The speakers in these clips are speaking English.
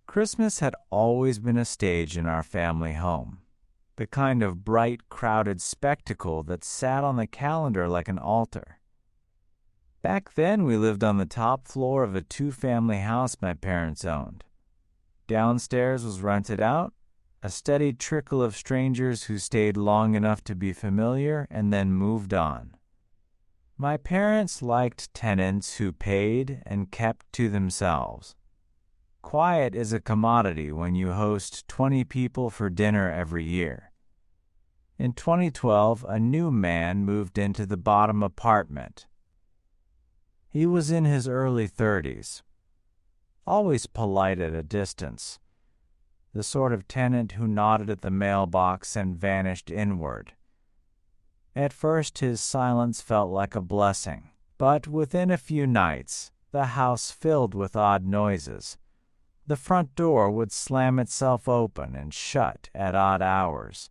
Christmas had always been a stage in our family home, the kind of bright, crowded spectacle that sat on the calendar like an altar. Back then, we lived on the top floor of a two-family house my parents owned. Downstairs was rented out, a steady trickle of strangers who stayed long enough to be familiar and then moved on. My parents liked tenants who paid and kept to themselves. Quiet is a commodity when you host 20 people for dinner every year. In 2012, a new man moved into the bottom apartment. He was in his early 30s, always polite at a distance, the sort of tenant who nodded at the mailbox and vanished inward. At first, his silence felt like a blessing, but within a few nights, the house filled with odd noises. The front door would slam itself open and shut at odd hours.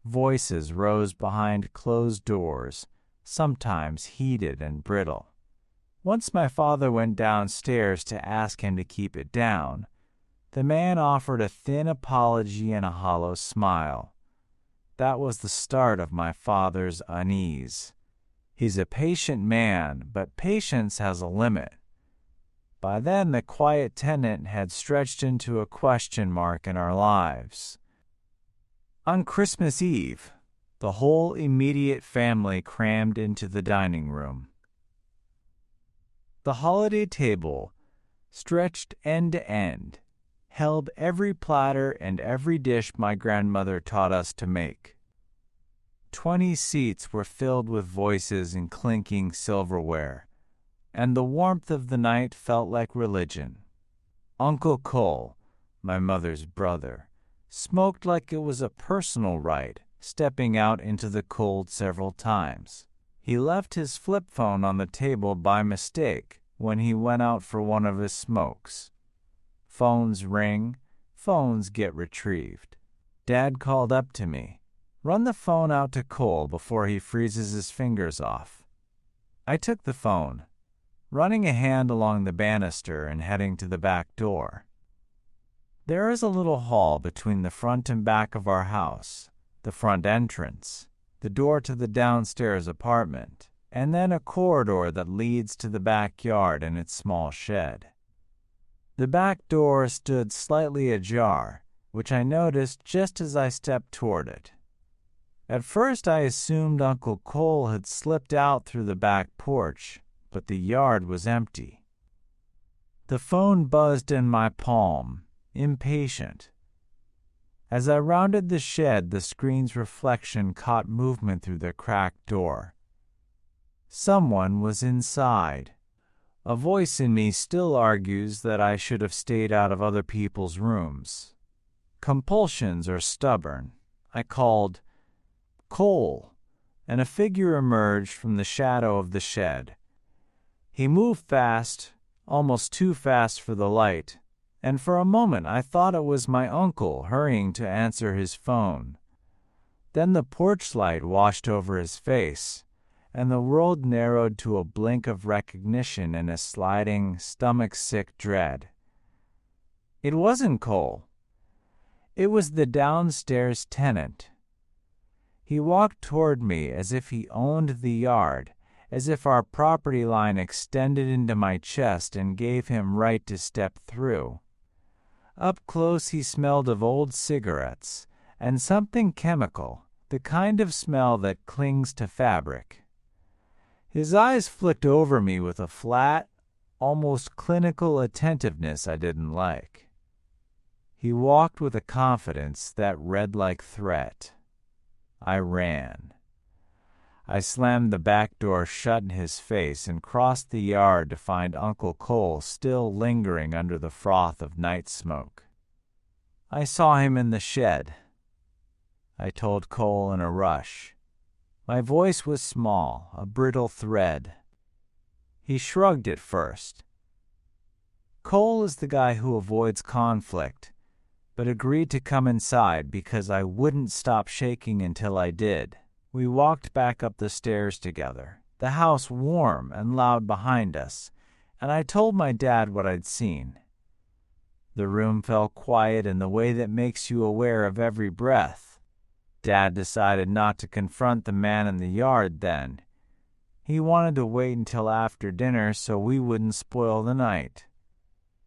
Voices rose behind closed doors, sometimes heated and brittle. Once my father went downstairs to ask him to keep it down. The man offered a thin apology and a hollow smile. That was the start of my father's unease. He's a patient man, but patience has a limit. By then, the quiet tenant had stretched into a question mark in our lives. On Christmas Eve, the whole immediate family crammed into the dining room. The holiday table, stretched end to end, held every platter and every dish my grandmother taught us to make. 20 seats were filled with voices and clinking silverware, and the warmth of the night felt like religion. Uncle Cole, my mother's brother, smoked like it was a personal rite, stepping out into the cold several times. He left his flip phone on the table by mistake when he went out for one of his smokes. Phones ring, phones get retrieved. Dad called up to me. Run the phone out to Cole before he freezes his fingers off. I took the phone, running a hand along the banister and heading to the back door. There is a little hall between the front and back of our house, the front entrance, the door to the downstairs apartment, and then a corridor that leads to the backyard and its small shed. The back door stood slightly ajar, which I noticed just as I stepped toward it. At first I assumed Uncle Cole had slipped out through the back porch, but the yard was empty. The phone buzzed in my palm, impatient. As I rounded the shed, the screen's reflection caught movement through the cracked door. Someone was inside. A voice in me still argues that I should have stayed out of other people's rooms. Compulsions are stubborn. I called, "Cole," and a figure emerged from the shadow of the shed. He moved fast, almost too fast for the light, and for a moment I thought it was my uncle hurrying to answer his phone. Then the porch light washed over his face, and the world narrowed to a blink of recognition and a sliding, stomach-sick dread. It wasn't Cole. It was the downstairs tenant. He walked toward me as if he owned the yard, as if our property line extended into my chest and gave him right to step through. Up close he smelled of old cigarettes and something chemical, the kind of smell that clings to fabric. His eyes flicked over me with a flat, almost clinical attentiveness I didn't like. He walked with a confidence that read like threat. I ran. I slammed the back door shut in his face and crossed the yard to find Uncle Cole still lingering under the froth of night smoke. I saw him in the shed, I told Cole in a rush. My voice was small, a brittle thread. He shrugged at first. Cole is the guy who avoids conflict, but agreed to come inside because I wouldn't stop shaking until I did. We walked back up the stairs together, the house warm and loud behind us, and I told my dad what I'd seen. The room fell quiet in the way that makes you aware of every breath. Dad decided not to confront the man in the yard then. He wanted to wait until after dinner so we wouldn't spoil the night.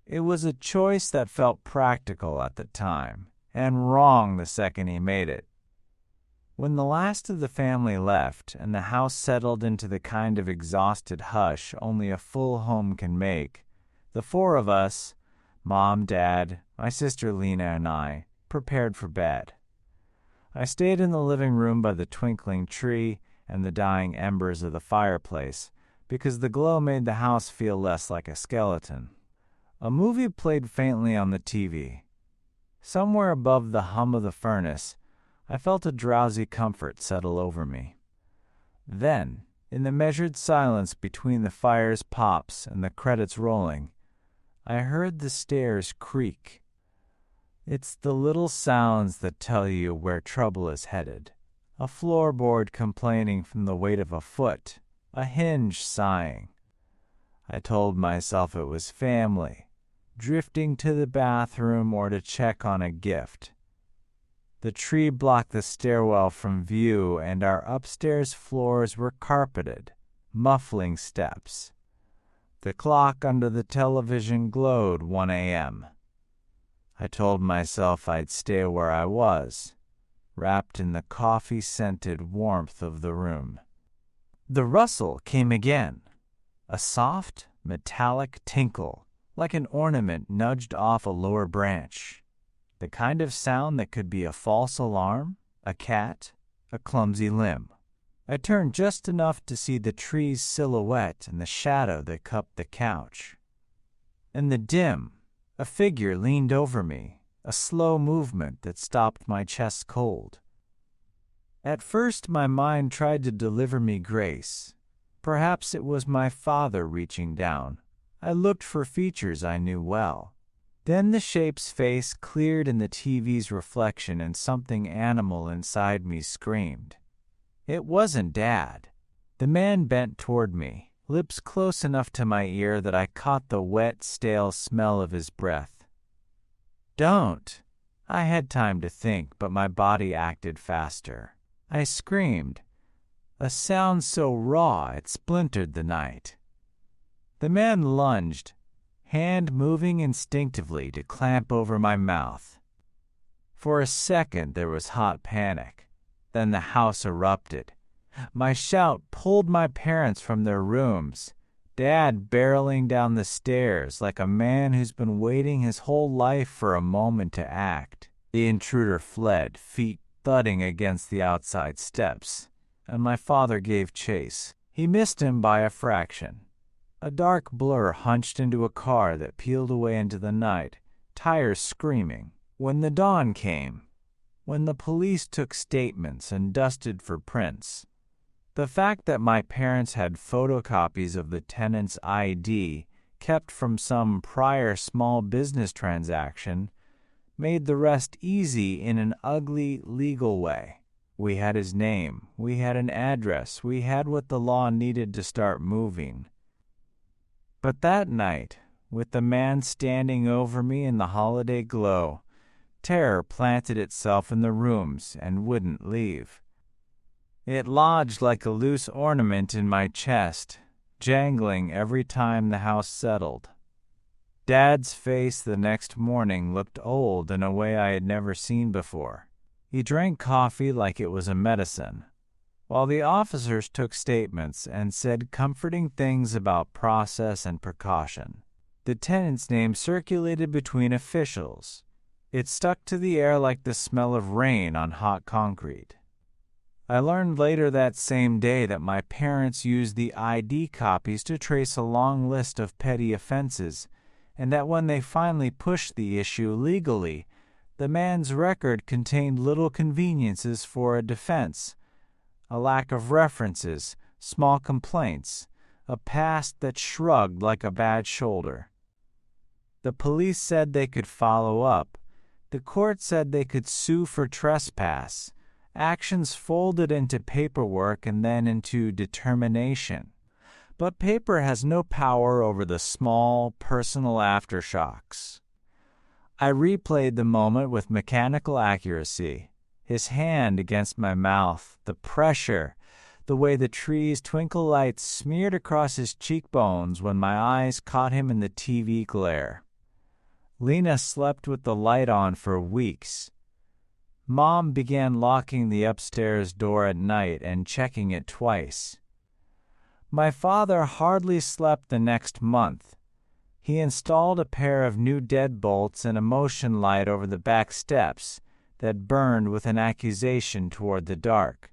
It was a choice that felt practical at the time, and wrong the second he made it. When the last of the family left and the house settled into the kind of exhausted hush only a full home can make, the four of us, Mom, Dad, my sister Lena, and I, prepared for bed. I stayed in the living room by the twinkling tree and the dying embers of the fireplace because the glow made the house feel less like a skeleton. A movie played faintly on the TV. Somewhere above the hum of the furnace, I felt a drowsy comfort settle over me. Then, in the measured silence between the fire's pops and the credits rolling, I heard the stairs creak. It's the little sounds that tell you where trouble is headed. A floorboard complaining from the weight of a foot, a hinge sighing. I told myself it was family, drifting to the bathroom or to check on a gift. The tree blocked the stairwell from view, and our upstairs floors were carpeted, muffling steps. The clock under the television glowed 1 a.m. I told myself I'd stay where I was, wrapped in the coffee-scented warmth of the room. The rustle came again, a soft, metallic tinkle, like an ornament nudged off a lower branch. The kind of sound that could be a false alarm, a cat, a clumsy limb. I turned just enough to see the tree's silhouette and the shadow that cupped the couch. In the dim, a figure leaned over me, a slow movement that stopped my chest cold. At first my mind tried to deliver me grace. Perhaps it was my father reaching down. I looked for features I knew well. Then the shape's face cleared in the TV's reflection and something animal inside me screamed. It wasn't Dad. The man bent toward me, lips close enough to my ear that I caught the wet, stale smell of his breath. Don't. I had time to think, but my body acted faster. I screamed, a sound so raw it splintered the night. The man lunged, hand moving instinctively to clamp over my mouth. For a second there was hot panic. Then the house erupted. My shout pulled my parents from their rooms, Dad barreling down the stairs like a man who's been waiting his whole life for a moment to act. The intruder fled, feet thudding against the outside steps, and my father gave chase. He missed him by a fraction. A dark blur hunched into a car that peeled away into the night, tires screaming. When the dawn came, when the police took statements and dusted for prints, the fact that my parents had photocopies of the tenant's ID kept from some prior small business transaction made the rest easy in an ugly legal way. We had his name, we had an address, we had what the law needed to start moving. But that night, with the man standing over me in the holiday glow, terror planted itself in the rooms and wouldn't leave. It lodged like a loose ornament in my chest, jangling every time the house settled. Dad's face the next morning looked old in a way I had never seen before. He drank coffee like it was a medicine, while the officers took statements and said comforting things about process and precaution. The tenant's name circulated between officials. It stuck to the air like the smell of rain on hot concrete. I learned later that same day that my parents used the ID copies to trace a long list of petty offenses, and that when they finally pushed the issue legally, the man's record contained little conveniences for a defense, a lack of references, small complaints, a past that shrugged like a bad shoulder. The police said they could follow up. The court said they could sue for trespass, actions folded into paperwork and then into determination. But paper has no power over the small, personal aftershocks. I replayed the moment with mechanical accuracy, his hand against my mouth, the pressure, the way the tree's twinkle lights smeared across his cheekbones when my eyes caught him in the TV glare. Lena slept with the light on for weeks. Mom began locking the upstairs door at night and checking it twice. My father hardly slept the next month. He installed a pair of new deadbolts and a motion light over the back steps that burned with an accusation toward the dark.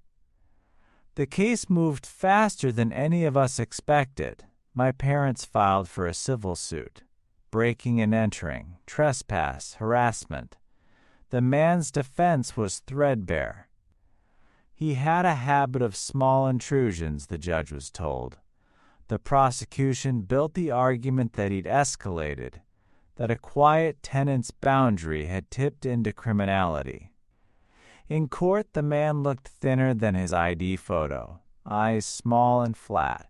The case moved faster than any of us expected. My parents filed for a civil suit. Breaking and entering, trespass, harassment. The man's defense was threadbare. He had a habit of small intrusions, the judge was told. The prosecution built the argument that he'd escalated, that a quiet tenant's boundary had tipped into criminality. In court, the man looked thinner than his ID photo, eyes small and flat.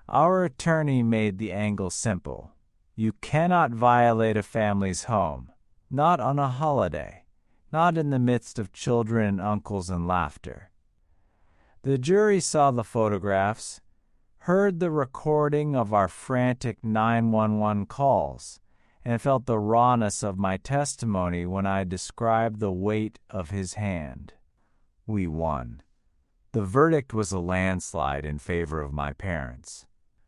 Our attorney made the angle simple. You cannot violate a family's home, not on a holiday, not in the midst of children and uncles and laughter. The jury saw the photographs, heard the recording of our frantic 911 calls, and felt the rawness of my testimony when I described the weight of his hand. We won. The verdict was a landslide in favor of my parents.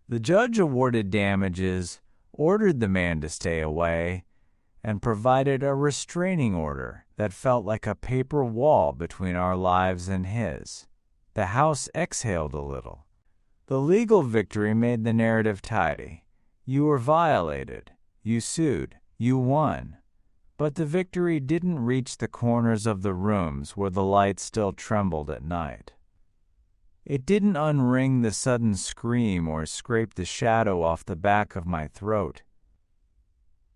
The judge awarded damages, ordered the man to stay away, and provided a restraining order that felt like a paper wall between our lives and his. The house exhaled a little. The legal victory made the narrative tidy. You were violated. You sued. You won. But the victory didn't reach the corners of the rooms where the lights still trembled at night. It didn't unring the sudden scream or scrape the shadow off the back of my throat.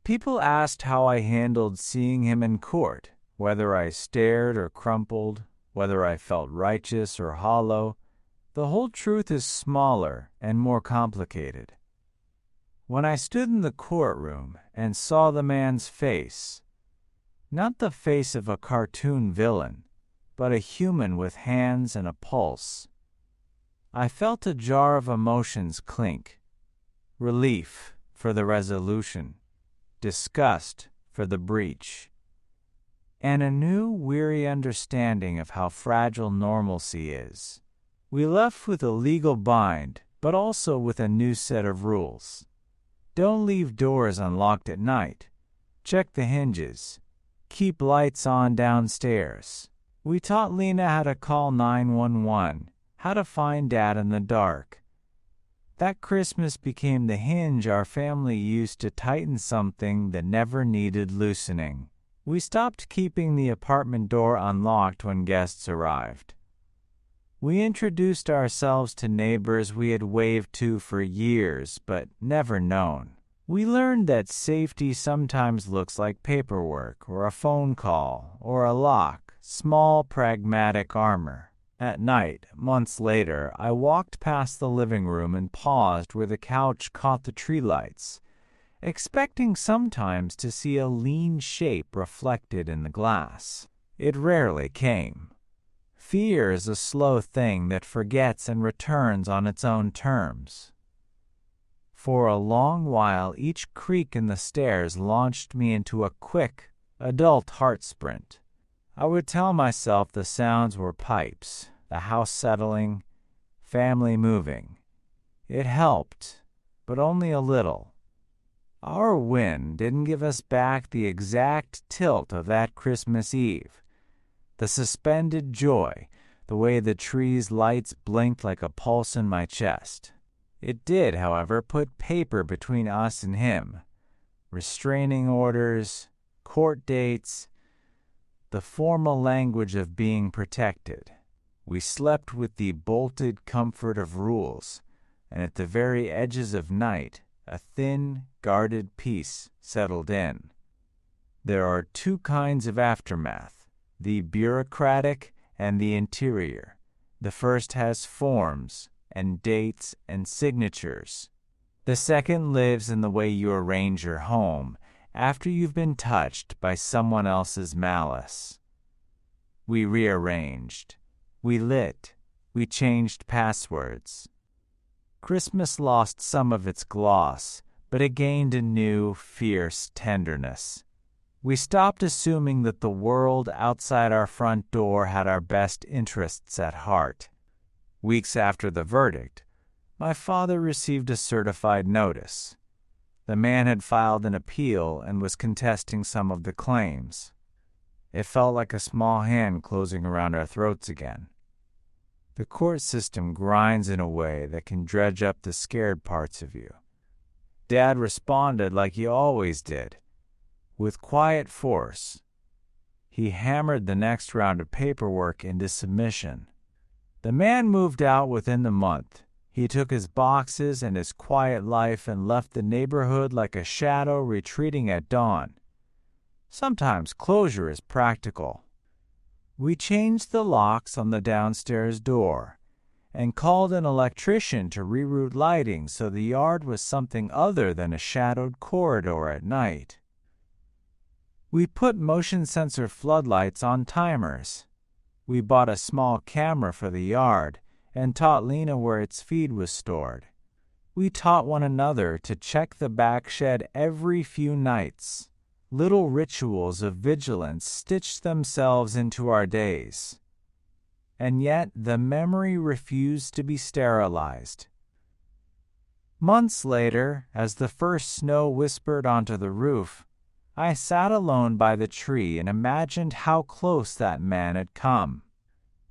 People asked how I handled seeing him in court, whether I stared or crumpled, whether I felt righteous or hollow. The whole truth is smaller and more complicated. When I stood in the courtroom and saw the man's face, not the face of a cartoon villain, but a human with hands and a pulse, I felt a jar of emotions clink. Relief for the resolution, disgust for the breach, and a new, weary understanding of how fragile normalcy is. We left with a legal bind, but also with a new set of rules. Don't leave doors unlocked at night. Check the hinges. Keep lights on downstairs. We taught Lena how to call 911, how to find Dad in the dark. That Christmas became the hinge our family used to tighten something that never needed loosening. We stopped keeping the apartment door unlocked when guests arrived. We introduced ourselves to neighbors we had waved to for years but never known. We learned that safety sometimes looks like paperwork or a phone call or a lock, small pragmatic armor. At night, months later, I walked past the living room and paused where the couch caught the tree lights, expecting sometimes to see a lean shape reflected in the glass. It rarely came. Fear is a slow thing that forgets and returns on its own terms. For a long while, each creak in the stairs launched me into a quick, adult heart sprint. I would tell myself the sounds were pipes, the house settling, family moving. It helped, but only a little. Our win didn't give us back the exact tilt of that Christmas Eve. The suspended joy, the way the tree's lights blinked like a pulse in my chest. It did, however, put paper between us and him. Restraining orders, court dates, the formal language of being protected. We slept with the bolted comfort of rules, and at the very edges of night, a thin, guarded peace settled in. There are two kinds of aftermath, the bureaucratic and the interior. The first has forms and dates and signatures. The second lives in the way you arrange your home after you've been touched by someone else's malice. We rearranged. We lit. We changed passwords. Christmas lost some of its gloss, but it gained a new, fierce tenderness. We stopped assuming that the world outside our front door had our best interests at heart. Weeks after the verdict, my father received a certified notice. The man had filed an appeal and was contesting some of the claims. It felt like a small hand closing around our throats again. The court system grinds in a way that can dredge up the scared parts of you. Dad responded like he always did, with quiet force. He hammered the next round of paperwork into submission. The man moved out within the month. He took his boxes and his quiet life and left the neighborhood like a shadow retreating at dawn. Sometimes closure is practical. We changed the locks on the downstairs door and called an electrician to reroute lighting so the yard was something other than a shadowed corridor at night. We put motion sensor floodlights on timers. We bought a small camera for the yard and taught Lena where its feed was stored. We taught one another to check the back shed every few nights. Little rituals of vigilance stitched themselves into our days. And yet the memory refused to be sterilized. Months later, as the first snow whispered onto the roof, I sat alone by the tree and imagined how close that man had come.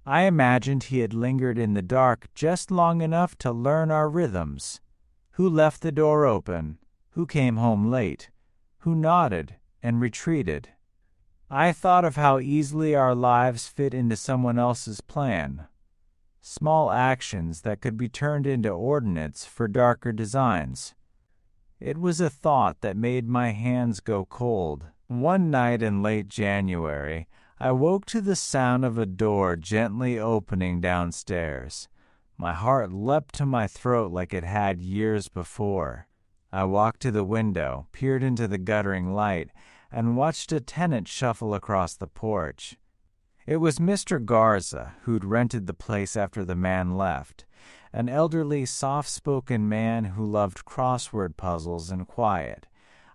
I imagined he had lingered in the dark just long enough to learn our rhythms. Who left the door open, who came home late, who nodded and retreated. I thought of how easily our lives fit into someone else's plan. Small actions that could be turned into ordnance for darker designs. It was a thought that made my hands go cold. One night in late January, I woke to the sound of a door gently opening downstairs. My heart leapt to my throat like it had years before. I walked to the window, peered into the guttering light, and watched a tenant shuffle across the porch. It was Mr. Garza, who'd rented the place after the man left, an elderly, soft-spoken man who loved crossword puzzles and quiet.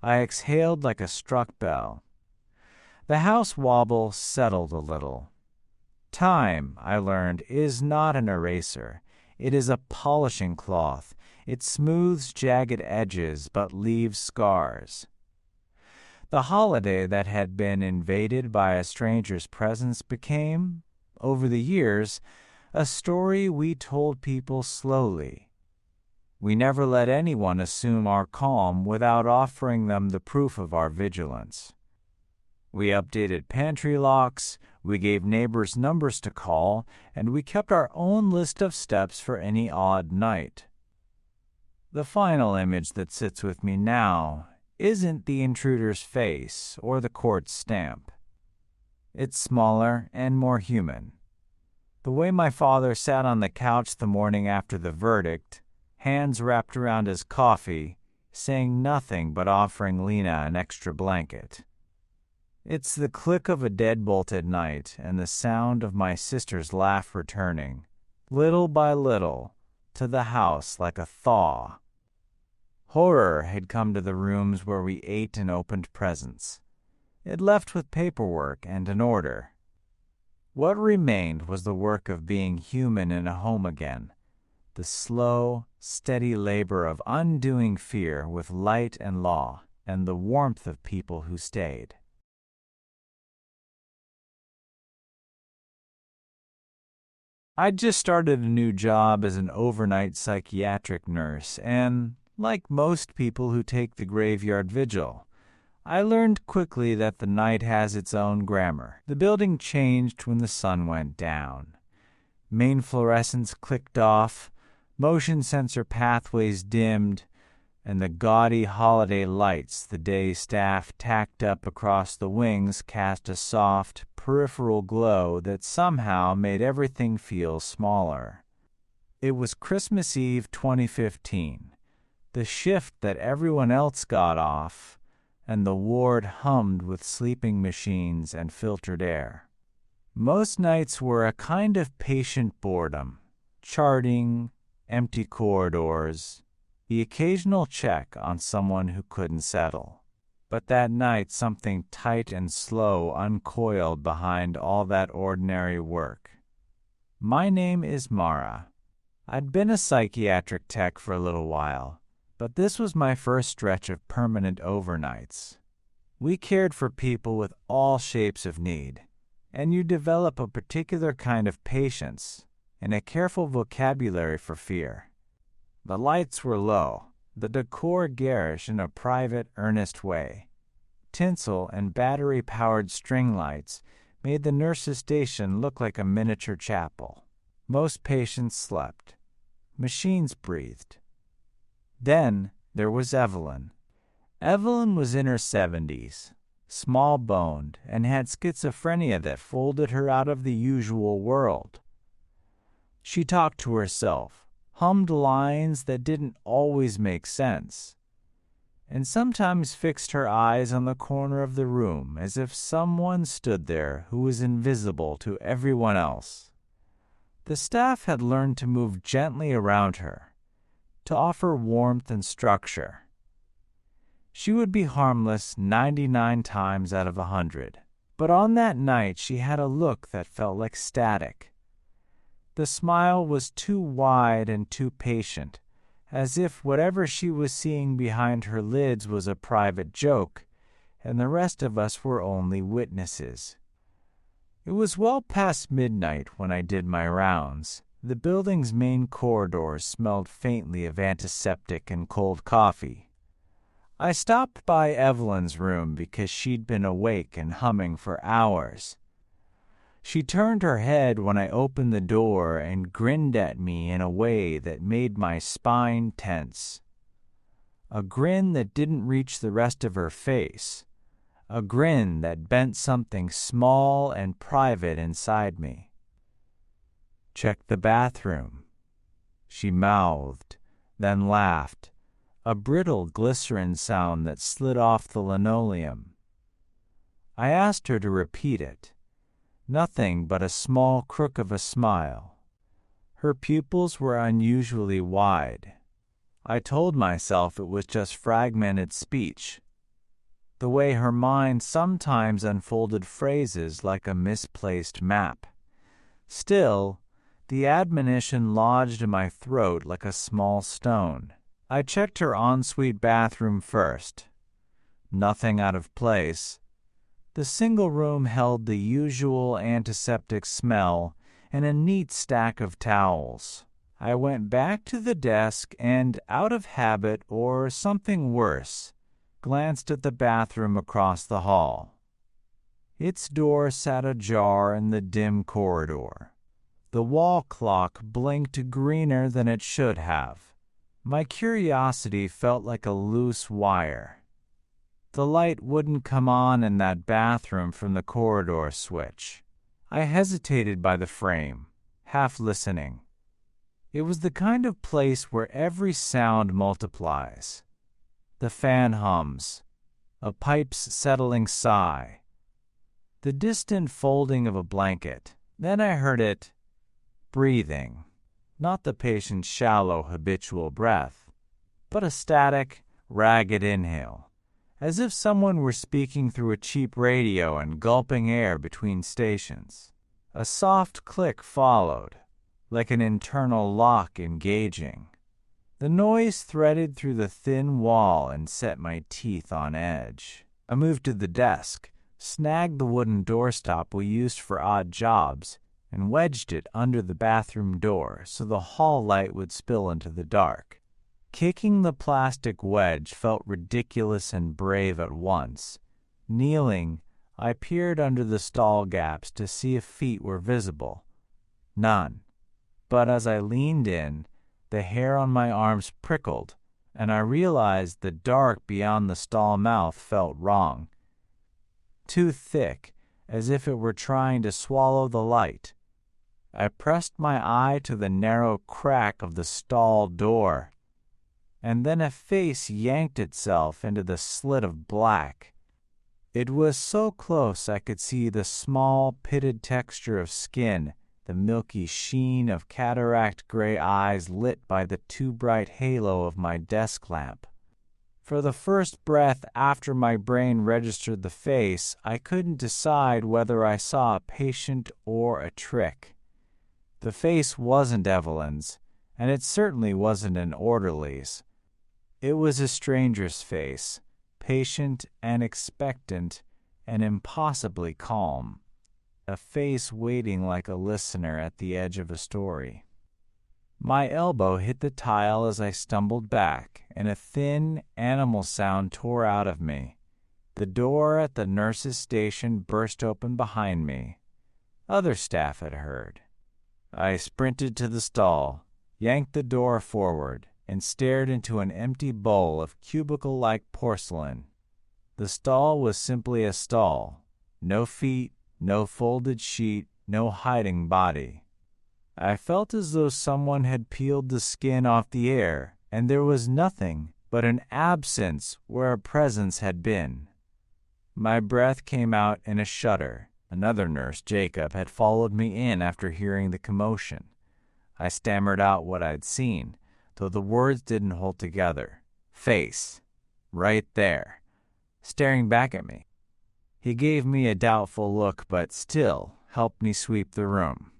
I exhaled like a struck bell. The house wobble settled a little. Time, I learned, is not an eraser. It is a polishing cloth. It smooths jagged edges but leaves scars. The holiday that had been invaded by a stranger's presence became, over the years, a story we told people slowly. We never let anyone assume our calm without offering them the proof of our vigilance. We updated pantry locks, we gave neighbors numbers to call, and we kept our own list of steps for any odd night. The final image that sits with me now isn't the intruder's face or the court's stamp. It's smaller and more human. The way my father sat on the couch the morning after the verdict, hands wrapped around his coffee, saying nothing but offering Lena an extra blanket. It's the click of a deadbolt at night and the sound of my sister's laugh returning, little by little, to the house like a thaw. Horror had come to the rooms where we ate and opened presents. It left with paperwork and an order. What remained was the work of being human in a home again, the slow, steady labor of undoing fear with light and law, and the warmth of people who stayed. I'd just started a new job as an overnight psychiatric nurse, and like most people who take the graveyard vigil, I learned quickly that the night has its own grammar. The building changed when the sun went down. Main fluorescents clicked off, motion sensor pathways dimmed, and the gaudy holiday lights the day staff tacked up across the wings cast a soft, peripheral glow that somehow made everything feel smaller. It was Christmas Eve 2015. The shift that everyone else got off, and the ward hummed with sleeping machines and filtered air. Most nights were a kind of patient boredom, charting, empty corridors, the occasional check on someone who couldn't settle. But that night something tight and slow uncoiled behind all that ordinary work. My name is Mara. I'd been a psychiatric tech for a little while, but this was my first stretch of permanent overnights. We cared for people with all shapes of need, and you develop a particular kind of patience and a careful vocabulary for fear. The lights were low, the decor garish in a private, earnest way. Tinsel and battery-powered string lights made the nurse's station look like a miniature chapel. Most patients slept. Machines breathed. Then there was Evelyn. Evelyn was in her 70s, small-boned, and had schizophrenia that folded her out of the usual world. She talked to herself, hummed lines that didn't always make sense, and sometimes fixed her eyes on the corner of the room as if someone stood there who was invisible to everyone else. The staff had learned to move gently around her, to offer warmth and structure. She would be harmless 99 times out of 100, but on that night she had a look that felt like static. The smile was too wide and too patient, as if whatever she was seeing behind her lids was a private joke, and the rest of us were only witnesses. It was well past midnight when I did my rounds. The building's main corridors smelled faintly of antiseptic and cold coffee. I stopped by Evelyn's room because she'd been awake and humming for hours. She turned her head when I opened the door and grinned at me in a way that made my spine tense. A grin that didn't reach the rest of her face. A grin that bent something small and private inside me. "Check the bathroom," she mouthed, then laughed, a brittle glycerin sound that slid off the linoleum. I asked her to repeat it. Nothing but a small crook of a smile. Her pupils were unusually wide. I told myself it was just fragmented speech, the way her mind sometimes unfolded phrases like a misplaced map. Still, the admonition lodged in my throat like a small stone. I checked her ensuite bathroom first. Nothing out of place. The single room held the usual antiseptic smell and a neat stack of towels. I went back to the desk and, out of habit or something worse, glanced at the bathroom across the hall. Its door sat ajar in the dim corridor. The wall clock blinked greener than it should have. My curiosity felt like a loose wire. The light wouldn't come on in that bathroom from the corridor switch. I hesitated by the frame, half listening. It was the kind of place where every sound multiplies. The fan hums, a pipe's settling sigh, the distant folding of a blanket. Then I heard it, breathing, not the patient's shallow habitual breath, but a static, ragged inhale, as if someone were speaking through a cheap radio and gulping air between stations. A soft click followed, like an internal lock engaging. The noise threaded through the thin wall and set my teeth on edge. I moved to the desk, snagged the wooden doorstop we used for odd jobs, and wedged it under the bathroom door so the hall light would spill into the dark. Kicking the plastic wedge felt ridiculous and brave at once. Kneeling, I peered under the stall gaps to see if feet were visible. None. But as I leaned in, the hair on my arms prickled, and I realized the dark beyond the stall mouth felt wrong. Too thick, as if it were trying to swallow the light. I pressed my eye to the narrow crack of the stall door. and then a face yanked itself into the slit of black. It was so close I could see the small, pitted texture of skin, the milky sheen of cataract-gray eyes lit by the too bright halo of my desk lamp. For the first breath after my brain registered the face, I couldn't decide whether I saw a patient or a trick. The face wasn't Evelyn's, and it certainly wasn't an orderly's. It was a stranger's face, patient and expectant and impossibly calm, a face waiting like a listener at the edge of a story. My elbow hit the tile as I stumbled back, and a thin, animal sound tore out of me. The door at the nurse's station burst open behind me. Other staff had heard. I sprinted to the stall, yanked the door forward, and stared into an empty bowl of cubicle-like porcelain. The stall was simply a stall. No feet, no folded sheet, no hiding body. I felt as though someone had peeled the skin off the air, and there was nothing but an absence where a presence had been. My breath came out in a shudder. Another nurse, Jacob, had followed me in after hearing the commotion. I stammered out what I'd seen, though the words didn't hold together. Face. Right there. Staring back at me. He gave me a doubtful look, but still helped me sweep the room.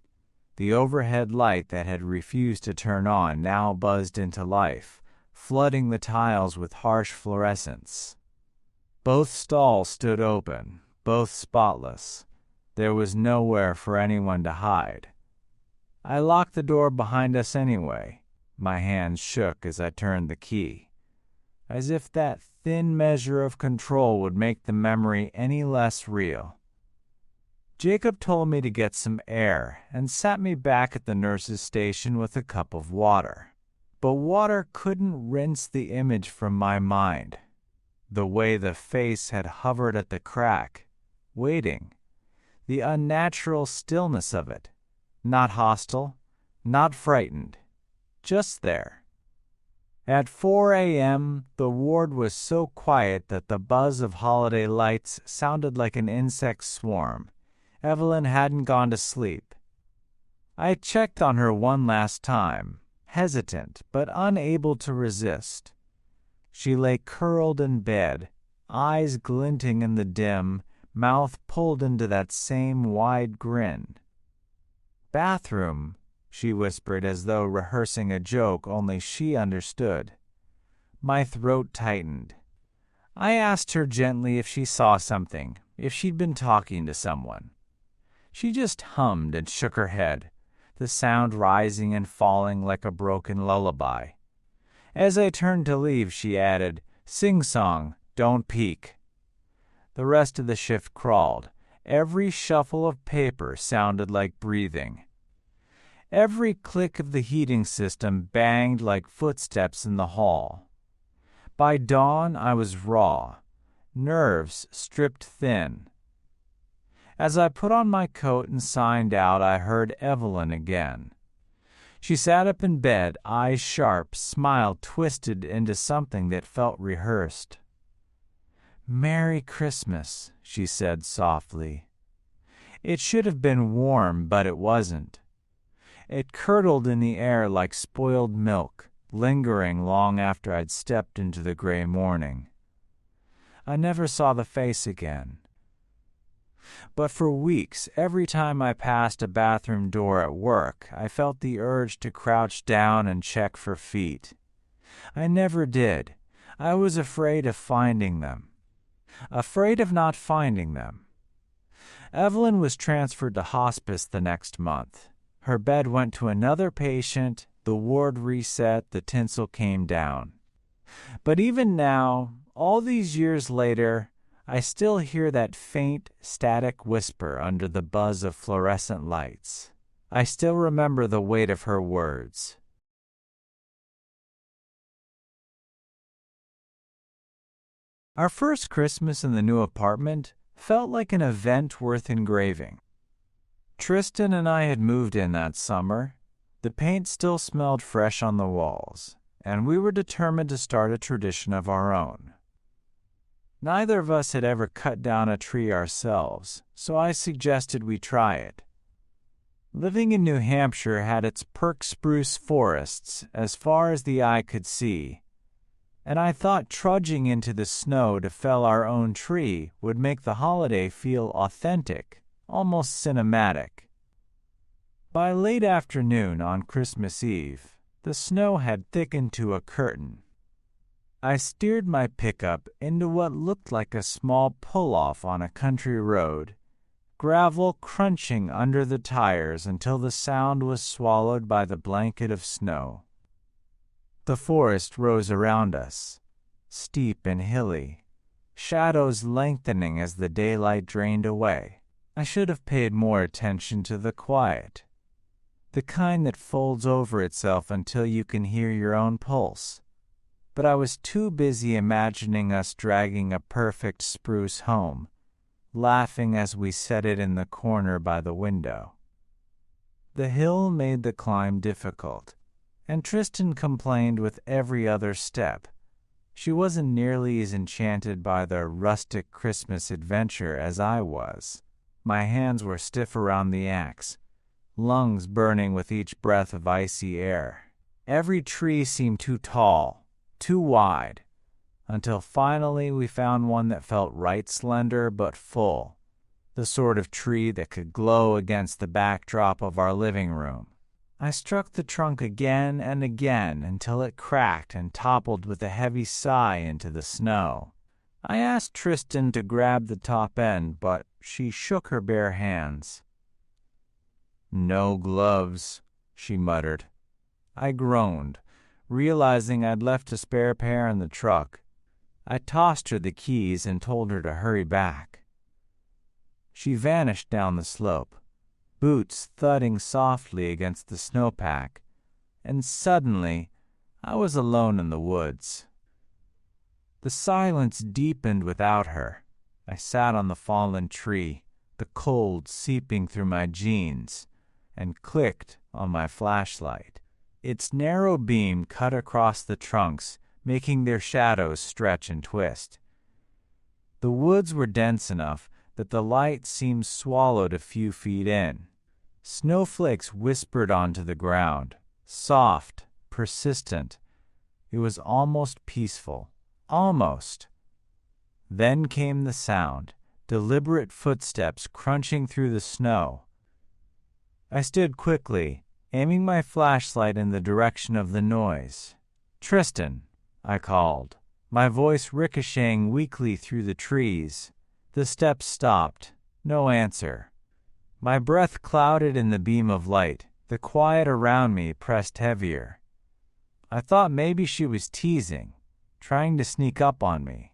The overhead light that had refused to turn on now buzzed into life, flooding the tiles with harsh fluorescence. Both stalls stood open, both spotless. There was nowhere for anyone to hide. I locked the door behind us anyway. My hands shook as I turned the key, as if that thin measure of control would make the memory any less real. Jacob told me to get some air and sat me back at the nurse's station with a cup of water. But water couldn't rinse the image from my mind. The way the face had hovered at the crack, waiting. The unnatural stillness of it. Not hostile, not frightened. Just there. At 4 a.m., the ward was so quiet that the buzz of holiday lights sounded like an insect swarm. Evelyn hadn't gone to sleep. I checked on her one last time, hesitant but unable to resist. She lay curled in bed, eyes glinting in the dim, mouth pulled into that same wide grin. "Bathroom," she whispered as though rehearsing a joke only she understood. My throat tightened. I asked her gently if she saw something, if she'd been talking to someone. She just hummed and shook her head, the sound rising and falling like a broken lullaby. As I turned to leave, she added, "Sing-song, don't peek." The rest of the shift crawled. Every shuffle of paper sounded like breathing. Every click of the heating system banged like footsteps in the hall. By dawn, I was raw, nerves stripped thin. As I put on my coat and signed out, I heard Evelyn again. She sat up in bed, eyes sharp, smile twisted into something that felt rehearsed. "Merry Christmas," she said softly. It should have been warm, but it wasn't. It curdled in the air like spoiled milk, lingering long after I'd stepped into the gray morning. I never saw the face again. But for weeks, every time I passed a bathroom door at work, I felt the urge to crouch down and check for feet. I never did. I was afraid of finding them. Afraid of not finding them. Evelyn was transferred to hospice the next month. Her bed went to another patient, the ward reset, the tinsel came down. But even now, all these years later, I still hear that faint, static whisper under the buzz of fluorescent lights. I still remember the weight of her words. Our first Christmas in the new apartment felt like an event worth engraving. Tristan and I had moved in that summer. The paint still smelled fresh on the walls, and we were determined to start a tradition of our own. Neither of us had ever cut down a tree ourselves, so I suggested we try it. Living in New Hampshire had its perk spruce forests as far as the eye could see, and I thought trudging into the snow to fell our own tree would make the holiday feel authentic, almost cinematic. By late afternoon on Christmas Eve, the snow had thickened to a curtain. I steered my pickup into what looked like a small pull-off on a country road, gravel crunching under the tires until the sound was swallowed by the blanket of snow. The forest rose around us, steep and hilly, shadows lengthening as the daylight drained away. I should have paid more attention to the quiet, the kind that folds over itself until you can hear your own pulse. But I was too busy imagining us dragging a perfect spruce home, laughing as we set it in the corner by the window. The hill made the climb difficult, and Tristan complained with every other step. She wasn't nearly as enchanted by the rustic Christmas adventure as I was. My hands were stiff around the axe, lungs burning with each breath of icy air. Every tree seemed too tall, too wide, until finally we found one that felt right slender but full, the sort of tree that could glow against the backdrop of our living room. I struck the trunk again and again until it cracked and toppled with a heavy sigh into the snow. I asked Tristan to grab the top end, but she shook her bare hands. "No gloves," she muttered. I groaned, realizing I'd left a spare pair in the truck. I tossed her the keys and told her to hurry back. She vanished down the slope, boots thudding softly against the snowpack, and suddenly I was alone in the woods. The silence deepened without her. I sat on the fallen tree, the cold seeping through my jeans, and clicked on my flashlight. Its narrow beam cut across the trunks, making their shadows stretch and twist. The woods were dense enough that the light seemed swallowed a few feet in. Snowflakes whispered onto the ground, soft, persistent. It was almost peaceful. Almost. Then came the sound, deliberate footsteps crunching through the snow. I stood quickly, aiming my flashlight in the direction of the noise. "Tristan," I called, my voice ricocheting weakly through the trees. The steps stopped. No answer. My breath clouded in the beam of light. The quiet around me pressed heavier. I thought maybe she was teasing, trying to sneak up on me.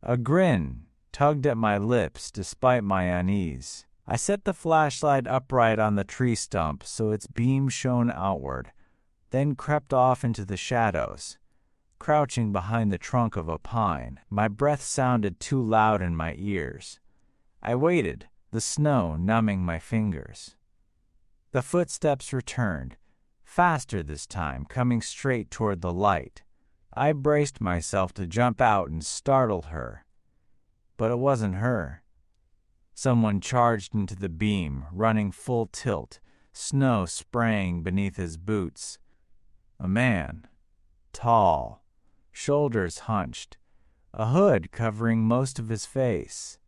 A grin tugged at my lips despite my unease. I set the flashlight upright on the tree stump so its beam shone outward, then crept off into the shadows, crouching behind the trunk of a pine. My breath sounded too loud in my ears. I waited, the snow numbing my fingers. The footsteps returned, faster this time, coming straight toward the light. I braced myself to jump out and startle her, but it wasn't her. Someone charged into the beam, running full tilt, snow spraying beneath his boots. A man, tall, shoulders hunched, a hood covering most of his face.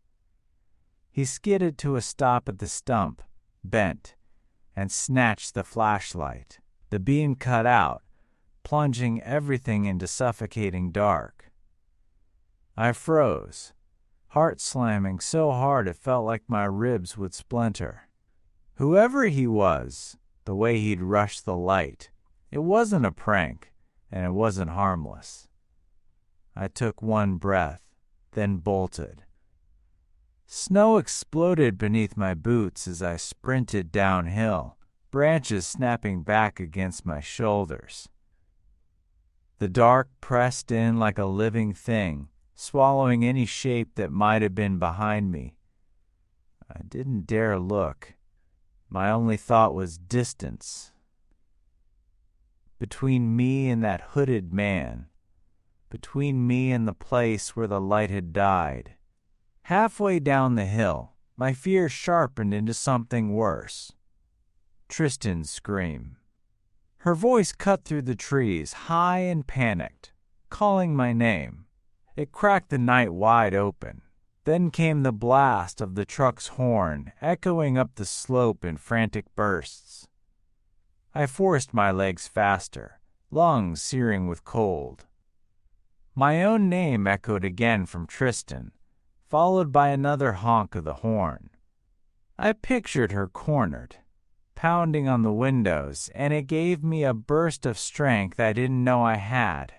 He skidded to a stop at the stump, bent, and snatched the flashlight. The beam cut out, plunging everything into suffocating dark. I froze, heart slamming so hard it felt like my ribs would splinter. Whoever he was, the way he'd rushed the light, it wasn't a prank, and it wasn't harmless. I took one breath, then bolted. Snow exploded beneath my boots as I sprinted downhill, branches snapping back against my shoulders. The dark pressed in like a living thing, swallowing any shape that might have been behind me. I didn't dare look. My only thought was distance. between me and that hooded man, between me and the place where the light had died. Halfway down the hill, my fear sharpened into something worse. Tristan's scream. Her voice cut through the trees, high and panicked, calling my name. It cracked the night wide open. Then came the blast of the truck's horn, echoing up the slope in frantic bursts. I forced my legs faster, lungs searing with cold. My own name echoed again from Tristan, followed by another honk of the horn. I pictured her cornered, pounding on the windows, and it gave me a burst of strength I didn't know I had.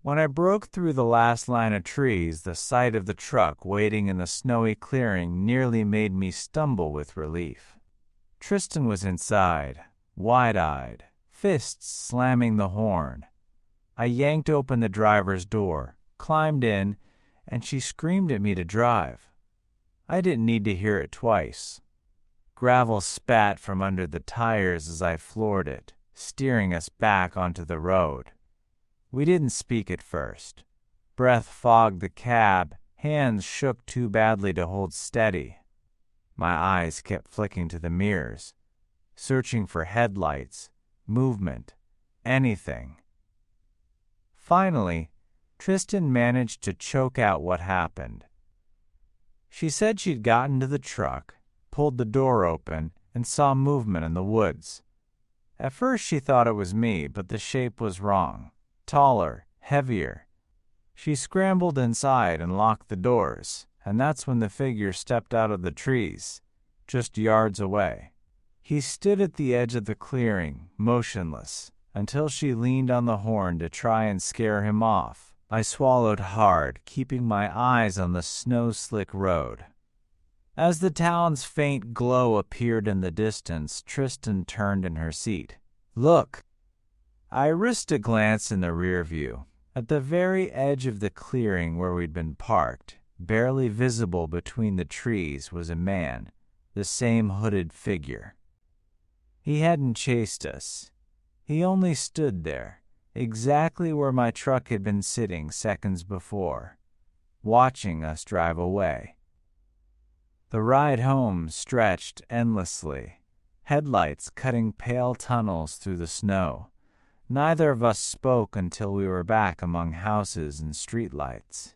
When I broke through the last line of trees, the sight of the truck waiting in the snowy clearing nearly made me stumble with relief. Tristan was inside, wide-eyed, fists slamming the horn. I yanked open the driver's door, climbed in, and she screamed at me to drive. I didn't need to hear it twice. Gravel spat from under the tires as I floored it, steering us back onto the road. We didn't speak at first. Breath fogged the cab, hands shook too badly to hold steady. My eyes kept flicking to the mirrors, searching for headlights, movement, anything. Finally, Tristan managed to choke out what happened. She said she'd gotten to the truck, pulled the door open, and saw movement in the woods. At first she thought it was me, but the shape was wrong. Taller, heavier. She scrambled inside and locked the doors, and that's when the figure stepped out of the trees, just yards away. He stood at the edge of the clearing, motionless, until she leaned on the horn to try and scare him off. I swallowed hard, keeping my eyes on the snow-slick road. As the town's faint glow appeared in the distance, Tristan turned in her seat. "Look!" I risked a glance in the rear view. At the very edge of the clearing where we'd been parked, barely visible between the trees, was a man, the same hooded figure. He hadn't chased us. He only stood there, exactly where my truck had been sitting seconds before, watching us drive away. The ride home stretched endlessly, headlights cutting pale tunnels through the snow. Neither of us spoke until we were back among houses and streetlights.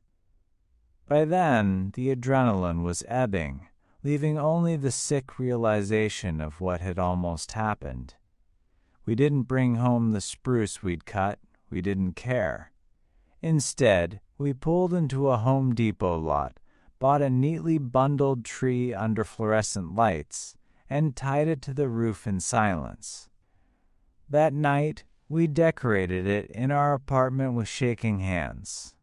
By then, the adrenaline was ebbing, leaving only the sick realization of what had almost happened. We didn't bring home the spruce we'd cut. We didn't care. Instead, we pulled into a Home Depot lot, bought a neatly bundled tree under fluorescent lights, and tied it to the roof in silence. That night, we decorated it in our apartment with shaking hands.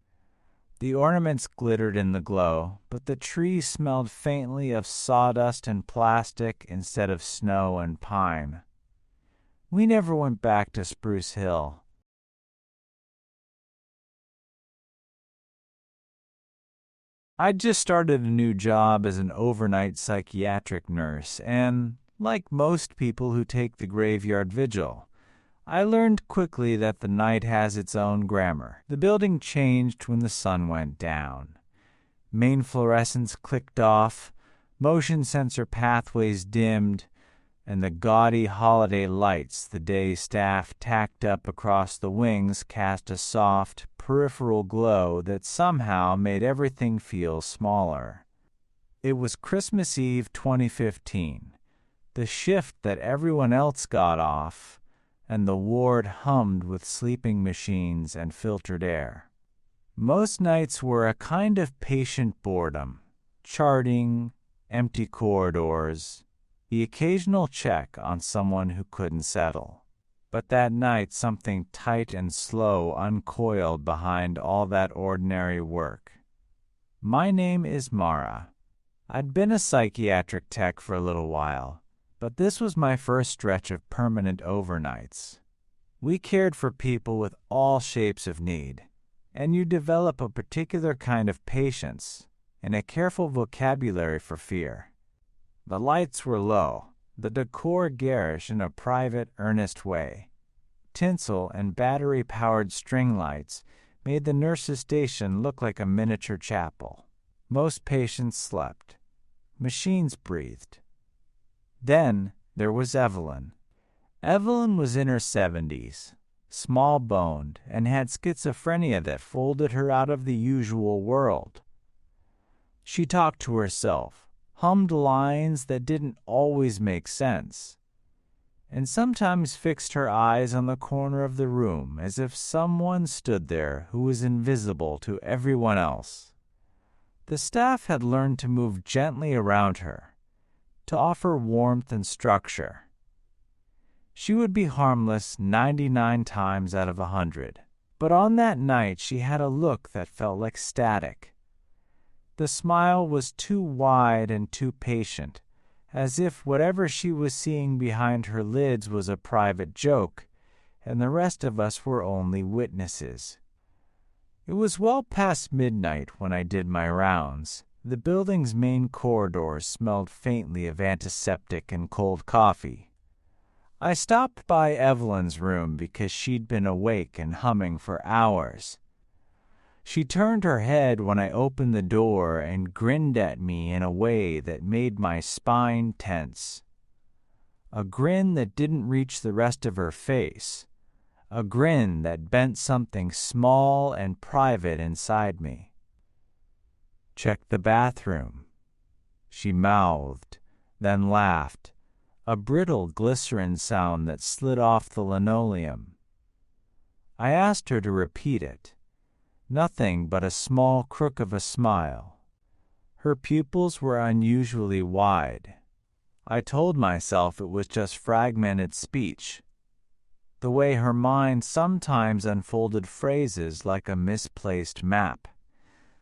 The ornaments glittered in the glow, but the tree smelled faintly of sawdust and plastic instead of snow and pine. We never went back to Spruce Hill. I'd just started a new job as an overnight psychiatric nurse, and, like most people who take the graveyard vigil, I learned quickly that the night has its own grammar. The building changed when the sun went down. Main fluorescents clicked off, motion sensor pathways dimmed, and the gaudy holiday lights the day staff tacked up across the wings cast a soft, peripheral glow that somehow made everything feel smaller. It was Christmas Eve 2015, the shift that everyone else got off, and the ward hummed with sleeping machines and filtered air. Most nights were a kind of patient boredom, charting, empty corridors, the occasional check on someone who couldn't settle. But that night something tight and slow uncoiled behind all that ordinary work. My name is Mara. I'd been a psychiatric tech for a little while, but this was my first stretch of permanent overnights. We cared for people with all shapes of need, and you develop a particular kind of patience and a careful vocabulary for fear. The lights were low, the decor garish in a private, earnest way. tinsel, and battery-powered string lights made the nurse's station look like a miniature chapel. Most patients slept. Machines breathed. Then there was Evelyn. Evelyn was in her 70s, small-boned, and had schizophrenia that folded her out of the usual world. She talked to herself, hummed lines that didn't always make sense, and sometimes fixed her eyes on the corner of the room as if someone stood there who was invisible to everyone else. The staff had learned to move gently around her, to offer warmth and structure. She would be harmless 99 times out of 100, but on that night she had a look that felt like static. The smile was too wide and too patient, as if whatever she was seeing behind her lids was a private joke, and the rest of us were only witnesses. It was well past midnight when I did my rounds. The building's main corridors smelled faintly of antiseptic and cold coffee. I stopped by Evelyn's room because she'd been awake and humming for hours. She turned her head when I opened the door and grinned at me in a way that made my spine tense. A grin that didn't reach the rest of her face. A grin that bent something small and private inside me. "Check the bathroom," she mouthed, then laughed, a brittle glycerin sound that slid off the linoleum. I asked her to repeat it. Nothing but a small crook of a smile. Her pupils were unusually wide. I told myself it was just fragmented speech, the way her mind sometimes unfolded phrases like a misplaced map.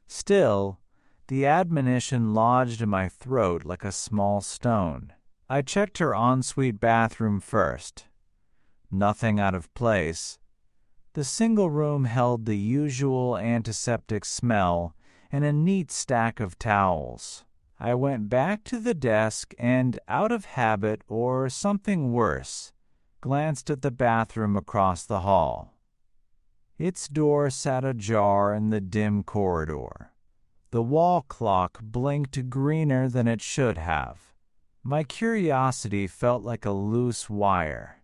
Still, the admonition lodged in my throat like a small stone. I checked her ensuite bathroom first. Nothing out of place. The single room held the usual antiseptic smell and a neat stack of towels. I went back to the desk and, out of habit or something worse, glanced at the bathroom across the hall. Its door sat ajar in the dim corridor. The wall clock blinked greener than it should have. My curiosity felt like a loose wire.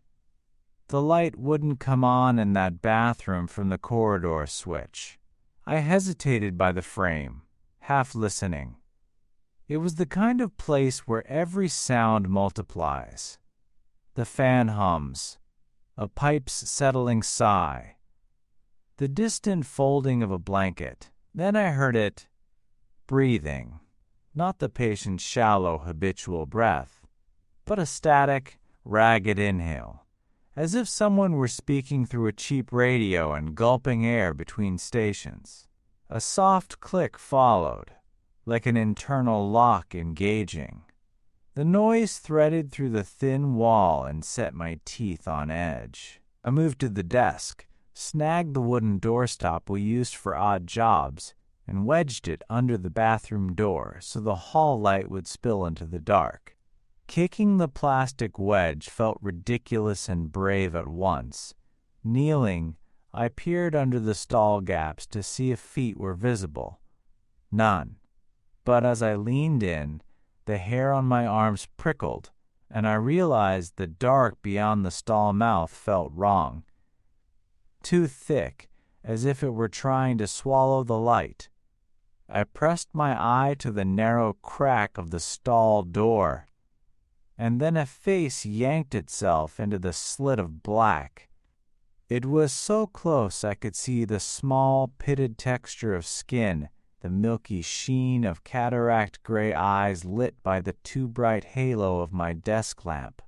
The light wouldn't come on in that bathroom from the corridor switch. I hesitated by the frame, half listening. It was the kind of place where every sound multiplies. The fan hums, a pipe's settling sigh, the distant folding of a blanket. Then I heard it, breathing, not the patient's shallow habitual breath, but a static, ragged inhale, as if someone were speaking through a cheap radio and gulping air between stations. A soft click followed, like an internal lock engaging. The noise threaded through the thin wall and set my teeth on edge. I moved to the desk, snagged the wooden doorstop we used for odd jobs, and wedged it under the bathroom door so the hall light would spill into the dark. Kicking the plastic wedge felt ridiculous and brave at once. Kneeling, I peered under the stall gaps to see if feet were visible. None. But as I leaned in, the hair on my arms prickled, and I realized the dark beyond the stall mouth felt wrong. Too thick, as if it were trying to swallow the light. I pressed my eye to the narrow crack of the stall door, and then a face yanked itself into the slit of black. It was so close I could see the small, pitted texture of skin, the milky sheen of cataract-gray eyes lit by the too bright halo of my desk lamp.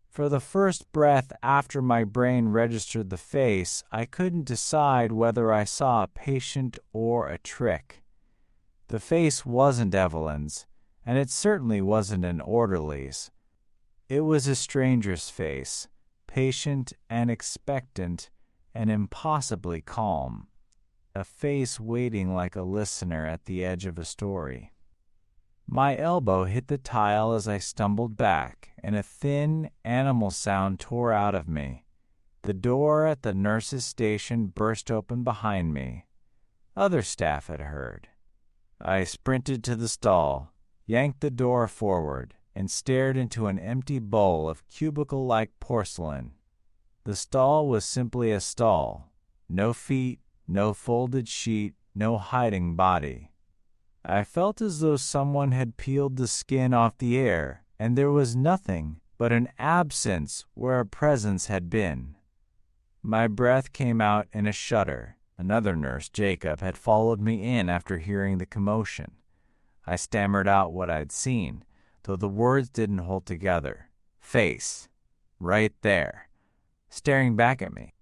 For the first breath after my brain registered the face, I couldn't decide whether I saw a patient or a trick. The face wasn't Evelyn's, and it certainly wasn't an orderly's. It was a stranger's face, patient and expectant and impossibly calm, a face waiting like a listener at the edge of a story. My elbow hit the tile as I stumbled back, and a thin, animal sound tore out of me. The door at the nurse's station burst open behind me. Other staff had heard. I sprinted to the stall, yanked the door forward, and stared into an empty bowl of cubicle-like porcelain. The stall was simply a stall. No feet, no folded sheet, no hiding body. I felt as though someone had peeled the skin off the air, and there was nothing but an absence where a presence had been. My breath came out in a shudder. Another nurse, Jacob, had followed me in after hearing the commotion. I stammered out what I'd seen, though the words didn't hold together. Face. Right there. Staring back at me.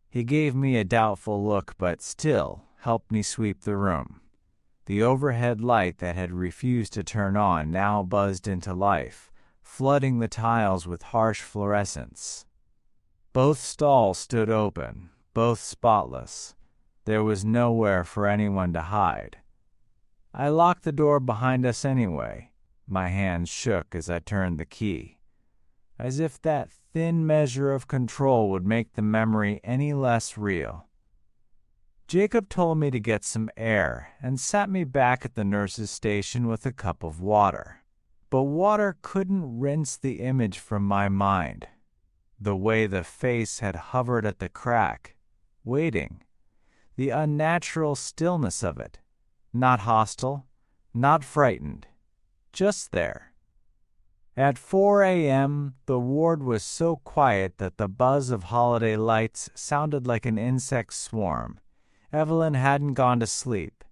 He gave me a doubtful look, but still helped me sweep the room. The overhead light that had refused to turn on now buzzed into life, flooding the tiles with harsh fluorescence. Both stalls stood open, both spotless. There was nowhere for anyone to hide. I locked the door behind us anyway. My hands shook as I turned the key, as if that thin measure of control would make the memory any less real. Jacob told me to get some air and sat me back at the nurse's station with a cup of water. But water couldn't rinse the image from my mind. The way the face had hovered at the crack, waiting. The unnatural stillness of it. Not hostile, not frightened. Just there. At 4 a.m., the ward was so quiet that the buzz of holiday lights sounded like an insect swarm. Evelyn hadn't gone to sleep.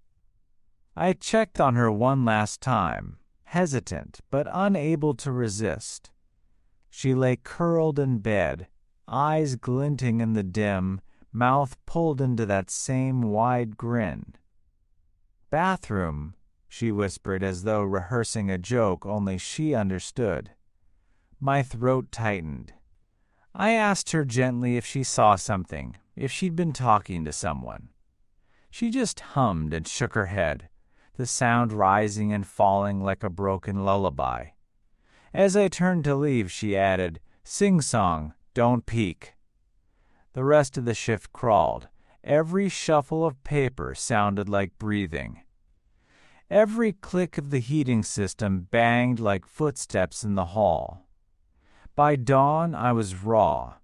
I checked on her one last time, hesitant but unable to resist. She lay curled in bed, eyes glinting in the dim, mouth pulled into that same wide grin. "Bathroom," she whispered as though rehearsing a joke only she understood. My throat tightened. I asked her gently if she saw something, if she'd been talking to someone. She just hummed and shook her head, the sound rising and falling like a broken lullaby. As I turned to leave, she added, "Sing-song, don't peek." The rest of the shift crawled. Every shuffle of paper sounded like breathing. Every click of the heating system banged like footsteps in the hall. By dawn, I was raw,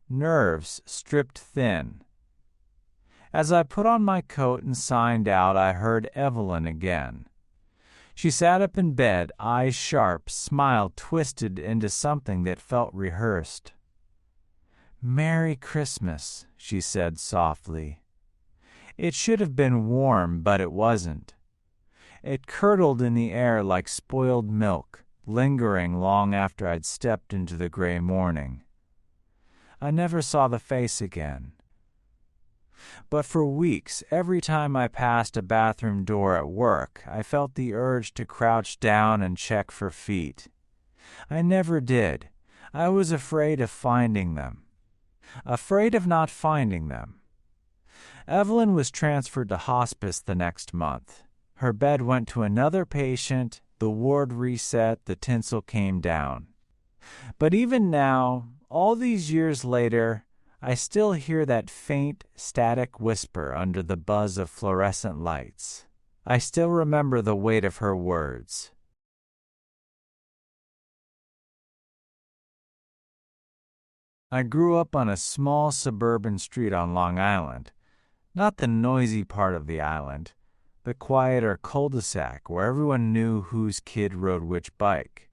nerves stripped thin. As I put on my coat and signed out, I heard Evelyn again. She sat up in bed, eyes sharp, smile twisted into something that felt rehearsed. "Merry Christmas," she said softly. It should have been warm, but it wasn't. It curdled in the air like spoiled milk, lingering long after I'd stepped into the gray morning. I never saw the face again. But for weeks, every time I passed a bathroom door at work, I felt the urge to crouch down and check for feet. I never did. I was afraid of finding them. Afraid of not finding them. Evelyn was transferred to hospice the next month. Her bed went to another patient, the ward reset, the tinsel came down. But even now, all these years later, I still hear that faint, static whisper under the buzz of fluorescent lights. I still remember the weight of her words. I grew up on a small suburban street on Long Island, not the noisy part of the island, the quieter cul-de-sac where everyone knew whose kid rode which bike.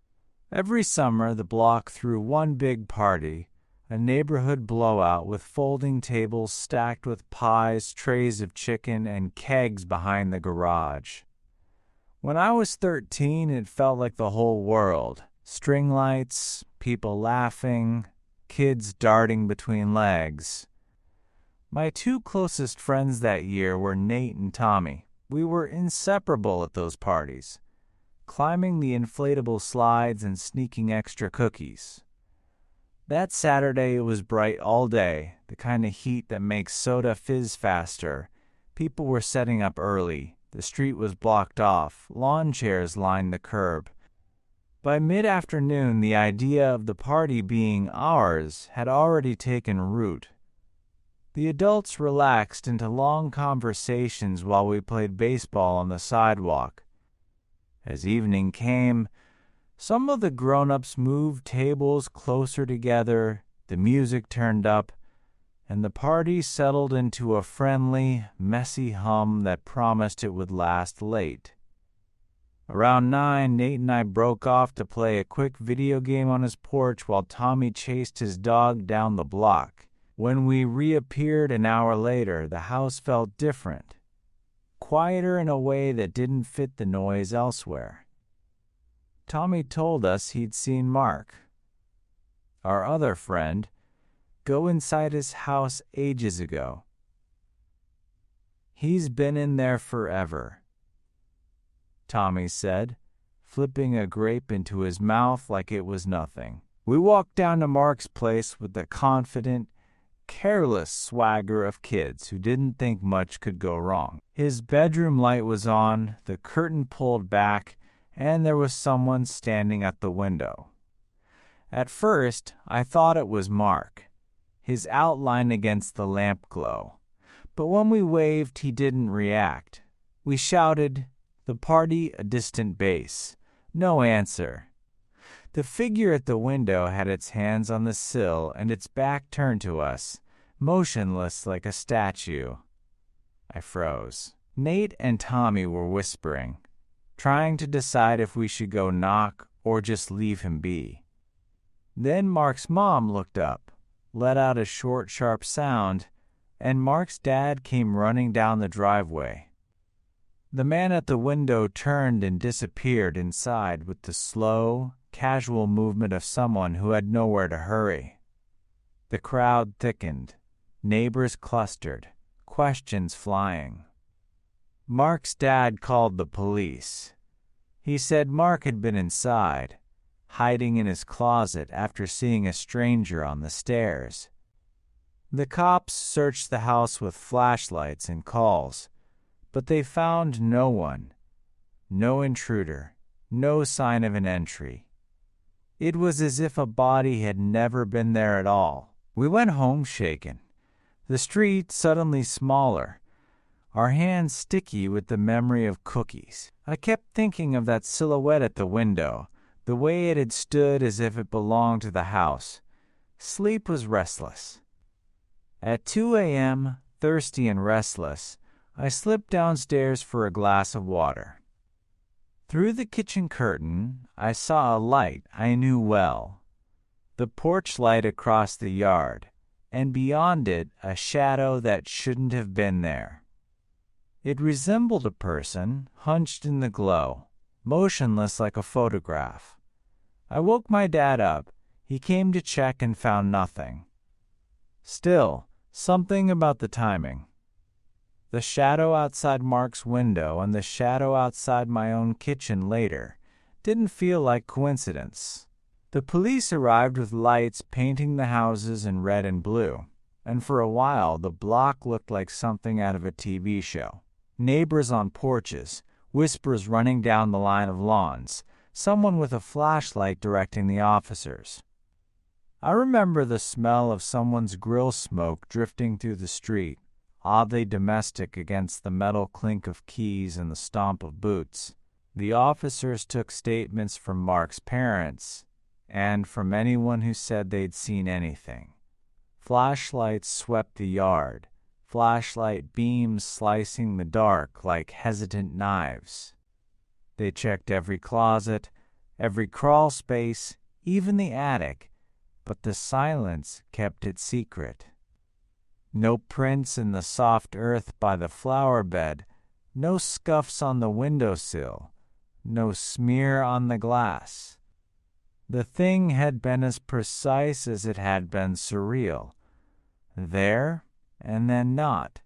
Every summer, the block threw one big party, a neighborhood blowout with folding tables stacked with pies, trays of chicken, and kegs behind the garage. When I was 13, it felt like the whole world. String lights, people laughing, kids darting between legs. My two closest friends that year were Nate and Tommy. We were inseparable at those parties, climbing the inflatable slides and sneaking extra cookies. That Saturday, it was bright all day, the kind of heat that makes soda fizz faster. People were setting up early. The street was blocked off. Lawn chairs lined the curb. By mid-afternoon, the idea of the party being ours had already taken root. The adults relaxed into long conversations while we played baseball on the sidewalk. As evening came, some of the grown-ups moved tables closer together, the music turned up, and the party settled into a friendly, messy hum that promised it would last late. Around 9, Nate and I broke off to play a quick video game on his porch while Tommy chased his dog down the block. When we reappeared an hour later, the house felt different, quieter in a way that didn't fit the noise elsewhere. Tommy told us he'd seen Mark, our other friend, go inside his house ages ago. "He's been in there forever," Tommy said, flipping a grape into his mouth like it was nothing. We walked down to Mark's place with the confident, careless swagger of kids who didn't think much could go wrong. His bedroom light was on, the curtain pulled back, and there was someone standing at the window. At first, I thought it was Mark, his outline against the lamp glow. But when we waved, he didn't react. We shouted, the party a distant bass. No answer. The figure at the window had its hands on the sill and its back turned to us, motionless like a statue. I froze. Nate and Tommy were whispering, trying to decide if we should go knock or just leave him be. Then Mark's mom looked up, let out a short, sharp sound, and Mark's dad came running down the driveway. The man at the window turned and disappeared inside with the slow, casual movement of someone who had nowhere to hurry. The crowd thickened, neighbors clustered, questions flying. Mark's dad called the police. He said Mark had been inside, hiding in his closet after seeing a stranger on the stairs. The cops searched the house with flashlights and calls, but they found no one, no intruder, no sign of an entry. It was as if a body had never been there at all. We went home shaken, the street suddenly smaller, our hands sticky with the memory of cookies. I kept thinking of that silhouette at the window, the way it had stood as if it belonged to the house. Sleep was restless. At 2 a.m., thirsty and restless, I slipped downstairs for a glass of water. Through the kitchen curtain, I saw a light I knew well, the porch light across the yard, and beyond it a shadow that shouldn't have been there. It resembled a person, hunched in the glow, motionless like a photograph. I woke my dad up. He came to check and found nothing. Still, something about the timing. The shadow outside Mark's window and the shadow outside my own kitchen later didn't feel like coincidence. The police arrived with lights painting the houses in red and blue, and for a while the block looked like something out of a TV show. Neighbors on porches, whispers running down the line of lawns, someone with a flashlight directing the officers. I remember the smell of someone's grill smoke drifting through the street, oddly domestic against the metal clink of keys and the stomp of boots. The officers took statements from Mark's parents and from anyone who said they'd seen anything. Flashlights swept the yard, flashlight beams slicing the dark like hesitant knives. They checked every closet, every crawl space, even the attic, but the silence kept it secret. No prints in the soft earth by the flower bed, no scuffs on the windowsill, no smear on the glass. The thing had been as precise as it had been surreal. There, and then not,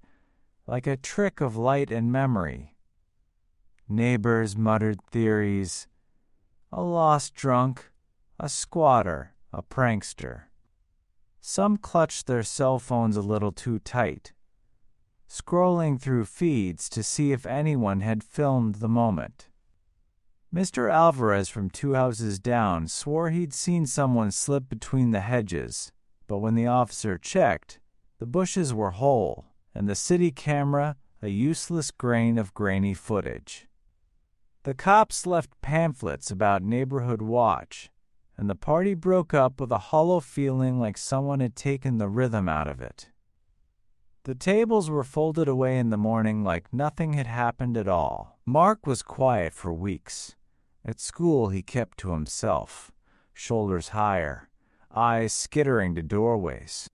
like a trick of light and memory. Neighbors muttered theories. A lost drunk, a squatter, a prankster. Some clutched their cell phones a little too tight, scrolling through feeds to see if anyone had filmed the moment. Mr. Alvarez from 2 houses down swore he'd seen someone slip between the hedges, but when the officer checked, the bushes were whole, and the city camera a useless grain of grainy footage. The cops left pamphlets about Neighborhood Watch, and the party broke up with a hollow feeling like someone had taken the rhythm out of it. The tables were folded away in the morning like nothing had happened at all. Mark was quiet for weeks. At school he kept to himself, shoulders higher, eyes skittering to doorways.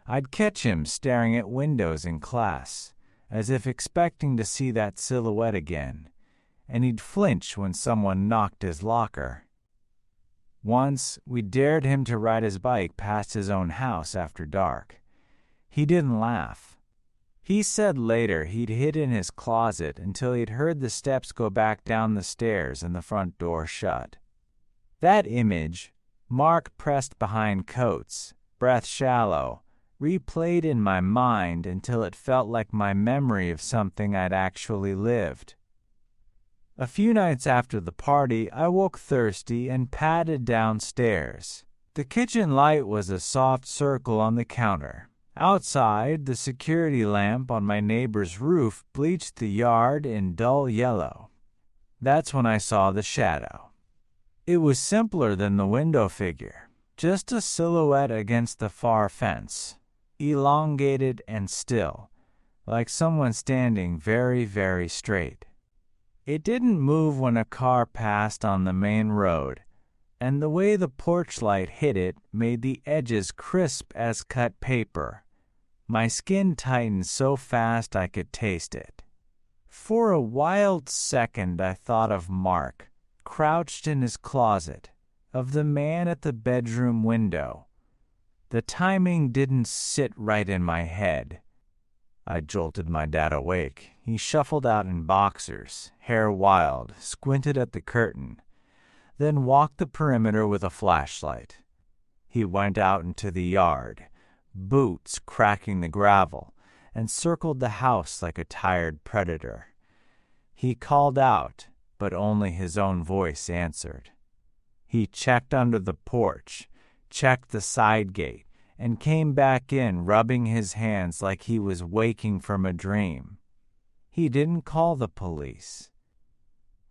I'd catch him staring at windows in class, as if expecting to see that silhouette again, and he'd flinch when someone knocked his locker. Once, we dared him to ride his bike past his own house after dark. He didn't laugh. He said later he'd hid in his closet until he'd heard the steps go back down the stairs and the front door shut. That image, Mark pressed behind coats, breath shallow, replayed in my mind until it felt like my memory of something I'd actually lived. A few nights after the party, I woke thirsty and padded downstairs. The kitchen light was a soft circle on the counter. Outside, the security lamp on my neighbor's roof bleached the yard in dull yellow. That's when I saw the shadow. It was simpler than the window figure, just a silhouette against the far fence, elongated and still, like someone standing very, very straight. It didn't move when a car passed on the main road, and the way the porch light hit it made the edges crisp as cut paper. My skin tightened so fast I could taste it. For a wild second I thought of Mark, crouched in his closet, of the man at the bedroom window. The timing didn't sit right in my head. I jolted my dad awake. He shuffled out in boxers, hair wild, squinted at the curtain, then walked the perimeter with a flashlight. He went out into the yard, boots cracking the gravel, and circled the house like a tired predator. He called out, but only his own voice answered. He checked under the porch, checked the side gate, and came back in rubbing his hands like he was waking from a dream. He didn't call the police.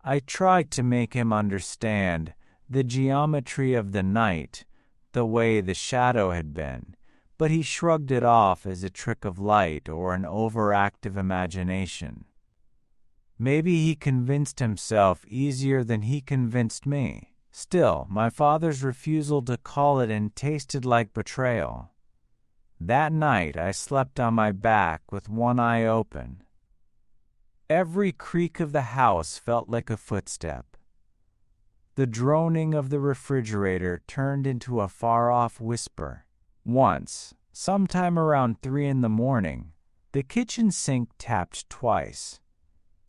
I tried to make him understand the geometry of the night, the way the shadow had been, but he shrugged it off as a trick of light or an overactive imagination. Maybe he convinced himself easier than he convinced me. Still, my father's refusal to call it in tasted like betrayal. That night I slept on my back with one eye open. Every creak of the house felt like a footstep. The droning of the refrigerator turned into a far-off whisper. Once, sometime around 3 a.m, the kitchen sink tapped twice.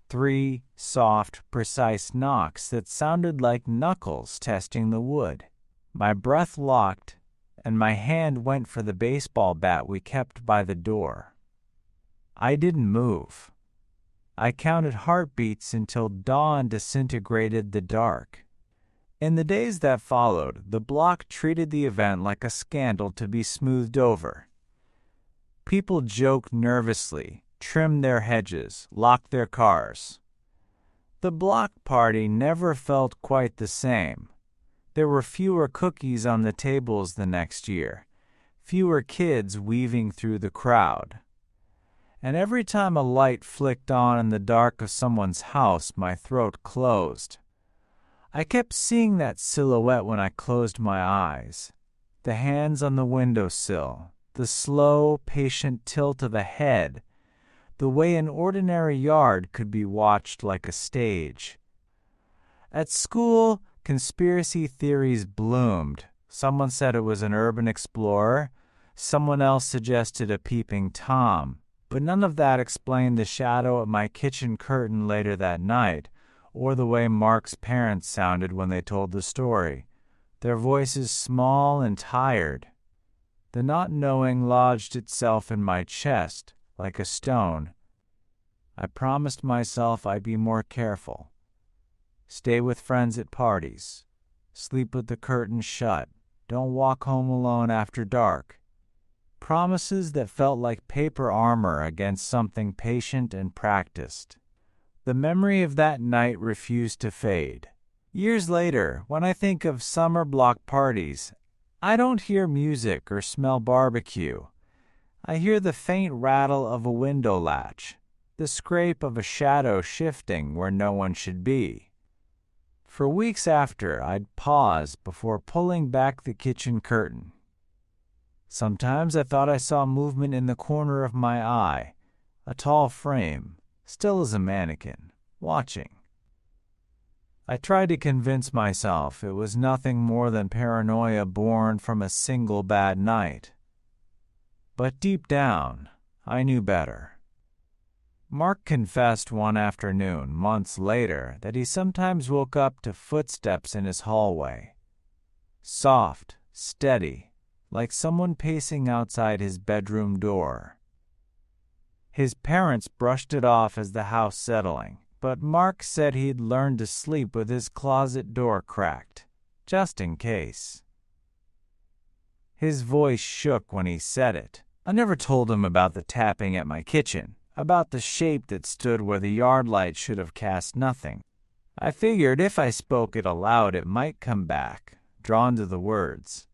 3 soft, precise knocks that sounded like knuckles testing the wood. My breath locked, and my hand went for the baseball bat we kept by the door. I didn't move. I counted heartbeats until dawn disintegrated the dark. In the days that followed, the block treated the event like a scandal to be smoothed over. People joked nervously, trimmed their hedges, locked their cars. The block party never felt quite the same. There were fewer cookies on the tables the next year, fewer kids weaving through the crowd. And every time a light flicked on in the dark of someone's house, my throat closed. I kept seeing that silhouette when I closed my eyes. The hands on the windowsill, the slow, patient tilt of a head, the way an ordinary yard could be watched like a stage. At school, conspiracy theories bloomed. Someone said it was an urban explorer. Someone else suggested a peeping Tom. But none of that explained the shadow at my kitchen curtain later that night, or the way Mark's parents sounded when they told the story, their voices small and tired. The not knowing lodged itself in my chest like a stone. I promised myself I'd be more careful. Stay with friends at parties. Sleep with the curtains shut. Don't walk home alone after dark. Promises that felt like paper armor against something patient and practiced. The memory of that night refused to fade. Years later, when I think of summer block parties, I don't hear music or smell barbecue. I hear the faint rattle of a window latch, the scrape of a shadow shifting where no one should be. For weeks after, I'd pause before pulling back the kitchen curtain. Sometimes I thought I saw movement in the corner of my eye, a tall frame, still as a mannequin, watching. I tried to convince myself it was nothing more than paranoia born from a single bad night. But deep down, I knew better. Mark confessed one afternoon, months later, that he sometimes woke up to footsteps in his hallway. Soft, steady, like someone pacing outside his bedroom door. His parents brushed it off as the house settling, but Mark said he'd learned to sleep with his closet door cracked, just in case. His voice shook when he said it. I never told him about the tapping at my kitchen, about the shape that stood where the yard light should have cast nothing. I figured if I spoke it aloud it might come back, drawn to the words.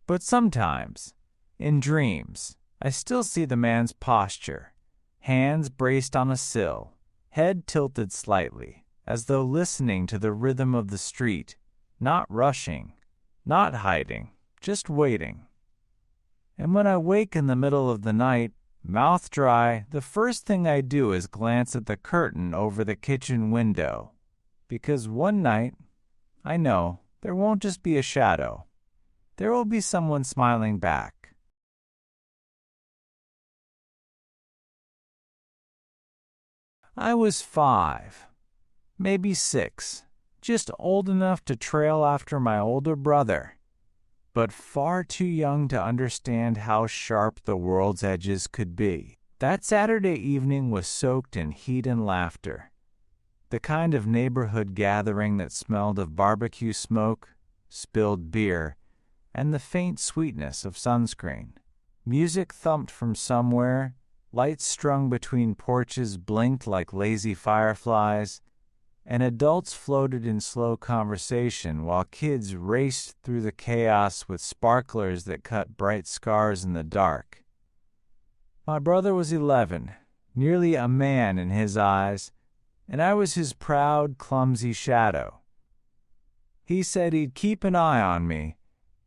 But sometimes, in dreams, I still see the man's posture, hands braced on a sill, head tilted slightly, as though listening to the rhythm of the street, not rushing, not hiding, just waiting. And when I wake in the middle of the night, mouth dry, the first thing I do is glance at the curtain over the kitchen window. Because one night, I know, there won't just be a shadow. There will be someone smiling back. I was 5, maybe 6, just old enough to trail after my older brother, but far too young to understand how sharp the world's edges could be. That Saturday evening was soaked in heat and laughter, the kind of neighborhood gathering that smelled of barbecue smoke, spilled beer, and the faint sweetness of sunscreen. Music thumped from somewhere, lights strung between porches blinked like lazy fireflies, and adults floated in slow conversation while kids raced through the chaos with sparklers that cut bright scars in the dark. My brother was 11, nearly a man in his eyes, and I was his proud, clumsy shadow. He said he'd keep an eye on me,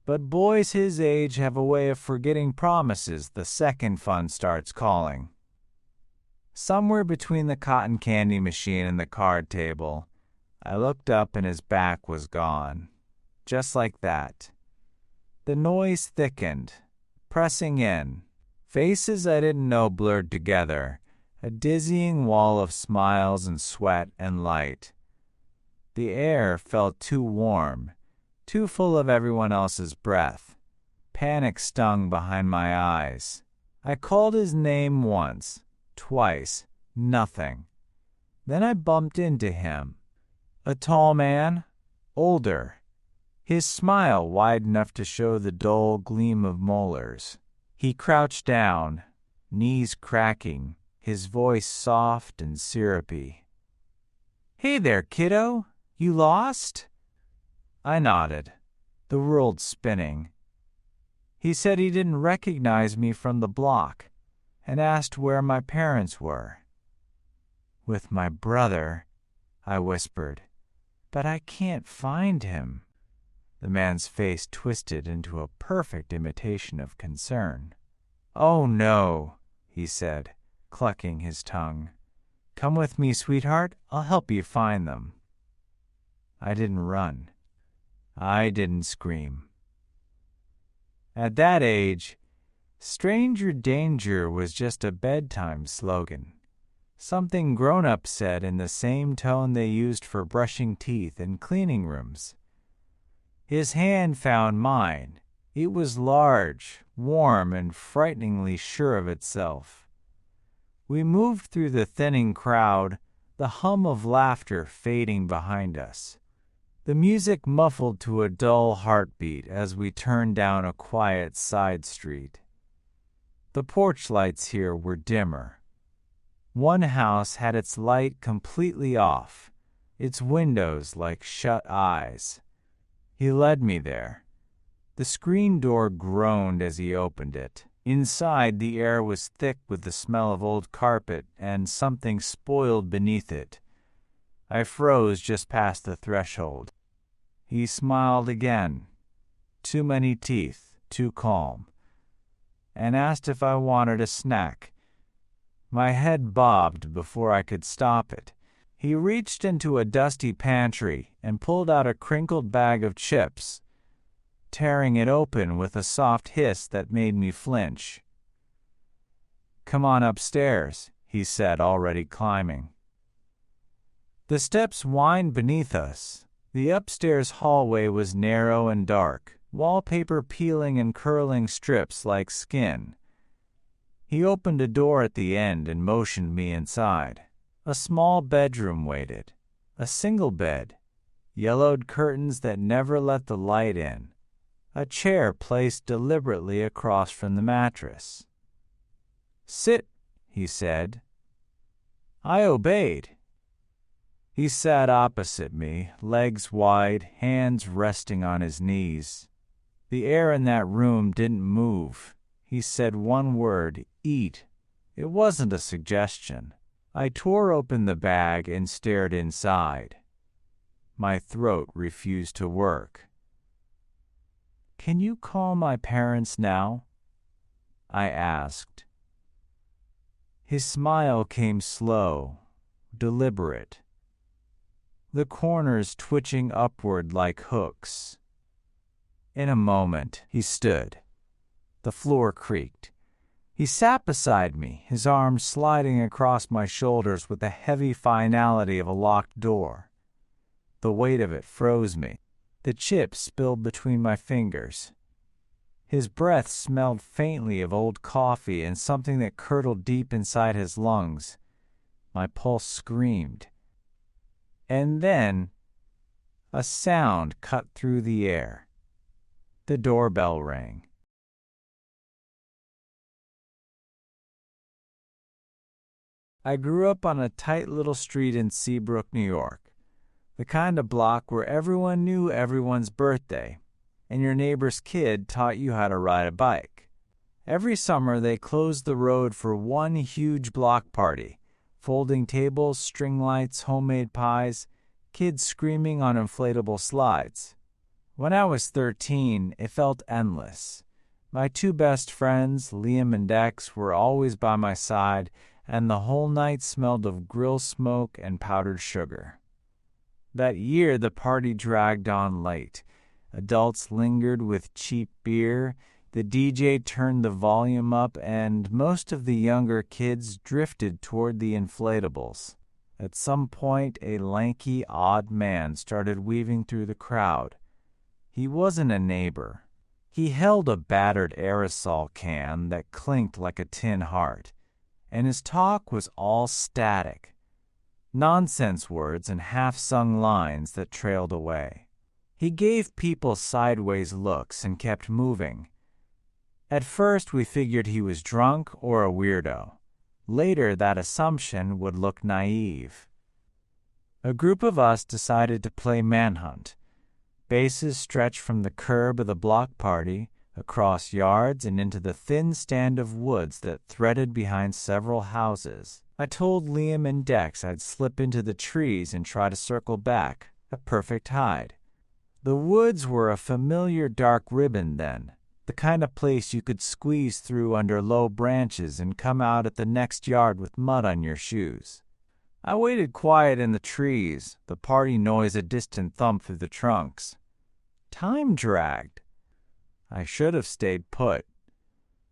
but boys his age have a way of forgetting promises the second fun starts calling. Somewhere between the cotton candy machine and the card table, I looked up and his back was gone. Just like that. The noise thickened, pressing in. Faces I didn't know blurred together, a dizzying wall of smiles and sweat and light. The air felt too warm, too full of everyone else's breath. Panic stung behind my eyes. I called his name once, twice, nothing. Then I bumped into him. A tall man, older, his smile wide enough to show the dull gleam of molars. He crouched down, knees cracking, his voice soft and syrupy. "Hey there, kiddo. You lost?" I nodded, the world spinning. He said he didn't recognize me from the block and asked where my parents were. "With my brother," I whispered, "but I can't find him." The man's face twisted into a perfect imitation of concern. "Oh no," he said, clucking his tongue. "Come with me, sweetheart. I'll help you find them." I didn't run. I didn't scream. At that age, stranger danger was just a bedtime slogan, something grown-ups said in the same tone they used for brushing teeth in cleaning rooms. His hand found mine. It was large, warm, and frighteningly sure of itself. We moved through the thinning crowd, the hum of laughter fading behind us. The music muffled to a dull heartbeat as we turned down a quiet side street. The porch lights here were dimmer. One house had its light completely off, its windows like shut eyes. He led me there. The screen door groaned as he opened it. Inside, the air was thick with the smell of old carpet and something spoiled beneath it. I froze just past the threshold. He smiled again, too many teeth, too calm, and asked if I wanted a snack. My head bobbed before I could stop it. He reached into a dusty pantry and pulled out a crinkled bag of chips, tearing it open with a soft hiss that made me flinch. "Come on upstairs," he said, already climbing. The steps whined beneath us. The upstairs hallway was narrow and dark, wallpaper peeling and curling strips like skin. He opened a door at the end and motioned me inside. A small bedroom waited. A single bed, yellowed curtains that never let the light in. A chair placed deliberately across from the mattress. "Sit," he said. I obeyed. He sat opposite me, legs wide, hands resting on his knees. The air in that room didn't move. He said one word, "Eat." It wasn't a suggestion. I tore open the bag and stared inside. My throat refused to work. "Can you call my parents now?" I asked. His smile came slow, deliberate, the corners twitching upward like hooks. In a moment, he stood. The floor creaked. He sat beside me, his arms sliding across my shoulders with the heavy finality of a locked door. The weight of it froze me. The chips spilled between my fingers. His breath smelled faintly of old coffee and something that curdled deep inside his lungs. My pulse screamed. And then, a sound cut through the air. The doorbell rang. I grew up on a tight little street in Seabrook, New York, the kind of block where everyone knew everyone's birthday, and your neighbor's kid taught you how to ride a bike. Every summer, they closed the road for one huge block party, folding tables, string lights, homemade pies, kids screaming on inflatable slides. When I was 13, it felt endless. My two best friends, Liam and Dex, were always by my side, and the whole night smelled of grill smoke and powdered sugar. That year, the party dragged on late. Adults lingered with cheap beer, the DJ turned the volume up, and most of the younger kids drifted toward the inflatables. At some point, a lanky, odd man started weaving through the crowd. He wasn't a neighbor. He held a battered aerosol can that clinked like a tin heart, and his talk was all static. Nonsense words and half-sung lines that trailed away. He gave people sideways looks and kept moving. At first, we figured he was drunk or a weirdo. Later, that assumption would look naive. A group of us decided to play manhunt. Bases stretched from the curb of the block party, across yards and into the thin stand of woods that threaded behind several houses. I told Liam and Dex I'd slip into the trees and try to circle back, a perfect hide. The woods were a familiar dark ribbon then, the kind of place you could squeeze through under low branches and come out at the next yard with mud on your shoes. I waited quiet in the trees, the party noise a distant thump through the trunks. Time dragged. I should have stayed put,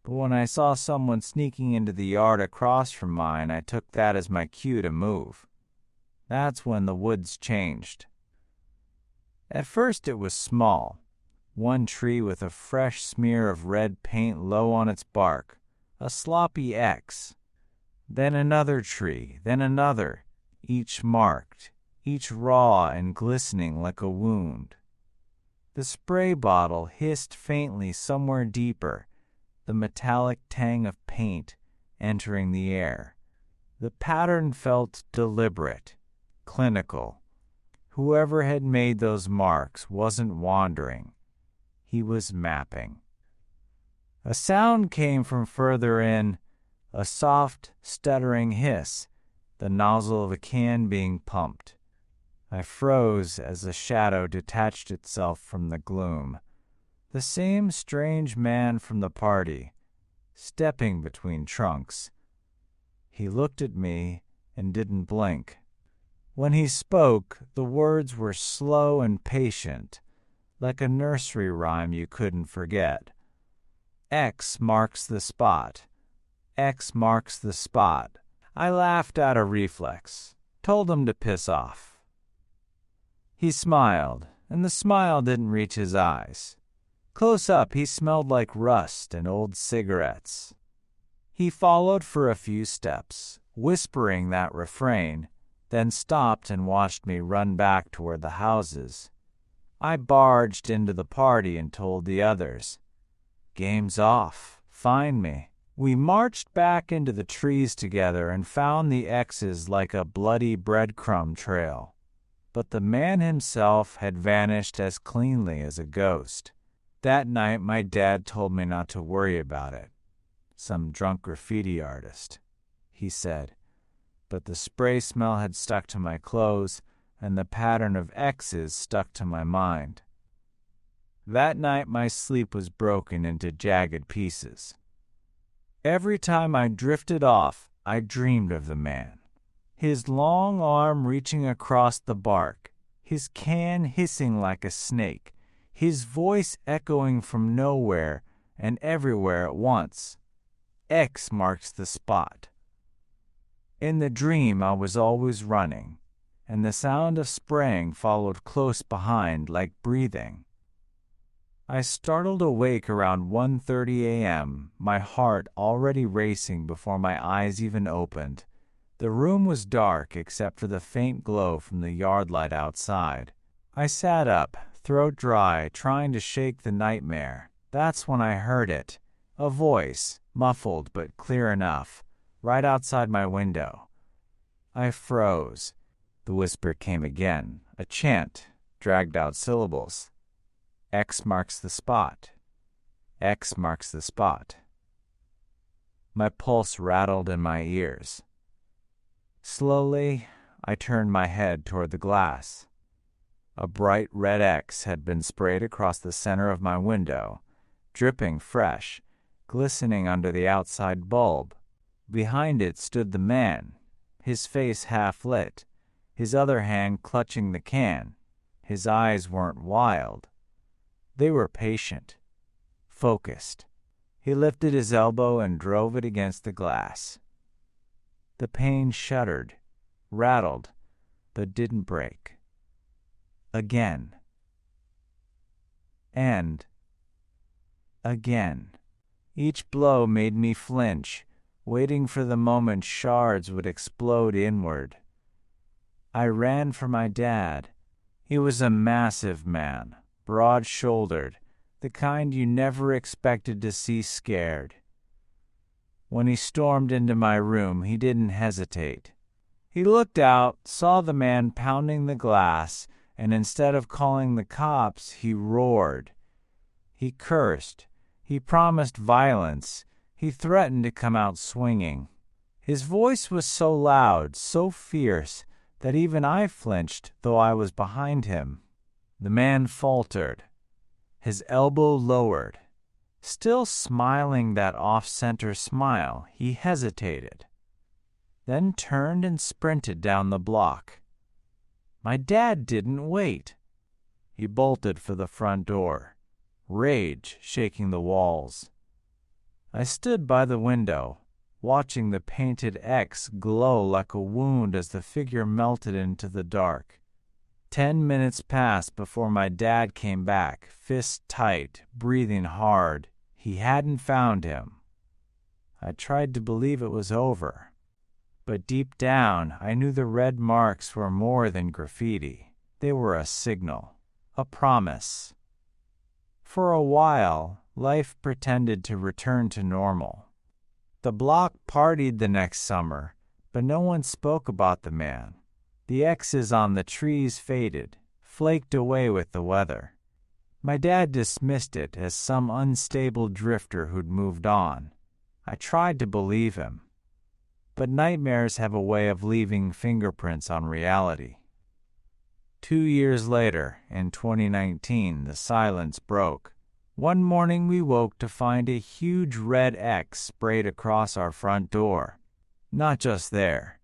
but when I saw someone sneaking into the yard across from mine, I took that as my cue to move. That's when the woods changed. At first it was small, one tree with a fresh smear of red paint low on its bark, a sloppy X. Then another tree, then another, each marked, each raw and glistening like a wound. The spray bottle hissed faintly somewhere deeper, the metallic tang of paint entering the air. The pattern felt deliberate, clinical. Whoever had made those marks wasn't wandering. He was mapping. A sound came from further in, a soft, stuttering hiss, the nozzle of a can being pumped. I froze as a shadow detached itself from the gloom. The same strange man from the party, stepping between trunks. He looked at me and didn't blink. When he spoke, the words were slow and patient, like a nursery rhyme you couldn't forget. X marks the spot. X marks the spot. I laughed out of reflex, told him to piss off. He smiled, and the smile didn't reach his eyes. Close up, he smelled like rust and old cigarettes. He followed for a few steps, whispering that refrain, then stopped and watched me run back toward the houses. I barged into the party and told the others, "Game's off. Find me." We marched back into the trees together and found the X's like a bloody breadcrumb trail. But the man himself had vanished as cleanly as a ghost. That night my dad told me not to worry about it. Some drunk graffiti artist, he said. But the spray smell had stuck to my clothes, and the pattern of X's stuck to my mind. That night my sleep was broken into jagged pieces. Every time I drifted off, I dreamed of the man. His long arm reaching across the bark, his can hissing like a snake, his voice echoing from nowhere and everywhere at once. X marks the spot. In the dream, I was always running, and the sound of spraying followed close behind like breathing. I startled awake around 1:30 a.m., my heart already racing before my eyes even opened. The room was dark except for the faint glow from the yard light outside. I sat up, throat dry, trying to shake the nightmare. That's when I heard it, a voice, muffled but clear enough, right outside my window. I froze. The whisper came again, a chant, dragged out syllables. X marks the spot. X marks the spot. My pulse rattled in my ears. Slowly, I turned my head toward the glass. A bright red X had been sprayed across the center of my window, dripping fresh, glistening under the outside bulb. Behind it stood the man, his face half lit, his other hand clutching the can. His eyes weren't wild. They were patient, focused. He lifted his elbow and drove it against the glass. The pane shuddered, rattled, but didn't break. Again. And again. Each blow made me flinch, waiting for the moment shards would explode inward. I ran for my dad. He was a massive man, broad-shouldered, the kind you never expected to see scared. When he stormed into my room, he didn't hesitate. He looked out, saw the man pounding the glass, and instead of calling the cops, he roared. He cursed. He promised violence. He threatened to come out swinging. His voice was so loud, so fierce, that even I flinched, though I was behind him. The man faltered, his elbow lowered. Still smiling that off-center smile, he hesitated, then turned and sprinted down the block. My dad didn't wait. He bolted for the front door, rage shaking the walls. I stood by the window, watching the painted X glow like a wound as the figure melted into the dark. 10 minutes passed before my dad came back, fists tight, breathing hard. He hadn't found him. I tried to believe it was over. But deep down, I knew the red marks were more than graffiti. They were a signal, a promise. For a while, life pretended to return to normal. The block partied the next summer, but no one spoke about the man. The X's on the trees faded, flaked away with the weather. My dad dismissed it as some unstable drifter who'd moved on. I tried to believe him. But nightmares have a way of leaving fingerprints on reality. 2 years later, in 2019, the silence broke. One morning we woke to find a huge red X sprayed across our front door. Not just there.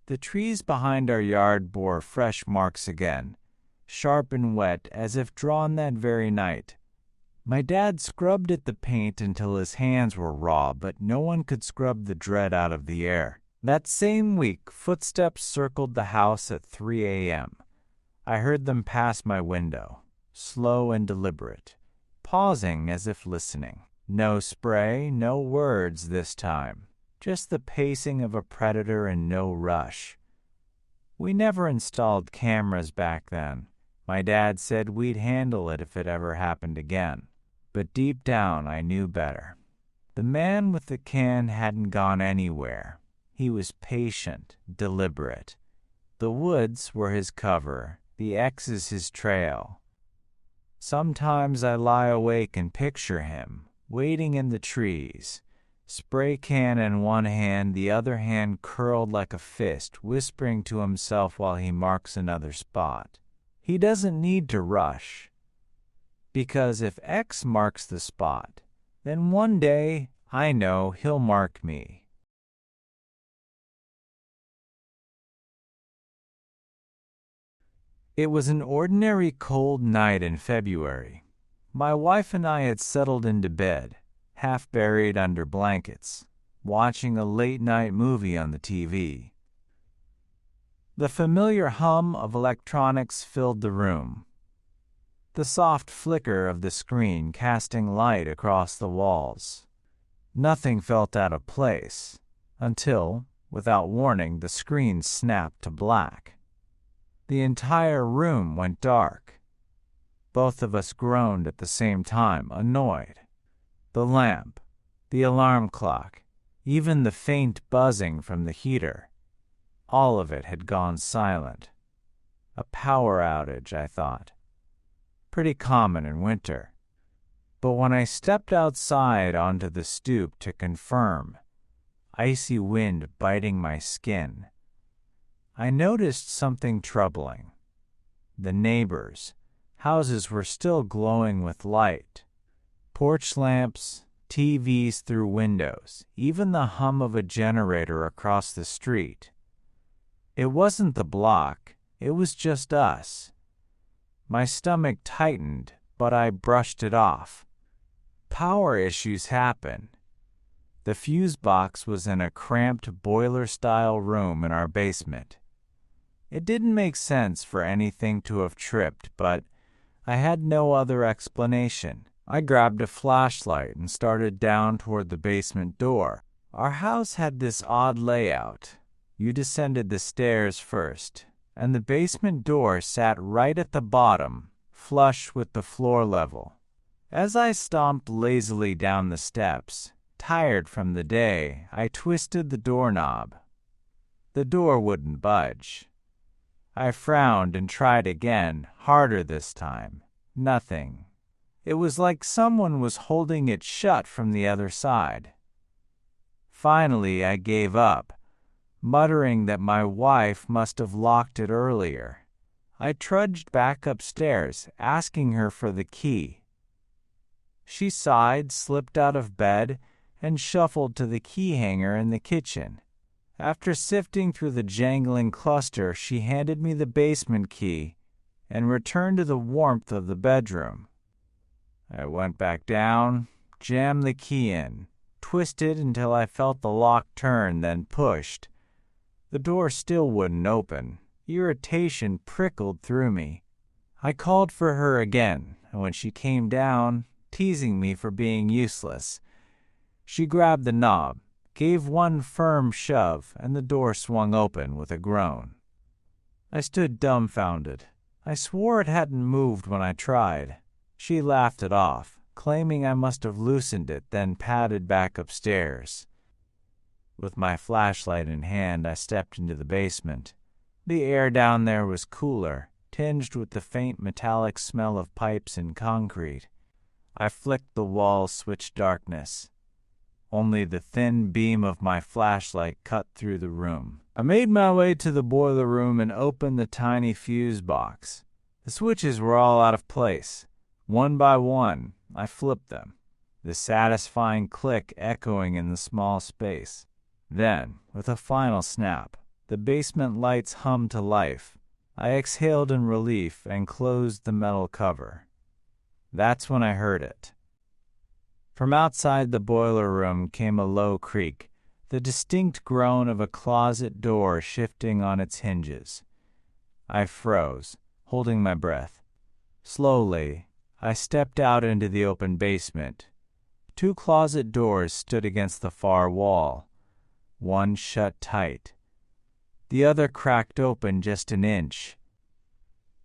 The trees behind our yard bore fresh marks again, sharp and wet as if drawn that very night. My dad scrubbed at the paint until his hands were raw, but no one could scrub the dread out of the air. That same week, footsteps circled the house at 3 a.m. I heard them pass my window, slow and deliberate, pausing as if listening. No spray, no words this time, just the pacing of a predator and no rush. We never installed cameras back then. My dad said we'd handle it if it ever happened again. But deep down, I knew better. The man with the can hadn't gone anywhere. He was patient, deliberate. The woods were his cover, the X's his trail. Sometimes I lie awake and picture him, waiting in the trees, spray can in one hand, the other hand curled like a fist, whispering to himself while he marks another spot. He doesn't need to rush, because if X marks the spot, then one day I know he'll mark me. It was an ordinary cold night in February. My wife and I had settled into bed, half buried under blankets, watching a late-night movie on the TV. The familiar hum of electronics filled the room, the soft flicker of the screen casting light across the walls. Nothing felt out of place, until, without warning, the screen snapped to black. The entire room went dark. Both of us groaned at the same time, annoyed. The lamp, the alarm clock, even the faint buzzing from the heater, all of it had gone silent. A power outage, I thought. Pretty common in winter. But when I stepped outside onto the stoop to confirm, icy wind biting my skin, I noticed something troubling. The neighbors' houses were still glowing with light. Porch lamps, TVs through windows, even the hum of a generator across the street. It wasn't the block, it was just us. My stomach tightened, but I brushed it off. Power issues happen. The fuse box was in a cramped boiler-style room in our basement. It didn't make sense for anything to have tripped, but I had no other explanation. I grabbed a flashlight and started down toward the basement door. Our house had this odd layout. You descended the stairs first, and the basement door sat right at the bottom, flush with the floor level. As I stomped lazily down the steps, tired from the day, I twisted the doorknob. The door wouldn't budge. I frowned and tried again, harder this time. Nothing. It was like someone was holding it shut from the other side. Finally, I gave up, muttering that my wife must have locked it earlier. I trudged back upstairs, asking her for the key. She sighed, slipped out of bed, and shuffled to the key hanger in the kitchen. After sifting through the jangling cluster, she handed me the basement key and returned to the warmth of the bedroom. I went back down, jammed the key in, twisted until I felt the lock turn, then pushed. The door still wouldn't open. Irritation prickled through me. I called for her again, and when she came down, teasing me for being useless, she grabbed the knob, gave one firm shove, and the door swung open with a groan. I stood dumbfounded. I swore it hadn't moved when I tried. She laughed it off, claiming I must have loosened it, then padded back upstairs. With my flashlight in hand, I stepped into the basement. The air down there was cooler, tinged with the faint metallic smell of pipes and concrete. I flicked the walls, switched darkness. Only the thin beam of my flashlight cut through the room. I made my way to the boiler room and opened the tiny fuse box. The switches were all out of place. One by one, I flipped them, the satisfying click echoing in the small space. Then, with a final snap, the basement lights hummed to life. I exhaled in relief and closed the metal cover. That's when I heard it. From outside the boiler room came a low creak, the distinct groan of a closet door shifting on its hinges. I froze, holding my breath. Slowly, I stepped out into the open basement. 2 closet doors stood against the far wall. One shut tight. The other cracked open just an inch.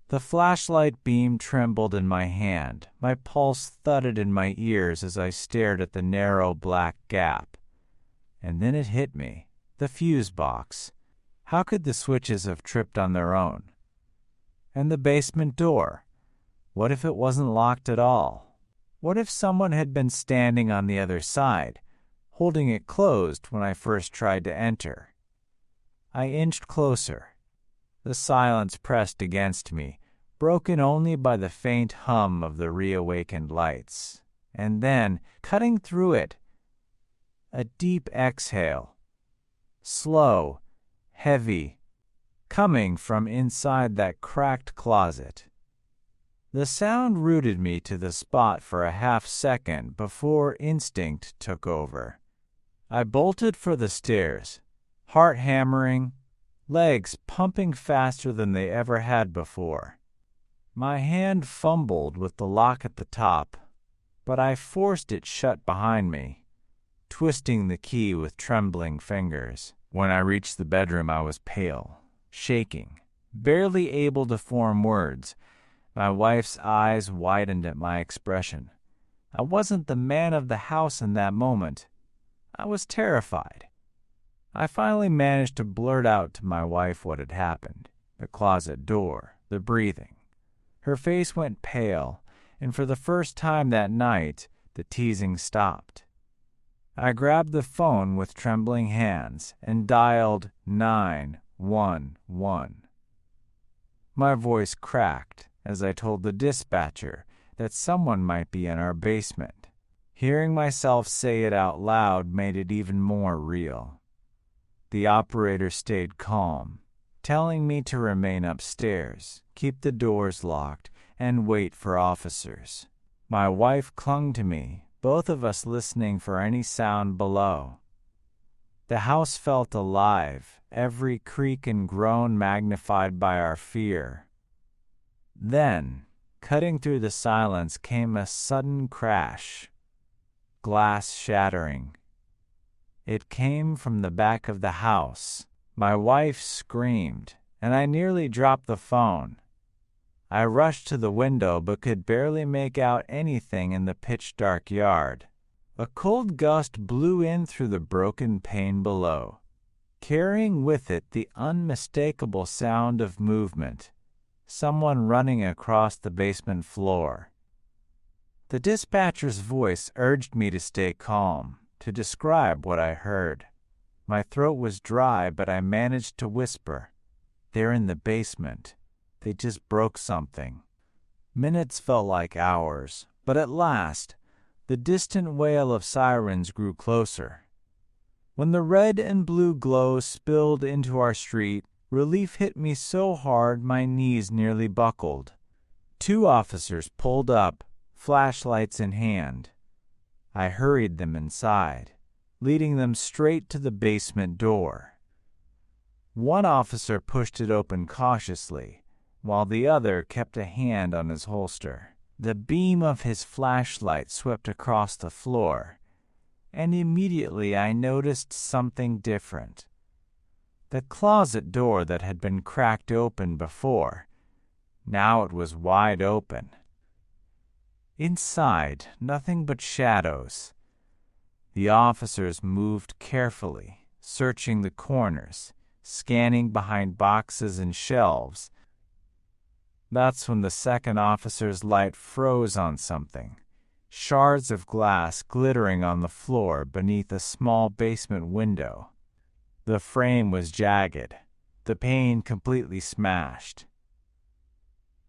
The flashlight beam trembled in my hand. My pulse thudded in my ears as I stared at the narrow black gap. And then it hit me. The fuse box. How could the switches have tripped on their own? And the basement door. What if it wasn't locked at all? What if someone had been standing on the other side, holding it closed when I first tried to enter? I inched closer. The silence pressed against me, broken only by the faint hum of the reawakened lights. And then, cutting through it, a deep exhale. Slow, heavy, coming from inside that cracked closet. The sound rooted me to the spot for a half-second before instinct took over. I bolted for the stairs, heart hammering, legs pumping faster than they ever had before. My hand fumbled with the lock at the top, but I forced it shut behind me, twisting the key with trembling fingers. When I reached the bedroom, I was pale, shaking, barely able to form words. My wife's eyes widened at my expression. I wasn't the man of the house in that moment. I was terrified. I finally managed to blurt out to my wife what had happened. The closet door, the breathing. Her face went pale, and for the first time that night, the teasing stopped. I grabbed the phone with trembling hands and dialed 911. My voice cracked as I told the dispatcher that someone might be in our basement. Hearing myself say it out loud made it even more real. The operator stayed calm, telling me to remain upstairs, keep the doors locked, and wait for officers. My wife clung to me, both of us listening for any sound below. The house felt alive, every creak and groan magnified by our fear. Then, cutting through the silence, came a sudden crash, glass shattering. It came from the back of the house. My wife screamed, and I nearly dropped the phone. I rushed to the window but could barely make out anything in the pitch-dark yard. A cold gust blew in through the broken pane below, carrying with it the unmistakable sound of movement, someone running across the basement floor. The dispatcher's voice urged me to stay calm, to describe what I heard. My throat was dry, but I managed to whisper, "They're in the basement. They just broke something." Minutes felt like hours, but at last, the distant wail of sirens grew closer. When the red and blue glow spilled into our street, relief hit me so hard my knees nearly buckled. 2 officers pulled up, flashlights in hand. I hurried them inside, leading them straight to the basement door. One officer pushed it open cautiously, while the other kept a hand on his holster. The beam of his flashlight swept across the floor, and immediately I noticed something different. The closet door that had been cracked open before, now it was wide open. Inside, nothing but shadows. The officers moved carefully, searching the corners, scanning behind boxes and shelves. That's when the second officer's light froze on something. Shards of glass glittering on the floor beneath a small basement window. The frame was jagged, the pane completely smashed.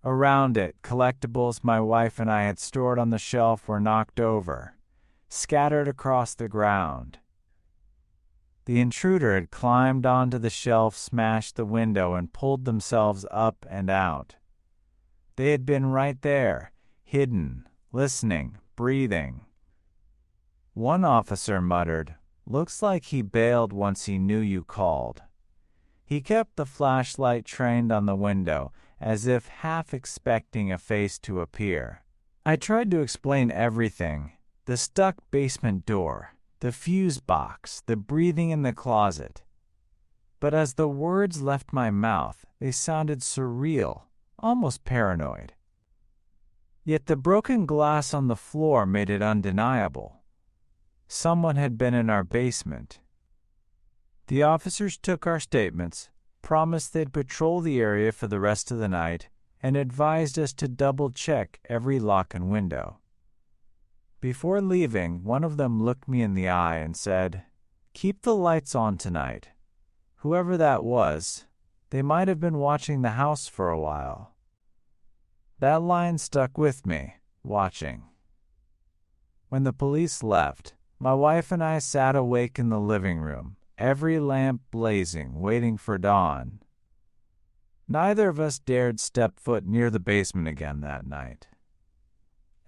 Around it, collectibles my wife and I had stored on the shelf were knocked over, scattered across the ground. The intruder had climbed onto the shelf, smashed the window, and pulled themselves up and out. They had been right there, hidden, listening, breathing. One officer muttered, "Looks like he bailed once he knew you called." He kept the flashlight trained on the window, as if half expecting a face to appear. I tried to explain everything: the stuck basement door, the fuse box, the breathing in the closet. But as the words left my mouth, they sounded surreal, almost paranoid. Yet the broken glass on the floor made it undeniable. Someone had been in our basement. The officers took our statements, promised they'd patrol the area for the rest of the night, and advised us to double-check every lock and window. Before leaving, one of them looked me in the eye and said, "Keep the lights on tonight." Whoever that was, they might have been watching the house for a while. That line stuck with me, watching. When the police left, my wife and I sat awake in the living room, every lamp blazing, waiting for dawn. Neither of us dared step foot near the basement again that night.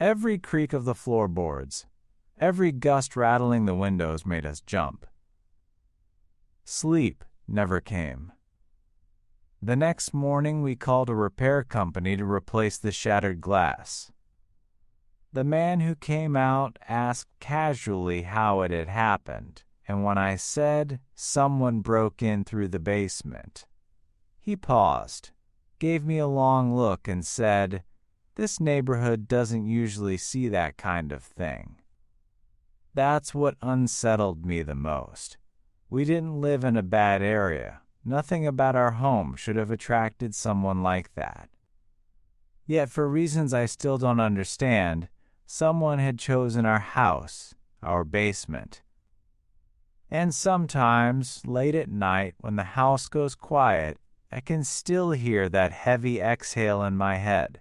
Every creak of the floorboards, every gust rattling the windows made us jump. Sleep never came. The next morning we called a repair company to replace the shattered glass. The man who came out asked casually how it had happened, and when I said someone broke in through the basement, he paused, gave me a long look, and said, "This neighborhood doesn't usually see that kind of thing." That's what unsettled me the most. We didn't live in a bad area. Nothing about our home should have attracted someone like that. Yet for reasons I still don't understand, someone had chosen our house, our basement. And sometimes, late at night, when the house goes quiet, I can still hear that heavy exhale in my head.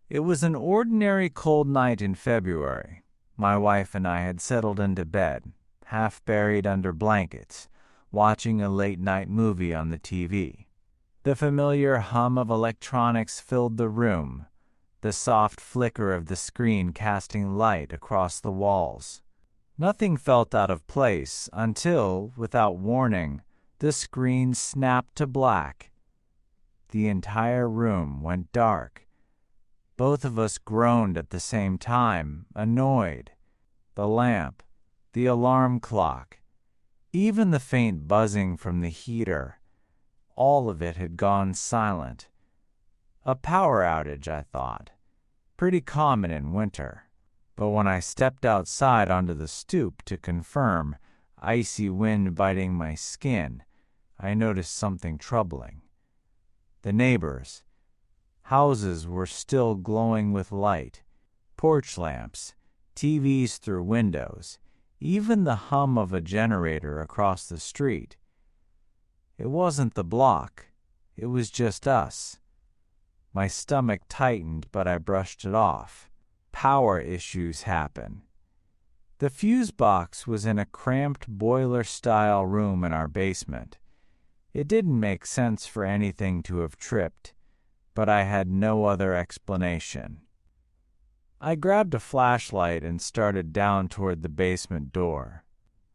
It was an ordinary cold night in February. My wife and I had settled into bed, half buried under blankets, watching a late-night movie on the TV. The familiar hum of electronics filled the room, the soft flicker of the screen casting light across the walls. Nothing felt out of place until, without warning, the screen snapped to black. The entire room went dark. Both of us groaned at the same time, annoyed. The lamp, the alarm clock, even the faint buzzing from the heater, all of it had gone silent. A power outage, I thought. Pretty common in winter. But when I stepped outside onto the stoop to confirm, icy wind biting my skin, I noticed something troubling. The neighbors' houses were still glowing with light, porch lamps, TVs through windows, even the hum of a generator across the street. It wasn't the block, it was just us. My stomach tightened, but I brushed it off. Power issues happen. The fuse box was in a cramped boiler-style room in our basement. It didn't make sense for anything to have tripped, but I had no other explanation. I grabbed a flashlight and started down toward the basement door.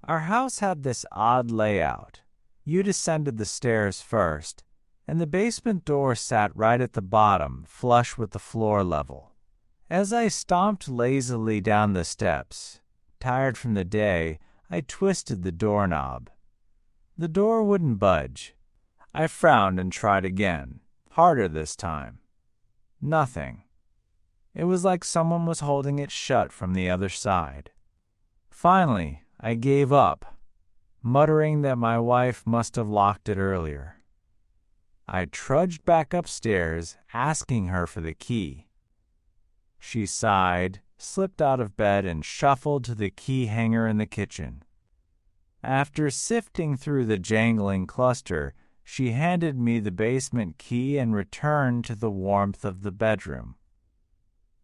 Our house had this odd layout. You descended the stairs first, and the basement door sat right at the bottom, flush with the floor level. As I stomped lazily down the steps, tired from the day, I twisted the doorknob. The door wouldn't budge. I frowned and tried again, harder this time. Nothing. It was like someone was holding it shut from the other side. Finally, I gave up, muttering that my wife must have locked it earlier. I trudged back upstairs, asking her for the key. She sighed, slipped out of bed, and shuffled to the key hanger in the kitchen. After sifting through the jangling cluster, she handed me the basement key and returned to the warmth of the bedroom.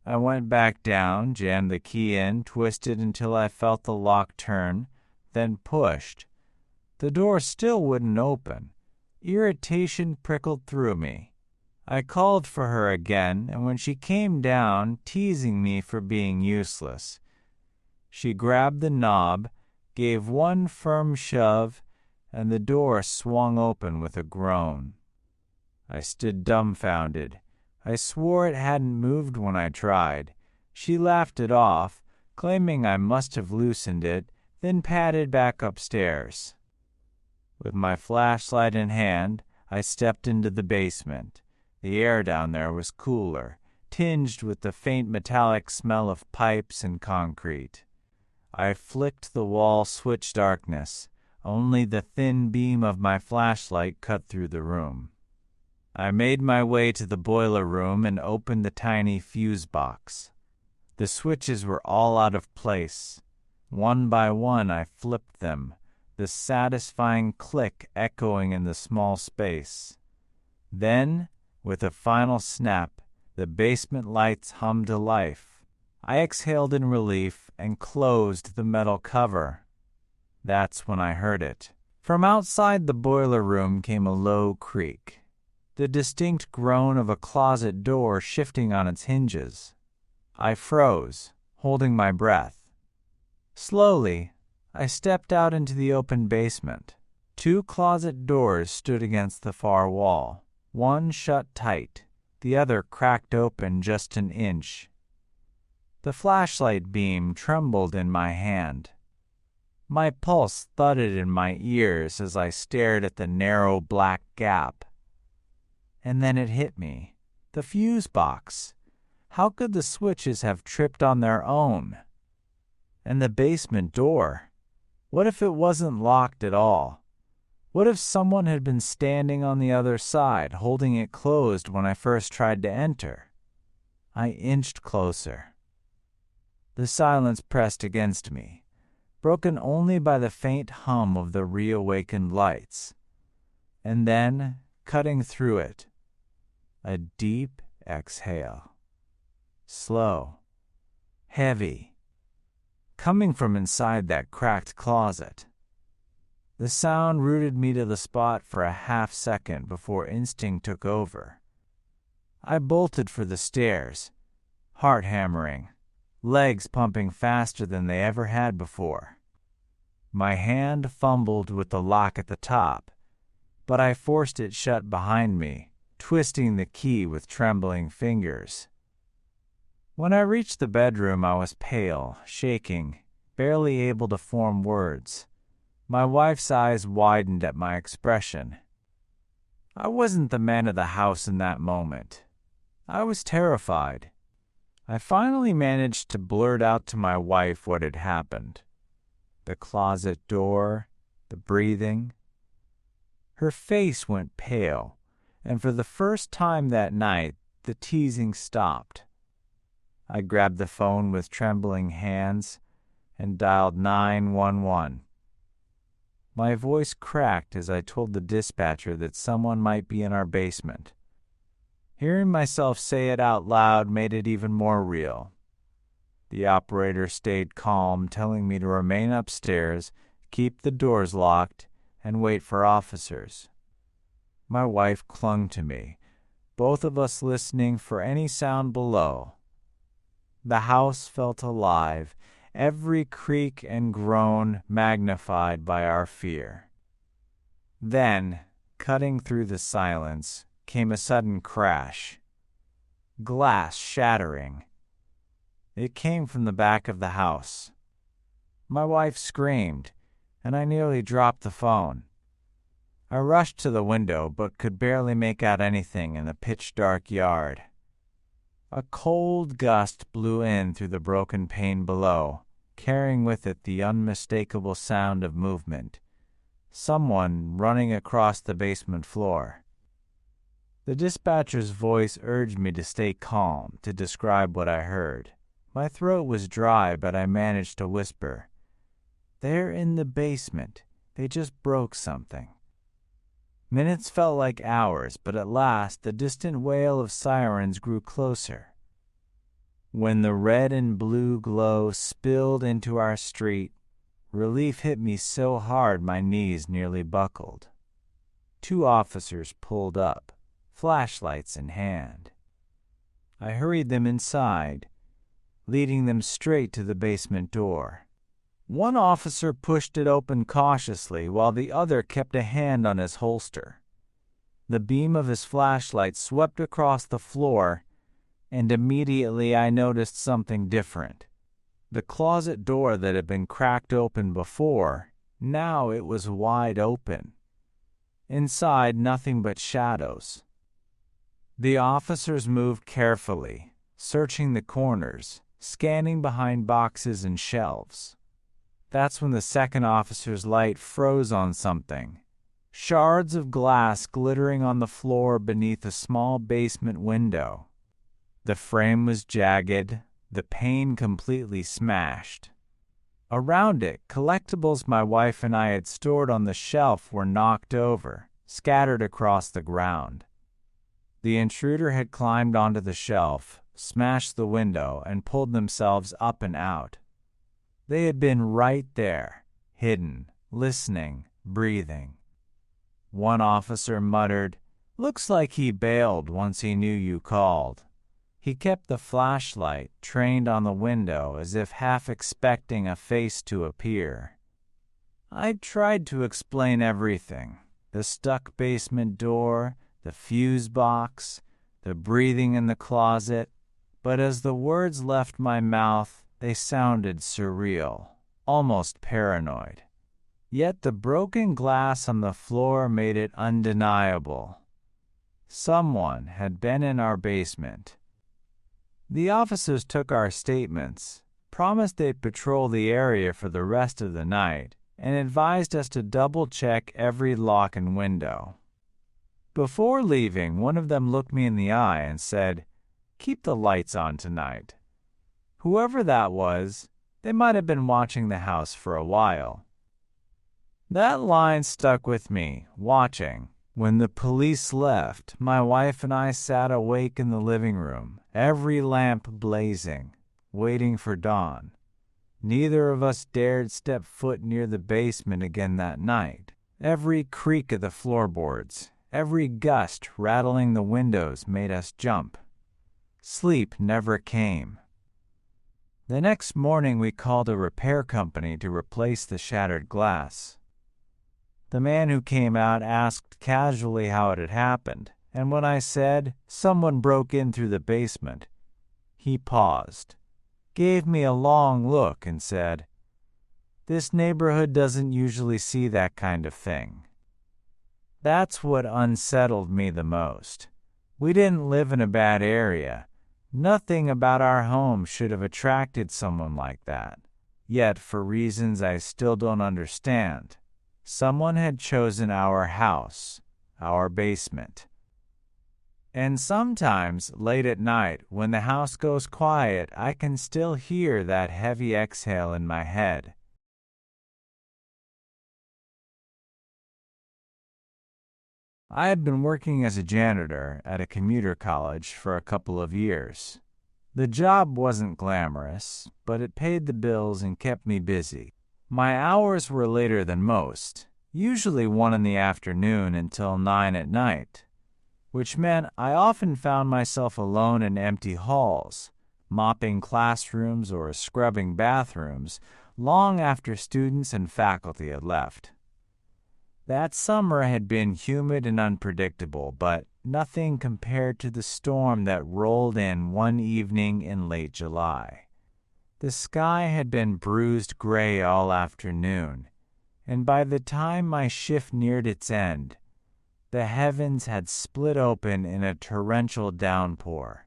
I went back down, jammed the key in, twisted until I felt the lock turn, then pushed. The door still wouldn't open. Irritation prickled through me. I called for her again, and when she came down, teasing me for being useless, she grabbed the knob, gave one firm shove, and the door swung open with a groan. I stood dumbfounded. I swore it hadn't moved when I tried. She laughed it off, claiming I must have loosened it, then padded back upstairs. With my flashlight in hand, I stepped into the basement. The air down there was cooler, tinged with the faint metallic smell of pipes and concrete. I flicked the wall-switch darkness. Only the thin beam of my flashlight cut through the room. I made my way to the boiler room and opened the tiny fuse box. The switches were all out of place. One by one I flipped them, the satisfying click echoing in the small space. Then, with a final snap, the basement lights hummed to life. I exhaled in relief and closed the metal cover. That's when I heard it. From outside the boiler room came a low creak, the distinct groan of a closet door shifting on its hinges. I froze, holding my breath. Slowly, I stepped out into the open basement. 2 closet doors stood against the far wall. One shut tight, the other cracked open just an inch. The flashlight beam trembled in my hand. My pulse thudded in my ears as I stared at the narrow black gap. And then it hit me. The fuse box. How could the switches have tripped on their own? And the basement door. What if it wasn't locked at all? What if someone had been standing on the other side, holding it closed when I first tried to enter? I inched closer. The silence pressed against me, broken only by the faint hum of the reawakened lights. And then, cutting through it, a deep exhale. Slow, heavy, coming from inside that cracked closet. The sound rooted me to the spot for a half second before instinct took over. I bolted for the stairs, heart hammering, legs pumping faster than they ever had before. My hand fumbled with the lock at the top, but I forced it shut behind me, twisting the key with trembling fingers. When I reached the bedroom, I was pale, shaking, barely able to form words. My wife's eyes widened at my expression. I wasn't the man of the house in that moment. I was terrified. I finally managed to blurt out to my wife what had happened. The closet door, the breathing. Her face went pale, and for the first time that night, the teasing stopped. I grabbed the phone with trembling hands and dialed 911. My voice cracked as I told the dispatcher that someone might be in our basement. Hearing myself say it out loud made it even more real. The operator stayed calm, telling me to remain upstairs, keep the doors locked, and wait for officers. My wife clung to me, both of us listening for any sound below. The house felt alive, every creak and groan magnified by our fear. Then, cutting through the silence, came a sudden crash. Glass shattering. It came from the back of the house. My wife screamed, and I nearly dropped the phone. I rushed to the window but could barely make out anything in the pitch-dark yard. A cold gust blew in through the broken pane below, carrying with it the unmistakable sound of movement. Someone running across the basement floor. The dispatcher's voice urged me to stay calm, to describe what I heard. My throat was dry, but I managed to whisper, "They're in the basement. They just broke something." Minutes felt like hours, but at last the distant wail of sirens grew closer. When the red and blue glow spilled into our street, relief hit me so hard my knees nearly buckled. 2 officers pulled up, flashlights in hand. I hurried them inside, leading them straight to the basement door. One officer pushed it open cautiously while the other kept a hand on his holster. The beam of his flashlight swept across the floor, and immediately I noticed something different. The closet door that had been cracked open before, now it was wide open. Inside, nothing but shadows. The officers moved carefully, searching the corners, scanning behind boxes and shelves. That's when the second officer's light froze on something. Shards of glass glittering on the floor beneath a small basement window. The frame was jagged, the pane completely smashed. Around it, collectibles my wife and I had stored on the shelf were knocked over, scattered across the ground. The intruder had climbed onto the shelf, smashed the window, and pulled themselves up and out. They had been right there, hidden, listening, breathing. One officer muttered, "Looks like he bailed once he knew you called." He kept the flashlight trained on the window as if half expecting a face to appear. I tried to explain everything: the stuck basement door, the fuse box, the breathing in the closet, but as the words left my mouth, they sounded surreal, almost paranoid. Yet the broken glass on the floor made it undeniable. Someone had been in our basement. The officers took our statements, promised they'd patrol the area for the rest of the night, and advised us to double-check every lock and window. Before leaving, one of them looked me in the eye and said, "Keep the lights on tonight." Whoever that was, they might have been watching the house for a while. That line stuck with me, watching. When the police left, my wife and I sat awake in the living room, every lamp blazing, waiting for dawn. Neither of us dared step foot near the basement again that night. Every creak of the floorboards, every gust rattling the windows made us jump. Sleep never came. The next morning we called a repair company to replace the shattered glass. The man who came out asked casually how it had happened, and when I said someone broke in through the basement, he paused, gave me a long look and said, "This neighborhood doesn't usually see that kind of thing." That's what unsettled me the most. We didn't live in a bad area. Nothing about our home should have attracted someone like that. Yet, for reasons I still don't understand, someone had chosen our house, our basement. And sometimes, late at night, when the house goes quiet, I can still hear that heavy exhale in my head. I had been working as a janitor at a commuter college for a couple of years. The job wasn't glamorous, but it paid the bills and kept me busy. My hours were later than most, usually 1 in the afternoon until 9 at night, which meant I often found myself alone in empty halls, mopping classrooms or scrubbing bathrooms long after students and faculty had left. That summer had been humid and unpredictable, but nothing compared to the storm that rolled in one evening in late July. The sky had been bruised gray all afternoon, and by the time my shift neared its end, the heavens had split open in a torrential downpour.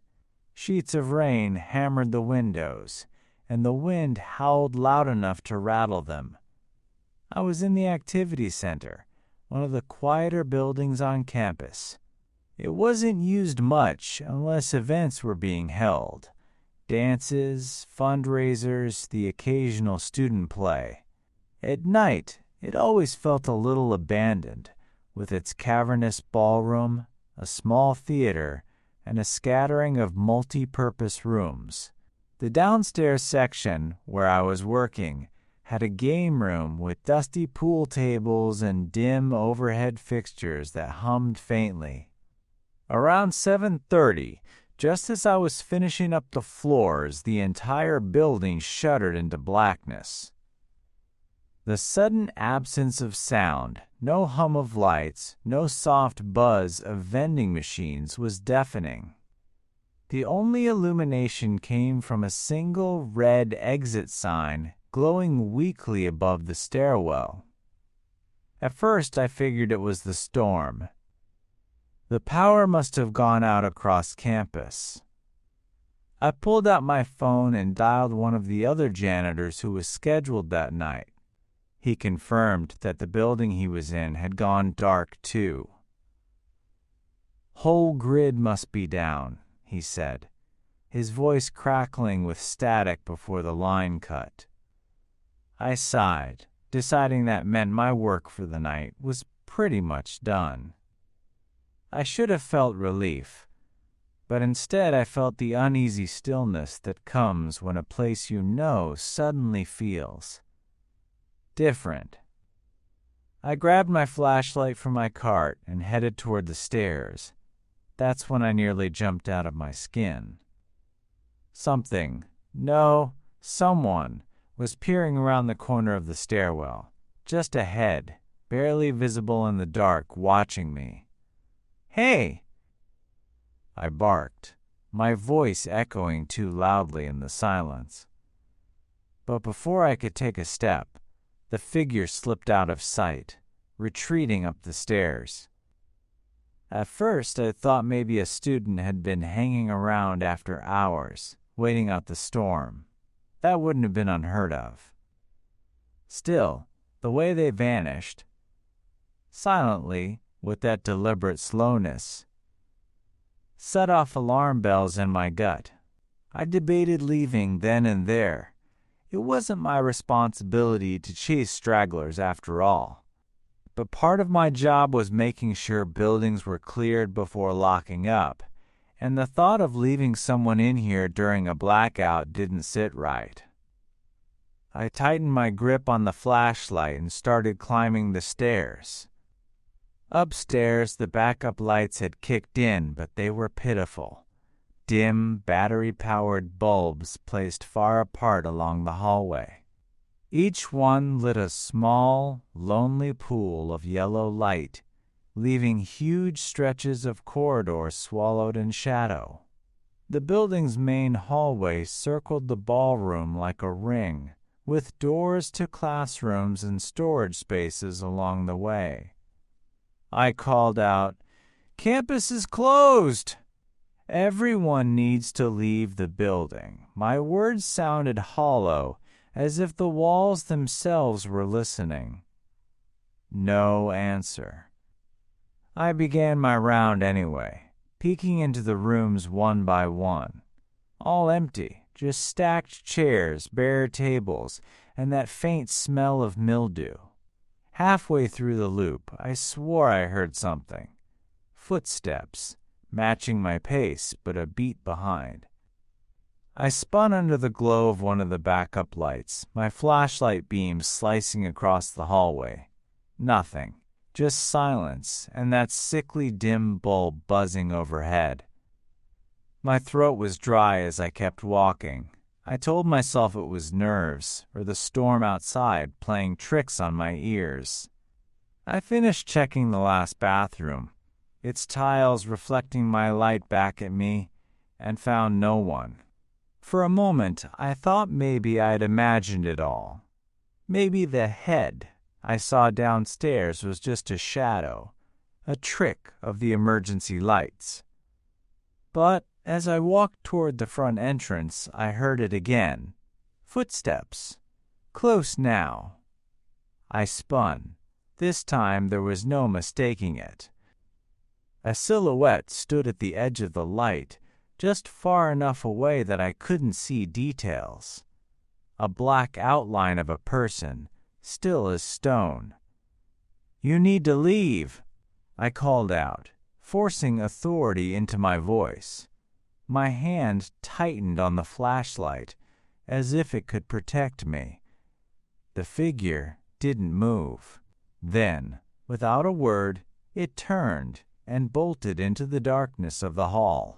Sheets of rain hammered the windows, and the wind howled loud enough to rattle them. I was in the activity center, one of the quieter buildings on campus. It wasn't used much unless events were being held. Dances, fundraisers, the occasional student play. At night, it always felt a little abandoned, with its cavernous ballroom, a small theater, and a scattering of multi-purpose rooms. The downstairs section, where I was working, had a game room with dusty pool tables and dim overhead fixtures that hummed faintly. Around 7:30, just as I was finishing up the floors, the entire building shuddered into blackness. The sudden absence of sound, no hum of lights, no soft buzz of vending machines was deafening. The only illumination came from a single red exit sign glowing weakly above the stairwell. At first I figured it was the storm. The power must have gone out across campus. I pulled out my phone and dialed one of the other janitors who was scheduled that night. He confirmed that the building he was in had gone dark too. "Whole grid must be down," he said, his voice crackling with static before the line cut. I sighed, deciding that meant my work for the night was pretty much done. I should have felt relief, but instead I felt the uneasy stillness that comes when a place you know suddenly feels different. I grabbed my flashlight from my cart and headed toward the stairs. That's when I nearly jumped out of my skin. Someone, was peering around the corner of the stairwell, just ahead, barely visible in the dark, watching me. "Hey!" I barked, my voice echoing too loudly in the silence. But before I could take a step, the figure slipped out of sight, retreating up the stairs. At first, I thought maybe a student had been hanging around after hours, waiting out the storm. That wouldn't have been unheard of. Still, the way they vanished, silently, with that deliberate slowness, set off alarm bells in my gut. I debated leaving then and there. It wasn't my responsibility to chase stragglers after all. But part of my job was making sure buildings were cleared before locking up, and the thought of leaving someone in here during a blackout didn't sit right. I tightened my grip on the flashlight and started climbing the stairs. Upstairs, the backup lights had kicked in, but they were pitiful. Dim, battery-powered bulbs placed far apart along the hallway. Each one lit a small, lonely pool of yellow light, leaving huge stretches of corridor swallowed in shadow. The building's main hallway circled the ballroom like a ring, with doors to classrooms and storage spaces along the way. I called out, "Campus is closed!" "Everyone needs to leave the building." My words sounded hollow, as if the walls themselves were listening. No answer. I began my round anyway, peeking into the rooms one by one. All empty, just stacked chairs, bare tables, and that faint smell of mildew. Halfway through the loop, I swore I heard something. Footsteps, matching my pace, but a beat behind. I spun under the glow of one of the backup lights, my flashlight beam slicing across the hallway. Nothing, just silence and that sickly dim bulb buzzing overhead. My throat was dry as I kept walking. I told myself it was nerves or the storm outside playing tricks on my ears. I finished checking the last bathroom, its tiles reflecting my light back at me, and found no one. For a moment, I thought maybe I'd imagined it all. Maybe the head I saw downstairs was just a shadow, a trick of the emergency lights. But as I walked toward the front entrance, I heard it again. Footsteps. Close now. I spun. This time there was no mistaking it. A silhouette stood at the edge of the light, just far enough away that I couldn't see details. A black outline of a person, still as stone. "You need to leave," I called out, forcing authority into my voice. My hand tightened on the flashlight, as if it could protect me. The figure didn't move. Then, without a word, it turned and bolted into the darkness of the hall.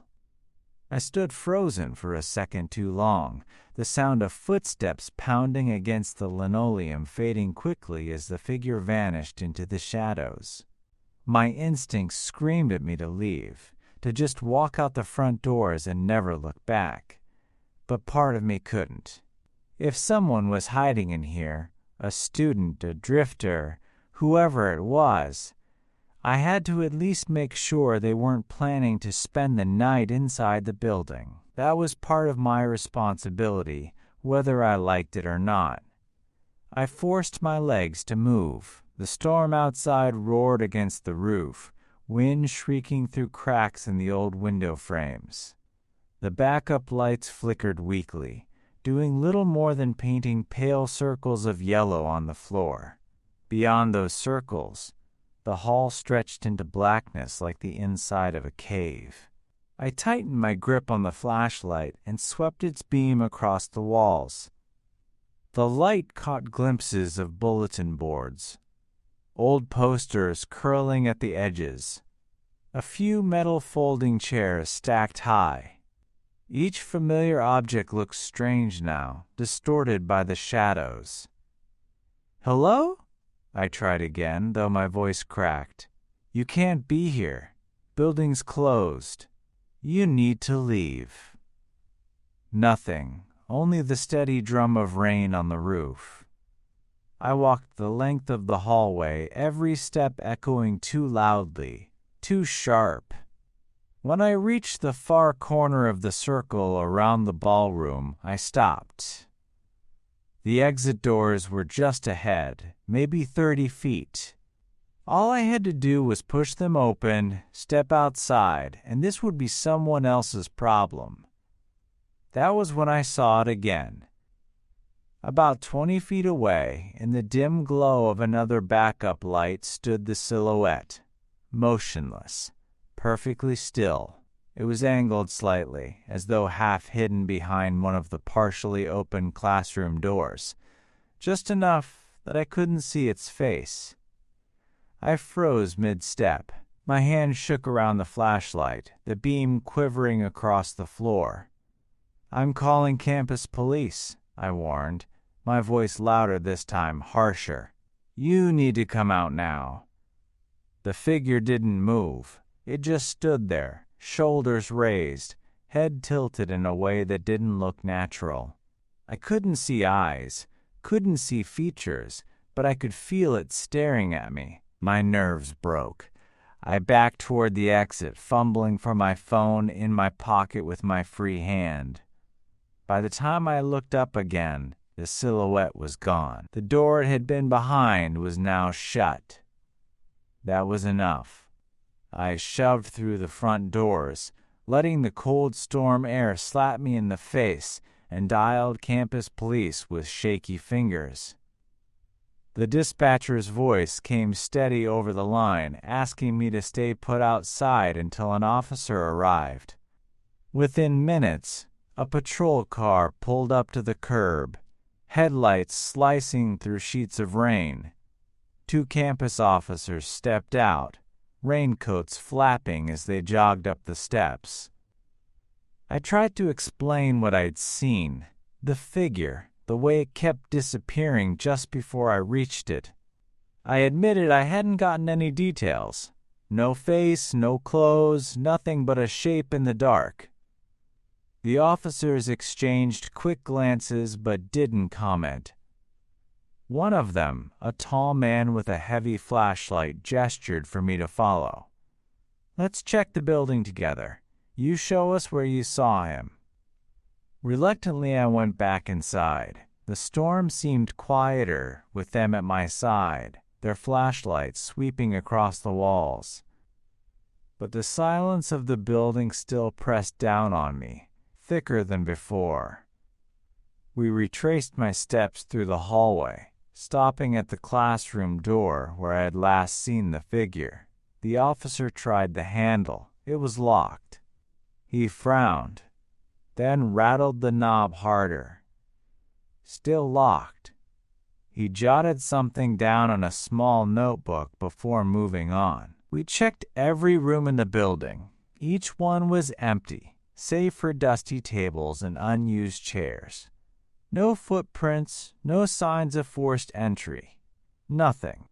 I stood frozen for a second too long, the sound of footsteps pounding against the linoleum fading quickly as the figure vanished into the shadows. My instincts screamed at me to leave, to just walk out the front doors and never look back. But part of me couldn't. If someone was hiding in here, a student, a drifter, whoever it was, I had to at least make sure they weren't planning to spend the night inside the building. That was part of my responsibility, whether I liked it or not. I forced my legs to move. The storm outside roared against the roof, wind shrieking through cracks in the old window frames. The backup lights flickered weakly, doing little more than painting pale circles of yellow on the floor. Beyond those circles, the hall stretched into blackness like the inside of a cave. I tightened my grip on the flashlight and swept its beam across the walls. The light caught glimpses of bulletin boards, old posters curling at the edges, a few metal folding chairs stacked high. Each familiar object looked strange now, distorted by the shadows. "Hello?" I tried again, though my voice cracked. "You can't be here. Building's closed. You need to leave." Nothing, only the steady drum of rain on the roof. I walked the length of the hallway, every step echoing too loudly, too sharp. When I reached the far corner of the circle around the ballroom, I stopped. The exit doors were just ahead, maybe 30 feet. All I had to do was push them open, step outside, and this would be someone else's problem. That was when I saw it again. About 20 feet away, in the dim glow of another backup light, stood the silhouette, motionless, perfectly still. It was angled slightly, as though half hidden behind one of the partially open classroom doors, just enough that I couldn't see its face. I froze mid-step. My hand shook around the flashlight, the beam quivering across the floor. "I'm calling campus police," I warned, my voice louder this time, harsher. "You need to come out now." The figure didn't move. It just stood there, shoulders raised, head tilted in a way that didn't look natural. I couldn't see eyes, couldn't see features, but I could feel it staring at me. My nerves broke. I backed toward the exit, fumbling for my phone in my pocket with my free hand. By the time I looked up again, the silhouette was gone. The door it had been behind was now shut. That was enough. I shoved through the front doors, letting the cold storm air slap me in the face, and dialed campus police with shaky fingers. The dispatcher's voice came steady over the line, asking me to stay put outside until an officer arrived. Within minutes, a patrol car pulled up to the curb, headlights slicing through sheets of rain. 2 campus officers stepped out, raincoats flapping as they jogged up the steps. I tried to explain what I'd seen, the figure, the way it kept disappearing just before I reached it. I admitted I hadn't gotten any details. No face, no clothes, nothing but a shape in the dark. The officers exchanged quick glances but didn't comment. One of them, a tall man with a heavy flashlight, gestured for me to follow. "Let's check the building together. You show us where you saw him." Reluctantly, I went back inside. The storm seemed quieter with them at my side, their flashlights sweeping across the walls. But the silence of the building still pressed down on me, thicker than before. We retraced my steps through the hallway, stopping at the classroom door where I had last seen the figure. The officer tried the handle. It was locked. He frowned, then rattled the knob harder. Still locked. He jotted something down on a small notebook before moving on. We checked every room in the building. Each one was empty, save for dusty tables and unused chairs. No footprints, no signs of forced entry. Nothing.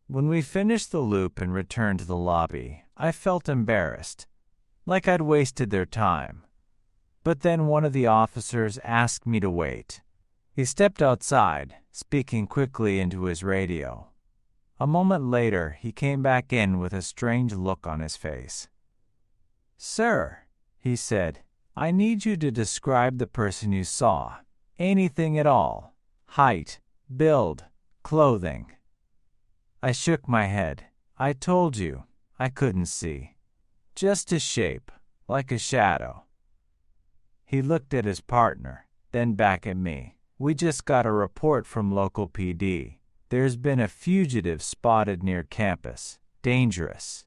When we finished the loop and returned to the lobby, I felt embarrassed, like I'd wasted their time. But then one of the officers asked me to wait. He stepped outside, speaking quickly into his radio. A moment later, he came back in with a strange look on his face. "Sir," he said, "I need you to describe the person you saw. Anything at all. Height, build, clothing." I shook my head. "I told you, I couldn't see. Just a shape, like a shadow." He looked at his partner, then back at me. "We just got a report from local PD. There's been a fugitive spotted near campus. Dangerous.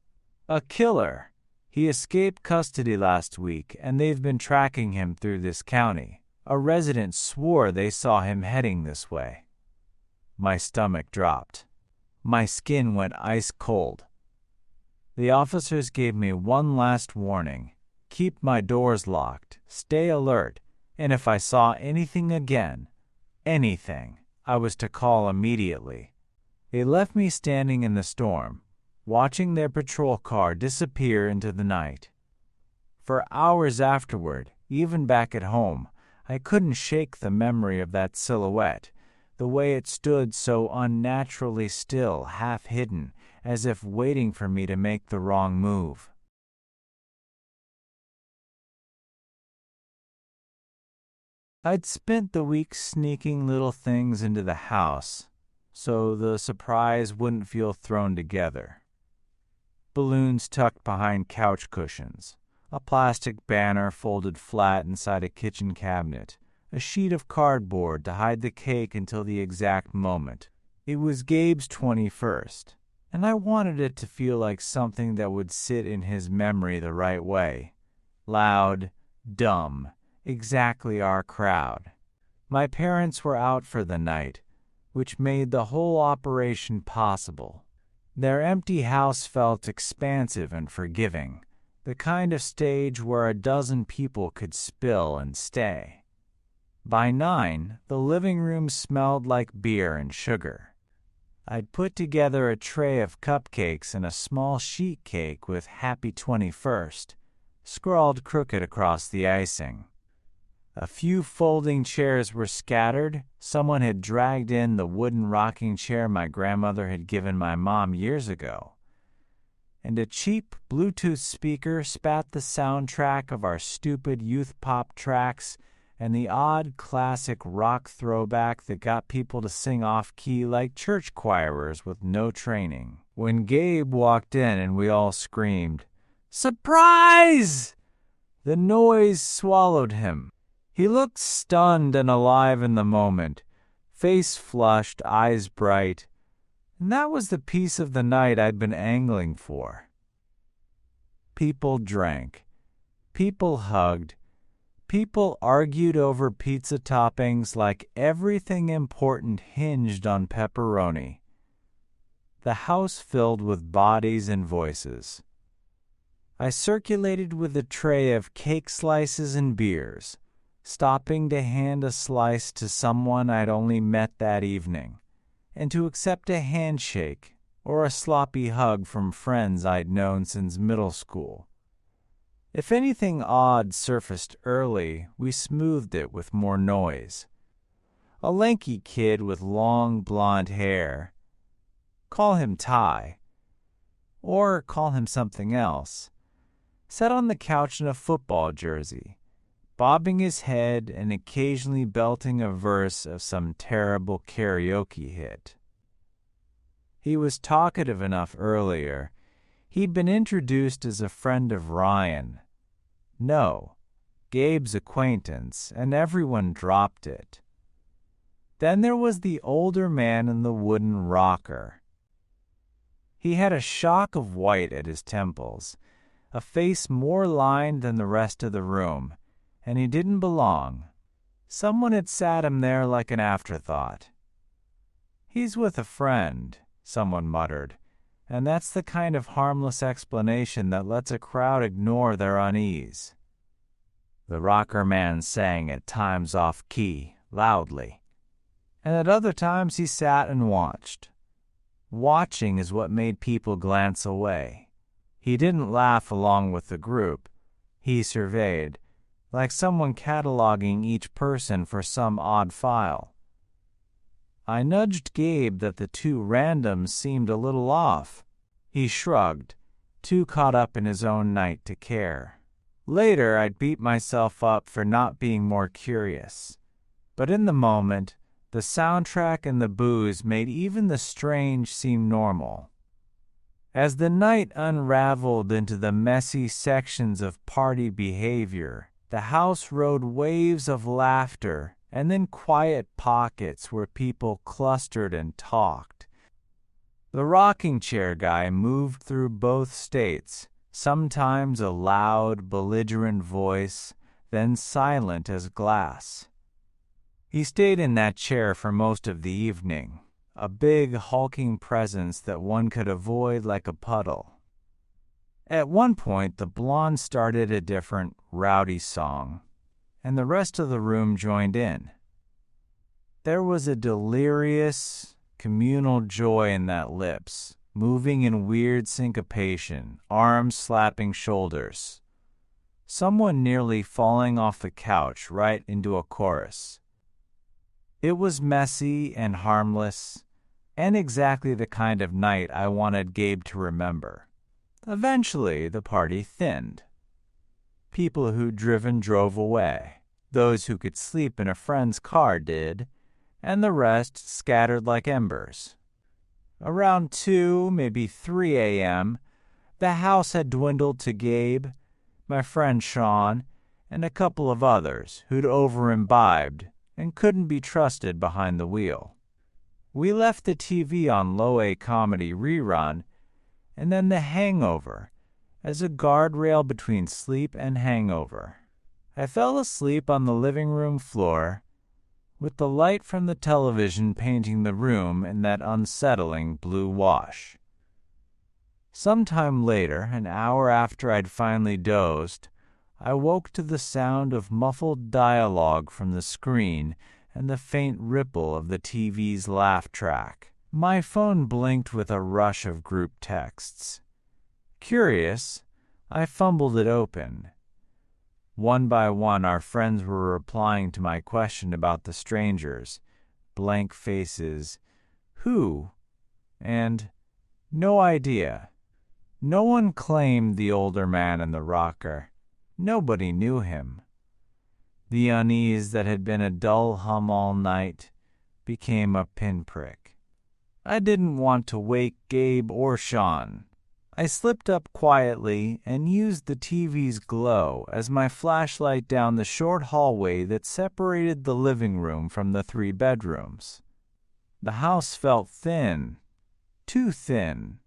A killer. He escaped custody last week, and they've been tracking him through this county. A resident swore they saw him heading this way." My stomach dropped. My skin went ice cold. The officers gave me one last warning. Keep my doors locked, stay alert, and if I saw anything again, anything, I was to call immediately. They left me standing in the storm, watching their patrol car disappear into the night. For hours afterward, even back at home, I couldn't shake the memory of that silhouette, the way it stood so unnaturally still, half hidden, as if waiting for me to make the wrong move. I'd spent the week sneaking little things into the house, so the surprise wouldn't feel thrown together. Balloons tucked behind couch cushions, a plastic banner folded flat inside a kitchen cabinet, a sheet of cardboard to hide the cake until the exact moment. It was Gabe's 21st, and I wanted it to feel like something that would sit in his memory the right way. Loud, dumb, exactly our crowd. My parents were out for the night, which made the whole operation possible. Their empty house felt expansive and forgiving, the kind of stage where a dozen people could spill and stay. By 9, the living room smelled like beer and sugar. I'd put together a tray of cupcakes and a small sheet cake with Happy 21st, scrawled crooked across the icing. A few folding chairs were scattered. Someone had dragged in the wooden rocking chair my grandmother had given my mom years ago. And a cheap Bluetooth speaker spat the soundtrack of our stupid youth pop tracks and the odd classic rock throwback that got people to sing off-key like church choirers with no training. When Gabe walked in and we all screamed, "Surprise!" the noise swallowed him. He looked stunned and alive in the moment, face flushed, eyes bright, and that was the piece of the night I'd been angling for. People drank. People hugged. People argued over pizza toppings like everything important hinged on pepperoni. The house filled with bodies and voices. I circulated with a tray of cake slices and beers, stopping to hand a slice to someone I'd only met that evening, and to accept a handshake or a sloppy hug from friends I'd known since middle school. If anything odd surfaced early, we smoothed it with more noise. A lanky kid with long blonde hair. Call him Ty. Or call him something else. Sat on the couch in a football jersey, bobbing his head and occasionally belting a verse of some terrible karaoke hit. He was talkative enough earlier. He'd been introduced as a friend of Ryan. No, Gabe's acquaintance, and everyone dropped it. Then there was the older man in the wooden rocker. He had a shock of white at his temples, a face more lined than the rest of the room, and he didn't belong. Someone had sat him there like an afterthought. "He's with a friend," someone muttered, and that's the kind of harmless explanation that lets a crowd ignore their unease. The rocker man sang at times off-key, loudly, and at other times he sat and watched. Watching is what made people glance away. He didn't laugh along with the group. He surveyed, like someone cataloging each person for some odd file. I nudged Gabe that the two randoms seemed a little off. He shrugged, too caught up in his own night to care. Later, I'd beat myself up for not being more curious. But in the moment, the soundtrack and the booze made even the strange seem normal. As the night unraveled into the messy sections of party behavior, the house rode waves of laughter and then quiet pockets where people clustered and talked. The rocking chair guy moved through both states, sometimes a loud, belligerent voice, then silent as glass. He stayed in that chair for most of the evening, a big, hulking presence that one could avoid like a puddle. At one point, the blonde started a different, rowdy song, and the rest of the room joined in. There was a delirious, communal joy in that lips, moving in weird syncopation, arms slapping shoulders. Someone nearly falling off the couch right into a chorus. It was messy and harmless, and exactly the kind of night I wanted Gabe to remember. Eventually, the party thinned. People who'd driven drove away. Those who could sleep in a friend's car did, and the rest scattered like embers. Around 2, maybe 3 a.m., the house had dwindled to Gabe, my friend Sean, and a couple of others who'd over-imbibed and couldn't be trusted behind the wheel. We left the TV on low-A comedy rerun, and then The Hangover, as a guardrail between sleep and hangover. I fell asleep on the living room floor, with the light from the television painting the room in that unsettling blue wash. Sometime later, an hour after I'd finally dozed, I woke to the sound of muffled dialogue from the screen and the faint ripple of the TV's laugh track. My phone blinked with a rush of group texts. Curious, I fumbled it open. One by one, our friends were replying to my question about the strangers. Blank faces, who, and no idea. No one claimed the older man in the rocker. Nobody knew him. The unease that had been a dull hum all night became a pinprick. I didn't want to wake Gabe or Sean. I slipped up quietly and used the TV's glow as my flashlight down the short hallway that separated the living room from the 3 bedrooms. The house felt thin, too thin,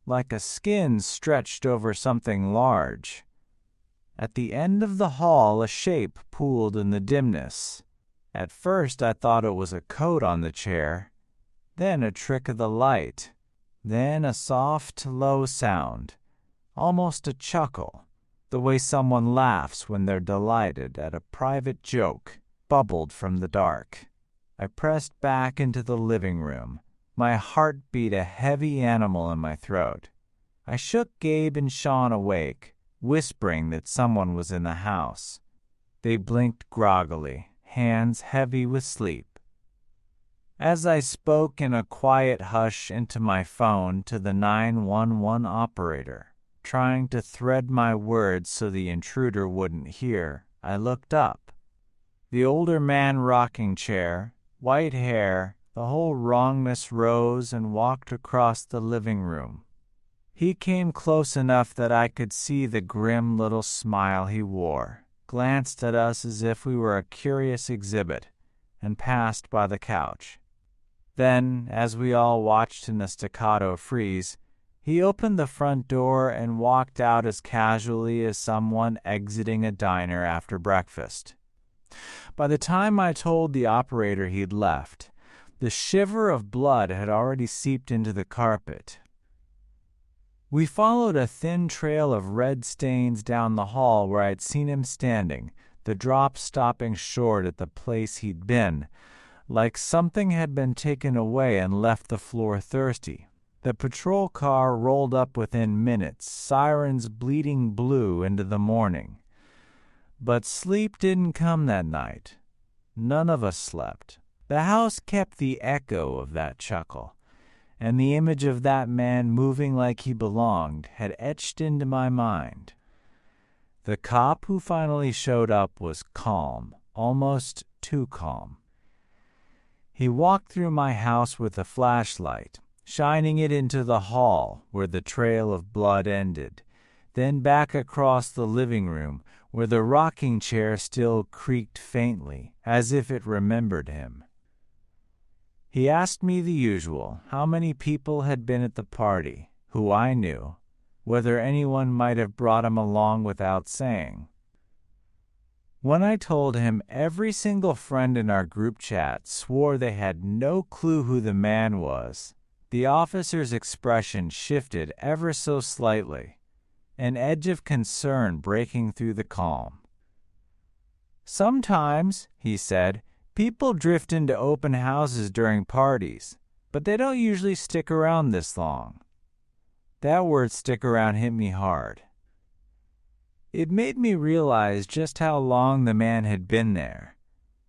like a skin stretched over something large. At the end of the hall, a shape pooled in the dimness. At first, I thought it was a coat on the chair, then a trick of the light. Then a soft, low sound, almost a chuckle, the way someone laughs when they're delighted at a private joke, bubbled from the dark. I pressed back into the living room. My heart beat a heavy animal in my throat. I shook Gabe and Sean awake, whispering that someone was in the house. They blinked groggily, hands heavy with sleep. As I spoke in a quiet hush into my phone to the 911 operator, trying to thread my words so the intruder wouldn't hear, I looked up. The older man rocking chair, white hair, the whole wrongness rose and walked across the living room. He came close enough that I could see the grim little smile he wore, glanced at us as if we were a curious exhibit, and passed by the couch. Then, as we all watched in a staccato freeze, he opened the front door and walked out as casually as someone exiting a diner after breakfast. By the time I told the operator he'd left, the shiver of blood had already seeped into the carpet. We followed a thin trail of red stains down the hall where I'd seen him standing, the drops stopping short at the place he'd been, like something had been taken away and left the floor thirsty. The patrol car rolled up within minutes, sirens bleeding blue into the morning. But sleep didn't come that night. None of us slept. The house kept the echo of that chuckle, and the image of that man moving like he belonged had etched into my mind. The cop who finally showed up was calm, almost too calm. He walked through my house with a flashlight, shining it into the hall where the trail of blood ended, then back across the living room where the rocking chair still creaked faintly, as if it remembered him. He asked me the usual, how many people had been at the party, who I knew, whether anyone might have brought him along without saying. When I told him, every single friend in our group chat swore they had no clue who the man was, the officer's expression shifted ever so slightly, an edge of concern breaking through the calm. "Sometimes," he said, "people drift into open houses during parties, but they don't usually stick around this long." That word "stick around" hit me hard. It made me realize just how long the man had been there,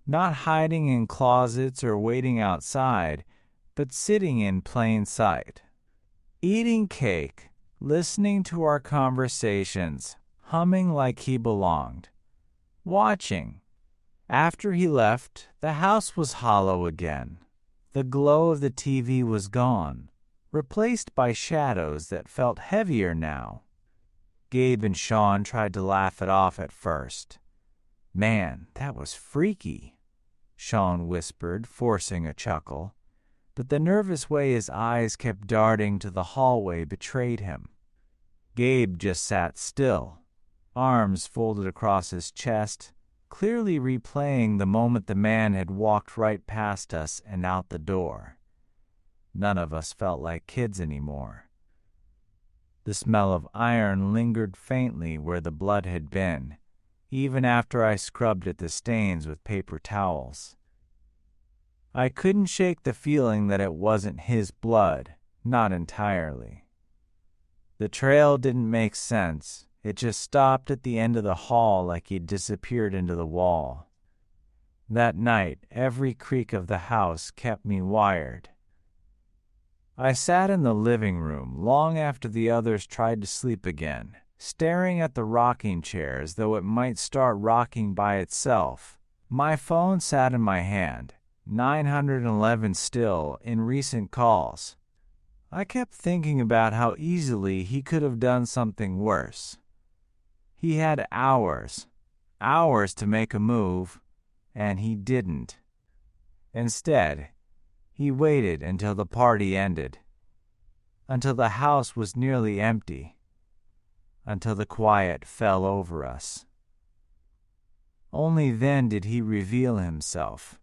not hiding in closets or waiting outside, but sitting in plain sight, eating cake, listening to our conversations, humming like he belonged, watching. After he left, the house was hollow again. The glow of the TV was gone, replaced by shadows that felt heavier now. Gabe and Sean tried to laugh it off at first. "Man, that was freaky," Sean whispered, forcing a chuckle. But the nervous way his eyes kept darting to the hallway betrayed him. Gabe just sat still, arms folded across his chest, clearly replaying the moment the man had walked right past us and out the door. None of us felt like kids anymore. The smell of iron lingered faintly where the blood had been, even after I scrubbed at the stains with paper towels. I couldn't shake the feeling that it wasn't his blood, not entirely. The trail didn't make sense. It just stopped at the end of the hall like he'd disappeared into the wall. That night, every creak of the house kept me wired. I sat in the living room long after the others tried to sleep again, staring at the rocking chair as though it might start rocking by itself. My phone sat in my hand, 911 still in recent calls. I kept thinking about how easily he could have done something worse. He had hours to make a move, and he didn't. Instead, he waited until the party ended, until the house was nearly empty, until the quiet fell over us. Only then did he reveal himself,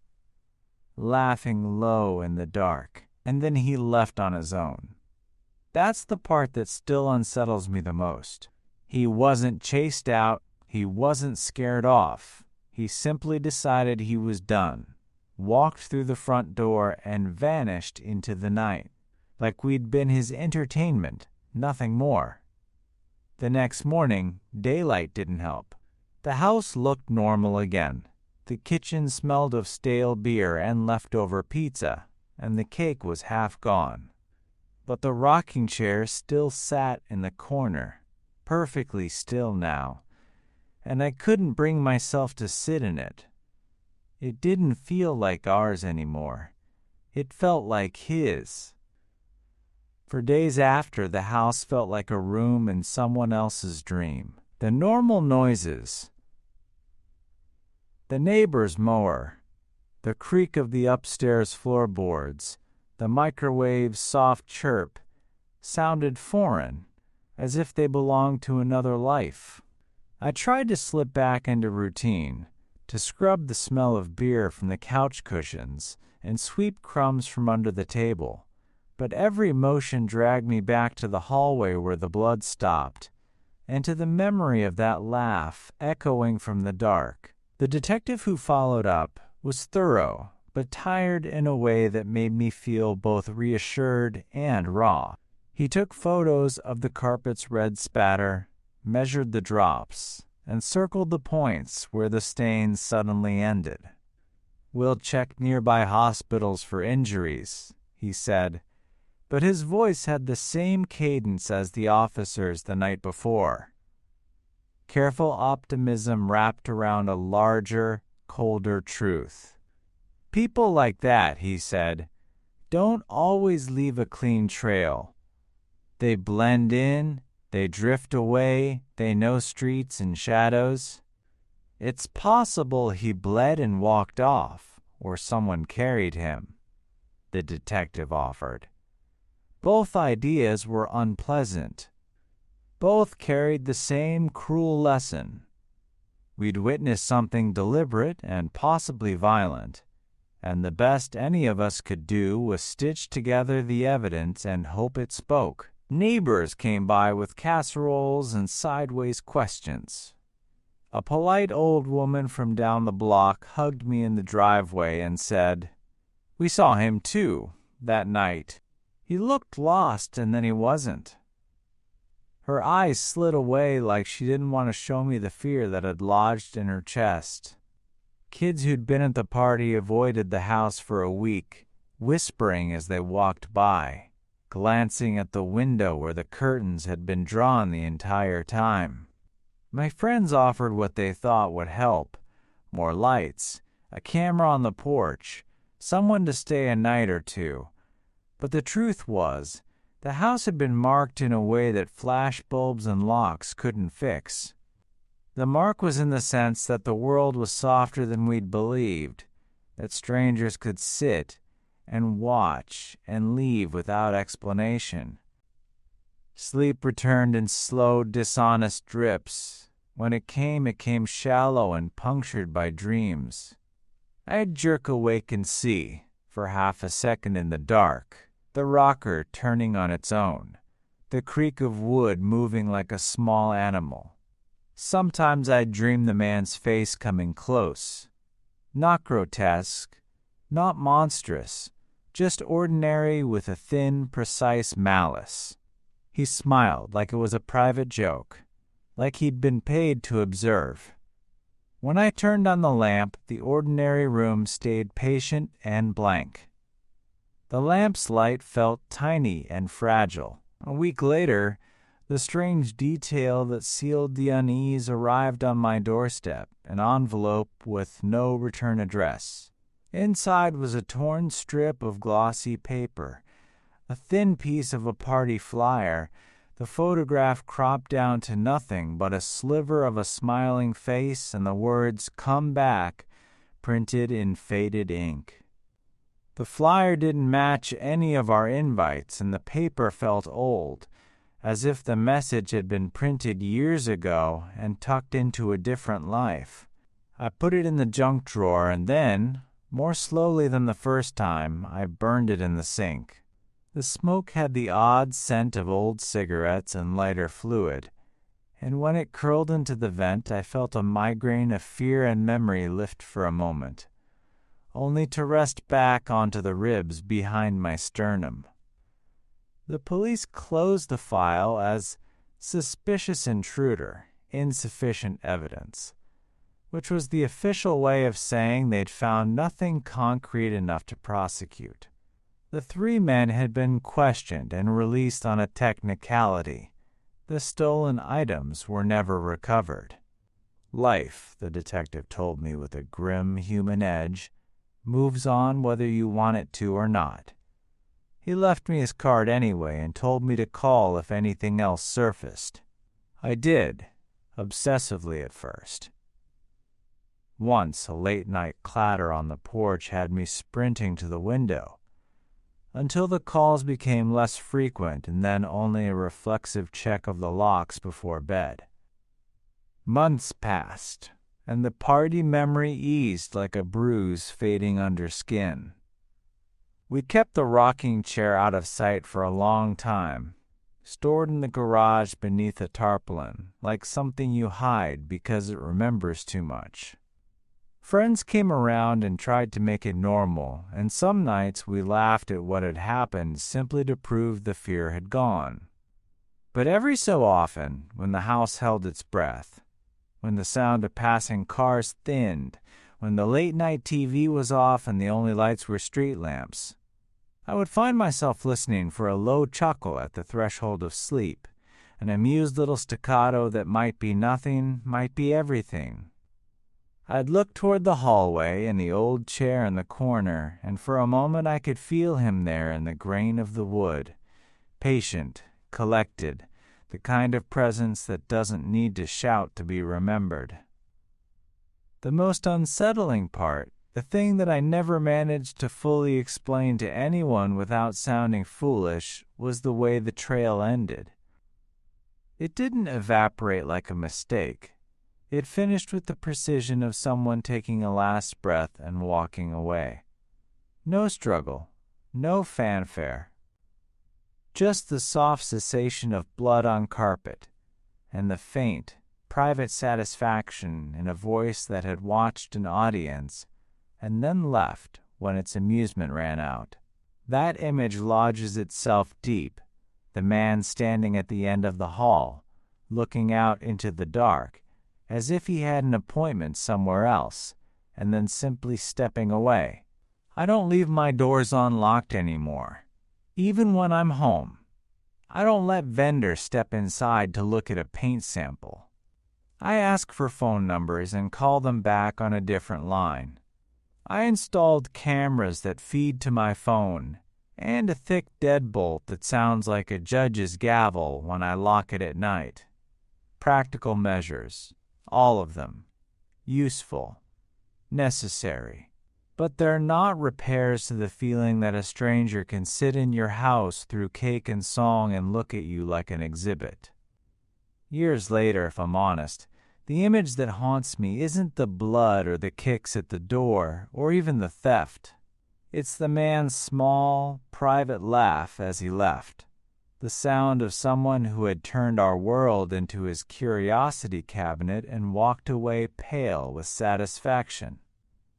laughing low in the dark, and then he left on his own. That's the part that still unsettles me the most. He wasn't chased out, he wasn't scared off. He simply decided he was done, walked through the front door, and vanished into the night, like we'd been his entertainment, nothing more. The next morning, daylight didn't help. The house looked normal again. The kitchen smelled of stale beer and leftover pizza, and the cake was half gone. But the rocking chair still sat in the corner, perfectly still now, and I couldn't bring myself to sit in it. It didn't feel like ours anymore. It felt like his. For days after, the house felt like a room in someone else's dream. The normal noises, the neighbor's mower, the creak of the upstairs floorboards, the microwave's soft chirp, sounded foreign, as if they belonged to another life. I tried to slip back into routine, to scrub the smell of beer from the couch cushions and sweep crumbs from under the table, but every motion dragged me back to the hallway where the blood stopped, and to the memory of that laugh echoing from the dark. The detective who followed up was thorough, but tired in a way that made me feel both reassured and raw. He took photos of the carpet's red spatter, measured the drops, and circled the points where the stains suddenly ended. "We'll check nearby hospitals for injuries," he said, but his voice had the same cadence as the officer's the night before. Careful optimism wrapped around a larger, colder truth. "People like that," he said, "don't always leave a clean trail. They blend in, they drift away, they know streets and shadows. It's possible he bled and walked off, or someone carried him," the detective offered. Both ideas were unpleasant. Both carried the same cruel lesson. We'd witnessed something deliberate and possibly violent, and the best any of us could do was stitch together the evidence and hope it spoke. Neighbors came by with casseroles and sideways questions. A polite old woman from down the block hugged me in the driveway and said, "We saw him too, that night. He looked lost and then he wasn't." Her eyes slid away like she didn't want to show me the fear that had lodged in her chest. Kids who'd been at the party avoided the house for a week, whispering as they walked by, glancing at the window where the curtains had been drawn the entire time. My friends offered what they thought would help: more lights, a camera on the porch, someone to stay a night or two. But the truth was, the house had been marked in a way that flash bulbs and locks couldn't fix. The mark was in the sense that the world was softer than we'd believed, that strangers could sit and watch and leave without explanation. Sleep returned in slow, dishonest drips. When it came shallow and punctured by dreams. I'd jerk awake and see, for half a second in the dark, the rocker turning on its own, the creak of wood moving like a small animal. Sometimes I'd dream the man's face coming close. Not grotesque, not monstrous, just ordinary with a thin, precise malice. He smiled like it was a private joke, like he'd been paid to observe. When I turned on the lamp, the ordinary room stayed patient and blank. The lamp's light felt tiny and fragile. A week later, the strange detail that sealed the unease arrived on my doorstep, an envelope with no return address. Inside was a torn strip of glossy paper, a thin piece of a party flyer, the photograph cropped down to nothing but a sliver of a smiling face and the words "Come back" printed in faded ink. The flyer didn't match any of our invites, and the paper felt old, as if the message had been printed years ago and tucked into a different life. I put it in the junk drawer, and then, more slowly than the first time, I burned it in the sink. The smoke had the odd scent of old cigarettes and lighter fluid, and when it curled into the vent, I felt a migraine of fear and memory lift for a moment, only to rest back onto the ribs behind my sternum. The police closed the file as Suspicious intruder, insufficient evidence, which was the official way of saying they'd found nothing concrete enough to prosecute. The three men had been questioned and released on a technicality. The stolen items were never recovered. Life, the detective told me with a grim human edge, moves on whether you want it to or not. He left me his card anyway and told me to call if anything else surfaced. I did, obsessively at first. Once, a late-night clatter on the porch had me sprinting to the window, until the calls became less frequent and then only a reflexive check of the locks before bed. Months passed, and the party memory eased like a bruise fading under skin. We kept the rocking chair out of sight for a long time, stored in the garage beneath a tarpaulin, like something you hide because it remembers too much. Friends came around and tried to make it normal, and some nights we laughed at what had happened simply to prove the fear had gone. But every so often, when the house held its breath, when the sound of passing cars thinned, when the late-night TV was off and the only lights were street lamps, I would find myself listening for a low chuckle at the threshold of sleep, an amused little staccato that might be nothing, might be everything. I'd look toward the hallway and the old chair in the corner, and for a moment I could feel him there in the grain of the wood, patient, collected, the kind of presence that doesn't need to shout to be remembered. The most unsettling part, the thing that I never managed to fully explain to anyone without sounding foolish, was the way the trail ended. It didn't evaporate like a mistake. It finished with the precision of someone taking a last breath and walking away. No struggle, no fanfare. Just the soft cessation of blood on carpet, and the faint, private satisfaction in a voice that had watched an audience and then left when its amusement ran out. That image lodges itself deep, the man standing at the end of the hall, looking out into the dark, as if he had an appointment somewhere else, and then simply stepping away. I don't leave my doors unlocked anymore, even when I'm home. I don't let vendors step inside to look at a paint sample. I ask for phone numbers and call them back on a different line. I installed cameras that feed to my phone, and a thick deadbolt that sounds like a judge's gavel when I lock it at night. Practical measures, all of them. Useful. Necessary. But they're not repairs to the feeling that a stranger can sit in your house through cake and song and look at you like an exhibit. Years later, if I'm honest, the image that haunts me isn't the blood or the kicks at the door or even the theft. It's the man's small, private laugh as he left, the sound of someone who had turned our world into his curiosity cabinet and walked away pale with satisfaction.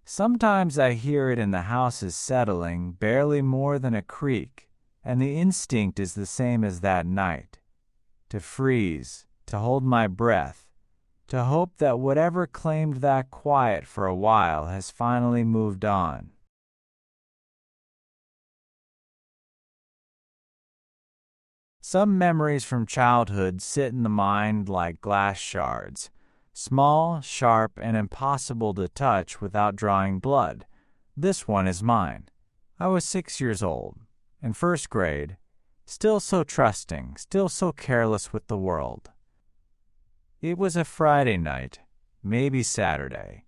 Sometimes I hear it in the house's settling, barely more than a creak, and the instinct is the same as that night. To freeze, to hold my breath, to hope that whatever claimed that quiet for a while has finally moved on. Some memories from childhood sit in the mind like glass shards, small, sharp, and impossible to touch without drawing blood. This one is mine. I was 6 years old, in first grade, still so trusting, still so careless with the world. It was a Friday night, maybe Saturday.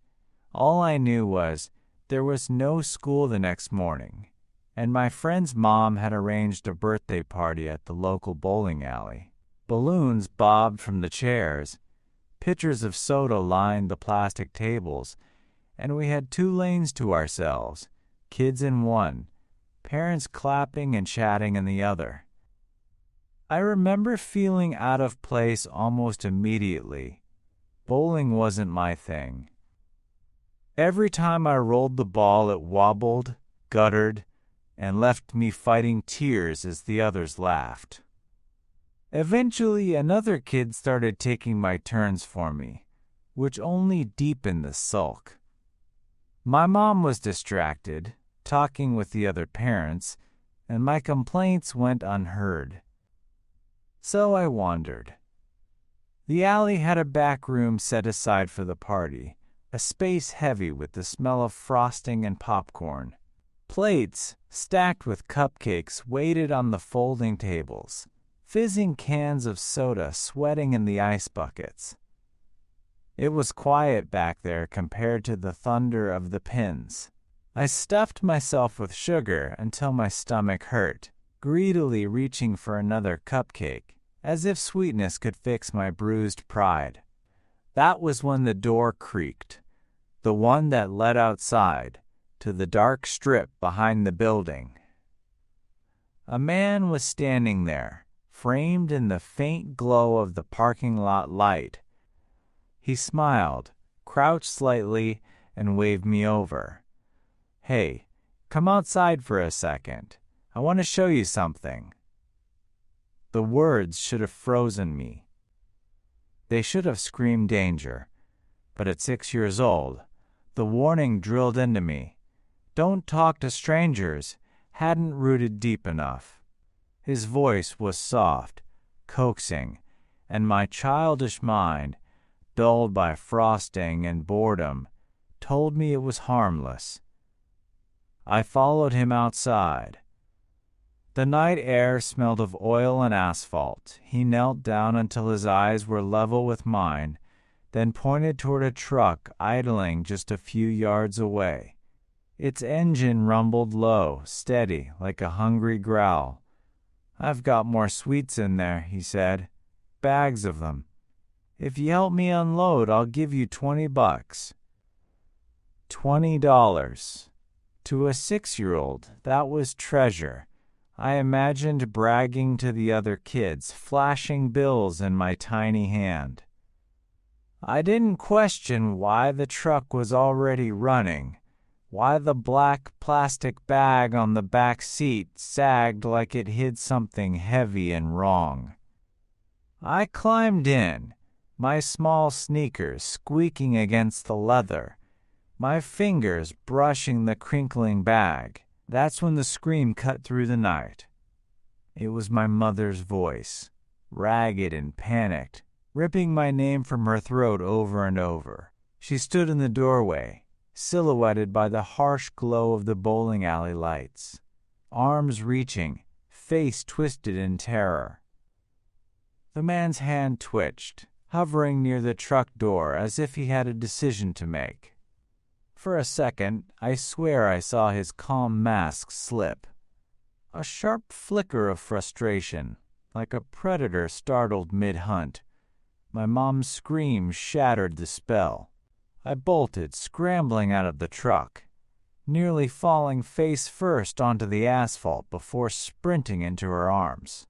All I knew was there was no school the next morning, and my friend's mom had arranged a birthday party at the local bowling alley. Balloons bobbed from the chairs, pitchers of soda lined the plastic tables, and we had 2 lanes to ourselves, kids in one, parents clapping and chatting in the other. I remember feeling out of place almost immediately. Bowling wasn't my thing. Every time I rolled the ball, it wobbled, guttered, and left me fighting tears as the others laughed. Eventually, another kid started taking my turns for me, which only deepened the sulk. My mom was distracted, talking with the other parents, and my complaints went unheard. So I wandered. The alley had a back room set aside for the party, a space heavy with the smell of frosting and popcorn. Plates, stacked with cupcakes, waited on the folding tables, fizzing cans of soda sweating in the ice buckets. It was quiet back there compared to the thunder of the pins. I stuffed myself with sugar until my stomach hurt, greedily reaching for another cupcake, as if sweetness could fix my bruised pride. That was when the door creaked, the one that led outside, to the dark strip behind the building. A man was standing there, framed in the faint glow of the parking lot light. He smiled, crouched slightly, and waved me over. "Hey, come outside for a second. I want to show you something." The words should have frozen me. They should have screamed danger. But at 6 years old, the warning drilled into me, "Don't talk to strangers," hadn't rooted deep enough. His voice was soft, coaxing, and my childish mind, dulled by frosting and boredom, told me it was harmless. I followed him outside. The night air smelled of oil and asphalt. He knelt down until his eyes were level with mine, then pointed toward a truck idling just a few yards away. Its engine rumbled low, steady, like a hungry growl. "I've got more sweets in there," he said. "Bags of them. If you help me unload, I'll give you $20. $20. To a 6-year-old, that was treasure. I imagined bragging to the other kids, flashing bills in my tiny hand. I didn't question why the truck was already running, why the black plastic bag on the back seat sagged like it hid something heavy and wrong. I climbed in, my small sneakers squeaking against the leather, my fingers brushing the crinkling bag. That's when the scream cut through the night. It was my mother's voice, ragged and panicked, ripping my name from her throat over and over. She stood in the doorway, silhouetted by the harsh glow of the bowling alley lights, arms reaching, face twisted in terror. The man's hand twitched, hovering near the truck door as if he had a decision to make. For a second, I swear I saw his calm mask slip. A sharp flicker of frustration, like a predator startled mid-hunt. My mom's scream shattered the spell. I bolted, scrambling out of the truck, nearly falling face first onto the asphalt before sprinting into her arms.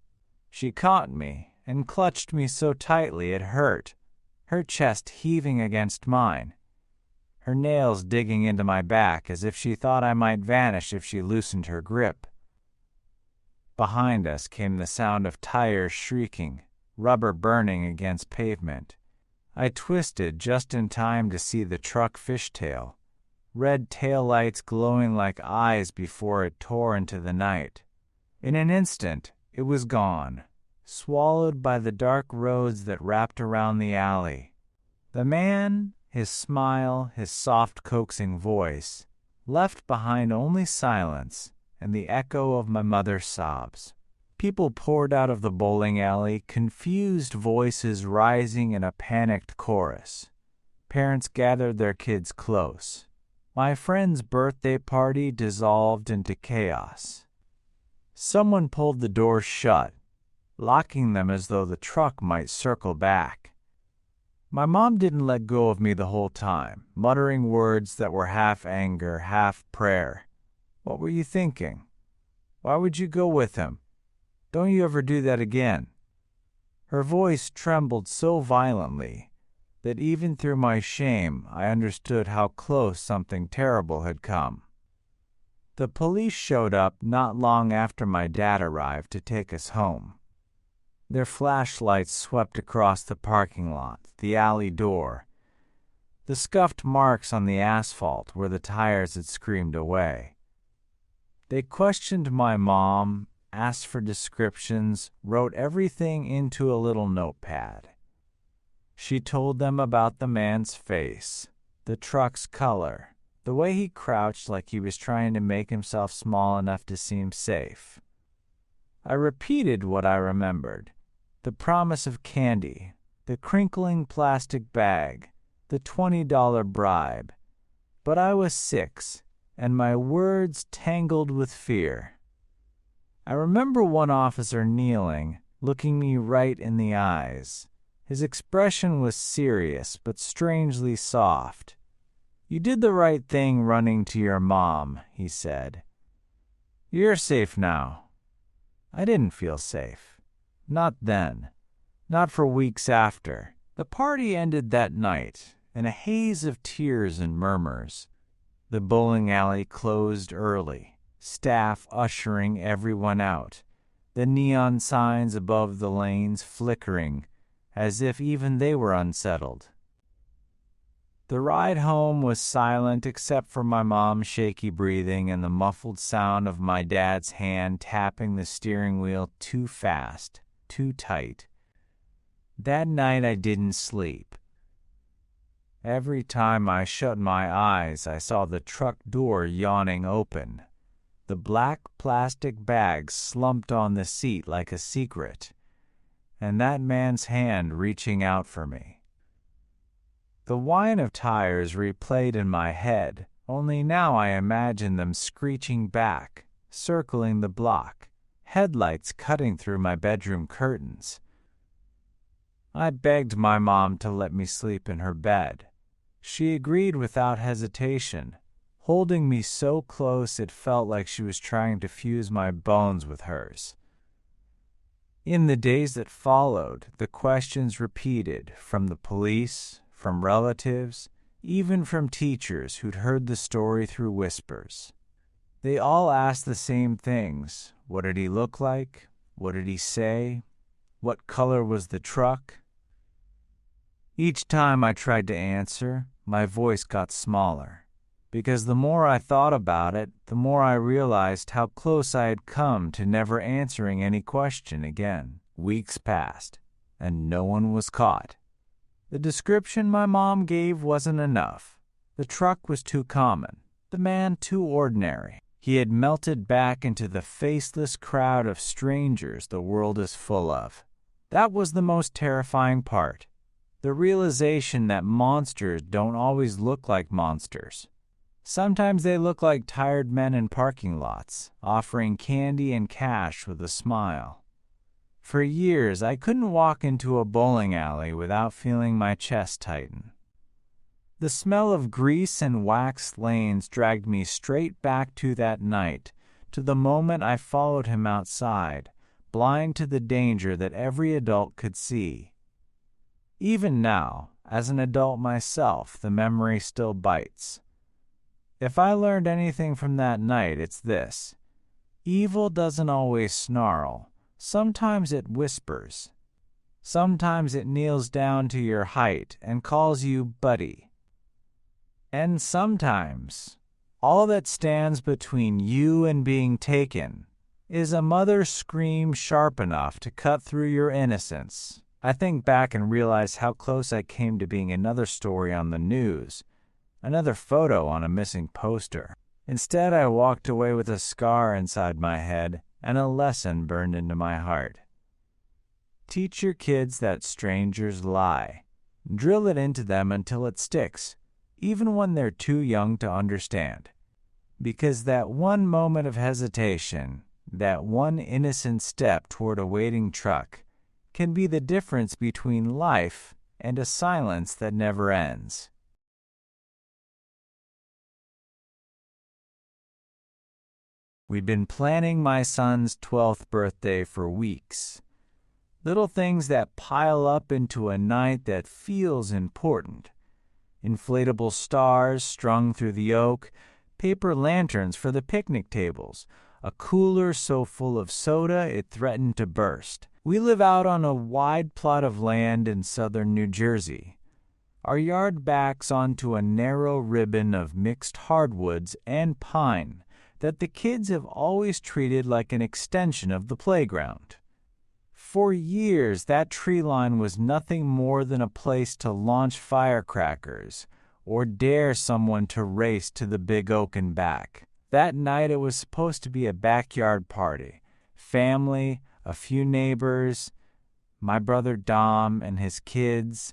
She caught me and clutched me so tightly it hurt, her chest heaving against mine, her nails digging into my back as if she thought I might vanish if she loosened her grip. Behind us came the sound of tires shrieking, rubber burning against pavement. I twisted just in time to see the truck fishtail, red taillights glowing like eyes before it tore into the night. In an instant, it was gone, swallowed by the dark roads that wrapped around the alley. The man, his smile, his soft coaxing voice, left behind only silence and the echo of my mother's sobs. People poured out of the bowling alley, confused voices rising in a panicked chorus. Parents gathered their kids close. My friend's birthday party dissolved into chaos. Someone pulled the doors shut, locking them as though the truck might circle back. My mom didn't let go of me the whole time, muttering words that were half anger, half prayer. "What were you thinking? Why would you go with him? Don't you ever do that again." Her voice trembled so violently that even through my shame I understood how close something terrible had come. The police showed up not long after my dad arrived to take us home. Their flashlights swept across the parking lot, the alley door, the scuffed marks on the asphalt where the tires had screamed away. They questioned my mom, asked for descriptions, wrote everything into a little notepad. She told them about the man's face, the truck's color, the way he crouched like he was trying to make himself small enough to seem safe. I repeated what I remembered: the promise of candy, the crinkling plastic bag, the $20 bribe. But I was 6, and my words tangled with fear. I remember one officer kneeling, looking me right in the eyes. His expression was serious but strangely soft. "You did the right thing running to your mom," he said. "You're safe now." I didn't feel safe. Not then. Not for weeks after. The party ended that night in a haze of tears and murmurs. The bowling alley closed early, staff ushering everyone out, the neon signs above the lanes flickering, as if even they were unsettled. The ride home was silent except for my mom's shaky breathing and the muffled sound of my dad's hand tapping the steering wheel too fast, too tight. That night I didn't sleep. Every time I shut my eyes, I saw the truck door yawning open, the black plastic bag slumped on the seat like a secret, and that man's hand reaching out for me. The whine of tires replayed in my head, only now I imagine them screeching back, circling the block, headlights cutting through my bedroom curtains. I begged my mom to let me sleep in her bed. She agreed without hesitation, holding me so close it felt like she was trying to fuse my bones with hers. In the days that followed, the questions repeated from the police, from relatives, even from teachers who'd heard the story through whispers. They all asked the same things. What did he look like? What did he say? What color was the truck? Each time I tried to answer, my voice got smaller, because the more I thought about it, the more I realized how close I had come to never answering any question again. Weeks passed, and no one was caught. The description my mom gave wasn't enough. The truck was too common, the man too ordinary. He had melted back into the faceless crowd of strangers the world is full of. That was the most terrifying part, the realization that monsters don't always look like monsters. Sometimes they look like tired men in parking lots, offering candy and cash with a smile. For years, I couldn't walk into a bowling alley without feeling my chest tighten. The smell of grease and waxed lanes dragged me straight back to that night, to the moment I followed him outside, blind to the danger that every adult could see. Even now, as an adult myself, the memory still bites. If I learned anything from that night, it's this: evil doesn't always snarl. Sometimes it whispers. Sometimes it kneels down to your height and calls you buddy. And sometimes, all that stands between you and being taken is a mother's scream sharp enough to cut through your innocence. I think back and realize how close I came to being another story on the news, another photo on a missing poster. Instead, I walked away with a scar inside my head and a lesson burned into my heart. Teach your kids that strangers lie. Drill it into them until it sticks, even when they're too young to understand. Because that one moment of hesitation, that one innocent step toward a waiting truck, can be the difference between life and a silence that never ends. We'd been planning my son's 12th birthday for weeks. Little things that pile up into a night that feels important. Inflatable stars strung through the oak, paper lanterns for the picnic tables, a cooler so full of soda it threatened to burst, We live out on a wide plot of land in southern New Jersey. Our yard backs onto a narrow ribbon of mixed hardwoods and pine that the kids have always treated like an extension of the playground. For years, that tree line was nothing more than a place to launch firecrackers or dare someone to race to the big oak and back. That night, it was supposed to be a backyard party. Family, a few neighbors, my brother Dom and his kids,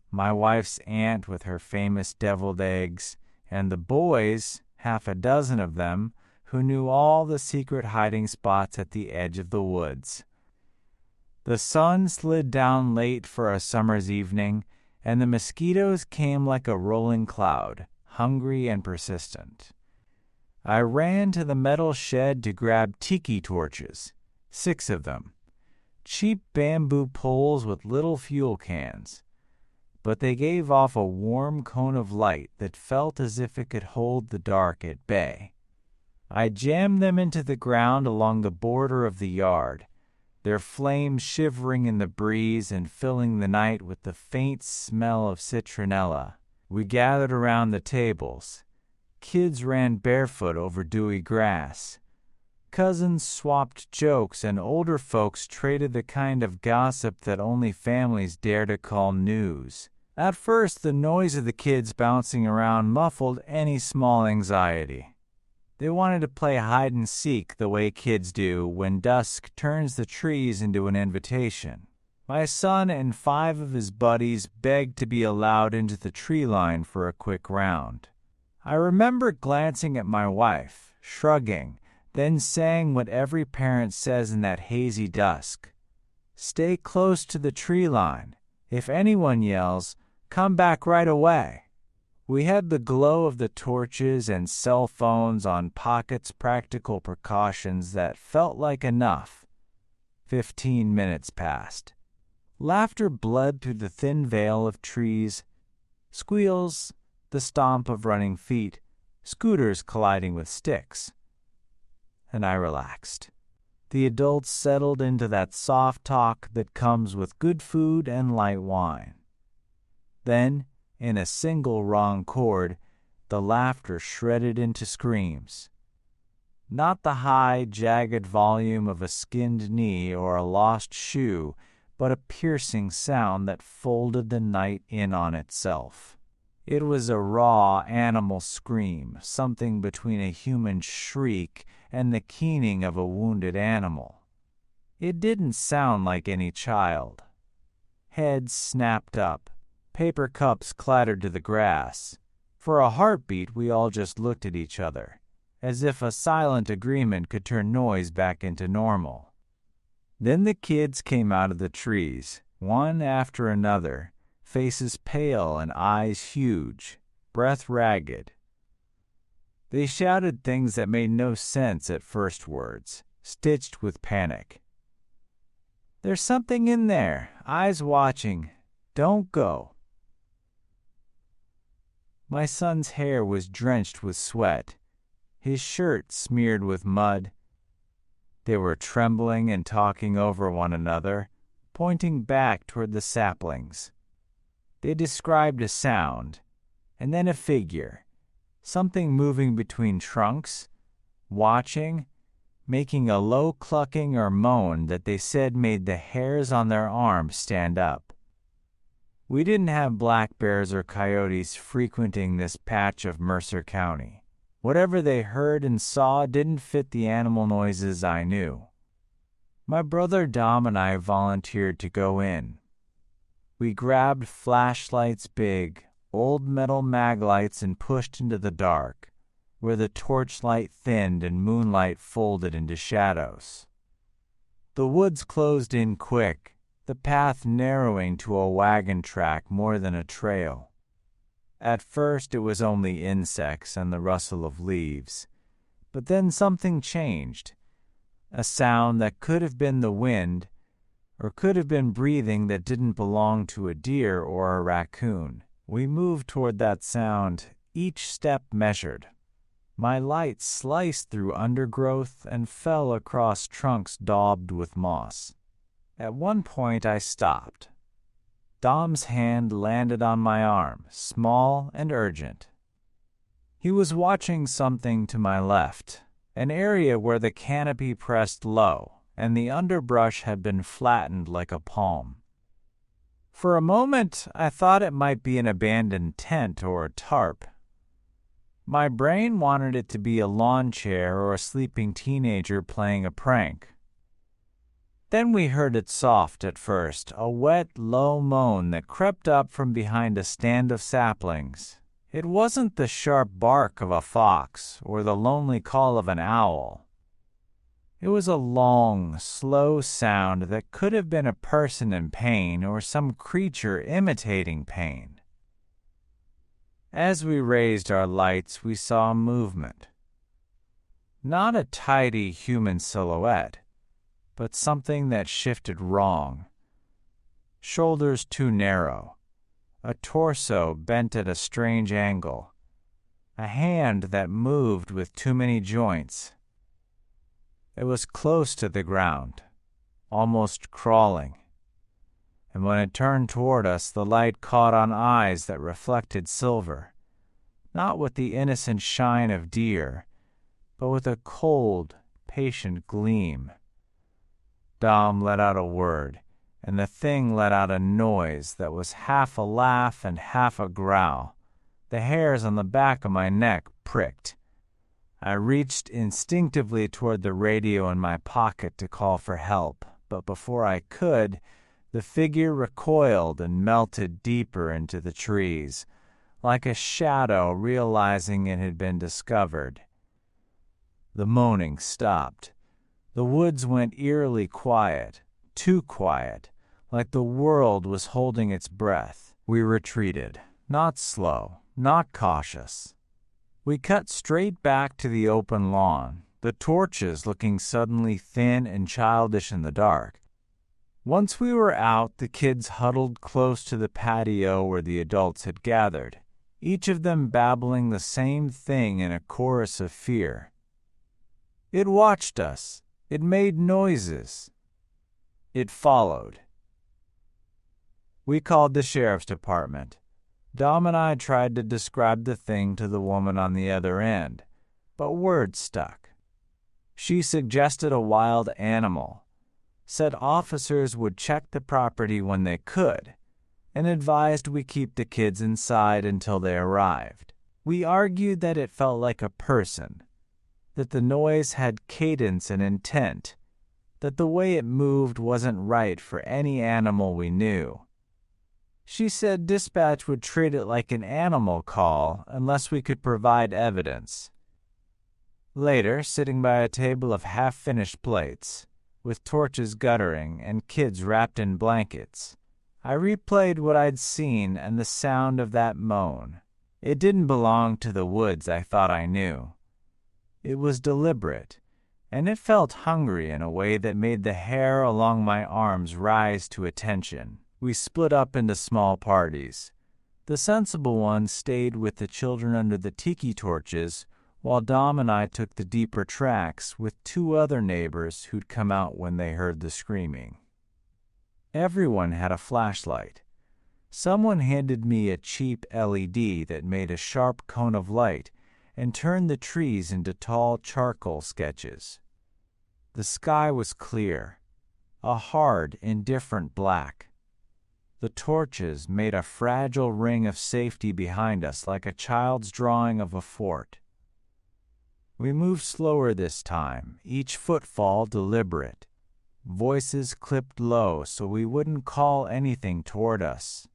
my wife's aunt with her famous deviled eggs, and the boys, half a dozen of them, who knew all the secret hiding spots at the edge of the woods. The sun slid down late for a summer's evening, and the mosquitoes came like a rolling cloud, hungry and persistent. I ran to the metal shed to grab tiki torches, 6 of them, cheap bamboo poles with little fuel cans, but they gave off a warm cone of light that felt as if it could hold the dark at bay. I jammed them into the ground along the border of the yard, their flames shivering in the breeze and filling the night with the faint smell of citronella. We gathered around the tables. Kids ran barefoot over dewy grass. Cousins swapped jokes, and older folks traded the kind of gossip that only families dare to call news. At first, the noise of the kids bouncing around muffled any small anxiety. They wanted to play hide and seek the way kids do when dusk turns the trees into an invitation. My son and 5 of his buddies begged to be allowed into the tree line for a quick round. I remember glancing at my wife, shrugging, then saying what every parent says in that hazy dusk. Stay close to the tree line. If anyone yells, come back right away. We had the glow of the torches and cell phones on pockets, practical precautions that felt like enough. 15 minutes passed. Laughter bled through the thin veil of trees. Squeals, the stomp of running feet, scooters colliding with sticks. And I relaxed. The adults settled into that soft talk that comes with good food and light wine. Then, in a single wrong chord, the laughter shredded into screams. Not the high, jagged volume of a skinned knee or a lost shoe, but a piercing sound that folded the night in on itself. It was a raw animal scream, something between a human shriek and the keening of a wounded animal. It didn't sound like any child. Heads snapped up. Paper cups clattered to the grass. For a heartbeat, we all just looked at each other, as if a silent agreement could turn noise back into normal. Then the kids came out of the trees, one after another, faces pale and eyes huge, breath ragged. They shouted things that made no sense at first words, stitched with panic. There's something in there, eyes watching. Don't go. My son's hair was drenched with sweat, his shirt smeared with mud. They were trembling and talking over one another, pointing back toward the saplings. They described a sound, and then a figure, something moving between trunks, watching, making a low clucking or moan that they said made the hairs on their arms stand up. We didn't have black bears or coyotes frequenting this patch of Mercer County. Whatever they heard and saw didn't fit the animal noises I knew. My brother Dom and I volunteered to go in. We grabbed flashlights, big, old metal mag lights, and pushed into the dark, where the torchlight thinned and moonlight folded into shadows. The woods closed in quick, the path narrowing to a wagon track more than a trail. At first it was only insects and the rustle of leaves, but then something changed. A sound that could have been the wind, or could have been breathing that didn't belong to a deer or a raccoon. We moved toward that sound, each step measured. My light sliced through undergrowth and fell across trunks daubed with moss. At one point I stopped. Dom's hand landed on my arm, small and urgent. He was watching something to my left, an area where the canopy pressed low and the underbrush had been flattened like a palm. For a moment, I thought it might be an abandoned tent or a tarp. My brain wanted it to be a lawn chair or a sleeping teenager playing a prank. Then we heard it soft at first, a wet, low moan that crept up from behind a stand of saplings. It wasn't the sharp bark of a fox or the lonely call of an owl. It was a long, slow sound that could have been a person in pain or some creature imitating pain. As we raised our lights, we saw movement. Not a tidy human silhouette, but something that shifted wrong. Shoulders too narrow, a torso bent at a strange angle, a hand that moved with too many joints. It was close to the ground, almost crawling, and when it turned toward us, the light caught on eyes that reflected silver, not with the innocent shine of deer, but with a cold, patient gleam. Dom let out a word, and the thing let out a noise that was half a laugh and half a growl. The hairs on the back of my neck pricked. I reached instinctively toward the radio in my pocket to call for help, but before I could, the figure recoiled and melted deeper into the trees, like a shadow realizing it had been discovered. The moaning stopped. The woods went eerily quiet, too quiet, like the world was holding its breath. We retreated, not slow, not cautious. We cut straight back to the open lawn, the torches looking suddenly thin and childish in the dark. Once we were out, the kids huddled close to the patio where the adults had gathered, each of them babbling the same thing in a chorus of fear. It watched us. It made noises. It followed. We called the sheriff's department. Dom and I tried to describe the thing to the woman on the other end, but words stuck. She suggested a wild animal, said officers would check the property when they could, and advised we keep the kids inside until they arrived. We argued that it felt like a person, that the noise had cadence and intent, that the way it moved wasn't right for any animal we knew. She said dispatch would treat it like an animal call unless we could provide evidence. Later, sitting by a table of half-finished plates, with torches guttering and kids wrapped in blankets, I replayed what I'd seen and the sound of that moan. It didn't belong to the woods I thought I knew. It was deliberate, and it felt hungry in a way that made the hair along my arms rise to attention. We split up into small parties. The sensible ones stayed with the children under the tiki torches, while Dom and I took the deeper tracks with two other neighbors who'd come out when they heard the screaming. Everyone had a flashlight. Someone handed me a cheap LED that made a sharp cone of light and turned the trees into tall charcoal sketches. The sky was clear, a hard, indifferent black. The torches made a fragile ring of safety behind us like a child's drawing of a fort. We moved slower this time, each footfall deliberate. Voices clipped low so we wouldn't call anything toward us.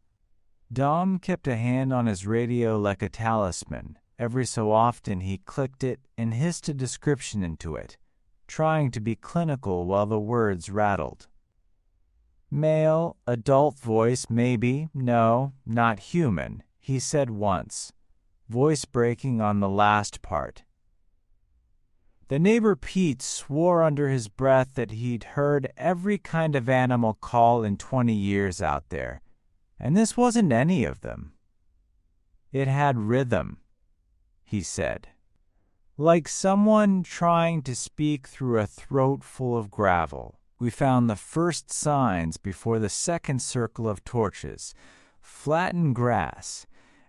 Dom kept a hand on his radio like a talisman. Every so often he clicked it and hissed a description into it, trying to be clinical while the words rattled. Male, adult voice, maybe, no, not human, he said once, voice breaking on the last part. The neighbor Pete swore under his breath that he'd heard every kind of animal call in 20 years out there, and this wasn't any of them. It had rhythm, he said, like someone trying to speak through a throat full of gravel. We found the first signs before the second circle of torches, flattened grass,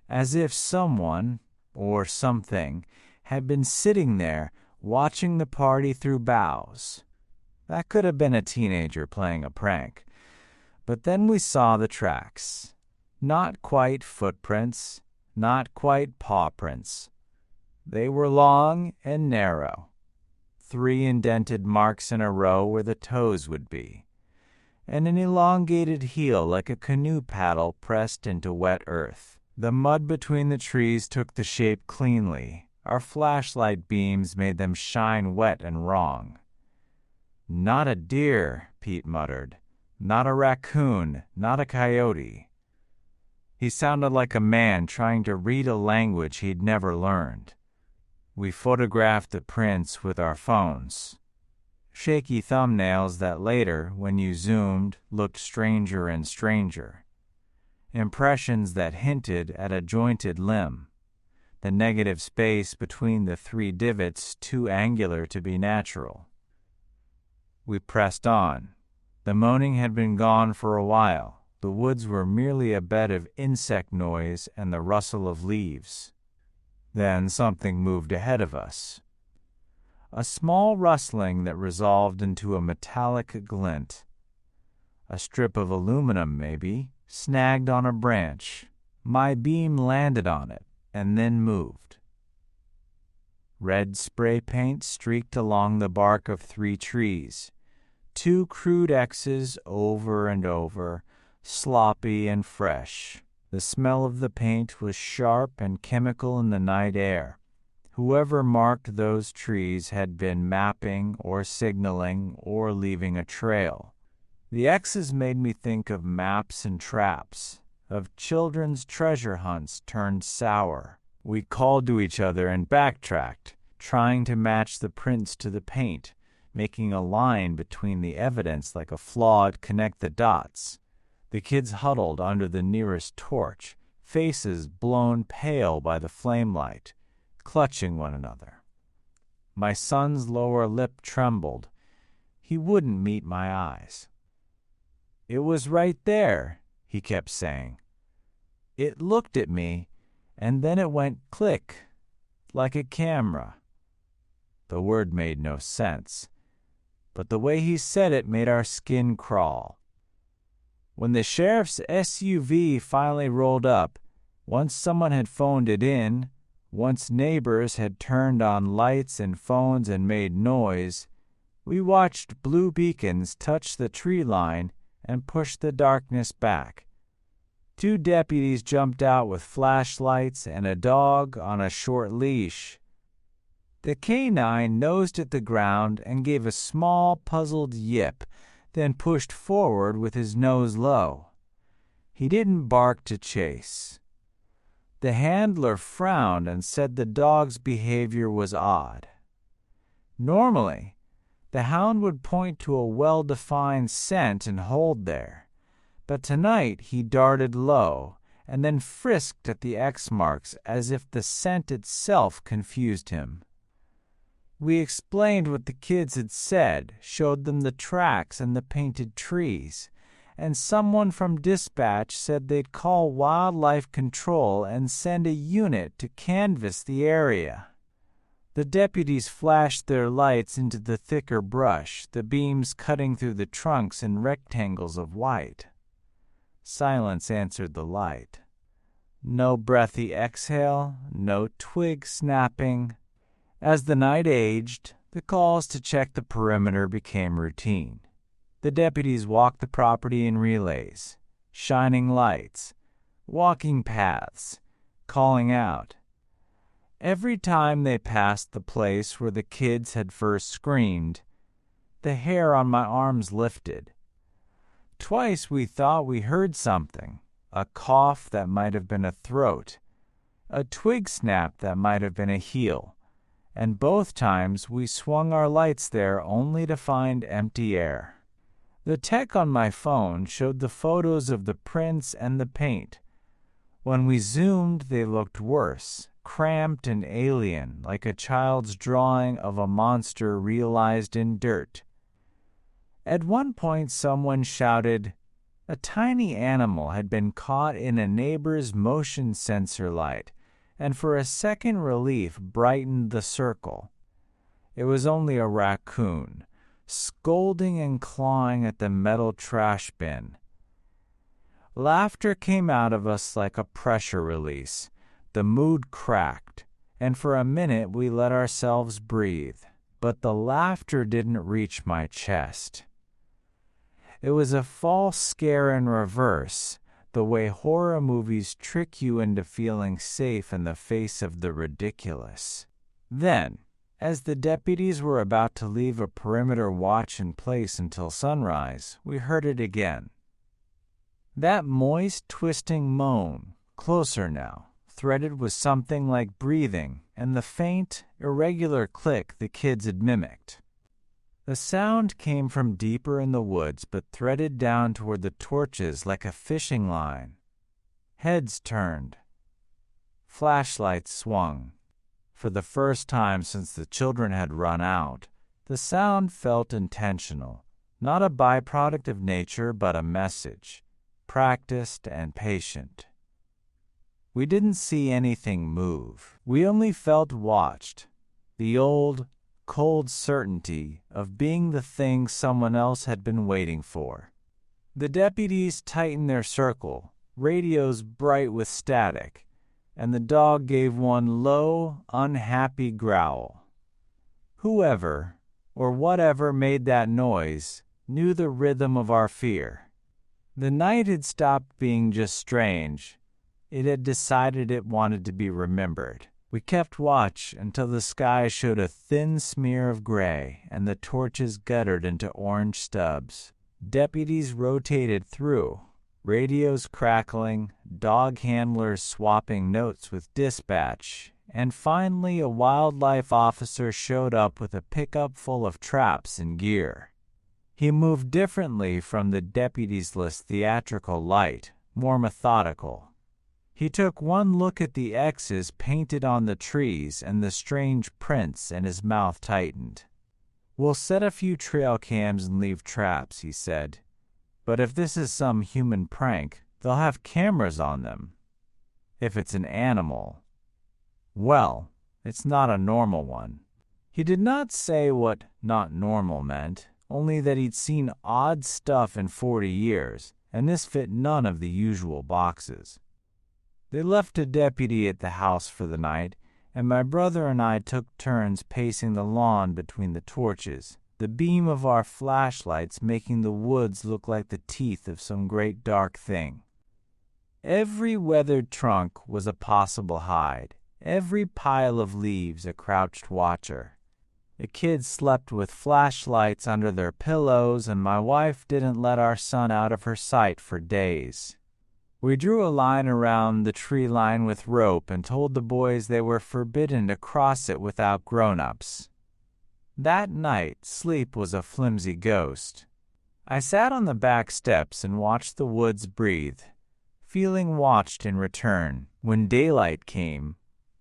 as if someone, or something, had been sitting there watching the party through boughs. That could have been a teenager playing a prank. But then we saw the tracks. Not quite footprints, not quite paw prints. They were long and narrow. 3 indented marks in a row where the toes would be, and an elongated heel like a canoe paddle pressed into wet earth. The mud between the trees took the shape cleanly. Our flashlight beams made them shine wet and wrong. "Not a deer," Pete muttered. "Not a raccoon, not a coyote." He sounded like a man trying to read a language he'd never learned. We photographed the prints with our phones. Shaky thumbnails that later, when you zoomed, looked stranger and stranger. Impressions that hinted at a jointed limb. The negative space between the 3 divots too angular to be natural. We pressed on. The moaning had been gone for a while. The woods were merely a bed of insect noise and the rustle of leaves. Then something moved ahead of us. A small rustling that resolved into a metallic glint. A strip of aluminum, maybe, snagged on a branch. My beam landed on it and then moved. Red spray paint streaked along the bark of 3 trees. 2 crude X's over and over, sloppy and fresh. The smell of the paint was sharp and chemical in the night air. Whoever marked those trees had been mapping or signaling or leaving a trail. The X's made me think of maps and traps, of children's treasure hunts turned sour. We called to each other and backtracked, trying to match the prints to the paint, making a line between the evidence like a flawed connect the dots. The kids huddled under the nearest torch, faces blown pale by the flame light, clutching one another. My son's lower lip trembled. He wouldn't meet my eyes. "It was right there," he kept saying. "It looked at me, and then it went click, like a camera." The word made no sense, but the way he said it made our skin crawl. When the sheriff's SUV finally rolled up, once someone had phoned it in, once neighbors had turned on lights and phones and made noise, we watched blue beacons touch the tree line and push the darkness back. 2 deputies jumped out with flashlights and a dog on a short leash. The canine nosed at the ground and gave a small, puzzled yip, then pushed forward with his nose low. He didn't bark to chase. The handler frowned and said the dog's behavior was odd. Normally, the hound would point to a well-defined scent and hold there, but tonight he darted low and then frisked at the X marks as if the scent itself confused him. We explained what the kids had said, showed them the tracks and the painted trees, and someone from dispatch said they'd call wildlife control and send a unit to canvass the area. The deputies flashed their lights into the thicker brush, the beams cutting through the trunks in rectangles of white. Silence answered the light. No breathy exhale, no twig snapping. As the night aged, the calls to check the perimeter became routine. The deputies walked the property in relays, shining lights, walking paths, calling out. Every time they passed the place where the kids had first screamed, the hair on my arms lifted. Twice we thought we heard something, a cough that might have been a throat, a twig snap that might have been a heel, and both times we swung our lights there only to find empty air. The tech on my phone showed the photos of the prints and the paint. When we zoomed, they looked worse, cramped and alien, like a child's drawing of a monster realized in dirt. At one point, someone shouted, a tiny animal had been caught in a neighbor's motion sensor light, and for a second relief brightened the circle. It was only a raccoon, scolding and clawing at the metal trash bin. Laughter came out of us like a pressure release. The mood cracked, and for a minute we let ourselves breathe, but the laughter didn't reach my chest. It was a false scare in reverse, the way horror movies trick you into feeling safe in the face of the ridiculous. Then, as the deputies were about to leave a perimeter watch in place until sunrise, we heard it again. That moist, twisting moan, closer now, threaded with something like breathing and the faint, irregular click the kids had mimicked. The sound came from deeper in the woods but threaded down toward the torches like a fishing line. Heads turned. Flashlights swung. For the first time since the children had run out, the sound felt intentional, not a byproduct of nature but a message, practiced and patient. We didn't see anything move. We only felt watched, the old, cold certainty of being the thing someone else had been waiting for. The deputies tightened their circle, radios bright with static, and the dog gave one low, unhappy growl. Whoever, or whatever made that noise, knew the rhythm of our fear. The night had stopped being just strange. It had decided it wanted to be remembered. We kept watch until the sky showed a thin smear of gray and the torches guttered into orange stubs. Deputies rotated through, radios crackling, dog handlers swapping notes with dispatch, and finally a wildlife officer showed up with a pickup full of traps and gear. He moved differently from the deputies' less theatrical light, more methodical. He took one look at the X's painted on the trees and the strange prints, and his mouth tightened. We'll set a few trail cams and leave traps, he said. But if this is some human prank, they'll have cameras on them. If it's an animal, well, it's not a normal one. He did not say what not normal meant, only that he'd seen odd stuff in 40 years, and this fit none of the usual boxes. They left a deputy at the house for the night, and my brother and I took turns pacing the lawn between the torches, the beam of our flashlights making the woods look like the teeth of some great dark thing. Every weathered trunk was a possible hide, every pile of leaves a crouched watcher. The kids slept with flashlights under their pillows, and my wife didn't let our son out of her sight for days. We drew a line around the tree line with rope and told the boys they were forbidden to cross it without grown-ups. That night, sleep was a flimsy ghost. I sat on the back steps and watched the woods breathe, feeling watched in return. When daylight came,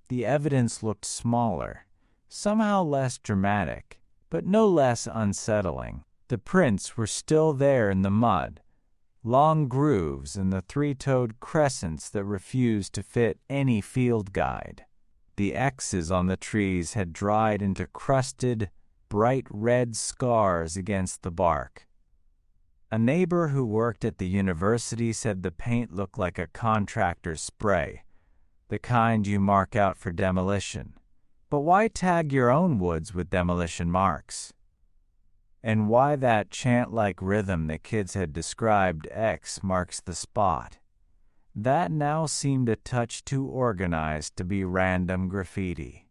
the evidence looked smaller, somehow less dramatic, but no less unsettling. The prints were still there in the mud, long grooves in the three-toed crescents that refused to fit any field guide. The X's on the trees had dried into crusted, bright red scars against the bark. A neighbor who worked at the university said the paint looked like a contractor's spray, the kind you mark out for demolition. But why tag your own woods with demolition marks? And why that chant-like rhythm the kids had described, X marks the spot? That now seemed a touch too organized to be random graffiti.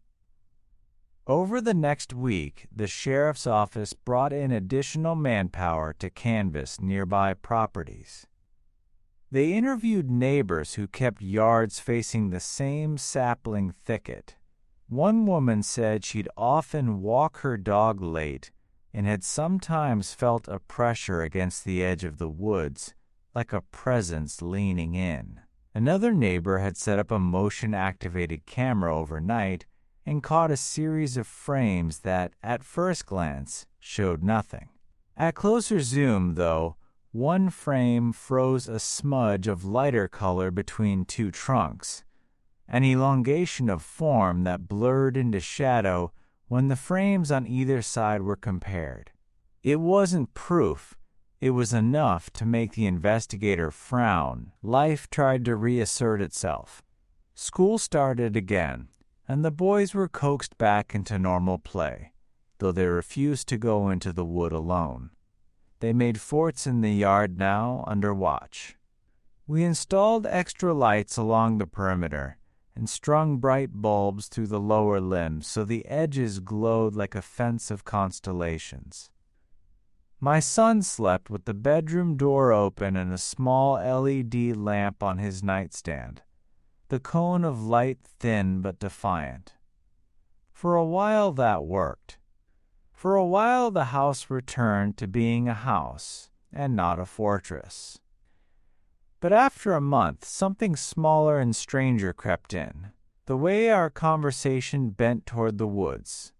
Over the next week, the sheriff's office brought in additional manpower to canvass nearby properties. They interviewed neighbors who kept yards facing the same sapling thicket. One woman said she'd often walk her dog late and had sometimes felt a pressure against the edge of the woods, like a presence leaning in. Another neighbor had set up a motion-activated camera overnight and caught a series of frames that, at first glance, showed nothing. At closer zoom, though, one frame froze a smudge of lighter color between two trunks, an elongation of form that blurred into shadow when the frames on either side were compared. It wasn't proof. It was enough to make the investigator frown. Life tried to reassert itself. School started again, and the boys were coaxed back into normal play, though they refused to go into the wood alone. They made forts in the yard now under watch. We installed extra lights along the perimeter and strung bright bulbs through the lower limbs so the edges glowed like a fence of constellations. My son slept with the bedroom door open and a small LED lamp on his nightstand, the cone of light thin but defiant. For a while that worked. For a while the house returned to being a house and not a fortress. But after a month, something smaller and stranger crept in. The way our conversation bent toward the woods.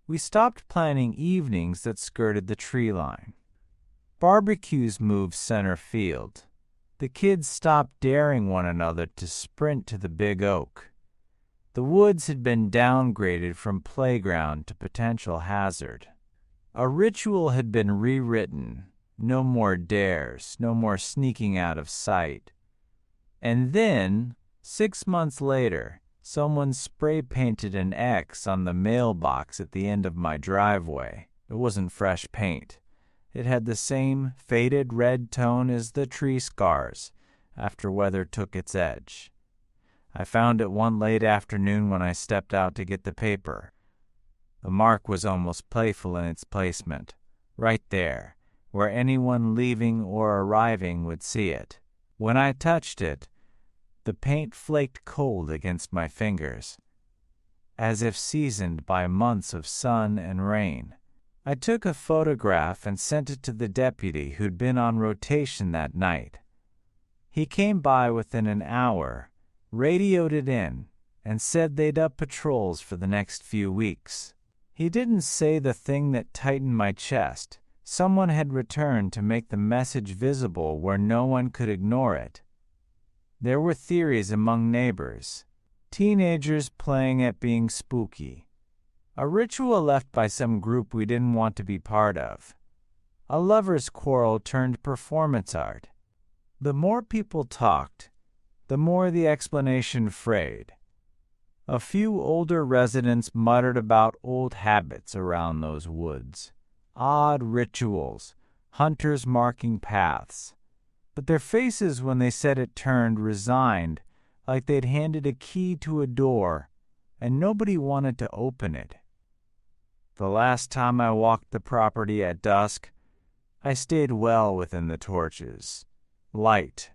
We stopped planning evenings that skirted the tree line. Barbecues moved center field. The kids stopped daring one another to sprint to the big oak. The woods had been downgraded from playground to potential hazard. A ritual had been rewritten. No more dares, no more sneaking out of sight. And then, 6 months later, someone spray-painted an X on the mailbox at the end of my driveway. It wasn't fresh paint. It had the same faded red tone as the tree scars after weather took its edge. I found it one late afternoon when I stepped out to get the paper. The mark was almost playful in its placement, right there, where anyone leaving or arriving would see it. When I touched it, the paint flaked cold against my fingers, as if seasoned by months of sun and rain. I took a photograph and sent it to the deputy who'd been on rotation that night. He came by within an hour, radioed it in, and said they'd up patrols for the next few weeks. He didn't say the thing that tightened my chest. Someone had returned to make the message visible where no one could ignore it. There were theories among neighbors. Teenagers playing at being spooky. A ritual left by some group we didn't want to be part of. A lover's quarrel turned performance art. The more people talked, the more the explanation frayed. A few older residents muttered about old habits around those woods. Odd rituals, hunters marking paths. But their faces when they said it turned resigned, like they'd handed a key to a door, and nobody wanted to open it. The last time I walked the property at dusk, I stayed well within the torches. Light.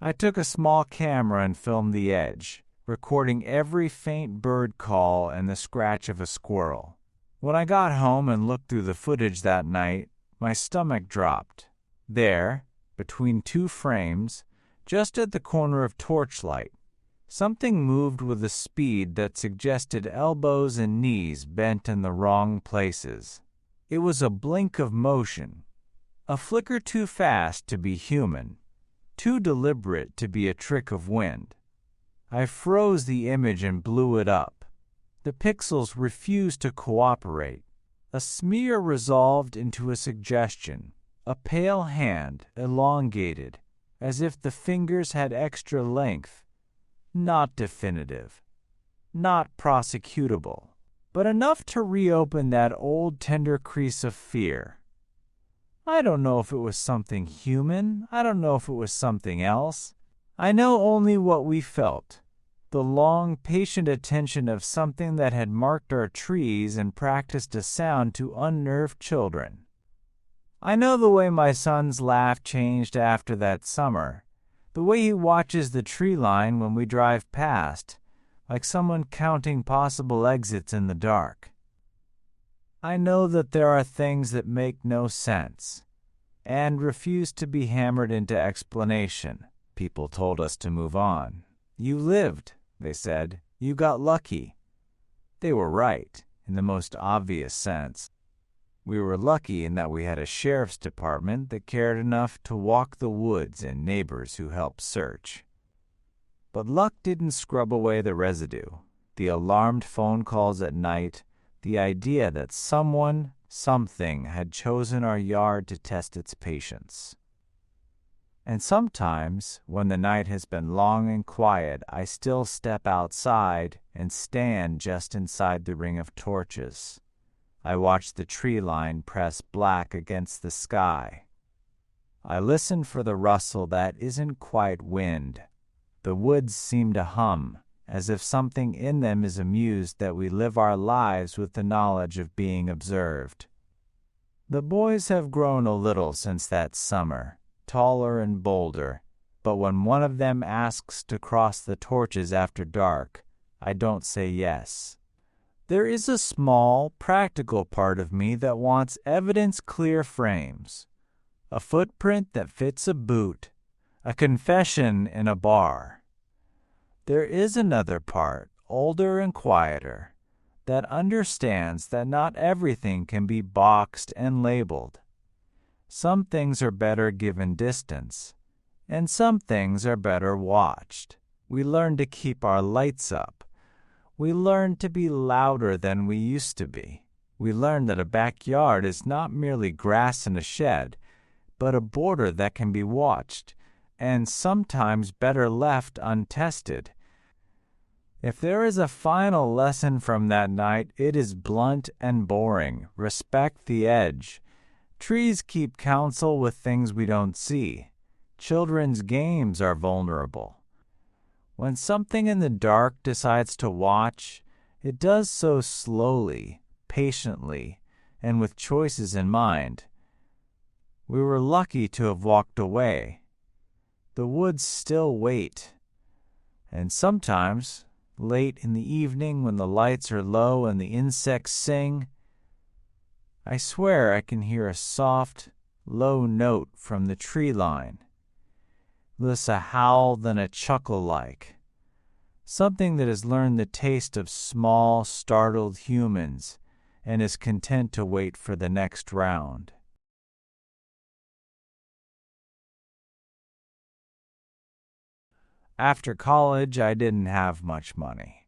I took a small camera and filmed the edge, recording every faint bird call and the scratch of a squirrel. When I got home and looked through the footage that night, my stomach dropped. There, between two frames, just at the corner of torchlight, something moved with a speed that suggested elbows and knees bent in the wrong places. It was a blink of motion, a flicker too fast to be human, too deliberate to be a trick of wind. I froze the image and blew it up. The pixels refused to cooperate. A smear resolved into a suggestion, a pale hand elongated, as if the fingers had extra length. Not definitive, not prosecutable, but enough to reopen that old tender crease of fear. I don't know if it was something human. I don't know if it was something else. I know only what we felt, the long, patient attention of something that had marked our trees and practiced a sound to unnerved children. I know the way my son's laugh changed after that summer, the way he watches the tree line when we drive past, like someone counting possible exits in the dark. I know that there are things that make no sense and refuse to be hammered into explanation. People told us to move on. You lived, they said. You got lucky. They were right, in the most obvious sense. We were lucky in that we had a sheriff's department that cared enough to walk the woods and neighbors who helped search. But luck didn't scrub away the residue. The alarmed phone calls at night, the idea that someone, something had chosen our yard to test its patience. And sometimes, when the night has been long and quiet, I still step outside and stand just inside the ring of torches. I watch the tree line press black against the sky. I listen for the rustle that isn't quite wind. The woods seem to hum, as if something in them is amused that we live our lives with the knowledge of being observed. The boys have grown a little since that summer, taller and bolder, but when one of them asks to cross the torches after dark, I don't say yes. There is a small, practical part of me that wants evidence-clear frames, a footprint that fits a boot, a confession in a bar. There is another part, older and quieter, that understands that not everything can be boxed and labeled. Some things are better given distance, and some things are better watched. We learn to keep our lights up. We learn to be louder than we used to be. We learn that a backyard is not merely grass and a shed, but a border that can be watched, and sometimes better left untested. If there is a final lesson from that night, it is blunt and boring. Respect the edge. Trees keep counsel with things we don't see. Children's games are vulnerable. When something in the dark decides to watch, it does so slowly, patiently, and with choices in mind. We were lucky to have walked away. The woods still wait. And sometimes, late in the evening when the lights are low and the insects sing, I swear I can hear a soft, low note from the tree line. Less a howl than a chuckle like. Something that has learned the taste of small, startled humans and is content to wait for the next round. After college, I didn't have much money.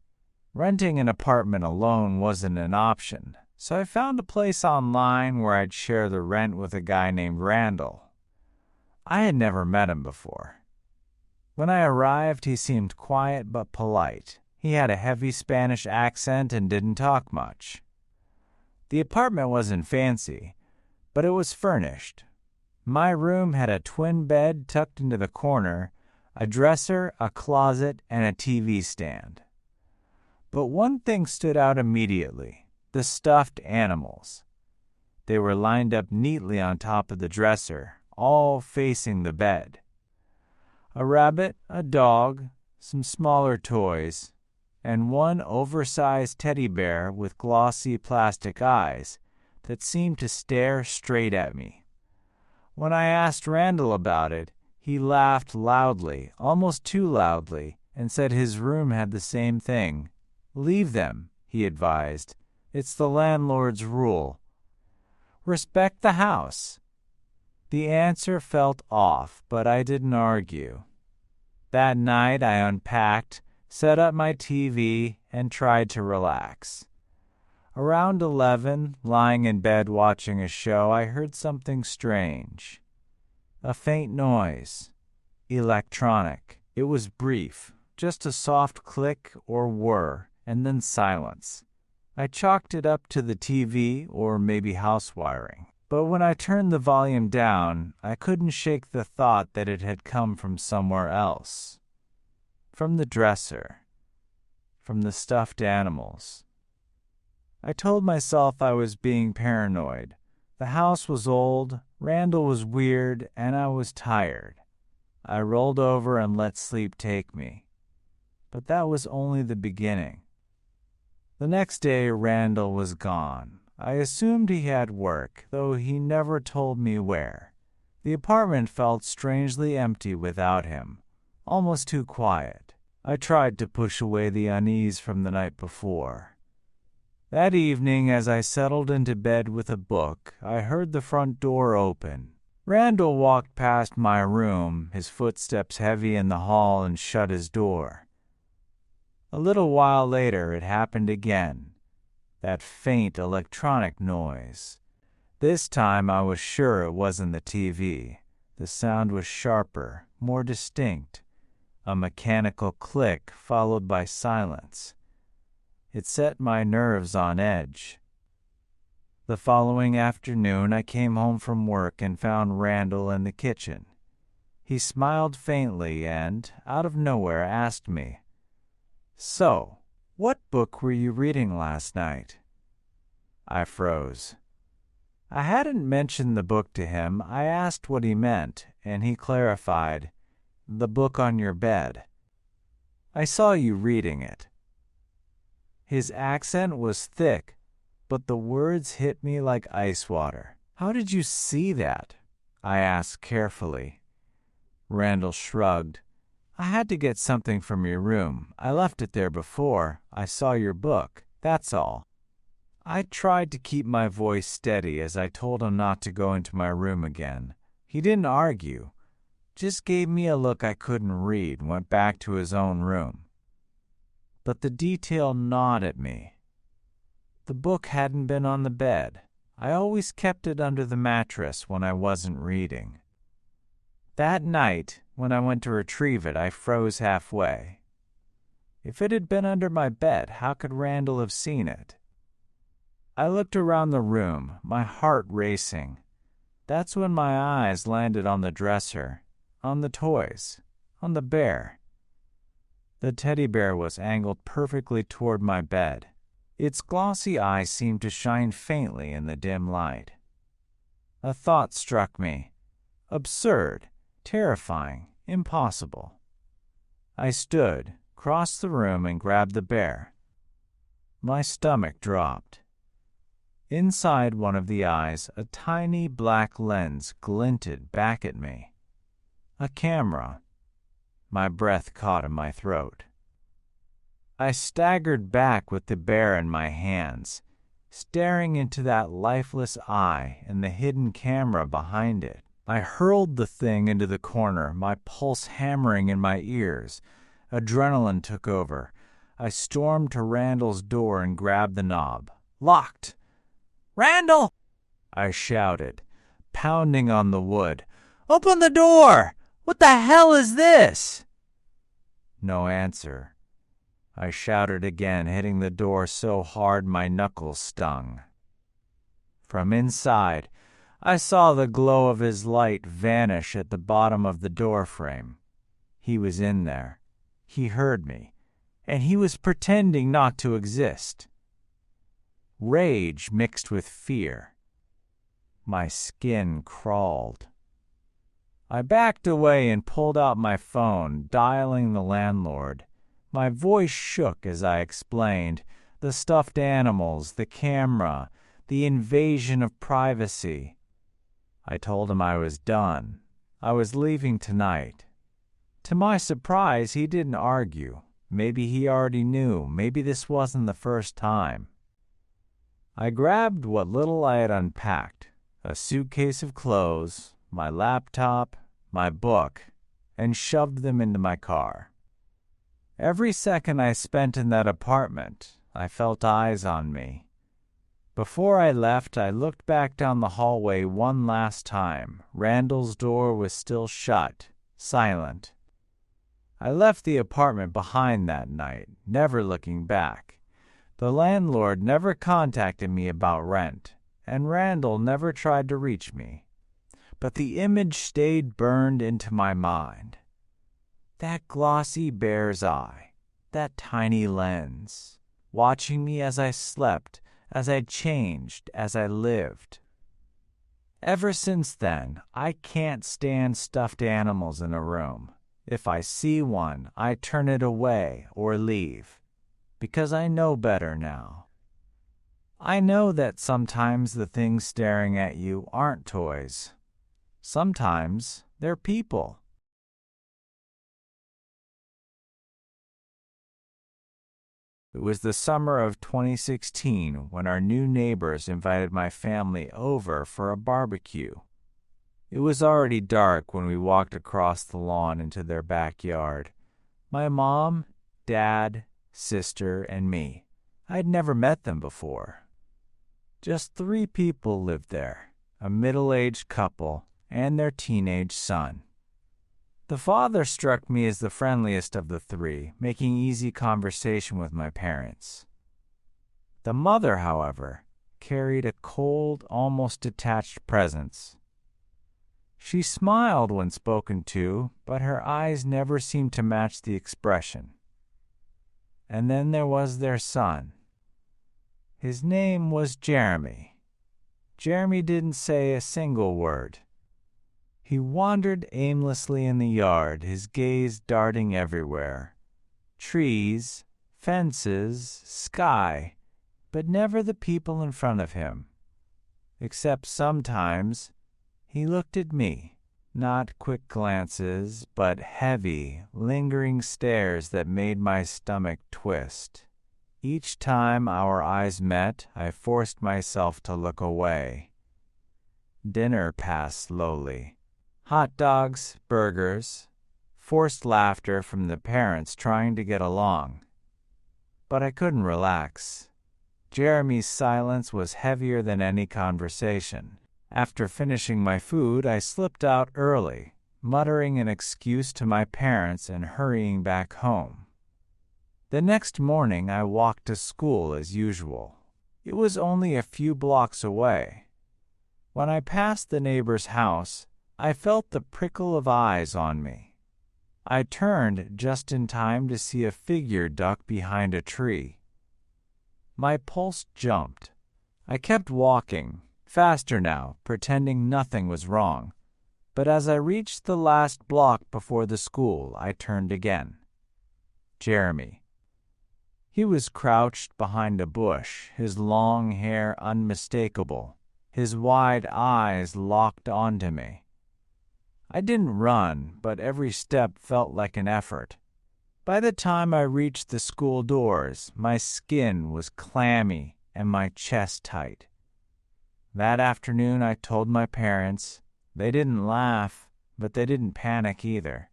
Renting an apartment alone wasn't an option, so I found a place online where I'd share the rent with a guy named Randall. I had never met him before. When I arrived, he seemed quiet but polite. He had a heavy Spanish accent and didn't talk much. The apartment wasn't fancy, but it was furnished. My room had a twin bed tucked into the corner, a dresser, a closet, and a TV stand. But one thing stood out immediately: the stuffed animals. They were lined up neatly on top of the dresser, all facing the bed. A rabbit, a dog, some smaller toys, and one oversized teddy bear with glossy plastic eyes that seemed to stare straight at me. When I asked Randall about it, he laughed loudly, almost too loudly, and said his room had the same thing. "Leave them," he advised. "It's the landlord's rule. Respect the house." The answer felt off, but I didn't argue. That night I unpacked, set up my TV, and tried to relax. Around 11, lying in bed watching a show, I heard something strange. A faint noise. Electronic. It was brief, just a soft click or whir, and then silence. I chalked it up to the TV or maybe house wiring. But when I turned the volume down, I couldn't shake the thought that it had come from somewhere else. From the dresser. From the stuffed animals. I told myself I was being paranoid. The house was old, Randall was weird, and I was tired. I rolled over and let sleep take me. But that was only the beginning. The next day, Randall was gone. I assumed he had work, though he never told me where. The apartment felt strangely empty without him, almost too quiet. I tried to push away the unease from the night before. That evening, as I settled into bed with a book, I heard the front door open. Randall walked past my room, his footsteps heavy in the hall, and shut his door. A little while later, it happened again. That faint electronic noise. This time I was sure it wasn't the TV. The sound was sharper, more distinct. A mechanical click followed by silence. It set my nerves on edge. The following afternoon, I came home from work and found Randall in the kitchen. He smiled faintly and, out of nowhere, asked me, "So, what book were you reading last night?" I froze. I hadn't mentioned the book to him. I asked what he meant, and he clarified, "The book on your bed. I saw you reading it." His accent was thick, but the words hit me like ice water. "How did you see that?" I asked carefully. Randall shrugged. "I had to get something from your room. I left it there before I saw your book, that's all." I tried to keep my voice steady as I told him not to go into my room again. He didn't argue, just gave me a look I couldn't read and went back to his own room. But the detail gnawed at me. The book hadn't been on the bed. I always kept it under the mattress when I wasn't reading. That night, when I went to retrieve it, I froze halfway. If it had been under my bed, how could Randall have seen it? I looked around the room, my heart racing. That's when my eyes landed on the dresser, on the toys, on the bear. The teddy bear was angled perfectly toward my bed. Its glossy eyes seemed to shine faintly in the dim light. A thought struck me. Absurd, terrifying, impossible. I stood, crossed the room, and grabbed the bear. My stomach dropped. Inside one of the eyes, a tiny black lens glinted back at me. A camera. My breath caught in my throat. I staggered back with the bear in my hands, staring into that lifeless eye and the hidden camera behind it. I hurled the thing into the corner, my pulse hammering in my ears. Adrenaline took over. I stormed to Randall's door and grabbed the knob. Locked! "Randall!" I shouted, pounding on the wood. "Open the door! What the hell is this?" No answer. I shouted again, hitting the door so hard my knuckles stung. From inside, I saw the glow of his light vanish at the bottom of the door frame. He was in there. He heard me, and he was pretending not to exist. Rage mixed with fear. My skin crawled. I backed away and pulled out my phone, dialing the landlord. My voice shook as I explained the stuffed animals, the camera, the invasion of privacy. I told him I was done. I was leaving tonight. To my surprise, he didn't argue. Maybe he already knew. Maybe this wasn't the first time. I grabbed what little I had unpacked, a suitcase of clothes, my laptop, my book, and shoved them into my car. Every second I spent in that apartment, I felt eyes on me. Before I left, I looked back down the hallway one last time. Randall's door was still shut, silent. I left the apartment behind that night, never looking back. The landlord never contacted me about rent, and Randall never tried to reach me. But the image stayed burned into my mind. That glossy bear's eye, that tiny lens, watching me as I slept, as I changed, as I lived. Ever since then, I can't stand stuffed animals in a room. If I see one, I turn it away or leave, because I know better now. I know that sometimes the things staring at you aren't toys. Sometimes they're people. It was the summer of 2016 when our new neighbors invited my family over for a barbecue. It was already dark when we walked across the lawn into their backyard. My mom, dad, sister, and me. I had never met them before. Just 3 people lived there, a middle-aged couple and their teenage son. The father struck me as the friendliest of the 3, making easy conversation with my parents. The mother, however, carried a cold, almost detached presence. She smiled when spoken to, but her eyes never seemed to match the expression. And then there was their son. His name was Jeremy. Jeremy didn't say a single word. He wandered aimlessly in the yard, his gaze darting everywhere. Trees, fences, sky, but never the people in front of him. Except sometimes he looked at me, not quick glances, but heavy, lingering stares that made my stomach twist. Each time our eyes met, I forced myself to look away. Dinner passed slowly. Hot dogs, burgers, forced laughter from the parents trying to get along. But I couldn't relax. Jeremy's silence was heavier than any conversation. After finishing my food, I slipped out early, muttering an excuse to my parents and hurrying back home. The next morning, I walked to school as usual. It was only a few blocks away. When I passed the neighbor's house, I felt the prickle of eyes on me. I turned just in time to see a figure duck behind a tree. My pulse jumped. I kept walking, faster now, pretending nothing was wrong. But as I reached the last block before the school, I turned again. Jeremy. He was crouched behind a bush, his long hair unmistakable, his wide eyes locked onto me. I didn't run, but every step felt like an effort. By the time I reached the school doors, my skin was clammy and my chest tight. That afternoon I told my parents. They didn't laugh, but they didn't panic either.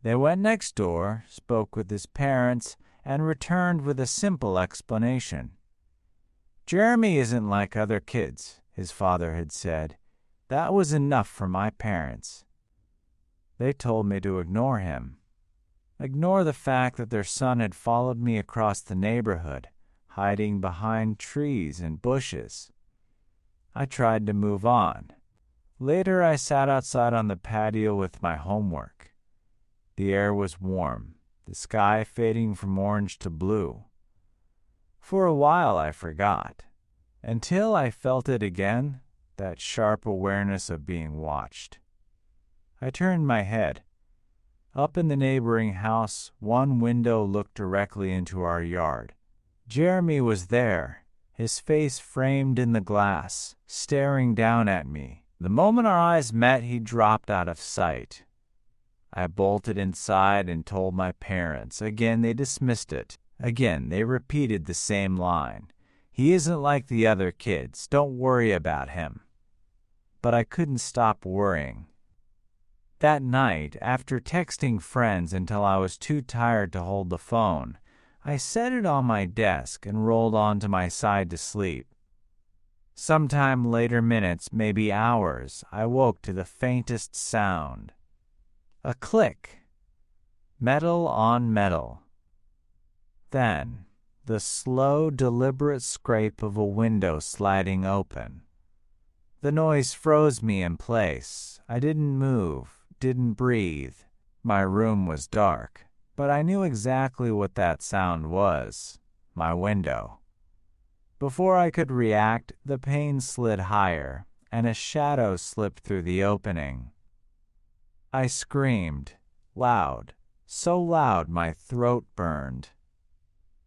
They went next door, spoke with his parents, and returned with a simple explanation. Jeremy isn't like other kids, his father had said. That was enough for my parents. They told me to ignore him. Ignore the fact that their son had followed me across the neighborhood, hiding behind trees and bushes. I tried to move on. Later, I sat outside on the patio with my homework. The air was warm, the sky fading from orange to blue. For a while, I forgot, until I felt it again, that sharp awareness of being watched. I turned my head. Up in the neighboring house, one window looked directly into our yard. Jeremy was there, his face framed in the glass, staring down at me. The moment our eyes met, he dropped out of sight. I bolted inside and told my parents. Again, they dismissed it. Again, they repeated the same line. He isn't like the other kids. Don't worry about him. But I couldn't stop worrying. That night, after texting friends until I was too tired to hold the phone, I set it on my desk and rolled onto my side to sleep. Sometime later minutes, maybe hours, I woke to the faintest sound. A click. Metal on metal. Then, the slow, deliberate scrape of a window sliding open. The noise froze me in place. I didn't move, didn't breathe. My room was dark, but I knew exactly what that sound was. My window. Before I could react, the pane slid higher, and a shadow slipped through the opening. I screamed, loud, so loud my throat burned.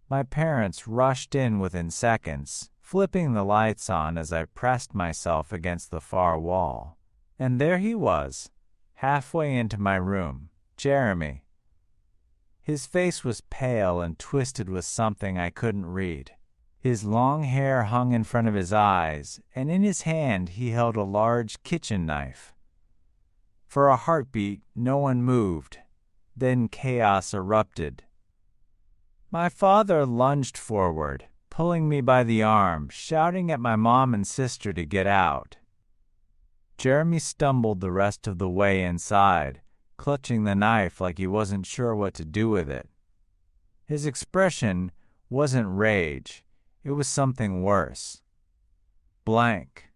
My parents rushed in within seconds, flipping the lights on as I pressed myself against the far wall. And there he was, halfway into my room, Jeremy. His face was pale and twisted with something I couldn't read. His long hair hung in front of his eyes, and in his hand he held a large kitchen knife. For a heartbeat, no one moved. Then chaos erupted. My father lunged forward, pulling me by the arm, shouting at my mom and sister to get out. Jeremy stumbled the rest of the way inside, clutching the knife like he wasn't sure what to do with it. His expression wasn't rage. It was something worse. Blank.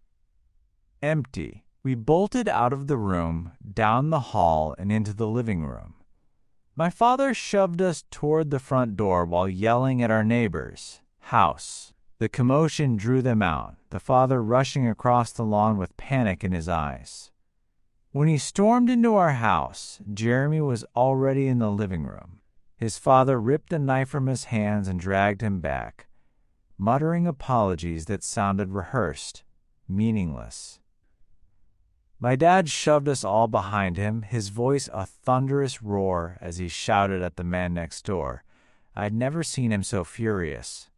Empty. We bolted out of the room, down the hall, and into the living room. My father shoved us toward the front door while yelling at our neighbor's house. The commotion drew them out, the father rushing across the lawn with panic in his eyes. When he stormed into our house, Jeremy was already in the living room. His father ripped the knife from his hands and dragged him back, muttering apologies that sounded rehearsed, meaningless. My dad shoved us all behind him, his voice a thunderous roar as he shouted at the man next door. I'd never seen him so furious.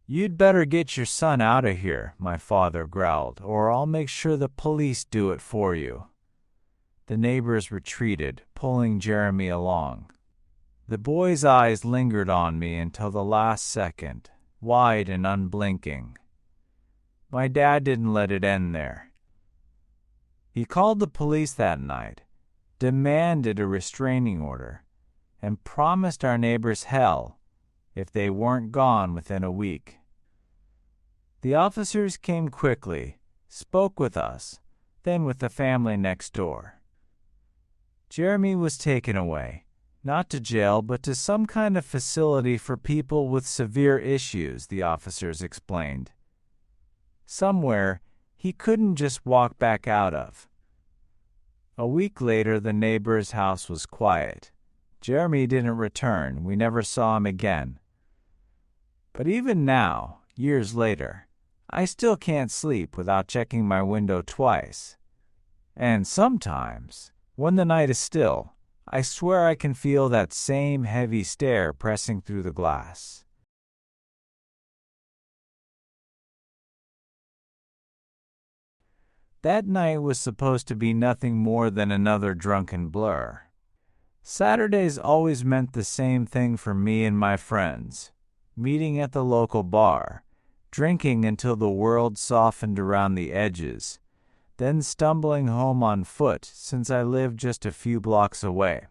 "You'd better get your son out of here," my father growled, "or I'll make sure the police do it for you." The neighbors retreated, pulling Jeremy along. The boy's eyes lingered on me until the last second, wide and unblinking. My dad didn't let it end there. He called the police that night, demanded a restraining order, and promised our neighbors hell if they weren't gone within a week. The officers came quickly, spoke with us, then with the family next door. Jeremy was taken away, not to jail but to some kind of facility for people with severe issues, the officers explained. Somewhere he couldn't just walk back out of. A week later, the neighbor's house was quiet. Jeremy didn't return. We never saw him again. But even now, years later, I still can't sleep without checking my window twice. And sometimes, when the night is still, I swear I can feel that same heavy stare pressing through the glass. That night was supposed to be nothing more than another drunken blur. Saturdays always meant the same thing for me and my friends, meeting at the local bar, drinking until the world softened around the edges, then stumbling home on foot since I lived just a few blocks away.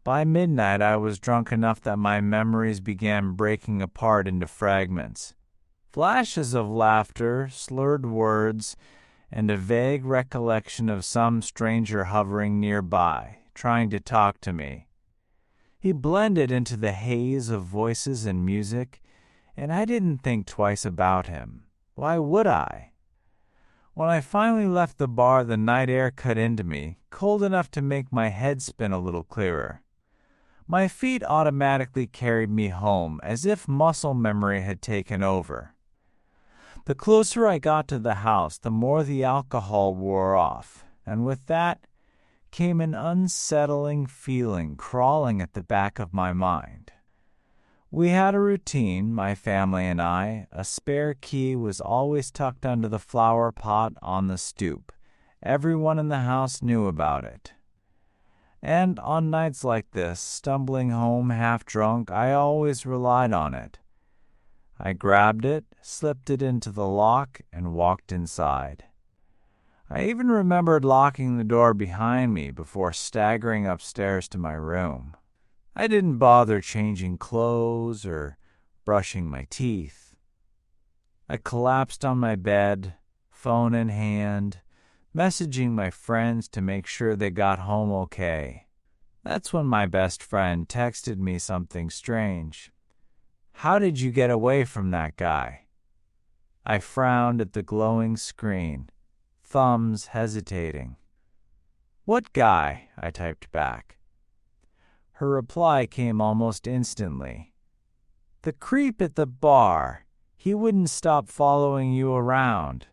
By midnight, I was drunk enough that my memories began breaking apart into fragments. Flashes of laughter, slurred words, and a vague recollection of some stranger hovering nearby, trying to talk to me. He blended into the haze of voices and music, and I didn't think twice about him. Why would I? When I finally left the bar, the night air cut into me, cold enough to make my head spin a little clearer. My feet automatically carried me home, as if muscle memory had taken over. The closer I got to the house, the more the alcohol wore off, and with that came an unsettling feeling crawling at the back of my mind. We had a routine, my family and I. A spare key was always tucked under the flower pot on the stoop. Everyone in the house knew about it. And on nights like this, stumbling home half drunk, I always relied on it. I grabbed it, slipped it into the lock, and walked inside. I even remembered locking the door behind me before staggering upstairs to my room. I didn't bother changing clothes or brushing my teeth. I collapsed on my bed, phone in hand, messaging my friends to make sure they got home okay. That's when my best friend texted me something strange. "How did you get away from that guy?" I frowned at the glowing screen, thumbs hesitating. "What guy?" I typed back. Her reply came almost instantly. "The creep at the bar. He wouldn't stop following you around."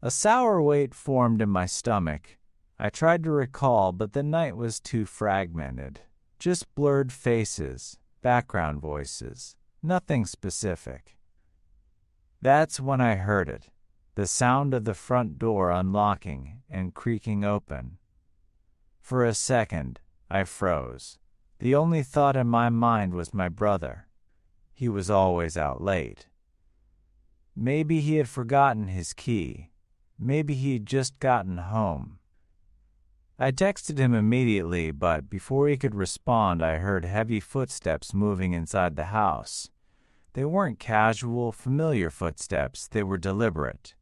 A sour weight formed in my stomach. I tried to recall, but the night was too fragmented. Just blurred faces, background voices, nothing specific. That's when I heard it, the sound of the front door unlocking and creaking open. For a second, I froze. The only thought in my mind was my brother. He was always out late. Maybe he had forgotten his key. Maybe he'd just gotten home. I texted him immediately, but before he could respond, I heard heavy footsteps moving inside the house. They weren't casual, familiar footsteps. They were deliberate,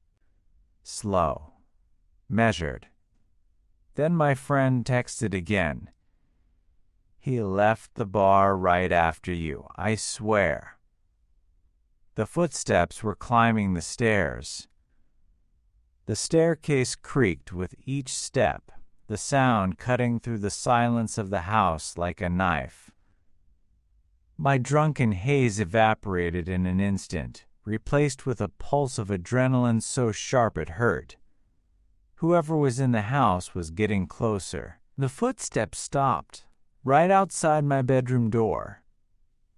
slow, measured. Then my friend texted again. "He left the bar right after you, I swear." The footsteps were climbing the stairs. The staircase creaked with each step, the sound cutting through the silence of the house like a knife. My drunken haze evaporated in an instant, replaced with a pulse of adrenaline so sharp it hurt. Whoever was in the house was getting closer. The footsteps stopped, right outside my bedroom door.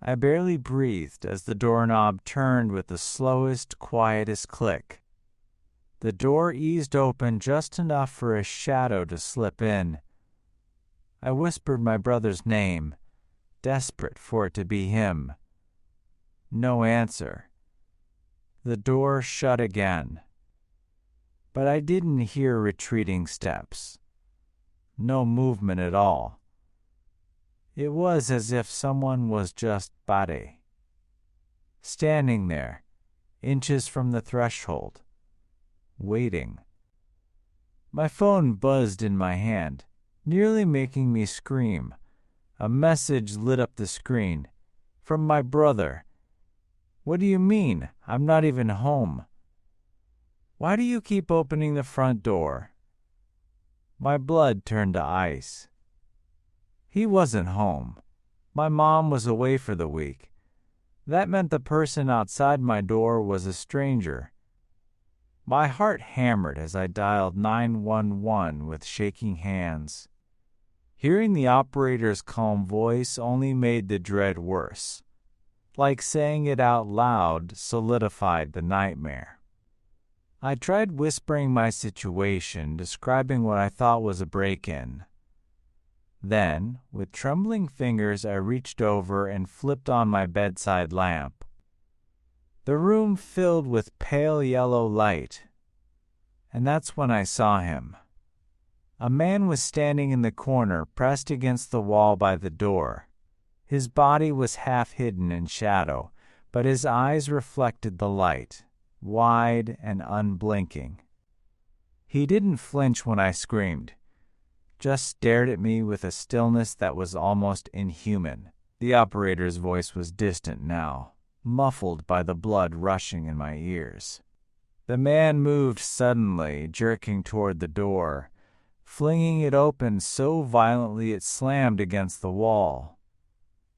I barely breathed as the doorknob turned with the slowest, quietest click. The door eased open just enough for a shadow to slip in. I whispered my brother's name, desperate for it to be him. No answer. The door shut again. But I didn't hear retreating steps. No movement at all. It was as if someone was just standing there, inches from the threshold, waiting. My phone buzzed in my hand, nearly making me scream. A message lit up the screen. From my brother. "What do you mean? I'm not even home. Why do you keep opening the front door?" My blood turned to ice. He wasn't home. My mom was away for the week. That meant the person outside my door was a stranger. My heart hammered as I dialed 911 with shaking hands. Hearing the operator's calm voice only made the dread worse. Like saying it out loud solidified the nightmare. I tried whispering my situation, describing what I thought was a break-in. Then, with trembling fingers, I reached over and flipped on my bedside lamp. The room filled with pale yellow light. And that's when I saw him. A man was standing in the corner, pressed against the wall by the door. His body was half hidden in shadow, but his eyes reflected the light, wide and unblinking. He didn't flinch when I screamed, just stared at me with a stillness that was almost inhuman. The operator's voice was distant now, muffled by the blood rushing in my ears. The man moved suddenly, jerking toward the door, flinging it open so violently it slammed against the wall.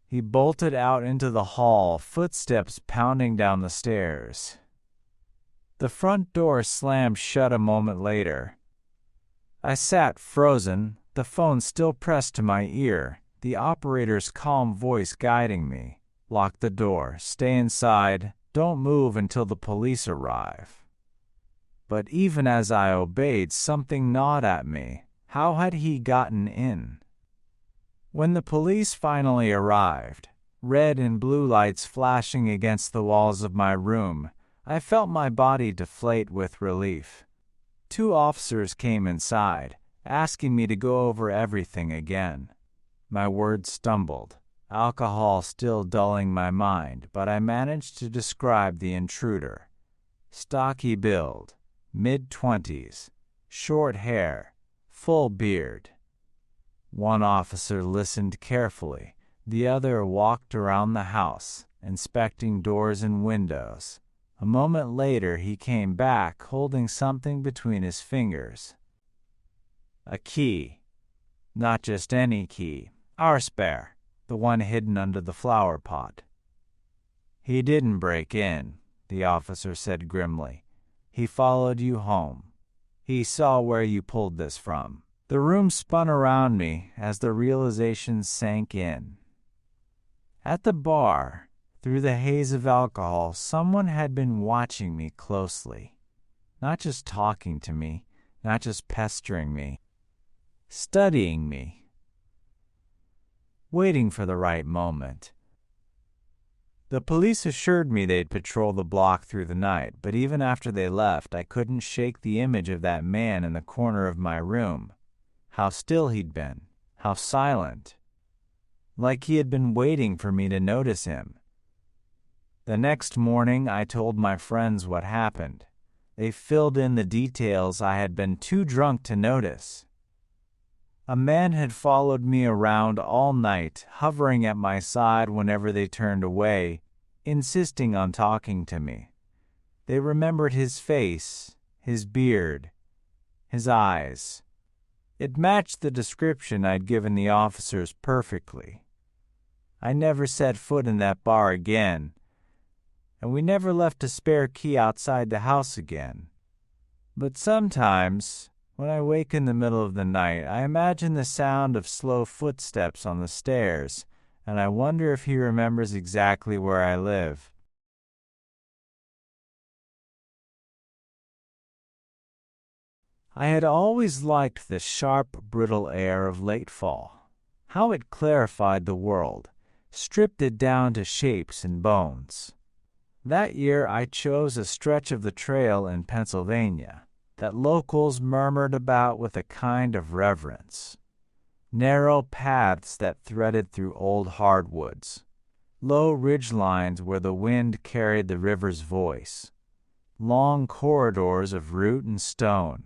He bolted out into the hall, footsteps pounding down the stairs. The front door slammed shut a moment later. I sat frozen, the phone still pressed to my ear, the operator's calm voice guiding me. "Lock the door, stay inside, don't move until the police arrive." But even as I obeyed, something gnawed at me. How had he gotten in? When the police finally arrived, red and blue lights flashing against the walls of my room, I felt my body deflate with relief. 2 officers came inside, asking me to go over everything again. My words stumbled, alcohol still dulling my mind, but I managed to describe the intruder. Stocky build, mid-20s, short hair, full beard. One officer listened carefully. The other walked around the house, inspecting doors and windows. A moment later, he came back holding something between his fingers. A key. Not just any key. Our spare. The one hidden under the flower pot. "He didn't break in," the officer said grimly. "He followed you home. He saw where you pulled this from. The room spun around me as the realization sank in. At the bar, through the haze of alcohol, someone had been watching me closely. Not just talking to me, not just pestering me, studying me, waiting for the right moment. The police assured me they'd patrol the block through the night, but even after they left, I couldn't shake the image of that man in the corner of my room. How still he'd been, how silent, like he had been waiting for me to notice him. The next morning, I told my friends what happened. They filled in the details I had been too drunk to notice. A man had followed me around all night, hovering at my side whenever they turned away, insisting on talking to me. They remembered his face, his beard, his eyes. It matched the description I'd given the officers perfectly. I never set foot in that bar again, and we never left a spare key outside the house again. But sometimes, when I wake in the middle of the night, I imagine the sound of slow footsteps on the stairs, and I wonder if he remembers exactly where I live. I had always liked the sharp, brittle air of late fall, how it clarified the world, stripped it down to shapes and bones. That year I chose a stretch of the trail in Pennsylvania that locals murmured about with a kind of reverence. Narrow paths that threaded through old hardwoods, low ridgelines where the wind carried the river's voice, long corridors of root and stone.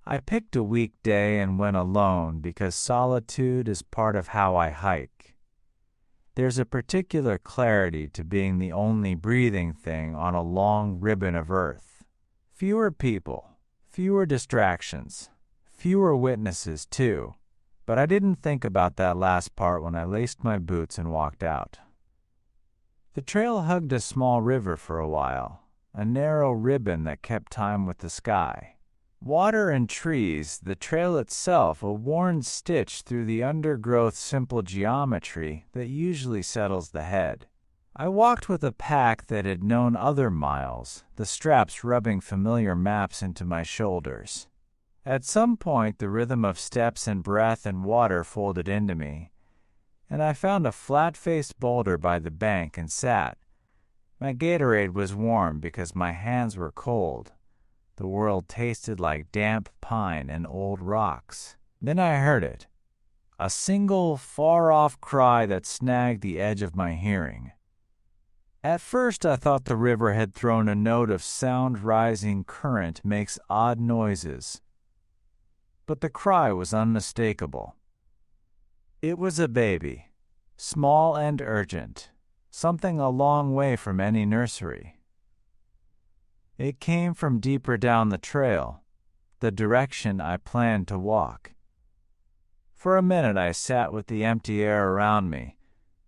I picked a weekday and went alone because solitude is part of how I hike. There's a particular clarity to being the only breathing thing on a long ribbon of earth. Fewer people, fewer distractions, fewer witnesses too, but I didn't think about that last part when I laced my boots and walked out. The trail hugged a small river for a while, a narrow ribbon that kept time with the sky. Water and trees, the trail itself a worn stitch through the undergrowth simple geometry that usually settles the head. I walked with a pack that had known other miles, the straps rubbing familiar maps into my shoulders. At some point the rhythm of steps and breath and water folded into me, and I found a flat-faced boulder by the bank and sat. My Gatorade was warm because my hands were cold. The world tasted like damp pine and old rocks. Then I heard it, a single, far-off cry that snagged the edge of my hearing. At first I thought the river had thrown a note of sound rising current makes odd noises. But the cry was unmistakable. It was a baby, small and urgent, something a long way from any nursery. It came from deeper down the trail, the direction I planned to walk. For a minute I sat with the empty air around me,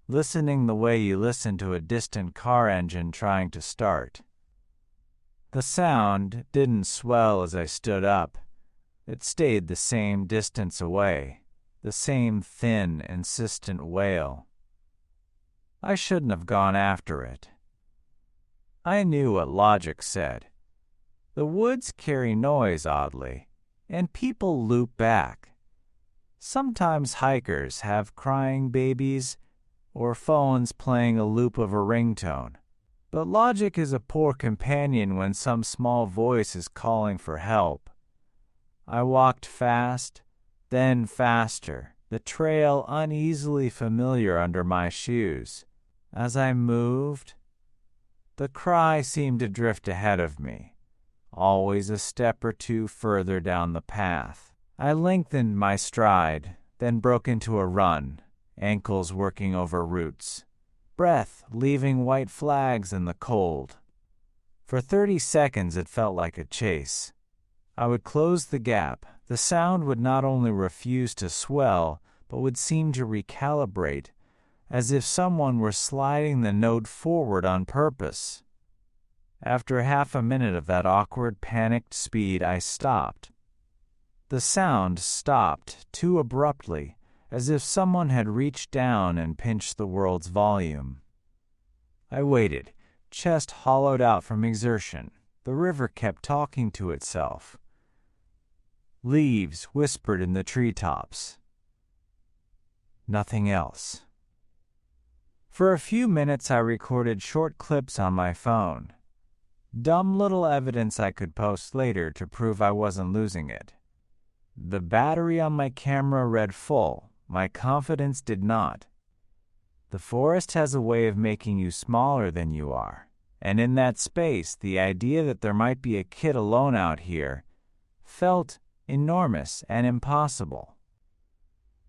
listening the way you listen to a distant car engine trying to start. The sound didn't swell as I stood up. It stayed the same distance away, the same thin, insistent wail. I shouldn't have gone after it. I knew what logic said. The woods carry noise oddly, and people loop back. Sometimes hikers have crying babies or phones playing a loop of a ringtone. But logic is a poor companion when some small voice is calling for help. I walked fast, then faster, the trail uneasily familiar under my shoes. As I moved, the cry seemed to drift ahead of me, always a step or two further down the path. I lengthened my stride, then broke into a run, ankles working over roots, breath leaving white flags in the cold. For 30 seconds it felt like a chase. I would close the gap. The sound would not only refuse to swell, but would seem to recalibrate, as if someone were sliding the note forward on purpose. After half a minute of that awkward, panicked speed, I stopped. The sound stopped too abruptly, as if someone had reached down and pinched the world's volume. I waited, chest hollowed out from exertion. The river kept talking to itself. Leaves whispered in the treetops. Nothing else. For a few minutes I recorded short clips on my phone. Dumb little evidence I could post later to prove I wasn't losing it. The battery on my camera read full. My confidence did not. The forest has a way of making you smaller than you are, and in that space, the idea that there might be a kid alone out here felt enormous and impossible.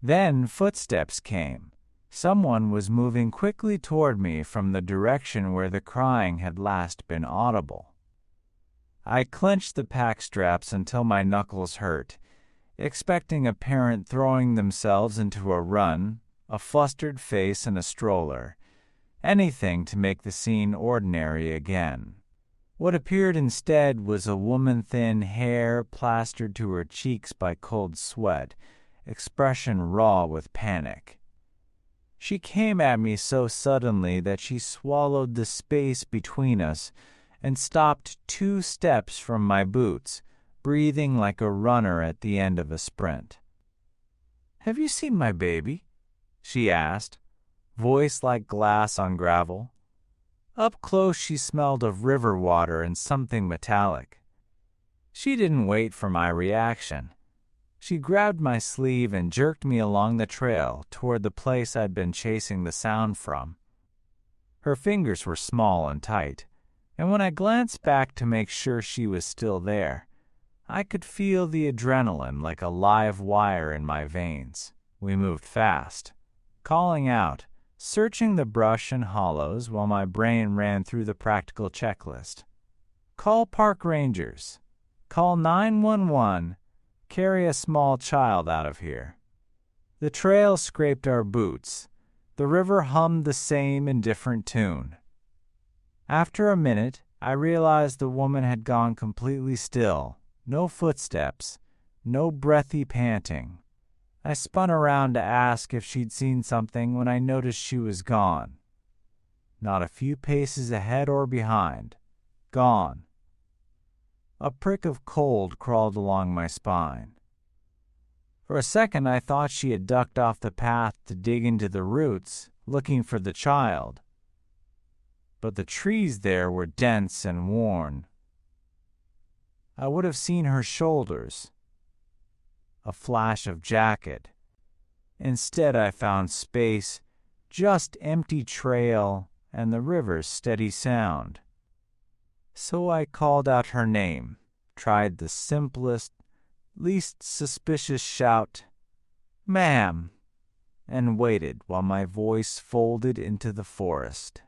Then footsteps came. Someone was moving quickly toward me from the direction where the crying had last been audible. I clenched the pack straps until my knuckles hurt, expecting a parent throwing themselves into a run, a flustered face and a stroller, anything to make the scene ordinary again. What appeared instead was a woman, thin hair plastered to her cheeks by cold sweat, expression raw with panic. She came at me so suddenly that she swallowed the space between us and stopped 2 steps from my boots, breathing like a runner at the end of a sprint. "Have you seen my baby?" she asked, voice like glass on gravel. Up close she smelled of river water and something metallic. She didn't wait for my reaction. She grabbed my sleeve and jerked me along the trail toward the place I'd been chasing the sound from. Her fingers were small and tight, and when I glanced back to make sure she was still there, I could feel the adrenaline like a live wire in my veins. We moved fast, calling out, searching the brush and hollows while my brain ran through the practical checklist. Call park rangers. Call 911. Carry a small child out of here. The trail scraped our boots. The river hummed the same indifferent tune. After a minute, I realized the woman had gone completely still. No footsteps, no breathy panting. I spun around to ask if she'd seen something when I noticed she was gone. Not a few paces ahead or behind. Gone. A prick of cold crawled along my spine. For a second I thought she had ducked off the path to dig into the roots, looking for the child. But the trees there were dense and worn. I would have seen her shoulders, a flash of jacket. Instead I found space, just empty trail, and the river's steady sound. So I called out her name, tried the simplest, least suspicious shout, "Ma'am," and waited while my voice folded into the forest.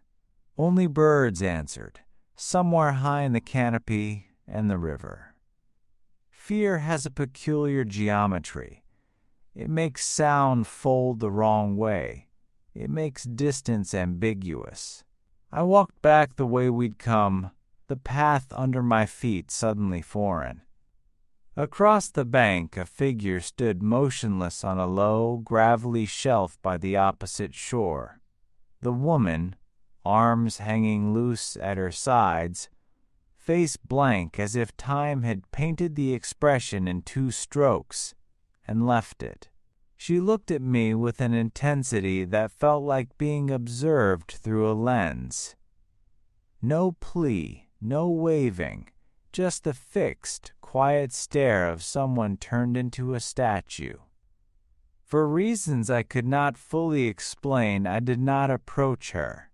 Only birds answered, somewhere high in the canopy and the river. Fear has a peculiar geometry. It makes sound fold the wrong way. It makes distance ambiguous. I walked back the way we'd come, the path under my feet suddenly foreign. Across the bank, a figure stood motionless on a low, gravelly shelf by the opposite shore. The woman, arms hanging loose at her sides, face blank as if time had painted the expression in 2 strokes and left it. She looked at me with an intensity that felt like being observed through a lens. No plea, no waving, just the fixed, quiet stare of someone turned into a statue. For reasons I could not fully explain, I did not approach her.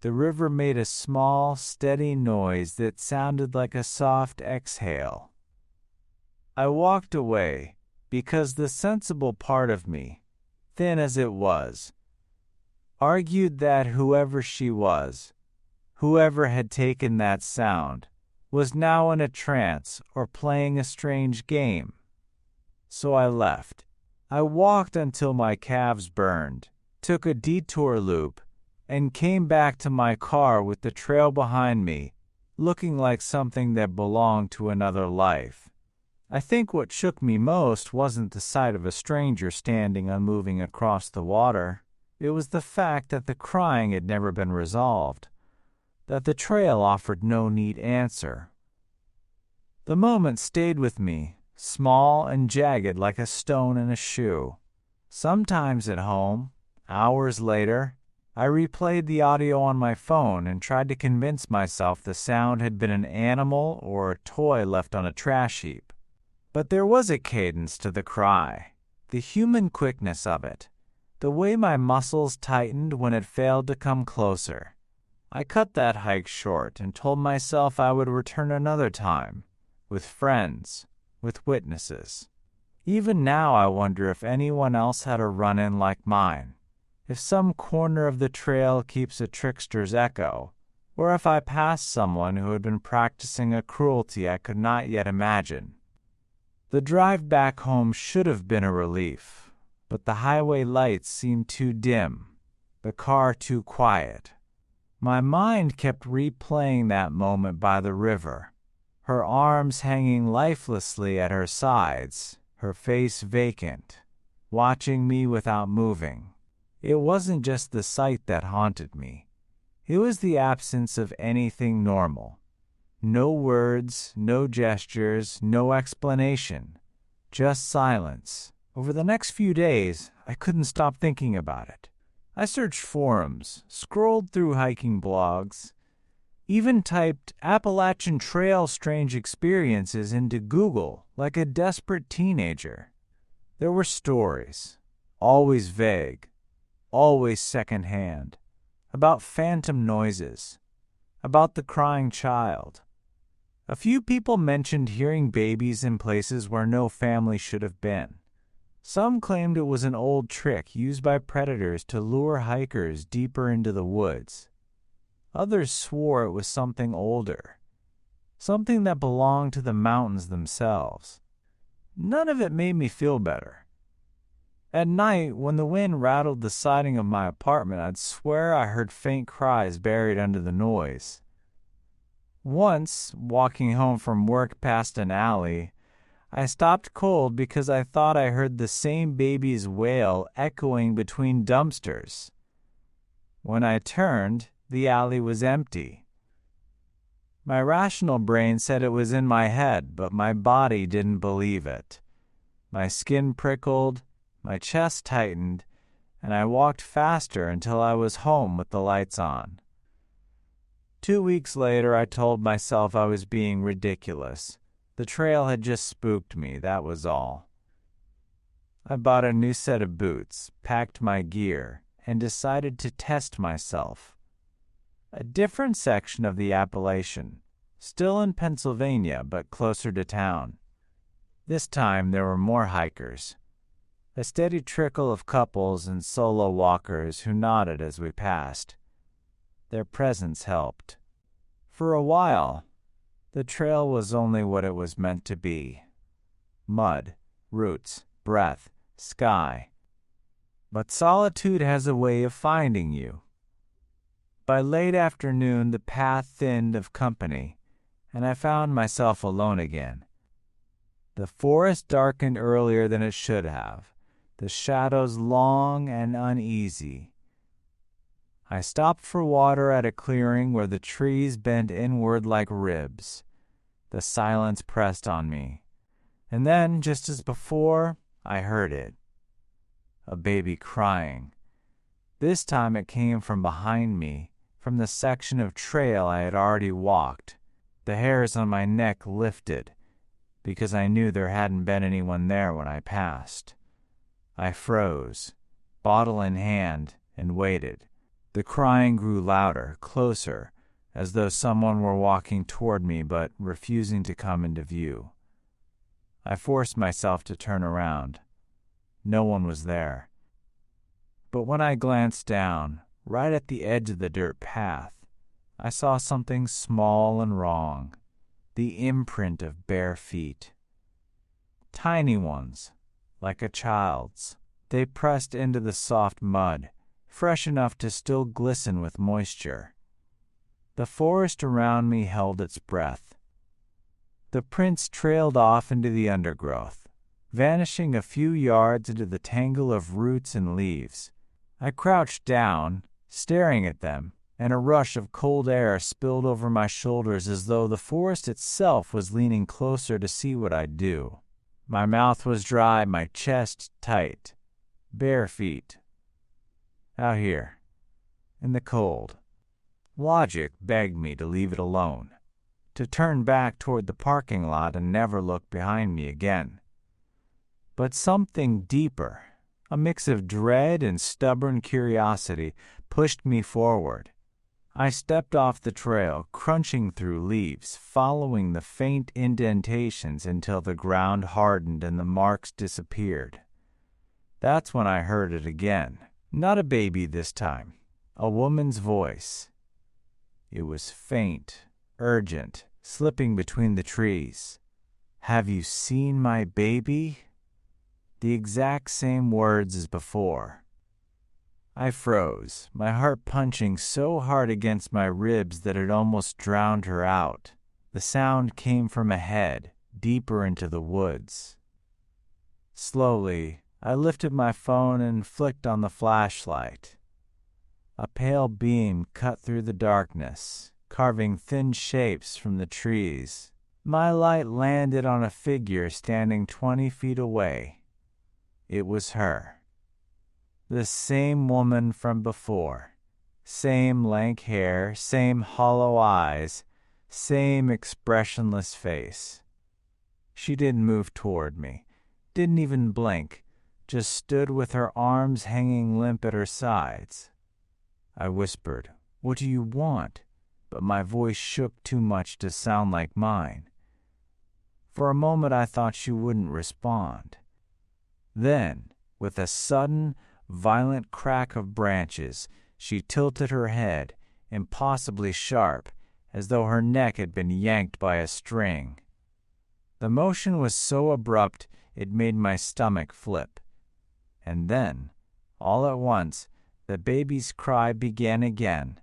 The river made a small, steady noise that sounded like a soft exhale. I walked away because the sensible part of me, thin as it was, argued that whoever she was, whoever had taken that sound, was now in a trance or playing a strange game. So I left. I walked until my calves burned, took a detour loop, and came back to my car with the trail behind me, looking like something that belonged to another life. I think what shook me most wasn't the sight of a stranger standing unmoving across the water. It was the fact that the crying had never been resolved, that the trail offered no neat answer. The moment stayed with me, small and jagged like a stone in a shoe. Sometimes at home, hours later, I replayed the audio on my phone and tried to convince myself the sound had been an animal or a toy left on a trash heap. But there was a cadence to the cry, the human quickness of it, the way my muscles tightened when it failed to come closer. I cut that hike short and told myself I would return another time, with friends, with witnesses. Even now I wonder if anyone else had a run-in like mine, if some corner of the trail keeps a trickster's echo, or if I passed someone who had been practicing a cruelty I could not yet imagine. The drive back home should have been a relief, but the highway lights seemed too dim, the car too quiet. My mind kept replaying that moment by the river, her arms hanging lifelessly at her sides, her face vacant, watching me without moving. It wasn't just the sight that haunted me. It was the absence of anything normal. No words, no gestures, no explanation, just silence. Over the next few days, I couldn't stop thinking about it. I searched forums, scrolled through hiking blogs, even typed Appalachian Trail strange experiences into Google like a desperate teenager. There were stories, always vague, always secondhand, about phantom noises, about the crying child. A few people mentioned hearing babies in places where no family should have been. Some claimed it was an old trick used by predators to lure hikers deeper into the woods. Others swore it was something older, something that belonged to the mountains themselves. None of it made me feel better. At night, when the wind rattled the siding of my apartment, I'd swear I heard faint cries buried under the noise. Once, walking home from work past an alley, I stopped cold because I thought I heard the same baby's wail echoing between dumpsters. When I turned, the alley was empty. My rational brain said it was in my head, but my body didn't believe it. My skin prickled, my chest tightened, and I walked faster until I was home with the lights on. 2 weeks later, I told myself I was being ridiculous. The trail had just spooked me, that was all. I bought a new set of boots, packed my gear, and decided to test myself. A different section of the Appalachian, still in Pennsylvania but closer to town. This time there were more hikers. A steady trickle of couples and solo walkers who nodded as we passed. Their presence helped. For a while, the trail was only what it was meant to be. Mud, roots, breath, sky. But solitude has a way of finding you. By late afternoon, the path thinned of company, and I found myself alone again. The forest darkened earlier than it should have, the shadows long and uneasy. I stopped for water at a clearing where the trees bent inward like ribs. The silence pressed on me. And then, just as before, I heard it. A baby crying. This time it came from behind me, from the section of trail I had already walked. The hairs on my neck lifted, because I knew there hadn't been anyone there when I passed. I froze, bottle in hand, and waited. The crying grew louder, closer, as though someone were walking toward me but refusing to come into view. I forced myself to turn around. No one was there. But when I glanced down, right at the edge of the dirt path, I saw something small and wrong, the imprint of bare feet. Tiny ones, like a child's. They pressed into the soft mud, fresh enough to still glisten with moisture. The forest around me held its breath. The prints trailed off into the undergrowth, vanishing a few yards into the tangle of roots and leaves. I crouched down, staring at them, and a rush of cold air spilled over my shoulders as though the forest itself was leaning closer to see what I'd do. My mouth was dry, my chest tight. Bare feet. Out here, in the cold. Logic begged me to leave it alone, to turn back toward the parking lot and never look behind me again. But something deeper, a mix of dread and stubborn curiosity, pushed me forward. I stepped off the trail, crunching through leaves, following the faint indentations until the ground hardened and the marks disappeared. That's when I heard it again. Not a baby this time. A woman's voice. It was faint, urgent, slipping between the trees. "Have you seen my baby?" The exact same words as before. I froze, my heart punching so hard against my ribs that it almost drowned her out. The sound came from ahead, deeper into the woods. Slowly, I lifted my phone and flicked on the flashlight. A pale beam cut through the darkness, carving thin shapes from the trees. My light landed on a figure standing 20 feet away. It was her. The same woman from before. Same lank hair, same hollow eyes, same expressionless face. She didn't move toward me, didn't even blink, just stood with her arms hanging limp at her sides. I whispered, "What do you want?" But my voice shook too much to sound like mine. For a moment I thought she wouldn't respond. Then, with a sudden, violent crack of branches, she tilted her head, impossibly sharp, as though her neck had been yanked by a string. The motion was so abrupt it made my stomach flip. And then, all at once, the baby's cry began again,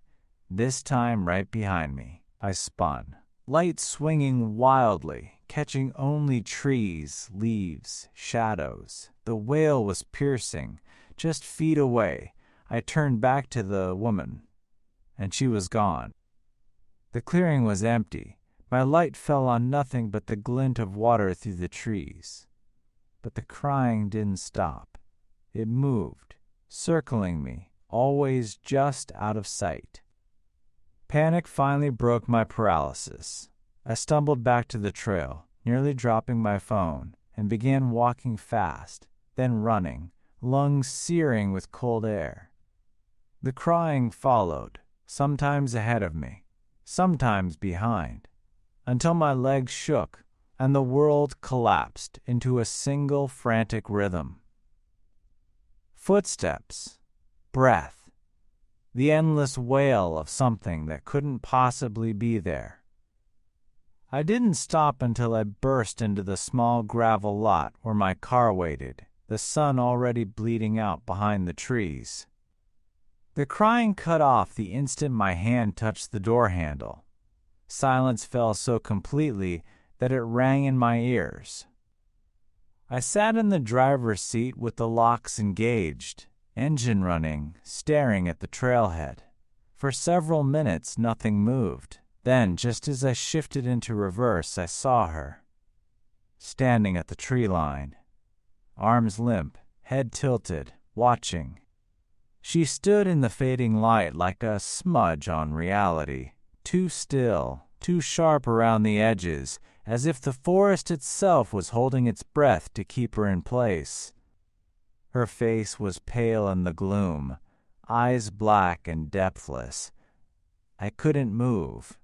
this time right behind me. I spun, light swinging wildly, catching only trees, leaves, shadows. The wail was piercing. Just feet away, I turned back to the woman, and she was gone. The clearing was empty. My light fell on nothing but the glint of water through the trees. But the crying didn't stop. It moved, circling me, always just out of sight. Panic finally broke my paralysis. I stumbled back to the trail, nearly dropping my phone, and began walking fast, then running, lungs searing with cold air. The crying followed, sometimes ahead of me, sometimes behind, until my legs shook and the world collapsed into a single frantic rhythm. Footsteps, breath, the endless wail of something that couldn't possibly be there. I didn't stop until I burst into the small gravel lot where my car waited, the sun already bleeding out behind the trees. The crying cut off the instant my hand touched the door handle. Silence fell so completely that it rang in my ears. I sat in the driver's seat with the locks engaged, engine running, staring at the trailhead. For several minutes, nothing moved. Then, just as I shifted into reverse, I saw her, standing at the tree line, arms limp, head tilted, watching. She stood in the fading light like a smudge on reality, too still, too sharp around the edges, as if the forest itself was holding its breath to keep her in place. Her face was pale in the gloom, eyes black and depthless. I couldn't move.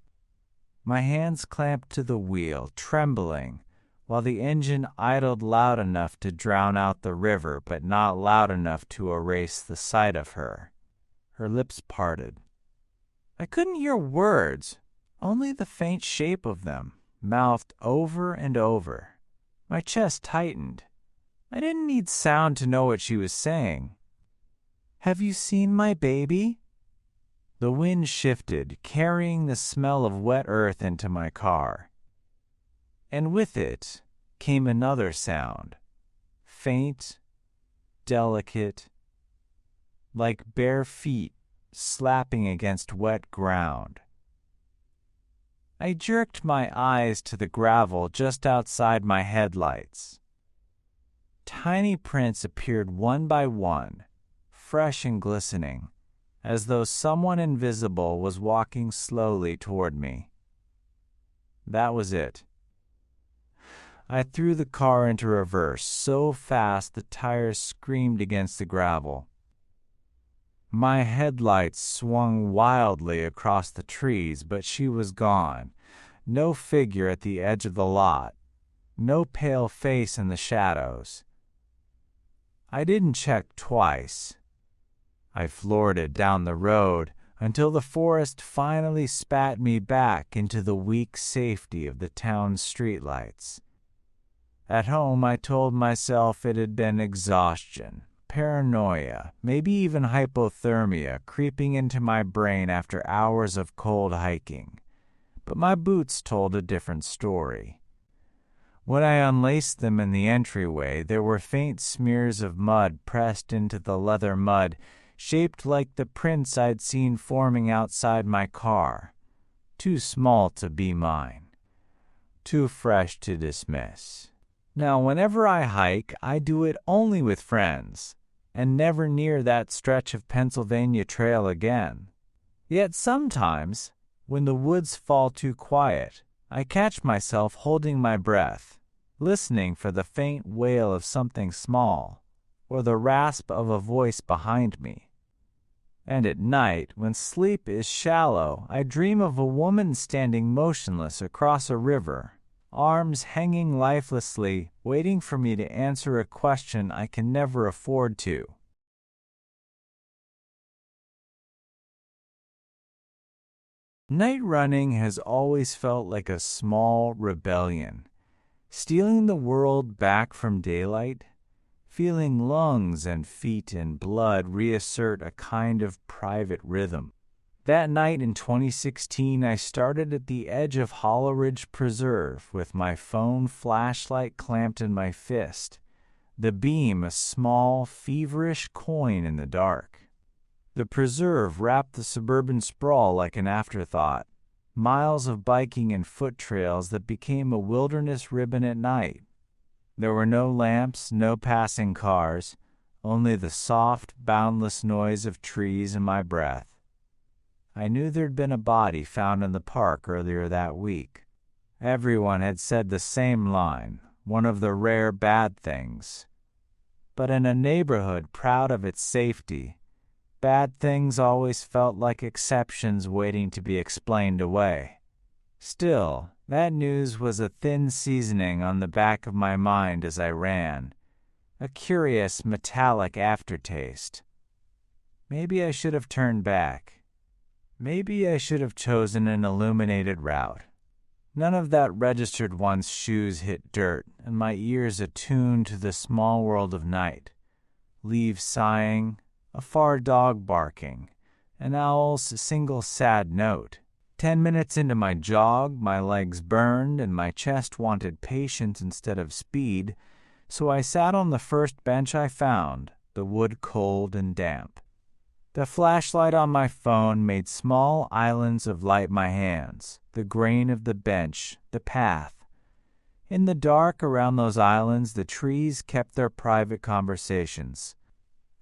My hands clamped to the wheel, trembling, while the engine idled loud enough to drown out the river, but not loud enough to erase the sight of her. Her lips parted. I couldn't hear words, only the faint shape of them, mouthed over and over. My chest tightened. I didn't need sound to know what she was saying. "Have you seen my baby?" The wind shifted, carrying the smell of wet earth into my car. And with it came another sound, faint, delicate, like bare feet slapping against wet ground. I jerked my eyes to the gravel just outside my headlights. Tiny prints appeared one by one, fresh and glistening, as though someone invisible was walking slowly toward me. That was it. I threw the car into reverse so fast the tires screamed against the gravel. My headlights swung wildly across the trees, but she was gone. No figure at the edge of the lot. No pale face in the shadows. I didn't check twice. I floored it down the road until the forest finally spat me back into the weak safety of the town's streetlights. At home, I told myself it had been exhaustion, paranoia, maybe even hypothermia creeping into my brain after hours of cold hiking. But my boots told a different story. When I unlaced them in the entryway, there were faint smears of mud pressed into the leather mud, shaped like the prints I'd seen forming outside my car. Too small to be mine. Too fresh to dismiss. Now, whenever I hike, I do it only with friends, and never near that stretch of Pennsylvania trail again. Yet sometimes, when the woods fall too quiet, I catch myself holding my breath, listening for the faint wail of something small, or the rasp of a voice behind me. And at night, when sleep is shallow, I dream of a woman standing motionless across a river, arms hanging lifelessly, waiting for me to answer a question I can never afford to. Night running has always felt like a small rebellion, stealing the world back from daylight, feeling lungs and feet and blood reassert a kind of private rhythm. That night in 2016, I started at the edge of Hollow Ridge Preserve with my phone flashlight clamped in my fist, the beam a small, feverish coin in the dark. The preserve wrapped the suburban sprawl like an afterthought, miles of biking and foot trails that became a wilderness ribbon at night. There were no lamps, no passing cars, only the soft, boundless noise of trees and my breath. I knew there'd been a body found in the park earlier that week. Everyone had said the same line, one of the rare bad things. But in a neighborhood proud of its safety, bad things always felt like exceptions waiting to be explained away. Still, that news was a thin seasoning on the back of my mind as I ran, a curious metallic aftertaste. Maybe I should have turned back. Maybe I should have chosen an illuminated route. None of that registered once shoes hit dirt, and my ears attuned to the small world of night. Leaves sighing, a far dog barking, an owl's single sad note. 10 minutes into my jog, my legs burned and my chest wanted patience instead of speed, so I sat on the first bench I found, the wood cold and damp. The flashlight on my phone made small islands of light my hands, the grain of the bench, the path. In the dark around those islands, the trees kept their private conversations.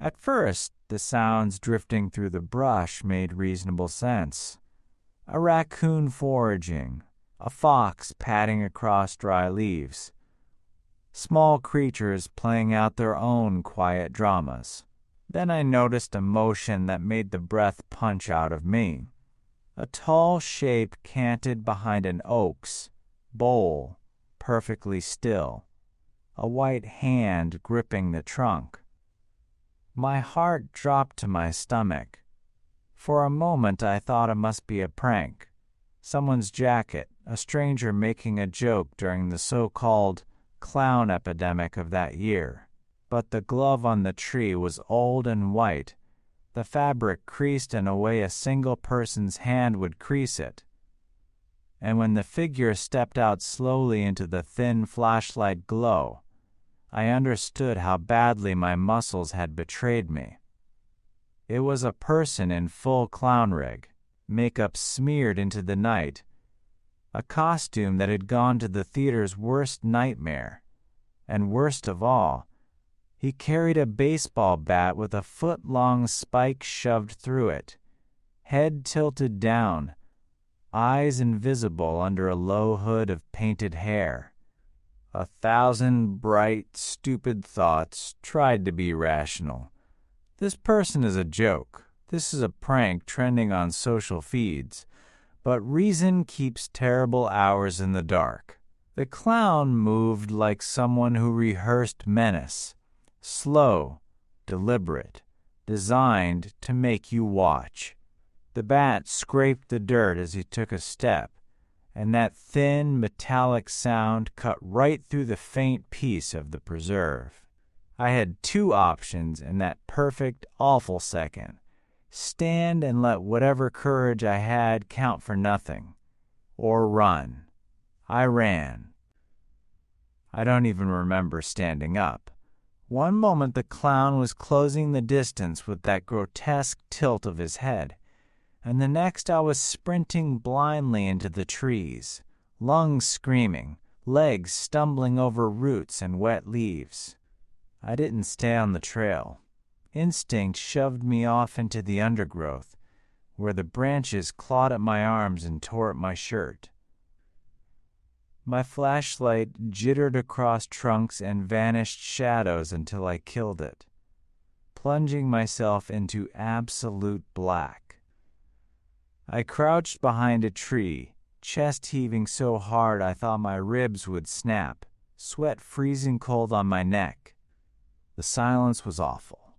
At first, the sounds drifting through the brush made reasonable sense. A raccoon foraging, a fox padding across dry leaves. Small creatures playing out their own quiet dramas. Then I noticed a motion that made the breath punch out of me. A tall shape canted behind an oak's bole, perfectly still, a white hand gripping the trunk. My heart dropped to my stomach. For a moment I thought it must be a prank, someone's jacket, a stranger making a joke during the so-called clown epidemic of that year. But the glove on the tree was old and white, the fabric creased in a way a single person's hand would crease it. and when the figure stepped out slowly into the thin flashlight glow, I understood how badly my muscles had betrayed me. It was a person in full clown rig, makeup smeared into the night, a costume that had gone to the theater's worst nightmare, and worst of all, he carried a baseball bat with a foot-long spike shoved through it, head tilted down, eyes invisible under a low hood of painted hair. 1,000 bright, stupid thoughts tried to be rational. This person is a joke. This is a prank trending on social feeds. But reason keeps terrible hours in the dark. The clown moved like someone who rehearsed menace. Slow, deliberate, designed to make you watch. The bat scraped the dirt as he took a step, and that thin, metallic sound cut right through the faint peace of the preserve. I had two options in that perfect, awful second. Stand and let whatever courage I had count for nothing, or run. I ran. I don't even remember standing up. One moment the clown was closing the distance with that grotesque tilt of his head, and the next I was sprinting blindly into the trees, lungs screaming, legs stumbling over roots and wet leaves. I didn't stay on the trail. Instinct shoved me off into the undergrowth, where the branches clawed at my arms and tore at my shirt. My flashlight jittered across trunks and vanished shadows until I killed it, plunging myself into absolute black. I crouched behind a tree, chest heaving so hard I thought my ribs would snap, sweat freezing cold on my neck. The silence was awful,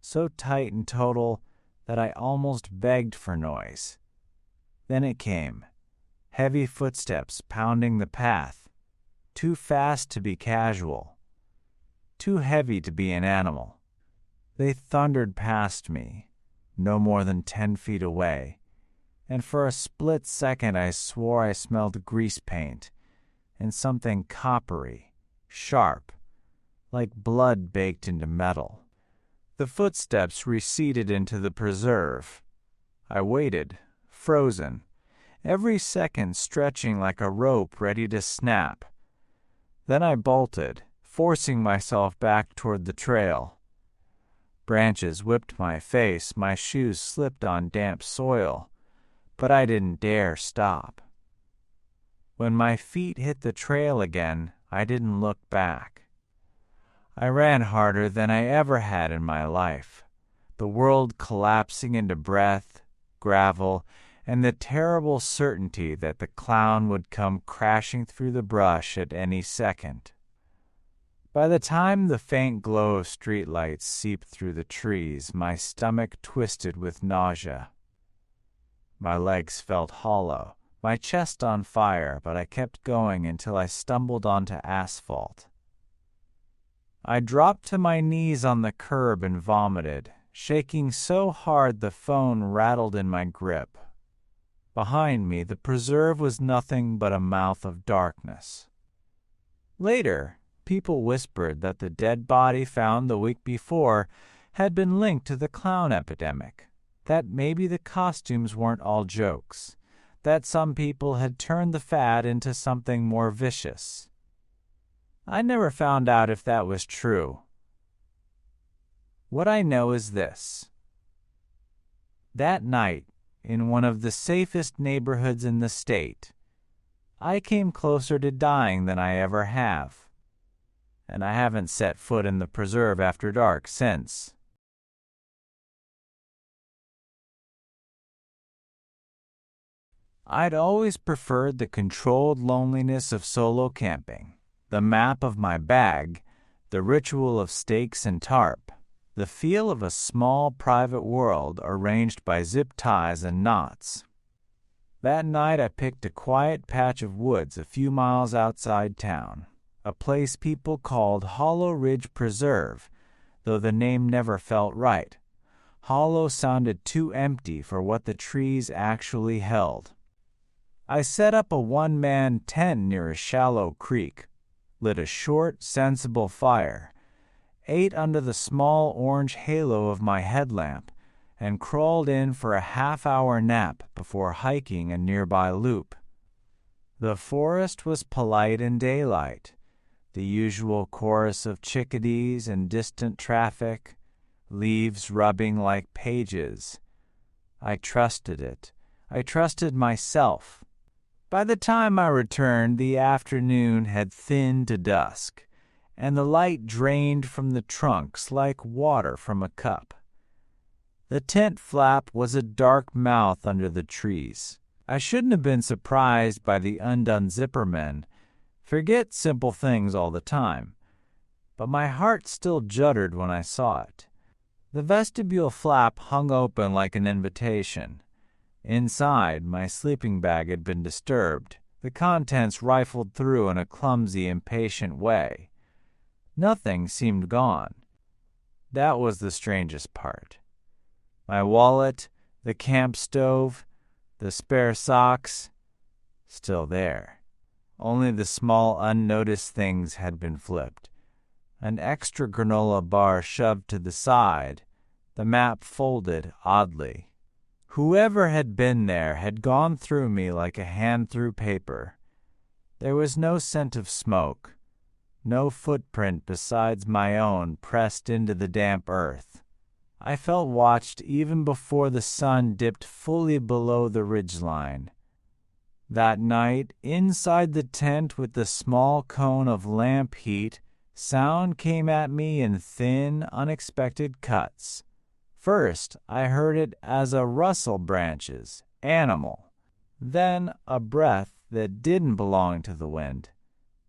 so tight and total that I almost begged for noise. Then it came. Heavy footsteps pounding the path, too fast to be casual, too heavy to be an animal. They thundered past me, no more than 10 feet away, and for a split second I swore I smelled grease paint and something coppery, sharp, like blood baked into metal. The footsteps receded into the preserve. I waited, frozen, every second stretching like a rope ready to snap. Then I bolted, forcing myself back toward the trail. Branches whipped my face, my shoes slipped on damp soil, but I didn't dare stop. When my feet hit the trail again, I didn't look back. I ran harder than I ever had in my life, the world collapsing into breath, gravel, and the terrible certainty that the clown would come crashing through the brush at any second. By the time the faint glow of streetlights seeped through the trees, my stomach twisted with nausea. My legs felt hollow, my chest on fire, but I kept going until I stumbled onto asphalt. I dropped to my knees on the curb and vomited, shaking so hard the phone rattled in my grip. Behind me, the preserve was nothing but a mouth of darkness. Later, people whispered that the dead body found the week before had been linked to the clown epidemic, that maybe the costumes weren't all jokes, that some people had turned the fad into something more vicious. I never found out if that was true. What I know is this. That night, in one of the safest neighborhoods in the state, I came closer to dying than I ever have, and I haven't set foot in the preserve after dark since. I'd always preferred the controlled loneliness of solo camping, the map of my bag, the ritual of stakes and tarp, the feel of a small private world arranged by zip ties and knots. That night I picked a quiet patch of woods a few miles outside town, a place people called Hollow Ridge Preserve, though the name never felt right. Hollow sounded too empty for what the trees actually held. I set up a one-man tent near a shallow creek, lit a short, sensible fire, ate under the small orange halo of my headlamp, and crawled in for a half-hour nap before hiking a nearby loop. The forest was polite in daylight, the usual chorus of chickadees and distant traffic, leaves rubbing like pages. I trusted it. I trusted myself. By the time I returned, the afternoon had thinned to dusk, and the light drained from the trunks like water from a cup. The tent flap was a dark mouth under the trees. I shouldn't have been surprised by the undone zippermen. Forget simple things all the time. But my heart still juddered when I saw it. The vestibule flap hung open like an invitation. Inside, my sleeping bag had been disturbed, the contents rifled through in a clumsy, impatient way. Nothing seemed gone. That was the strangest part. My wallet, the camp stove, the spare socks, still there. Only the small, unnoticed things had been flipped. An extra granola bar shoved to the side, the map folded oddly. Whoever had been there had gone through me like a hand through paper. There was no scent of smoke, no footprint besides my own pressed into the damp earth. I felt watched even before the sun dipped fully below the ridgeline. That night, inside the tent with the small cone of lamp heat, sound came at me in thin, unexpected cuts. First, I heard it as a rustle branches, animal. Then a breath that didn't belong to the wind.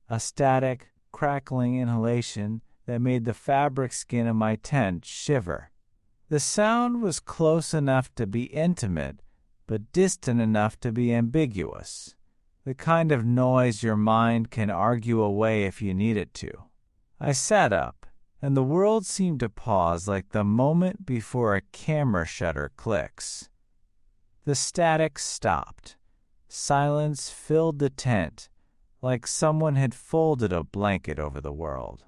A static, crackling inhalation that made the fabric skin of my tent shiver. The sound was close enough to be intimate, but distant enough to be ambiguous. The kind of noise your mind can argue away if you need it to. I sat up, and the world seemed to pause like the moment before a camera shutter clicks. The static stopped. Silence filled the tent, like someone had folded a blanket over the world.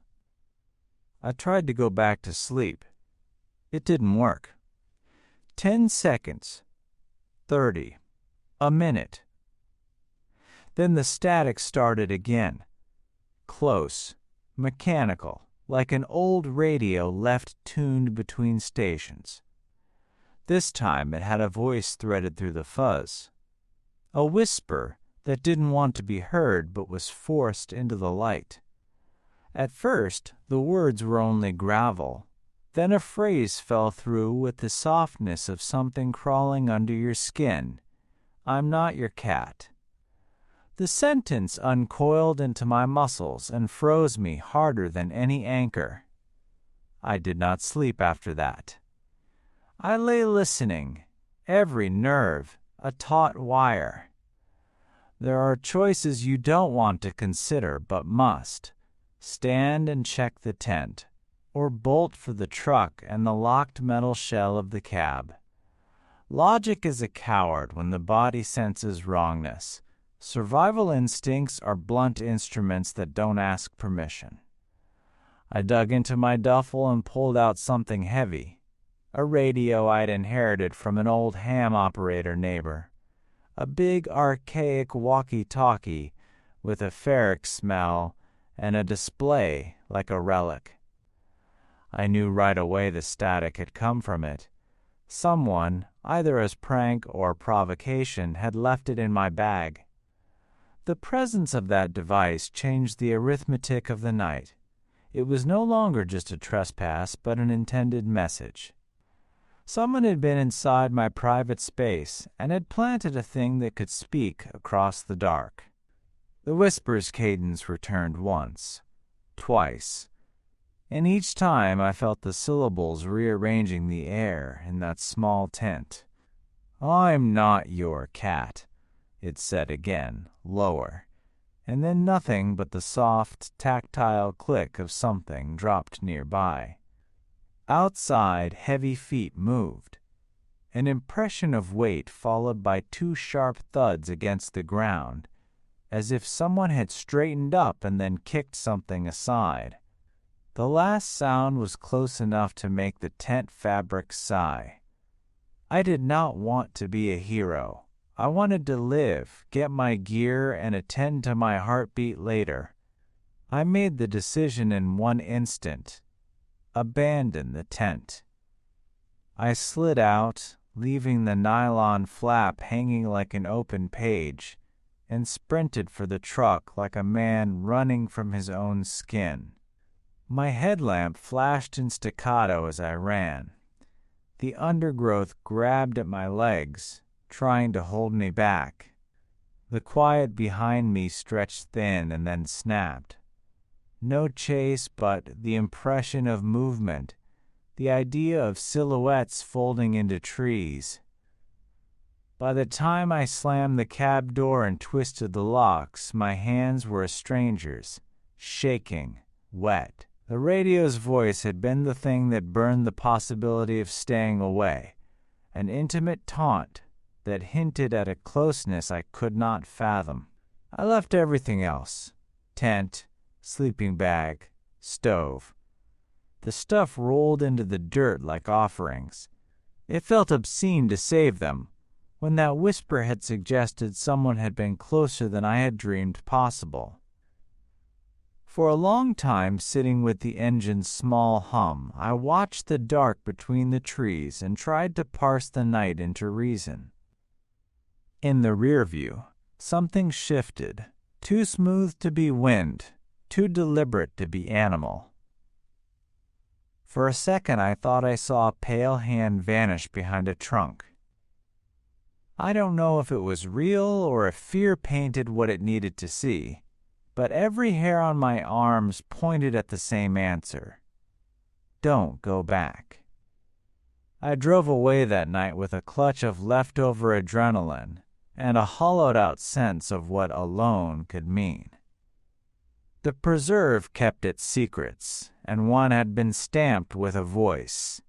I tried to go back to sleep. It didn't work. 10 seconds. 30. A minute. Then the static started again. Close, mechanical, like an old radio left tuned between stations. This time it had a voice threaded through the fuzz. A whisper that didn't want to be heard but was forced into the light. At first, the words were only gravel. Then a phrase fell through with the softness of something crawling under your skin. I'm not your cat. The sentence uncoiled into my muscles and froze me harder than any anchor. I did not sleep after that. I lay listening, every nerve a taut wire. There are choices you don't want to consider but must. Stand and check the tent, or bolt for the truck and the locked metal shell of the cab. Logic is a coward when the body senses wrongness. Survival instincts are blunt instruments that don't ask permission. I dug into my duffel and pulled out something heavy, a radio I'd inherited from an old ham operator neighbor, a big archaic walkie-talkie with a ferric smell and a display like a relic. I knew right away the static had come from it. Someone, either as prank or provocation, had left it in my bag. The presence of that device changed the arithmetic of the night. It was no longer just a trespass, but an intended message. Someone had been inside my private space and had planted a thing that could speak across the dark. The whisper's cadence returned once, twice, and each time I felt the syllables rearranging the air in that small tent. I'm not your cat, it said again, lower, and then nothing but the soft, tactile click of something dropped nearby. Outside, heavy feet moved. an impression of weight followed by two sharp thuds against the ground, as if someone had straightened up and then kicked something aside. The last sound was close enough to make the tent fabric sigh. I did not want to be a hero. I wanted to live, get my gear, and attend to my heartbeat later. I made the decision in one instant. Abandon the tent. I slid out, leaving the nylon flap hanging like an open page, and sprinted for the truck like a man running from his own skin. My headlamp flashed in staccato as I ran. The undergrowth grabbed at my legs, trying to hold me back. The quiet behind me stretched thin and then snapped. No chase, but the impression of movement, the idea of silhouettes folding into trees. By the time I slammed the cab door and twisted the locks, my hands were a stranger's, shaking, wet. The radio's voice had been the thing that burned the possibility of staying away, an intimate taunt that hinted at a closeness I could not fathom. I left everything else: tent, sleeping bag, stove. The stuff rolled into the dirt like offerings. It felt obscene to save them, when that whisper had suggested someone had been closer than I had dreamed possible. For a long time, sitting with the engine's small hum, I watched the dark between the trees and tried to parse the night into reason. In the rear view, something shifted, too smooth to be wind, too deliberate to be animal. For a second, I thought I saw a pale hand vanish behind a trunk. I don't know if it was real or if fear painted what it needed to see, but every hair on my arms pointed at the same answer: don't go back. I drove away that night with a clutch of leftover adrenaline and a hollowed-out sense of what alone could mean. The preserve kept its secrets, and one had been stamped with a voice.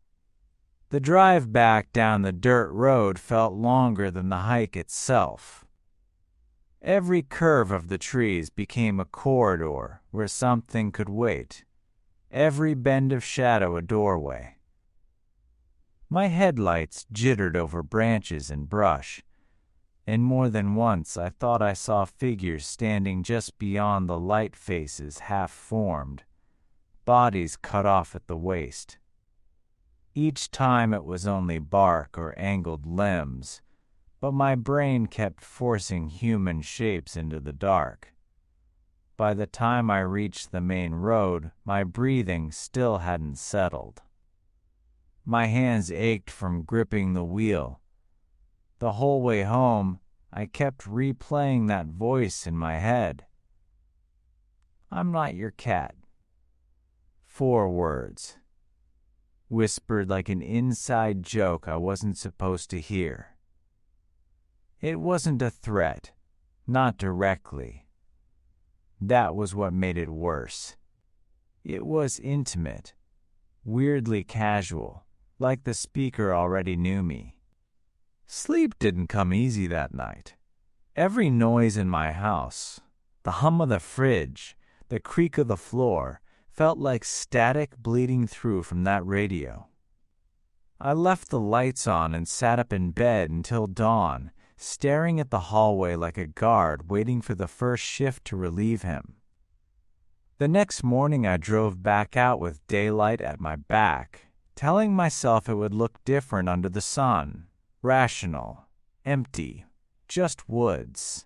The drive back down the dirt road felt longer than the hike itself. Every curve of the trees became a corridor where something could wait, every bend of shadow a doorway. My headlights jittered over branches and brush, and more than once I thought I saw figures standing just beyond the light faces half-formed, bodies cut off at the waist. Each time it was only bark or angled limbs, but my brain kept forcing human shapes into the dark. By the time I reached the main road, my breathing still hadn't settled. My hands ached from gripping the wheel. The whole way home, I kept replaying that voice in my head. I'm not your cat. 4 words, whispered like an inside joke I wasn't supposed to hear. It wasn't a threat, not directly. That was what made it worse. It was intimate, weirdly casual, like the speaker already knew me. Sleep didn't come easy that night. Every noise in my house, the hum of the fridge, the creak of the floor, felt like static bleeding through from that radio. I left the lights on and sat up in bed until dawn, staring at the hallway like a guard waiting for the first shift to relieve him. The next morning I drove back out with daylight at my back, telling myself it would look different under the sun, rational, empty, just woods.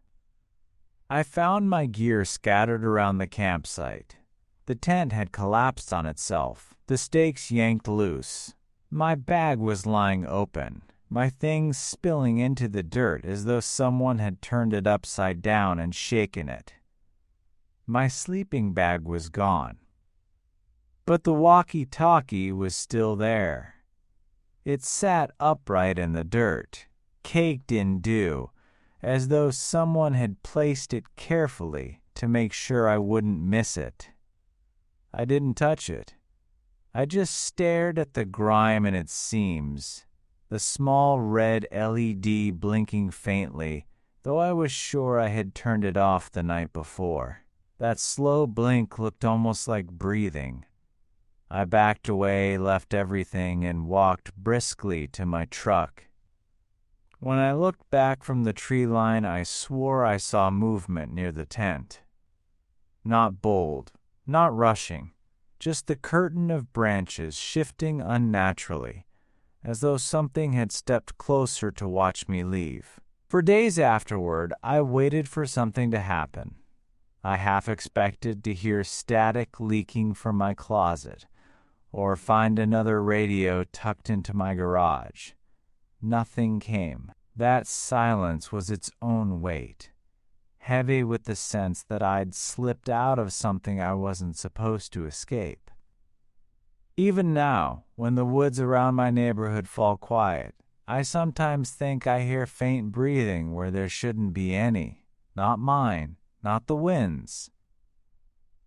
I found my gear scattered around the campsite. The tent had collapsed on itself, the stakes yanked loose. My bag was lying open, my things spilling into the dirt as though someone had turned it upside down and shaken it. My sleeping bag was gone. But the walkie-talkie was still there. It sat upright in the dirt, caked in dew, as though someone had placed it carefully to make sure I wouldn't miss it. I didn't touch it. I just stared at the grime in its seams, the small red LED blinking faintly, though I was sure I had turned it off the night before. That slow blink looked almost like breathing. I backed away, left everything, and walked briskly to my truck. When I looked back from the tree line, I swore I saw movement near the tent. Not bold, not rushing, just the curtain of branches shifting unnaturally, as though something had stepped closer to watch me leave. For days afterward, I waited for something to happen. I half expected to hear static leaking from my closet, or find another radio tucked into my garage. Nothing came. That silence was its own weight, heavy with the sense that I'd slipped out of something I wasn't supposed to escape. Even now, when the woods around my neighborhood fall quiet, I sometimes think I hear faint breathing where there shouldn't be any. Not mine, not the wind's.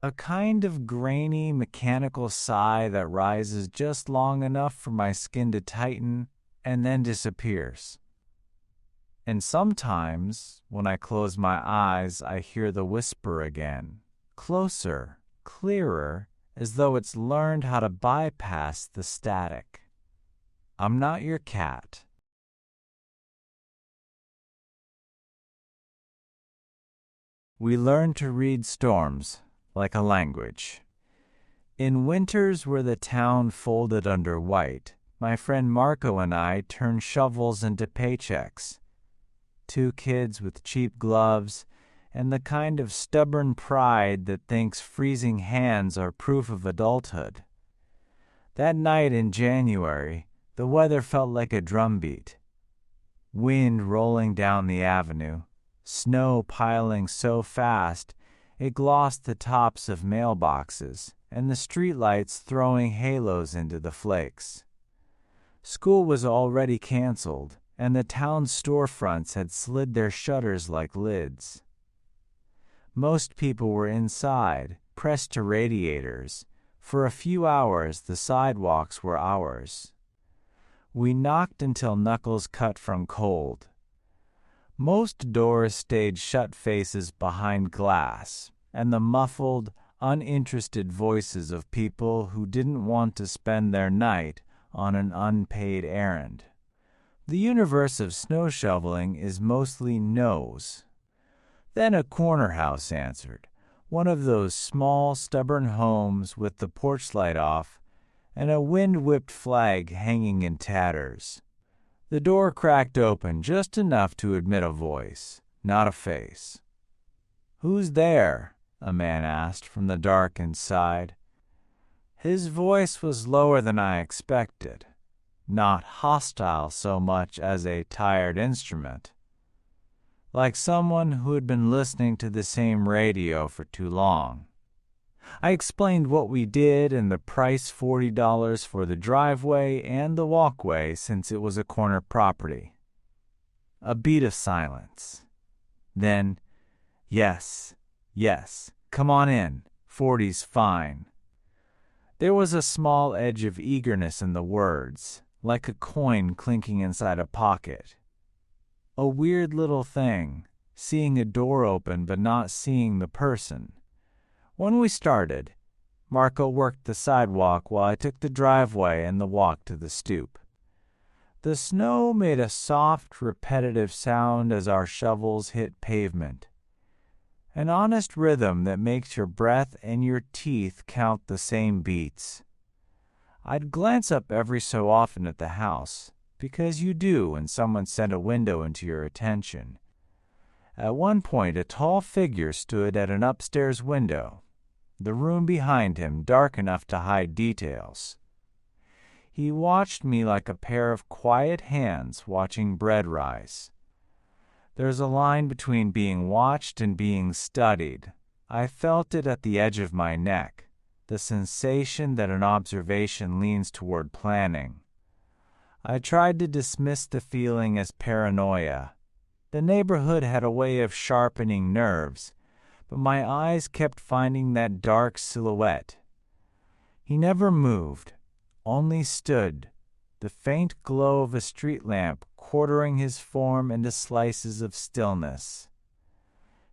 A kind of grainy, mechanical sigh that rises just long enough for my skin to tighten and then disappears. And sometimes, when I close my eyes, I hear the whisper again, closer, clearer, as though it's learned how to bypass the static. I'm not your cat. We learn to read storms like a language. In winters where the town folded under white, my friend Marco and I turned shovels into paychecks. 2 kids with cheap gloves and the kind of stubborn pride that thinks freezing hands are proof of adulthood. That night in January, the weather felt like a drumbeat. Wind rolling down the avenue, snow piling so fast it glossed the tops of mailboxes, and the streetlights throwing halos into the flakes. School was already canceled, and the town's storefronts had slid their shutters like lids. Most people were inside, pressed to radiators. For a few hours, the sidewalks were ours. We knocked until knuckles cut from cold. Most doors stayed shut faces behind glass, and the muffled, uninterested voices of people who didn't want to spend their night on an unpaid errand. The universe of snow shoveling is mostly no's. Then a corner house answered, one of those small, stubborn homes with the porch light off and a wind-whipped flag hanging in tatters. The door cracked open just enough to admit a voice, not a face. "Who's there?" a man asked from the dark inside. His voice was lower than I expected, not hostile so much as a tired instrument, like someone who had been listening to the same radio for too long. I explained what we did and the price, $40 for the driveway and the walkway since it was a corner property. A beat of silence. Then, yes, come on in, 40's fine. There was a small edge of eagerness in the words, like a coin clinking inside a pocket. A weird little thing, seeing a door open but not seeing the person. When we started, Marco worked the sidewalk while I took the driveway and the walk to the stoop. The snow made a soft, repetitive sound as our shovels hit pavement. An honest rhythm that makes your breath and your teeth count the same beats. I'd glance up every so often at the house, because you do when someone sent a window into your attention. At one point, a tall figure stood at an upstairs window, the room behind him dark enough to hide details. He watched me like a pair of quiet hands watching bread rise. There's a line between being watched and being studied. I felt it at the edge of my neck, the sensation that an observation leans toward planning. I tried to dismiss the feeling as paranoia. The neighborhood had a way of sharpening nerves, but my eyes kept finding that dark silhouette. He never moved, only stood, the faint glow of a street lamp quartering his form into slices of stillness.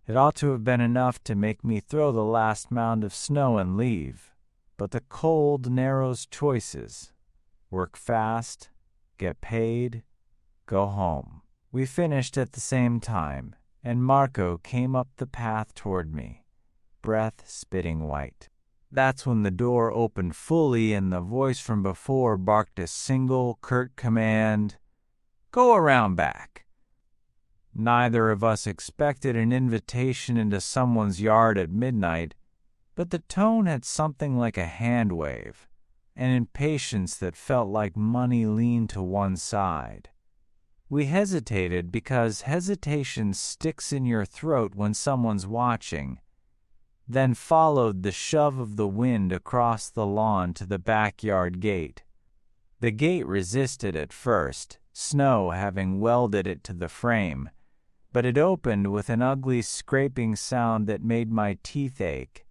It ought to have been enough to make me throw the last mound of snow and leave, but the cold narrows choices. Work fast, get paid, go home. We finished at the same time, and Marco came up the path toward me, breath spitting white. That's when the door opened fully and the voice from before barked a single curt command, "Go around back." Neither of us expected an invitation into someone's yard at midnight, but the tone had something like a hand wave, an impatience that felt like money leaned to one side. We hesitated because hesitation sticks in your throat when someone's watching, then followed the shove of the wind across the lawn to the backyard gate. The gate resisted at first, snow having welded it to the frame, but it opened with an ugly scraping sound that made my teeth ache.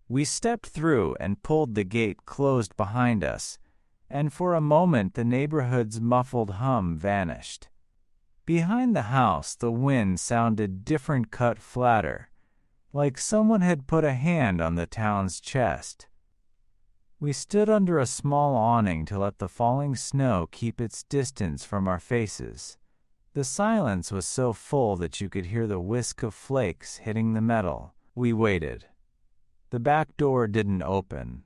We stepped through and pulled the gate closed behind us, and for a moment the neighborhood's muffled hum vanished. Behind the house the wind sounded different cut flatter, like someone had put a hand on the town's chest. We stood under a small awning to let the falling snow keep its distance from our faces. The silence was so full that you could hear the whisk of flakes hitting the metal. We waited. The back door didn't open.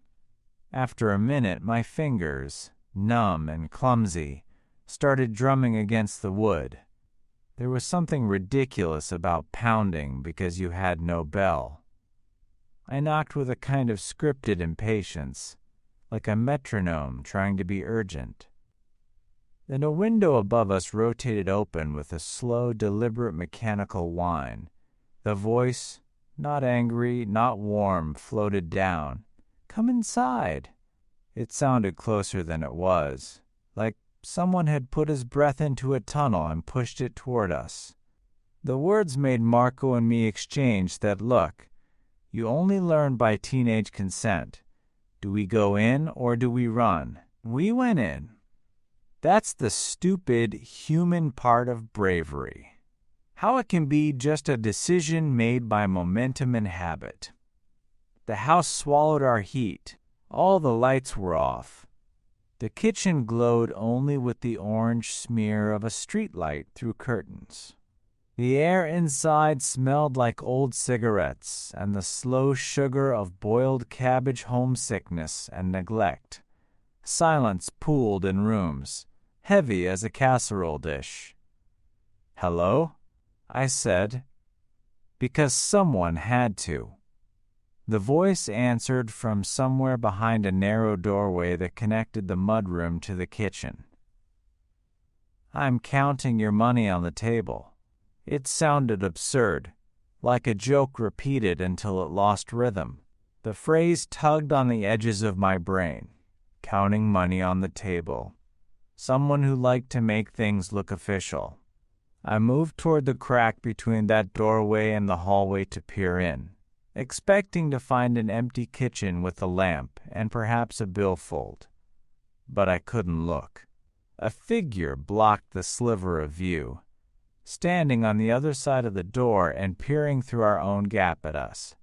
After a minute, my fingers, numb and clumsy, started drumming against the wood. There was something ridiculous about pounding because you had no bell. I knocked with a kind of scripted impatience, like a metronome trying to be urgent. Then a window above us rotated open with a slow, deliberate mechanical whine. The voice, not angry, not warm, floated down. "Come inside." It sounded closer than it was, like someone had put his breath into a tunnel and pushed it toward us. The words made Marco and me exchange that look you only learn by teenage consent. Do we go in or do we run? We went in. That's the stupid human part of bravery. How it can be just a decision made by momentum and habit. The house swallowed our heat. All the lights were off. The kitchen glowed only with the orange smear of a streetlight through curtains. The air inside smelled like old cigarettes and the slow sugar of boiled cabbage homesickness and neglect. Silence pooled in rooms, heavy as a casserole dish. "Hello?" I said, because someone had to. The voice answered from somewhere behind a narrow doorway that connected the mudroom to the kitchen. "I'm counting your money on the table." It sounded absurd, like a joke repeated until it lost rhythm. The phrase tugged on the edges of my brain. Counting money on the table. Someone who liked to make things look official. I moved toward the crack between that doorway and the hallway to peer in, expecting to find an empty kitchen with a lamp and perhaps a billfold. But I couldn't look. A figure blocked the sliver of view, standing on the other side of the door and peering through our own gap at us.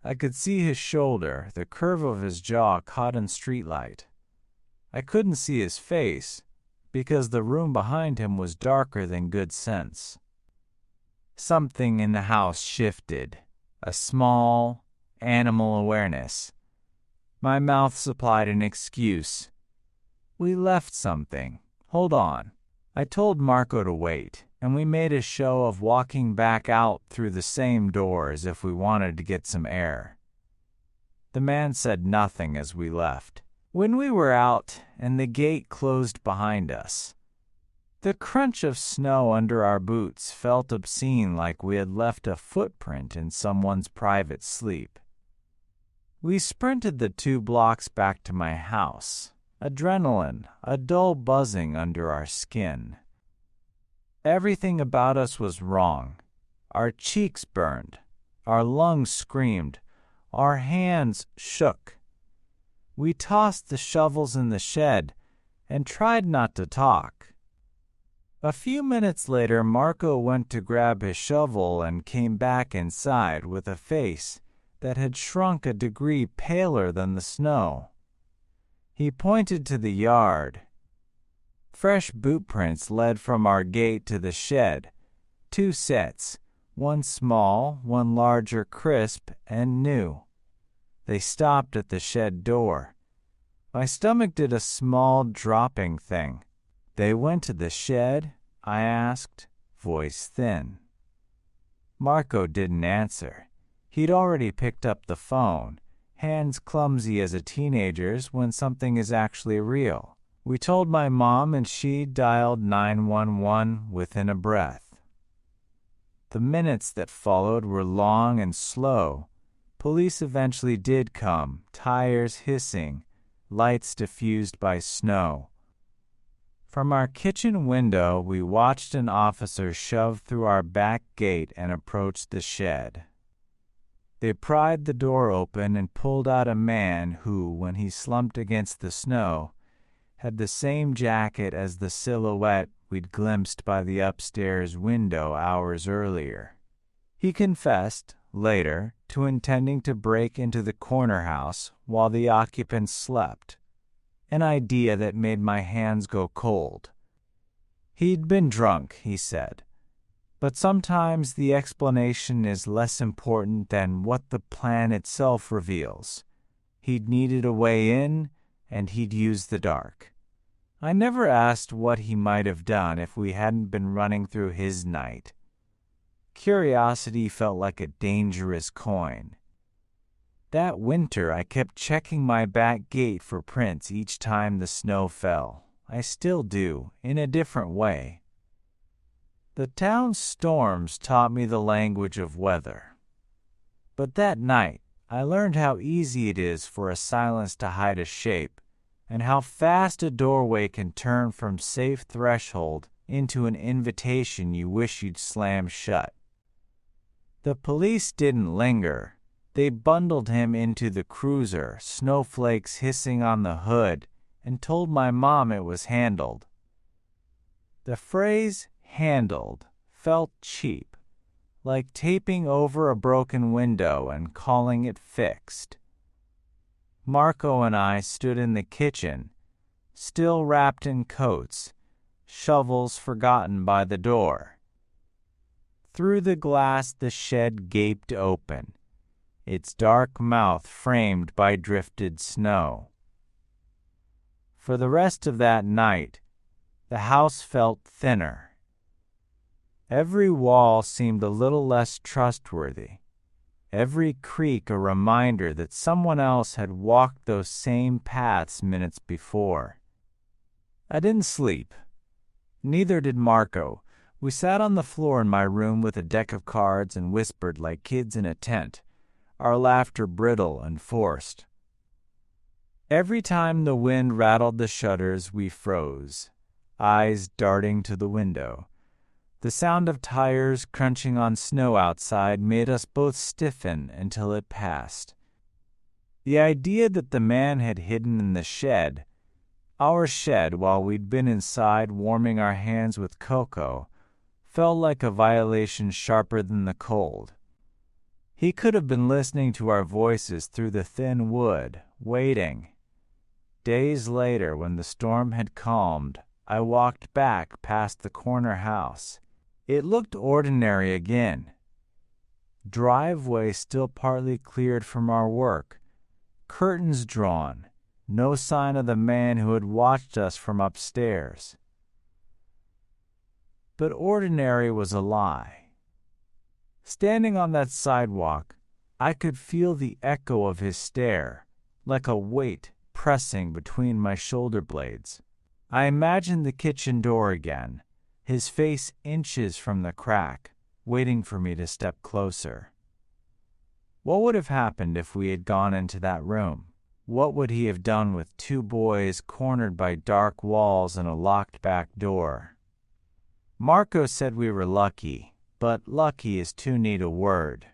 I could see his shoulder, the curve of his jaw caught in streetlight. I couldn't see his face, because the room behind him was darker than good sense. Something in the house shifted, a small, animal awareness. My mouth supplied an excuse. "We left something. Hold on." I told Marco to wait, and we made a show of walking back out through the same door as if we wanted to get some air. The man said nothing as we left. When we were out and the gate closed behind us, the crunch of snow under our boots felt obscene, like we had left a footprint in someone's private sleep. We sprinted the 2 blocks back to my house, adrenaline, a dull buzzing under our skin. Everything about us was wrong. Our cheeks burned, our lungs screamed, our hands shook. We tossed the shovels in the shed, and tried not to talk. A few minutes later, Marco went to grab his shovel and came back inside with a face that had shrunk a degree paler than the snow. He pointed to the yard. Fresh boot prints led from our gate to the shed, 2 sets, one small, one larger, crisp and new. They stopped at the shed door. My stomach did a small dropping thing. "They went to the shed?" I asked, voice thin. Marco didn't answer. He'd already picked up the phone, hands clumsy as a teenager's when something is actually real. We told my mom and she dialed 911 within a breath. The minutes that followed were long and slow. Police eventually did come, tires hissing, lights diffused by snow. From our kitchen window, we watched an officer shove through our back gate and approach the shed. They pried the door open and pulled out a man who, when he slumped against the snow, had the same jacket as the silhouette we'd glimpsed by the upstairs window hours earlier. He confessed, later, to intending to break into the corner house while the occupants slept, an idea that made my hands go cold. He'd been drunk, he said, but sometimes the explanation is less important than what the plan itself reveals. He'd needed a way in, and he'd used the dark. I never asked what he might have done if we hadn't been running through his night. Curiosity felt like a dangerous coin. That winter, I kept checking my back gate for prints each time the snow fell. I still do, in a different way. The town's storms taught me the language of weather. But that night, I learned how easy it is for a silence to hide a shape, and how fast a doorway can turn from safe threshold into an invitation you wish you'd slam shut. The police didn't linger. They bundled him into the cruiser, snowflakes hissing on the hood, and told my mom it was handled. The phrase "handled" felt cheap, like taping over a broken window and calling it fixed. Marco and I stood in the kitchen, still wrapped in coats, shovels forgotten by the door. Through the glass the shed gaped open, its dark mouth framed by drifted snow. For the rest of that night, the house felt thinner. Every wall seemed a little less trustworthy, every creak a reminder that someone else had walked those same paths minutes before. I didn't sleep. Neither did Marco. We sat on the floor in my room with a deck of cards and whispered like kids in a tent, our laughter brittle and forced. Every time the wind rattled the shutters, we froze, eyes darting to the window. The sound of tires crunching on snow outside made us both stiffen until it passed. The idea that the man had hidden in the shed, our shed, while we'd been inside warming our hands with cocoa, felt like a violation sharper than the cold. He could have been listening to our voices through the thin wood, waiting. Days later, when the storm had calmed, I walked back past the corner house. It looked ordinary again. Driveway still partly cleared from our work, curtains drawn, no sign of the man who had watched us from upstairs. But ordinary was a lie. Standing on that sidewalk, I could feel the echo of his stare, like a weight pressing between my shoulder blades. I imagined the kitchen door again, his face inches from the crack, waiting for me to step closer. What would have happened if we had gone into that room? What would he have done with 2 boys cornered by dark walls and a locked back door? Marco said we were lucky, but lucky is too neat a word.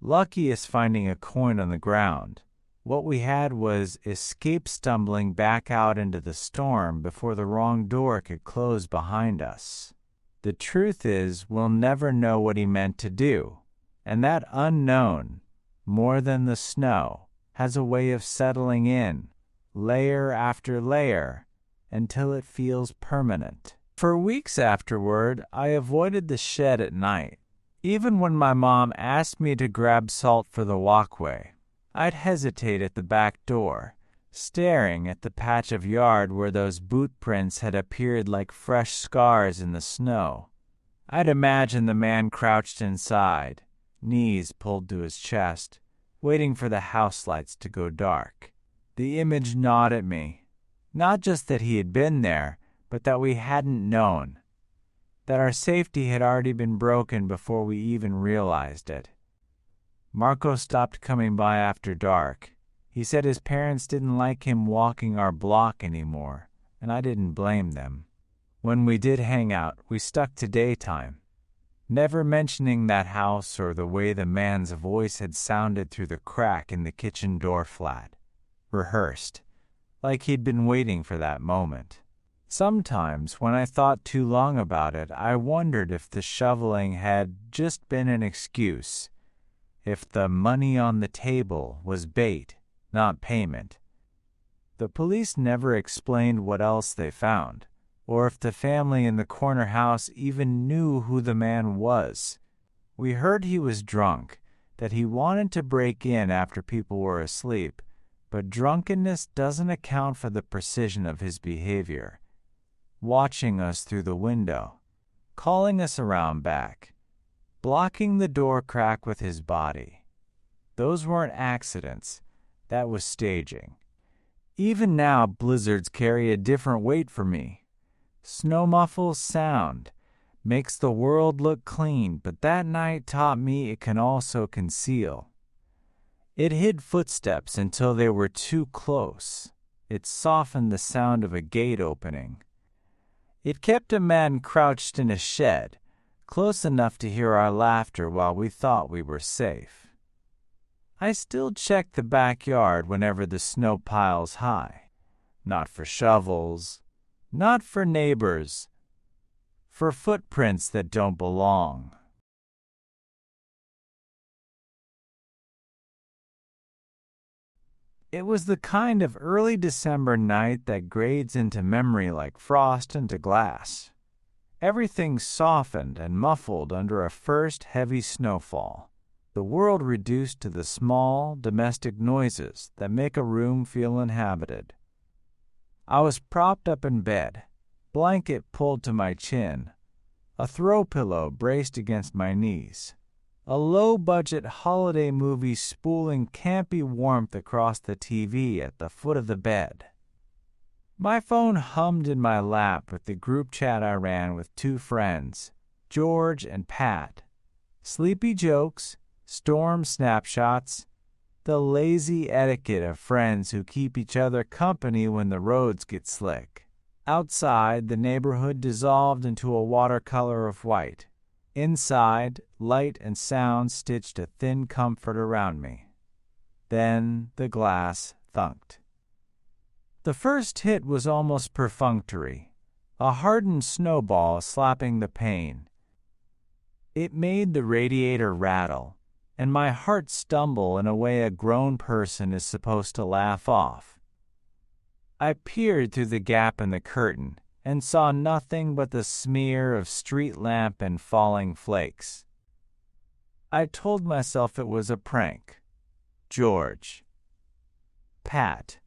Lucky is finding a coin on the ground, What we had was escape stumbling back out into the storm before the wrong door could close behind us. The truth is, we'll never know what he meant to do, and that unknown, more than the snow, has a way of settling in, layer after layer, until it feels permanent. For weeks afterward, I avoided the shed at night. Even when my mom asked me to grab salt for the walkway, I'd hesitate at the back door, staring at the patch of yard where those boot prints had appeared like fresh scars in the snow. I'd imagine the man crouched inside, knees pulled to his chest, waiting for the house lights to go dark. The image gnawed at me. Not just that he had been there, but that we hadn't known. That our safety had already been broken before we even realized it. Marco stopped coming by after dark. He said his parents didn't like him walking our block anymore, and I didn't blame them. When we did hang out, we stuck to daytime, never mentioning that house or the way the man's voice had sounded through the crack in the kitchen door flat. Rehearsed, like he'd been waiting for that moment. Sometimes, when I thought too long about it, I wondered if the shoveling had just been an excuse, if the money on the table was bait, not payment. The police never explained what else they found, or if the family in the corner house even knew who the man was. We heard he was drunk, that he wanted to break in after people were asleep, but drunkenness doesn't account for the precision of his behavior. Watching us through the window, calling us around back, blocking the door crack with his body. Those weren't accidents. That was staging. Even now, blizzards carry a different weight for me. Snow muffles sound, makes the world look clean, but that night taught me it can also conceal. It hid footsteps until they were too close. It softened the sound of a gate opening. It kept a man crouched in a shed, close enough to hear our laughter while we thought we were safe. I still check the backyard whenever the snow piles high. Not for shovels, not for neighbors, for footprints that don't belong. It was the kind of early December night that grades into memory like frost into glass. Everything softened and muffled under a first heavy snowfall. The world reduced to the small, domestic noises that make a room feel inhabited. I was propped up in bed, blanket pulled to my chin, a throw pillow braced against my knees, a low-budget holiday movie spooling campy warmth across the TV at the foot of the bed. My phone hummed in my lap with the group chat I ran with two friends, George and Pat. Sleepy jokes, storm snapshots, the lazy etiquette of friends who keep each other company when the roads get slick. Outside, the neighborhood dissolved into a watercolor of white. Inside, light and sound stitched a thin comfort around me. Then the glass thunked. The first hit was almost perfunctory, a hardened snowball slapping the pane. It made the radiator rattle, and my heart stumble in a way a grown person is supposed to laugh off. I peered through the gap in the curtain and saw nothing but the smear of street lamp and falling flakes. I told myself it was a prank. George. Pat.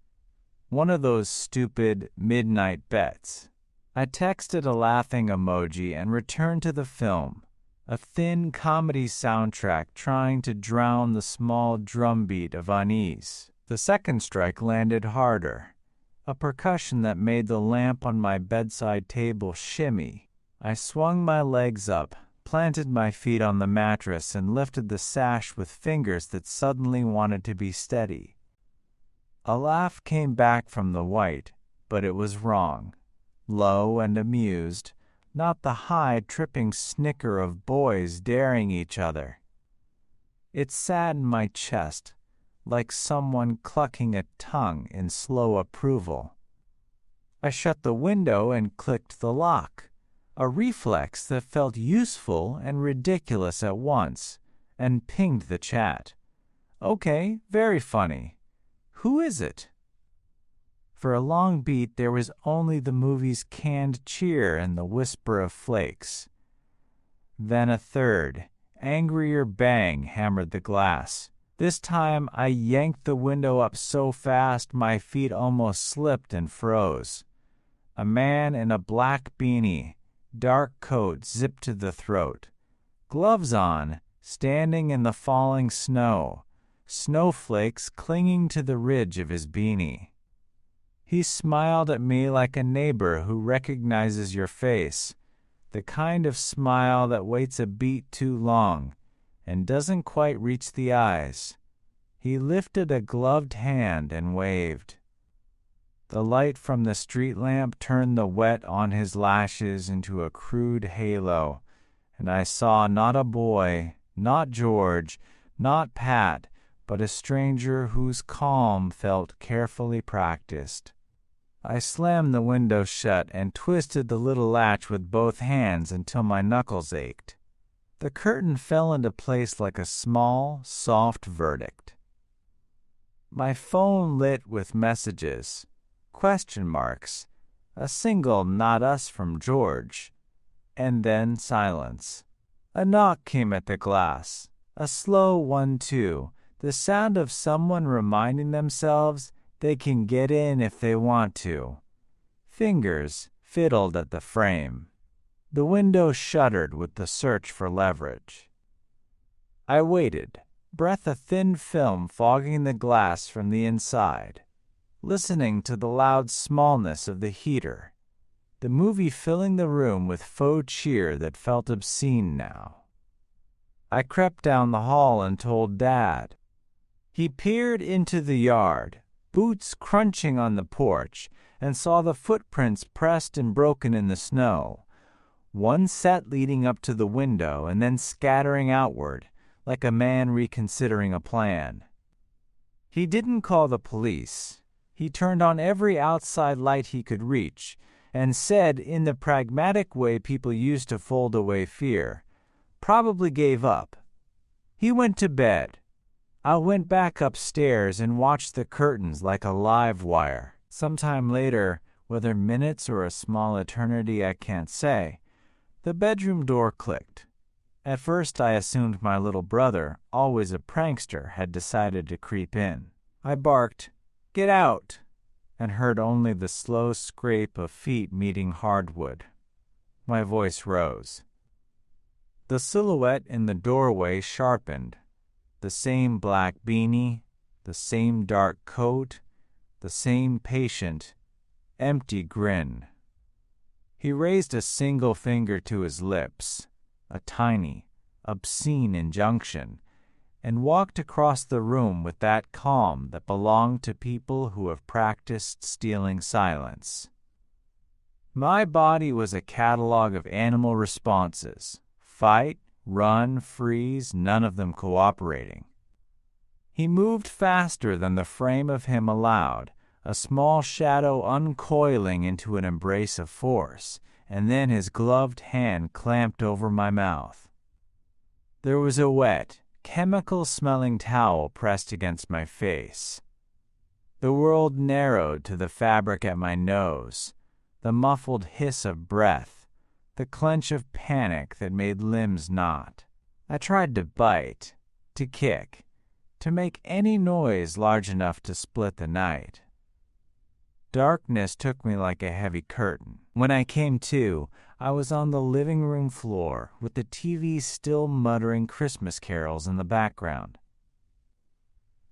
One of those stupid midnight bets. I texted a laughing emoji and returned to the film, a thin comedy soundtrack trying to drown the small drumbeat of unease. The second strike landed harder, a percussion that made the lamp on my bedside table shimmy. I swung my legs up, planted my feet on the mattress, and lifted the sash with fingers that suddenly wanted to be steady. A laugh came back from the white, but it was wrong, low and amused, not the high, tripping snicker of boys daring each other. It sat in my chest, like someone clucking a tongue in slow approval. I shut the window and clicked the lock, a reflex that felt useful and ridiculous at once, and pinged the chat. Okay, very funny. Who is it? For a long beat, there was only the movie's canned cheer and the whisper of flakes. Then a third, angrier bang hammered the glass. This time, I yanked the window up so fast my feet almost slipped and froze. A man in a black beanie, dark coat zipped to the throat, gloves on, standing in the falling snow, snowflakes clinging to the ridge of his beanie. He smiled at me like a neighbor who recognizes your face, the kind of smile that waits a beat too long and doesn't quite reach the eyes. He lifted a gloved hand and waved. The light from the street lamp turned the wet on his lashes into a crude halo, and I saw not a boy, not George, not Pat, but a stranger whose calm felt carefully practiced. I slammed the window shut and twisted the little latch with both hands until my knuckles ached. The curtain fell into place like a small, soft verdict. My phone lit with messages, question marks, a single "not us" from George, and then silence. A knock came at the glass, a slow 1-2, the sound of someone reminding themselves they can get in if they want to. Fingers fiddled at the frame. The window shuddered with the search for leverage. I waited, breath of thin film fogging the glass from the inside, listening to the loud smallness of the heater, the movie filling the room with faux cheer that felt obscene now. I crept down the hall and told Dad. He peered into the yard, boots crunching on the porch, and saw the footprints pressed and broken in the snow, one set leading up to the window and then scattering outward, like a man reconsidering a plan. He didn't call the police. He turned on every outside light he could reach and said, in the pragmatic way people use to fold away fear, probably gave up. He went to bed. I went back upstairs and watched the curtains like a live wire. Sometime later, whether minutes or a small eternity I can't say, the bedroom door clicked. At first I assumed my little brother, always a prankster, had decided to creep in. I barked, "Get out!" and heard only the slow scrape of feet meeting hardwood. My voice rose. The silhouette in the doorway sharpened. The same black beanie, the same dark coat, the same patient, empty grin. He raised a single finger to his lips, a tiny, obscene injunction, and walked across the room with that calm that belonged to people who have practiced stealing silence. My body was a catalog of animal responses: fight, run, freeze, none of them cooperating. He moved faster than the frame of him allowed, a small shadow uncoiling into an embrace of force, and then his gloved hand clamped over my mouth. There was a wet, chemical-smelling towel pressed against my face. The world narrowed to the fabric at my nose, the muffled hiss of breath, the clench of panic that made limbs knot. I tried to bite, to kick, to make any noise large enough to split the night. Darkness took me like a heavy curtain. When I came to, I was on the living room floor with the TV still muttering Christmas carols in the background.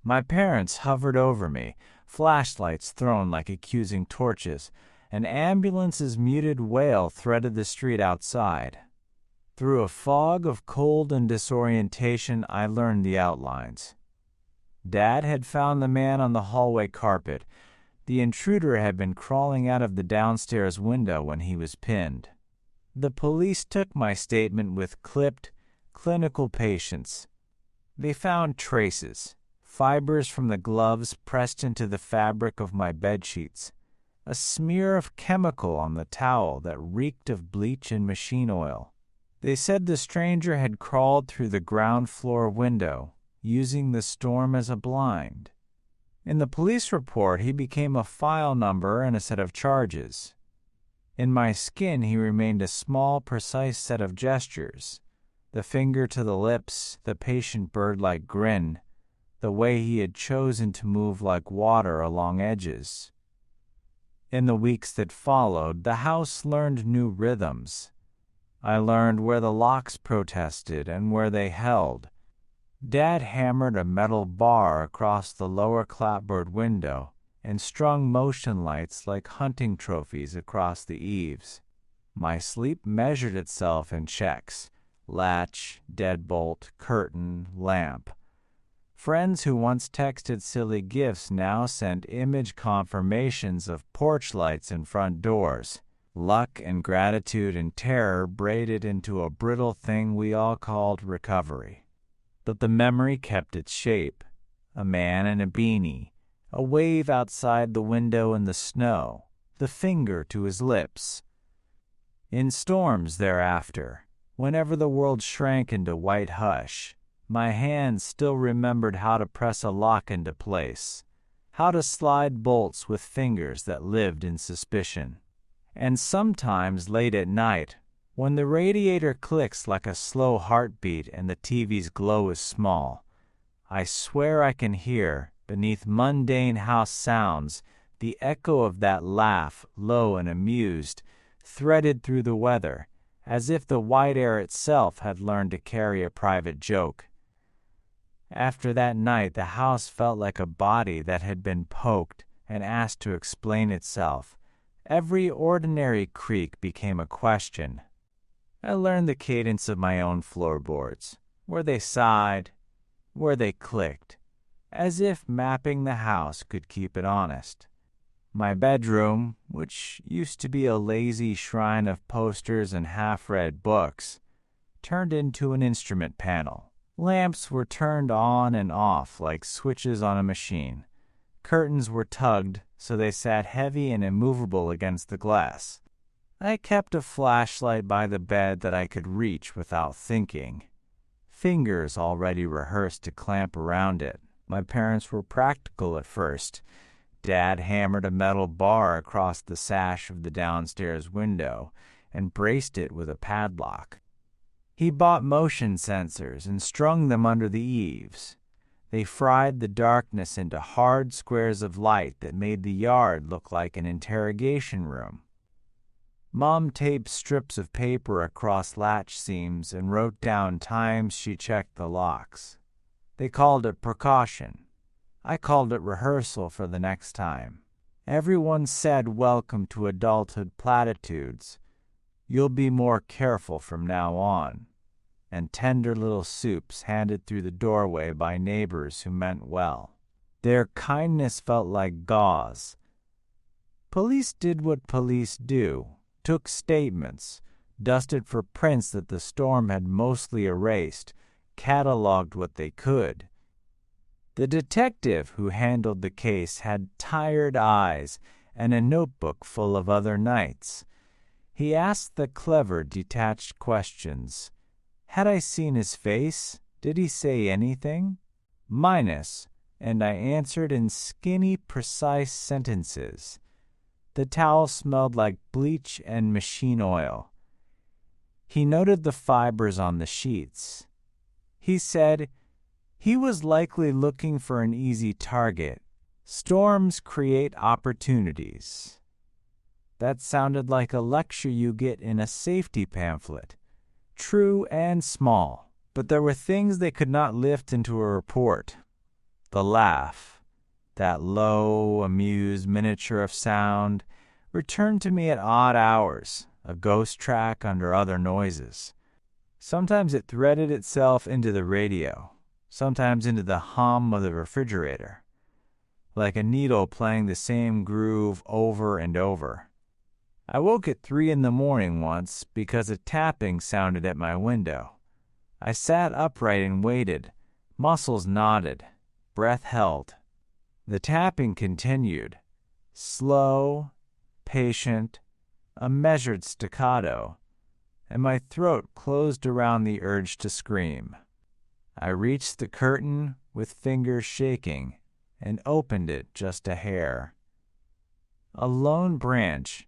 My parents hovered over me, flashlights thrown like accusing torches. An ambulance's muted wail threaded the street outside. Through a fog of cold and disorientation, I learned the outlines. Dad had found the man on the hallway carpet. The intruder had been crawling out of the downstairs window when he was pinned. The police took my statement with clipped, clinical patience. They found traces, fibers from the gloves pressed into the fabric of my bedsheets, a smear of chemical on the towel that reeked of bleach and machine oil. They said the stranger had crawled through the ground floor window, using the storm as a blind. In the police report, he became a file number and a set of charges. In my skin, he remained a small, precise set of gestures. The finger to the lips, the patient bird-like grin, the way he had chosen to move like water along edges. In the weeks that followed, the house learned new rhythms. I learned where the locks protested and where they held. Dad hammered a metal bar across the lower clapboard window and strung motion lights like hunting trophies across the eaves. My sleep measured itself in checks: latch, deadbolt, curtain, lamp. Friends who once texted silly gifs now sent image confirmations of porch lights and front doors. Luck and gratitude and terror braided into a brittle thing we all called recovery. But the memory kept its shape: a man in a beanie, a wave outside the window in the snow, the finger to his lips. In storms thereafter, whenever the world shrank into white hush, my hands still remembered how to press a lock into place, how to slide bolts with fingers that lived in suspicion. And sometimes late at night, when the radiator clicks like a slow heartbeat and the TV's glow is small, I swear I can hear, beneath mundane house sounds, the echo of that laugh, low and amused, threaded through the weather, as if the white air itself had learned to carry a private joke. After that night, the house felt like a body that had been poked and asked to explain itself. Every ordinary creak became a question. I learned the cadence of my own floorboards, where they sighed, where they clicked, as if mapping the house could keep it honest. My bedroom, which used to be a lazy shrine of posters and half-read books, turned into an instrument panel. Lamps were turned on and off like switches on a machine. Curtains were tugged so they sat heavy and immovable against the glass. I kept a flashlight by the bed that I could reach without thinking, fingers already rehearsed to clamp around it. My parents were practical at first. Dad hammered a metal bar across the sash of the downstairs window and braced it with a padlock. He bought motion sensors and strung them under the eaves. They fried the darkness into hard squares of light that made the yard look like an interrogation room. Mom taped strips of paper across latch seams and wrote down times she checked the locks. They called it precaution. I called it rehearsal for the next time. Everyone said welcome to adulthood platitudes. You'll be more careful from now on. And tender little soups handed through the doorway by neighbors who meant well. Their kindness felt like gauze. Police did what police do, took statements, dusted for prints that the storm had mostly erased, cataloged what they could. The detective who handled the case had tired eyes and a notebook full of other nights. He asked the clever, detached questions. Had I seen his face? Did he say anything? Minus, and I answered in skinny, precise sentences. The towel smelled like bleach and machine oil. He noted the fibers on the sheets. He said he was likely looking for an easy target. Storms create opportunities. That sounded like a lecture you get in a safety pamphlet. True and small, but there were things they could not lift into a report. The laugh, that low, amused miniature of sound, returned to me at odd hours, a ghost track under other noises. Sometimes it threaded itself into the radio, sometimes into the hum of the refrigerator, like a needle playing the same groove over and over. I woke at 3 a.m. once because a tapping sounded at my window. I sat upright and waited. Muscles knotted. breath held. The tapping continued, slow, patient, a measured staccato, and my throat closed around the urge to scream. I reached the curtain with fingers shaking and opened it just a hair. A lone branch,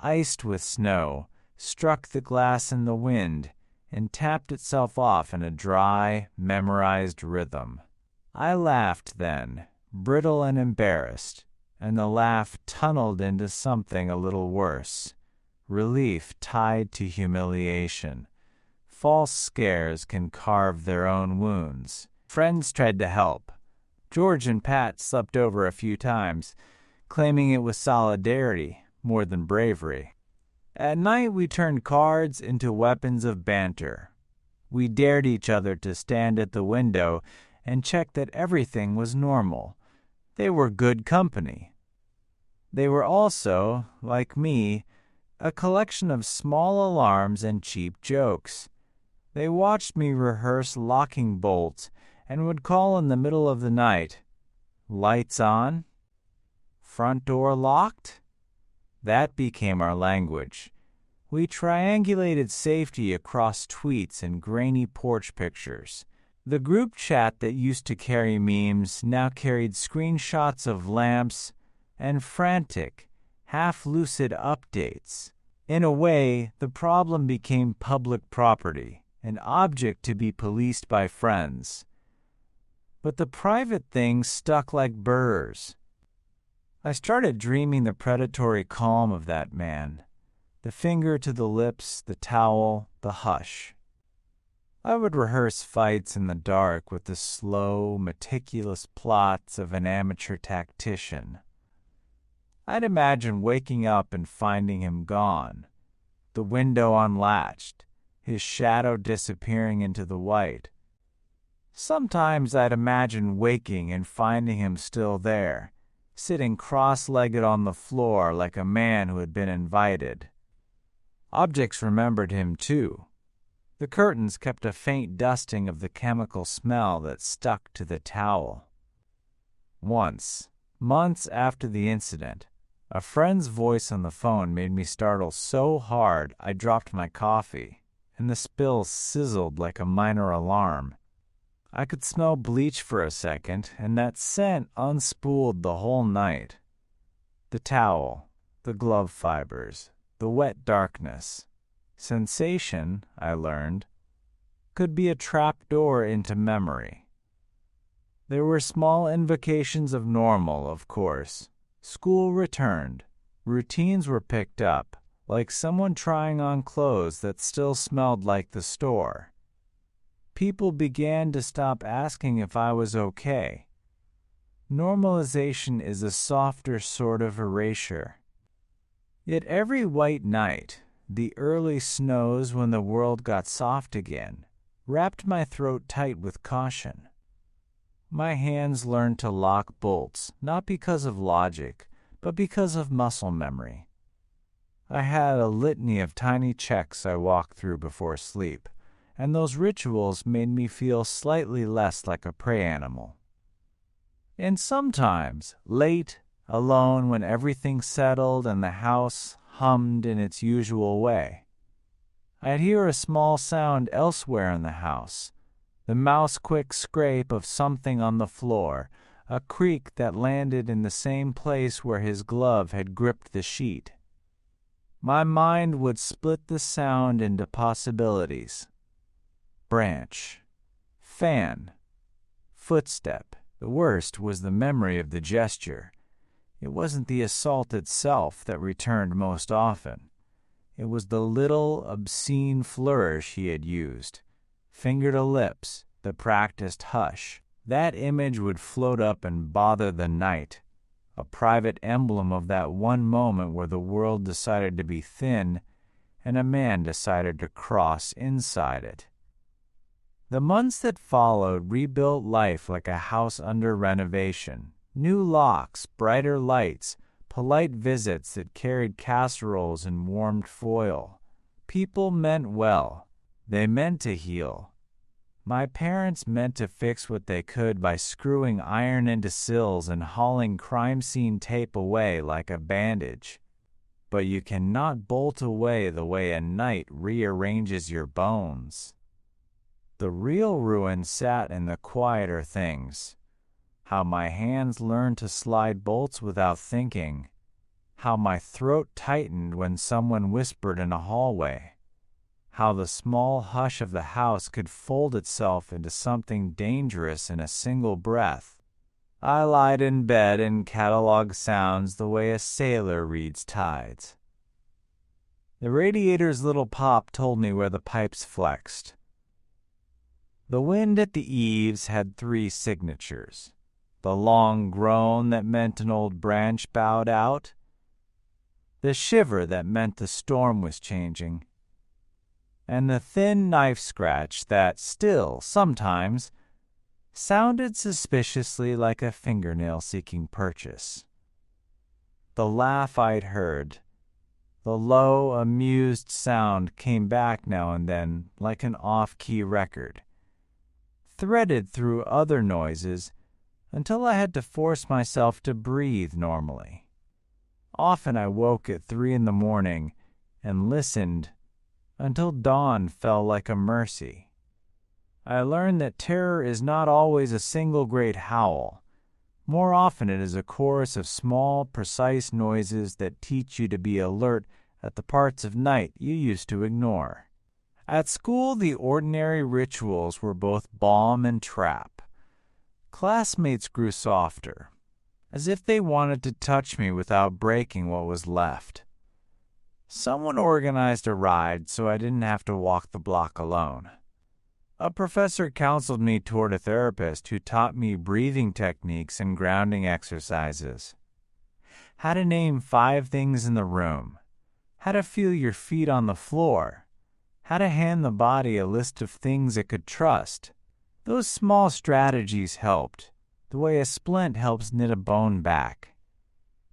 iced with snow, struck the glass in the wind and tapped itself off in a dry, memorized rhythm. I laughed then, brittle and embarrassed, and the laugh tunneled into something a little worse, relief tied to humiliation. False scares can carve their own wounds. Friends tried to help. George and Pat slept over a few times, claiming it was solidarity more than bravery. At night we turned cards into weapons of banter. We dared each other to stand at the window and check that everything was normal. They were good company. They were also, like me, a collection of small alarms and cheap jokes. They watched me rehearse locking bolts and would call in the middle of the night, "Lights on? Front door locked?" That became our language. We triangulated safety across tweets and grainy porch pictures. The group chat that used to carry memes now carried screenshots of lamps and frantic, half-lucid updates. In a way, the problem became public property, an object to be policed by friends. But the private things stuck like burrs. I started dreaming the predatory calm of that man, the finger to the lips, the towel, the hush. I would rehearse fights in the dark with the slow, meticulous plots of an amateur tactician. I'd imagine waking up and finding him gone, the window unlatched, his shadow disappearing into the white. Sometimes I'd imagine waking and finding him still there, sitting cross-legged on the floor like a man who had been invited. Objects remembered him too. The curtains kept a faint dusting of the chemical smell that stuck to the towel. Once, months after the incident, a friend's voice on the phone made me startle so hard I dropped my coffee, and the spill sizzled like a minor alarm. I could smell bleach for a second, and that scent unspooled the whole night. The towel, the glove fibers, the wet darkness. Sensation, I learned, could be a trap door into memory. There were small invocations of normal, of course. School returned. Routines were picked up, like someone trying on clothes that still smelled like the store. People began to stop asking if I was okay. Normalization is a softer sort of erasure. Yet every white night, the early snows when the world got soft again, wrapped my throat tight with caution. My hands learned to lock bolts, not because of logic, but because of muscle memory. I had a litany of tiny checks I walked through before sleep, and those rituals made me feel slightly less like a prey animal. And sometimes, late, alone when everything settled and the house hummed in its usual way, I'd hear a small sound elsewhere in the house, the mouse-quick scrape of something on the floor, a creak that landed in the same place where his glove had gripped the sheet. My mind would split the sound into possibilities. Branch, fan, footstep. The worst was the memory of the gesture. It wasn't the assault itself that returned most often. It was the little, obscene flourish he had used. Finger to lips, the practiced hush. That image would float up and bother the night, a private emblem of that one moment where the world decided to be thin and a man decided to cross inside it. The months that followed rebuilt life like a house under renovation. New locks, brighter lights, polite visits that carried casseroles and warmed foil. People meant well. They meant to heal. My parents meant to fix what they could by screwing iron into sills and hauling crime scene tape away like a bandage. But you cannot bolt away the way a knight rearranges your bones. The real ruin sat in the quieter things. How my hands learned to slide bolts without thinking. How my throat tightened when someone whispered in a hallway. How the small hush of the house could fold itself into something dangerous in a single breath. I lied in bed and cataloged sounds the way a sailor reads tides. The radiator's little pop told me where the pipes flexed. The wind at the eaves had 3 signatures. The long groan that meant an old branch bowed out. The shiver that meant the storm was changing. And the thin knife scratch that still, sometimes, sounded suspiciously like a fingernail seeking purchase. The laugh I'd heard, the low, amused sound came back now and then like an off-key record, threaded through other noises until I had to force myself to breathe normally. Often I woke at 3 in the morning and listened until dawn fell like a mercy. I learned that terror is not always a single great howl. More often it is a chorus of small, precise noises that teach you to be alert at the parts of night you used to ignore. At school, the ordinary rituals were both balm and trap. Classmates grew softer, as if they wanted to touch me without breaking what was left. Someone organized a ride so I didn't have to walk the block alone. A professor counseled me toward a therapist who taught me breathing techniques and grounding exercises. How to name 5 things in the room. How to feel your feet on the floor. How to hand the body a list of things it could trust. Those small strategies helped, the way a splint helps knit a bone back.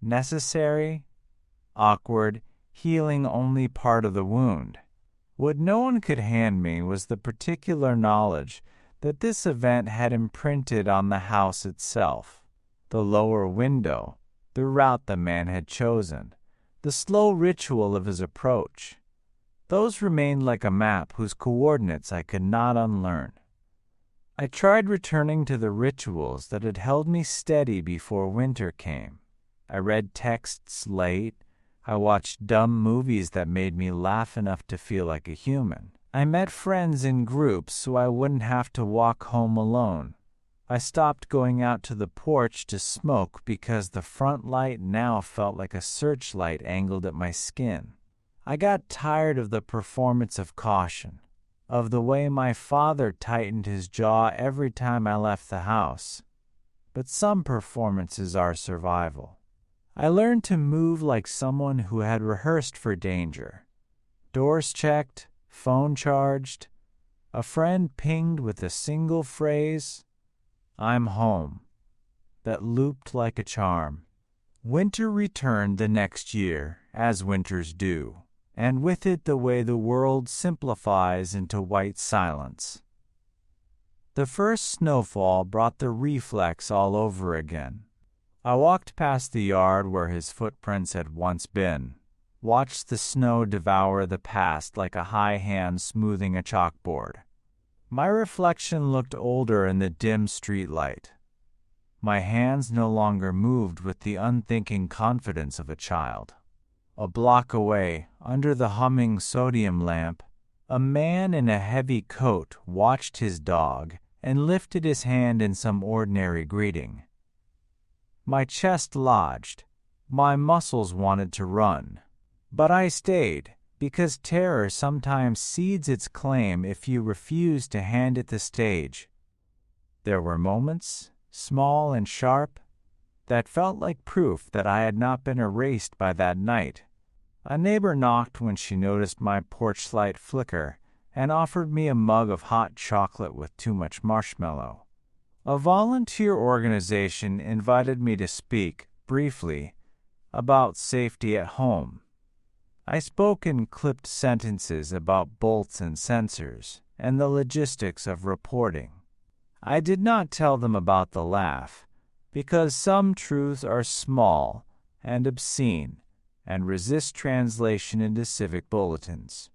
Necessary, awkward, healing only part of the wound. What no one could hand me was the particular knowledge that this event had imprinted on the house itself. The lower window, the route the man had chosen, the slow ritual of his approach. Those remained like a map whose coordinates I could not unlearn. I tried returning to the rituals that had held me steady before winter came. I read texts late. I watched dumb movies that made me laugh enough to feel like a human. I met friends in groups so I wouldn't have to walk home alone. I stopped going out to the porch to smoke because the front light now felt like a searchlight angled at my skin. I got tired of the performance of caution, of the way my father tightened his jaw every time I left the house. But some performances are survival. I learned to move like someone who had rehearsed for danger. Doors checked, phone charged, a friend pinged with a single phrase, "I'm home," that looped like a charm. Winter returned the next year, as winters do, and with it the way the world simplifies into white silence. The first snowfall brought the reflex all over again. I walked past the yard where his footprints had once been, watched the snow devour the past like a high hand smoothing a chalkboard. My reflection looked older in the dim streetlight. My hands no longer moved with the unthinking confidence of a child. A block away, under the humming sodium lamp, a man in a heavy coat watched his dog and lifted his hand in some ordinary greeting. My chest lodged. My muscles wanted to run. But I stayed, because terror sometimes cedes its claim if you refuse to hand it the stage. There were moments, small and sharp, that felt like proof that I had not been erased by that night. A neighbor knocked when she noticed my porch light flicker and offered me a mug of hot chocolate with too much marshmallow. A volunteer organization invited me to speak, briefly, about safety at home. I spoke in clipped sentences about bolts and sensors, and the logistics of reporting. I did not tell them about the laugh, because some truths are small and obscene and resist translation into civic bulletins.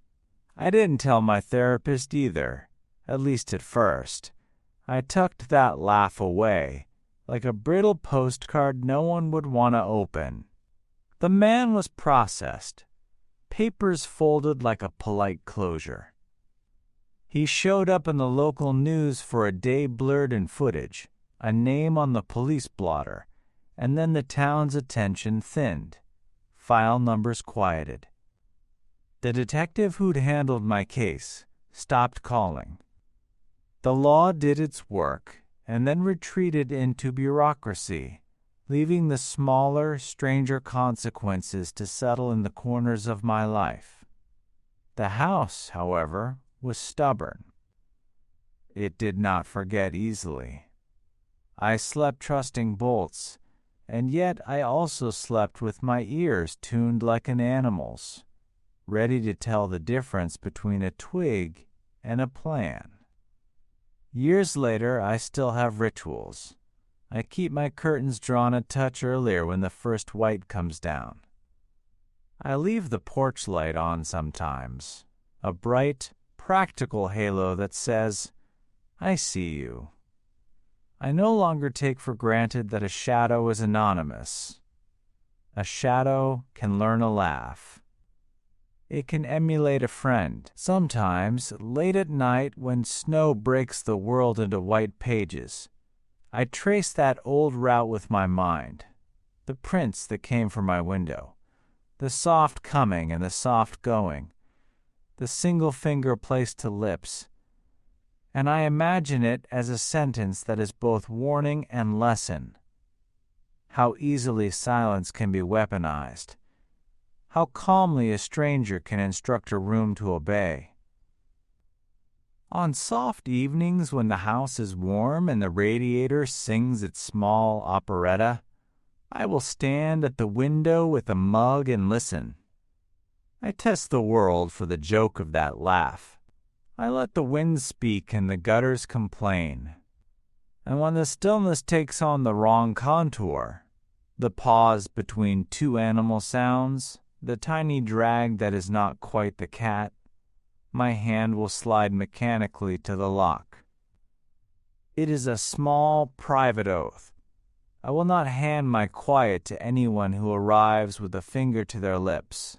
I didn't tell my therapist either, at least at first. I tucked that laugh away, like a brittle postcard no one would want to open. The man was processed, papers folded like a polite closure. He showed up in the local news for a day blurred in footage, a name on the police blotter, and then the town's attention thinned, file numbers quieted. The detective who'd handled my case stopped calling. The law did its work and then retreated into bureaucracy, leaving the smaller, stranger consequences to settle in the corners of my life. The house, however, was stubborn. It did not forget easily. I slept trusting bolts, and yet I also slept with my ears tuned like an animal's, ready to tell the difference between a twig and a plan. Years later, I still have rituals. I keep my curtains drawn a touch earlier when the first white comes down. I leave the porch light on sometimes, a bright, practical halo that says, "I see you." I no longer take for granted that a shadow is anonymous. A shadow can learn a laugh. It can emulate a friend. Sometimes, late at night when snow breaks the world into white pages, I trace that old route with my mind, the prints that came from my window, the soft coming and the soft going, the single finger placed to lips, and I imagine it as a sentence that is both warning and lesson. How easily silence can be weaponized. How calmly a stranger can instruct a room to obey. On soft evenings when the house is warm and the radiator sings its small operetta, I will stand at the window with a mug and listen. I test the world for the joke of that laugh. I let the wind speak and the gutters complain. And when the stillness takes on the wrong contour, the pause between two animal sounds, the tiny drag that is not quite the cat, my hand will slide mechanically to the lock. It is a small, private oath. I will not hand my quiet to anyone who arrives with a finger to their lips.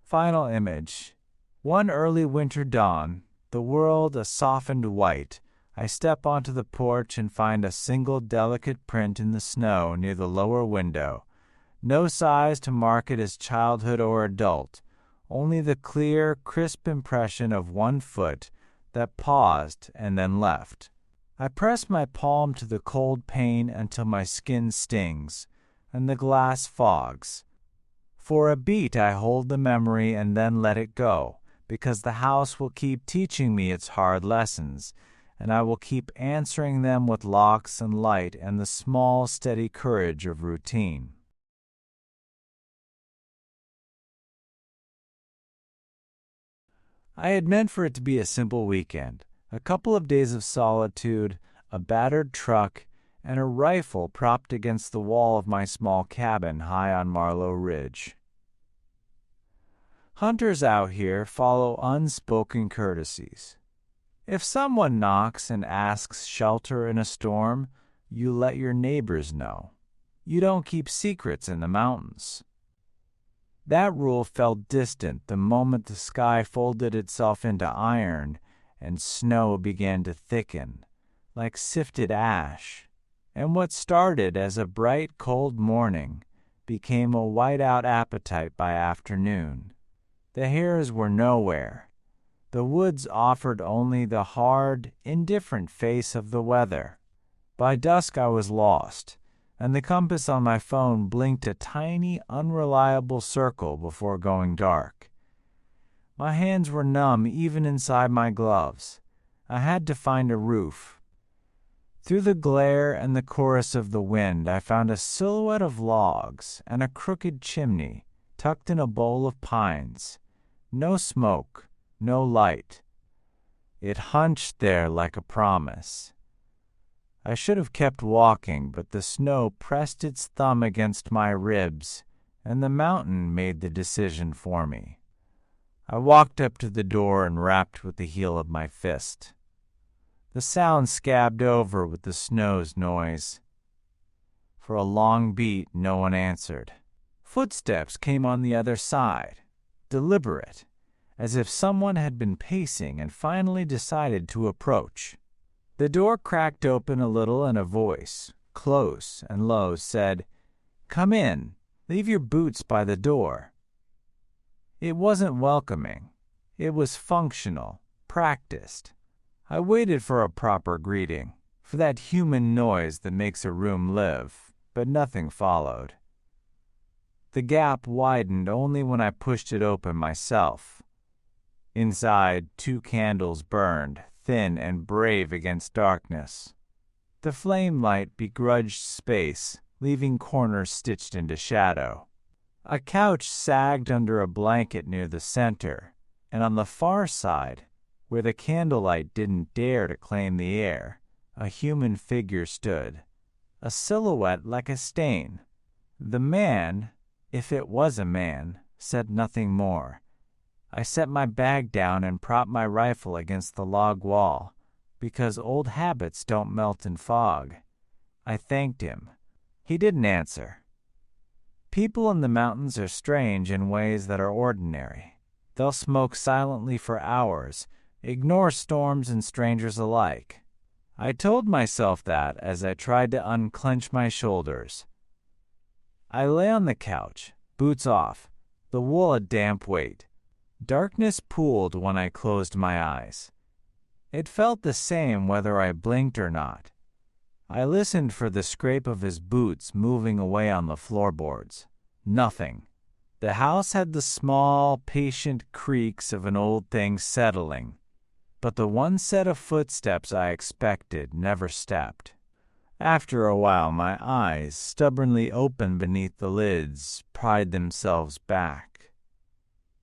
Final image. One early winter dawn, the world a softened white, I step onto the porch and find a single delicate print in the snow near the lower window. No size to mark it as childhood or adult, only the clear, crisp impression of one foot that paused and then left. I press my palm to the cold pane until my skin stings and the glass fogs. For a beat I hold the memory and then let it go, because the house will keep teaching me its hard lessons, and I will keep answering them with locks and light and the small, steady courage of routine. I had meant for it to be a simple weekend, a couple of days of solitude, a battered truck, and a rifle propped against the wall of my small cabin high on Marlow Ridge. Hunters out here follow unspoken courtesies. If someone knocks and asks shelter in a storm, you let your neighbors know. You don't keep secrets in the mountains. That rule felt distant the moment the sky folded itself into iron and snow began to thicken, like sifted ash, and what started as a bright, cold morning became a white-out appetite by afternoon. The hares were nowhere. The woods offered only the hard, indifferent face of the weather. By dusk I was lost, and the compass on my phone blinked a tiny, unreliable circle before going dark. My hands were numb even inside my gloves. I had to find a roof. Through the glare and the chorus of the wind, I found a silhouette of logs and a crooked chimney tucked in a bowl of pines. No smoke, no light. It hunched there like a promise. I should have kept walking, but the snow pressed its thumb against my ribs, and the mountain made the decision for me. I walked up to the door and rapped with the heel of my fist. The sound scabbed over with the snow's noise. For a long beat, no one answered. Footsteps came on the other side, deliberate, as if someone had been pacing and finally decided to approach. The door cracked open a little and a voice, close and low, said, "Come in. Leave your boots by the door." It wasn't welcoming. It was functional, practiced. I waited for a proper greeting, for that human noise that makes a room live, but nothing followed. The gap widened only when I pushed it open myself. Inside, 2 candles burned, thin and brave against darkness. The flame light begrudged space, leaving corners stitched into shadow. A couch sagged under a blanket near the center, and on the far side, where the candlelight didn't dare to claim the air, a human figure stood, a silhouette like a stain. The man, if it was a man, said nothing more. I set my bag down and propped my rifle against the log wall, because old habits don't melt in fog. I thanked him. He didn't answer. People in the mountains are strange in ways that are ordinary. They'll smoke silently for hours, ignore storms and strangers alike. I told myself that as I tried to unclench my shoulders. I lay on the couch, boots off, the wool a damp weight. Darkness pooled when I closed my eyes. It felt the same whether I blinked or not. I listened for the scrape of his boots moving away on the floorboards. Nothing. The house had the small, patient creaks of an old thing settling, but the one set of footsteps I expected never stepped. After a while, my eyes, stubbornly open beneath the lids, pried themselves back.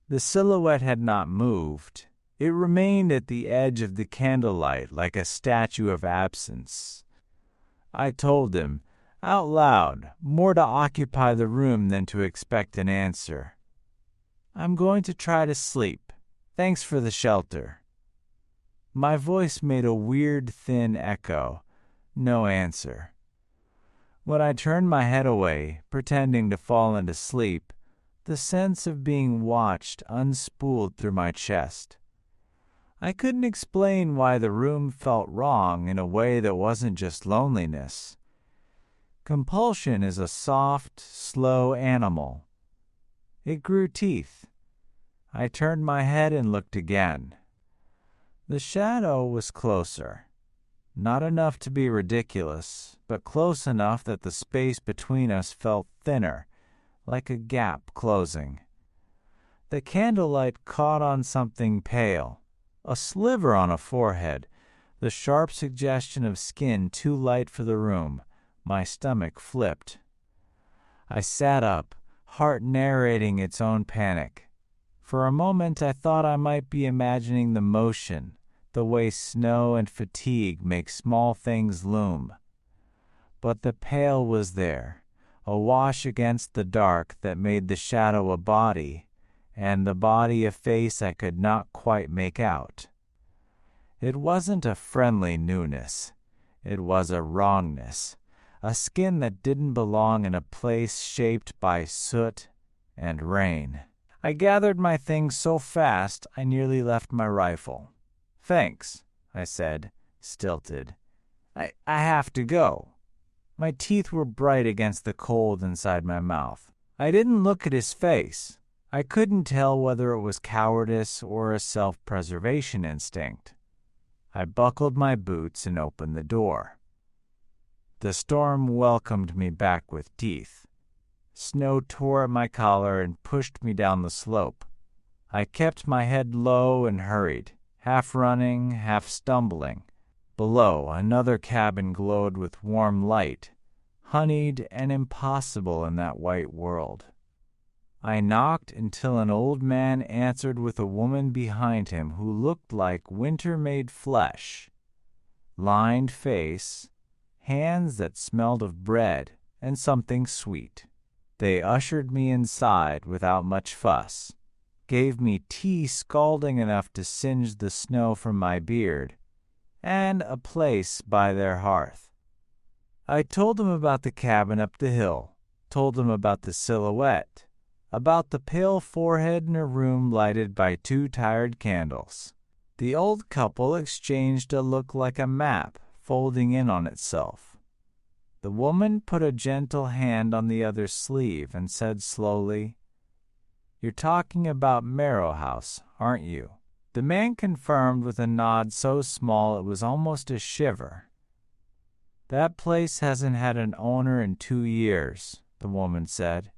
The silhouette had not moved. It remained at the edge of the candlelight like a statue of absence. I told him, out loud, more to occupy the room than to expect an answer, "I'm going to try to sleep. Thanks for the shelter." My voice made a weird, thin echo. No answer. When I turned my head away, pretending to fall into sleep, the sense of being watched unspooled through my chest. I couldn't explain why the room felt wrong in a way that wasn't just loneliness. Compulsion is a soft, slow animal. It grew teeth. I turned my head and looked again. The shadow was closer. Not enough to be ridiculous, but close enough that the space between us felt thinner, like a gap closing. The candlelight caught on something pale, a sliver on a forehead, the sharp suggestion of skin too light for the room. My stomach flipped. I sat up, heart narrating its own panic. For a moment I thought I might be imagining the motion, the way snow and fatigue make small things loom. But the pale was there, awash against the dark that made the shadow a body, and the body a face I could not quite make out. It wasn't a friendly newness. It was a wrongness, a skin that didn't belong in a place shaped by soot and rain. I gathered my things so fast I nearly left my rifle. "Thanks," I said, stilted. I have to go." My teeth were bright against the cold inside my mouth. I didn't look at his face. I couldn't tell whether it was cowardice or a self-preservation instinct. I buckled my boots and opened the door. The storm welcomed me back with teeth. Snow tore at my collar and pushed me down the slope. I kept my head low and hurried, half running, half stumbling. Below, another cabin glowed with warm light, honeyed and impossible in that white world. I knocked until an old man answered with a woman behind him who looked like winter-made flesh, lined face, hands that smelled of bread and something sweet. They ushered me inside without much fuss, gave me tea scalding enough to singe the snow from my beard, and a place by their hearth. I told them about the cabin up the hill, told them about the silhouette, about the pale forehead in a room lighted by 2 tired candles. The old couple exchanged a look like a map folding in on itself. The woman put a gentle hand on the other's sleeve and said slowly, "You're talking about Marrow House, aren't you?" The man confirmed with a nod so small it was almost a shiver. "That place hasn't had an owner in 2 years," the woman said.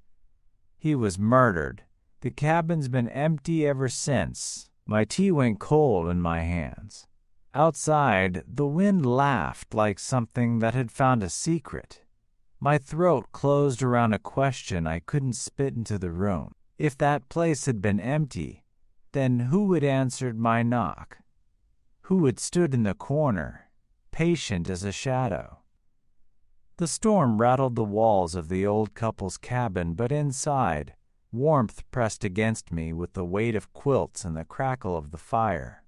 "He was murdered. The cabin's been empty ever since." My tea went cold in my hands. Outside, the wind laughed like something that had found a secret. My throat closed around a question I couldn't spit into the room. If that place had been empty, then who had answered my knock? Who had stood in the corner, patient as a shadow? The storm rattled the walls of the old couple's cabin, but inside, warmth pressed against me with the weight of quilts and the crackle of the fire.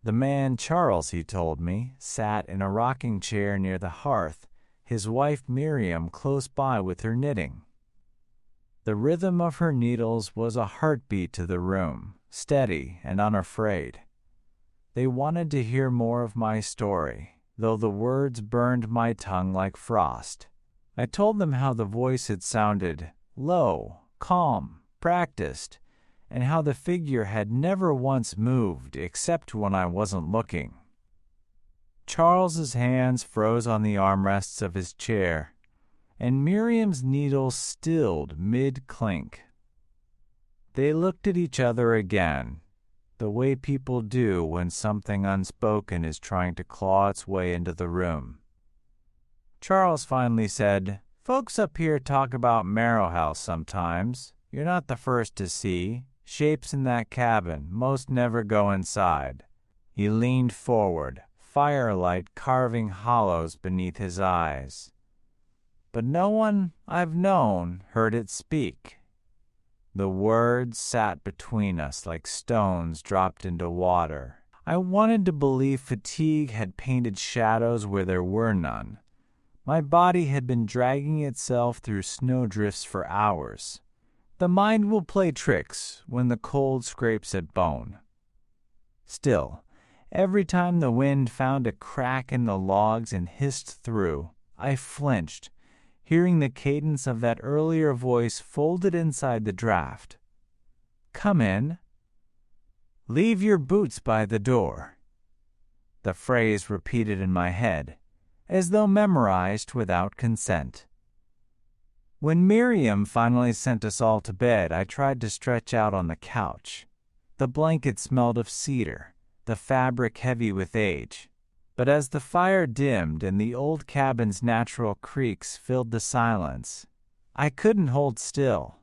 The man, Charles, he told me, sat in a rocking chair near the hearth, his wife Miriam close by with her knitting. The rhythm of her needles was a heartbeat to the room, steady and unafraid. They wanted to hear more of my story, though the words burned my tongue like frost. I told them how the voice had sounded low, calm, practiced, and how the figure had never once moved except when I wasn't looking. Charles's hands froze on the armrests of his chair, and Miriam's needles stilled mid-clink. They looked at each other again, the way people do when something unspoken is trying to claw its way into the room. Charles finally said, "Folks up here talk about Marrow House sometimes. You're not the first to see. Shapes in that cabin, most never go inside." He leaned forward, firelight carving hollows beneath his eyes. But no one I've known heard it speak. The words sat between us like stones dropped into water. I wanted to believe fatigue had painted shadows where there were none. My body had been dragging itself through snowdrifts for hours. The mind will play tricks when the cold scrapes at bone. Still, every time the wind found a crack in the logs and hissed through, I flinched, hearing the cadence of that earlier voice folded inside the draft. "Come in." "Leave your boots by the door." The phrase repeated in my head, as though memorized without consent. When Miriam finally sent us all to bed, I tried to stretch out on the couch. The blanket smelled of cedar, the fabric heavy with age. But as the fire dimmed and the old cabin's natural creaks filled the silence, I couldn't hold still.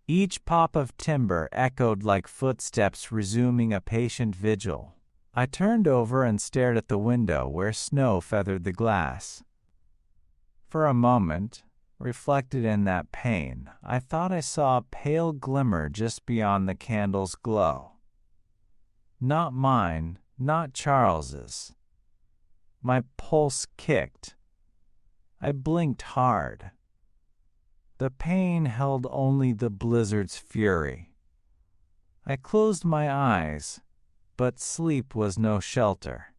Each pop of timber echoed like footsteps resuming a patient vigil. I turned over and stared at the window where snow feathered the glass. For a moment, reflected in that pane, I thought I saw a pale glimmer just beyond the candle's glow. Not mine, not Charles's. My pulse kicked. I blinked hard. The pain held only the blizzard's fury. I closed my eyes, but sleep was no shelter.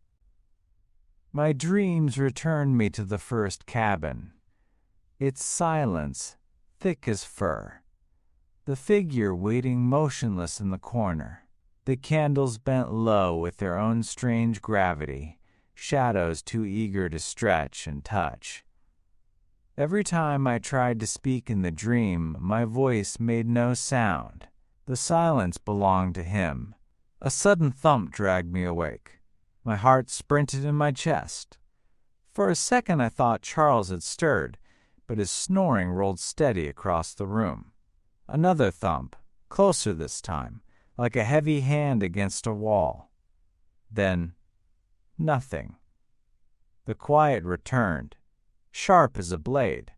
My dreams returned me to the first cabin. Its silence, thick as fur. The figure waiting motionless in the corner. The candles bent low with their own strange gravity, shadows too eager to stretch and touch. Every time I tried to speak in the dream, my voice made no sound. The silence belonged to him. A sudden thump dragged me awake. My heart sprinted in my chest. For a second I thought Charles had stirred, but his snoring rolled steady across the room. Another thump, closer this time, like a heavy hand against a wall. Then, nothing. The quiet returned, sharp as a blade.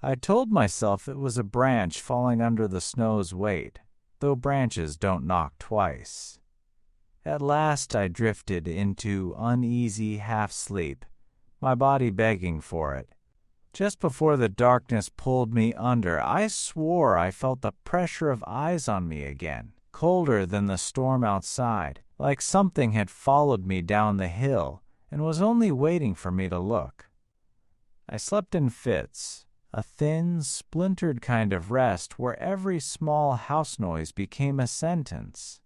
I told myself it was a branch falling under the snow's weight, though branches don't knock twice. At last I drifted into uneasy half-sleep, my body begging for it. Just before the darkness pulled me under, I swore I felt the pressure of eyes on me again, colder than the storm outside, like something had followed me down the hill and was only waiting for me to look. I slept in fits, a thin, splintered kind of rest where every small house noise became a sentence.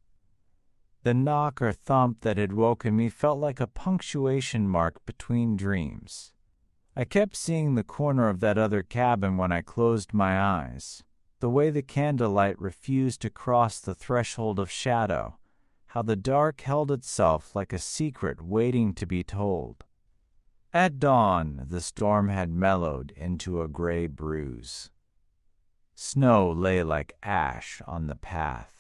The knock or thump that had woken me felt like a punctuation mark between dreams. I kept seeing the corner of that other cabin when I closed my eyes, the way the candlelight refused to cross the threshold of shadow, how the dark held itself like a secret waiting to be told. At dawn, the storm had mellowed into a gray bruise. Snow lay like ash on the path.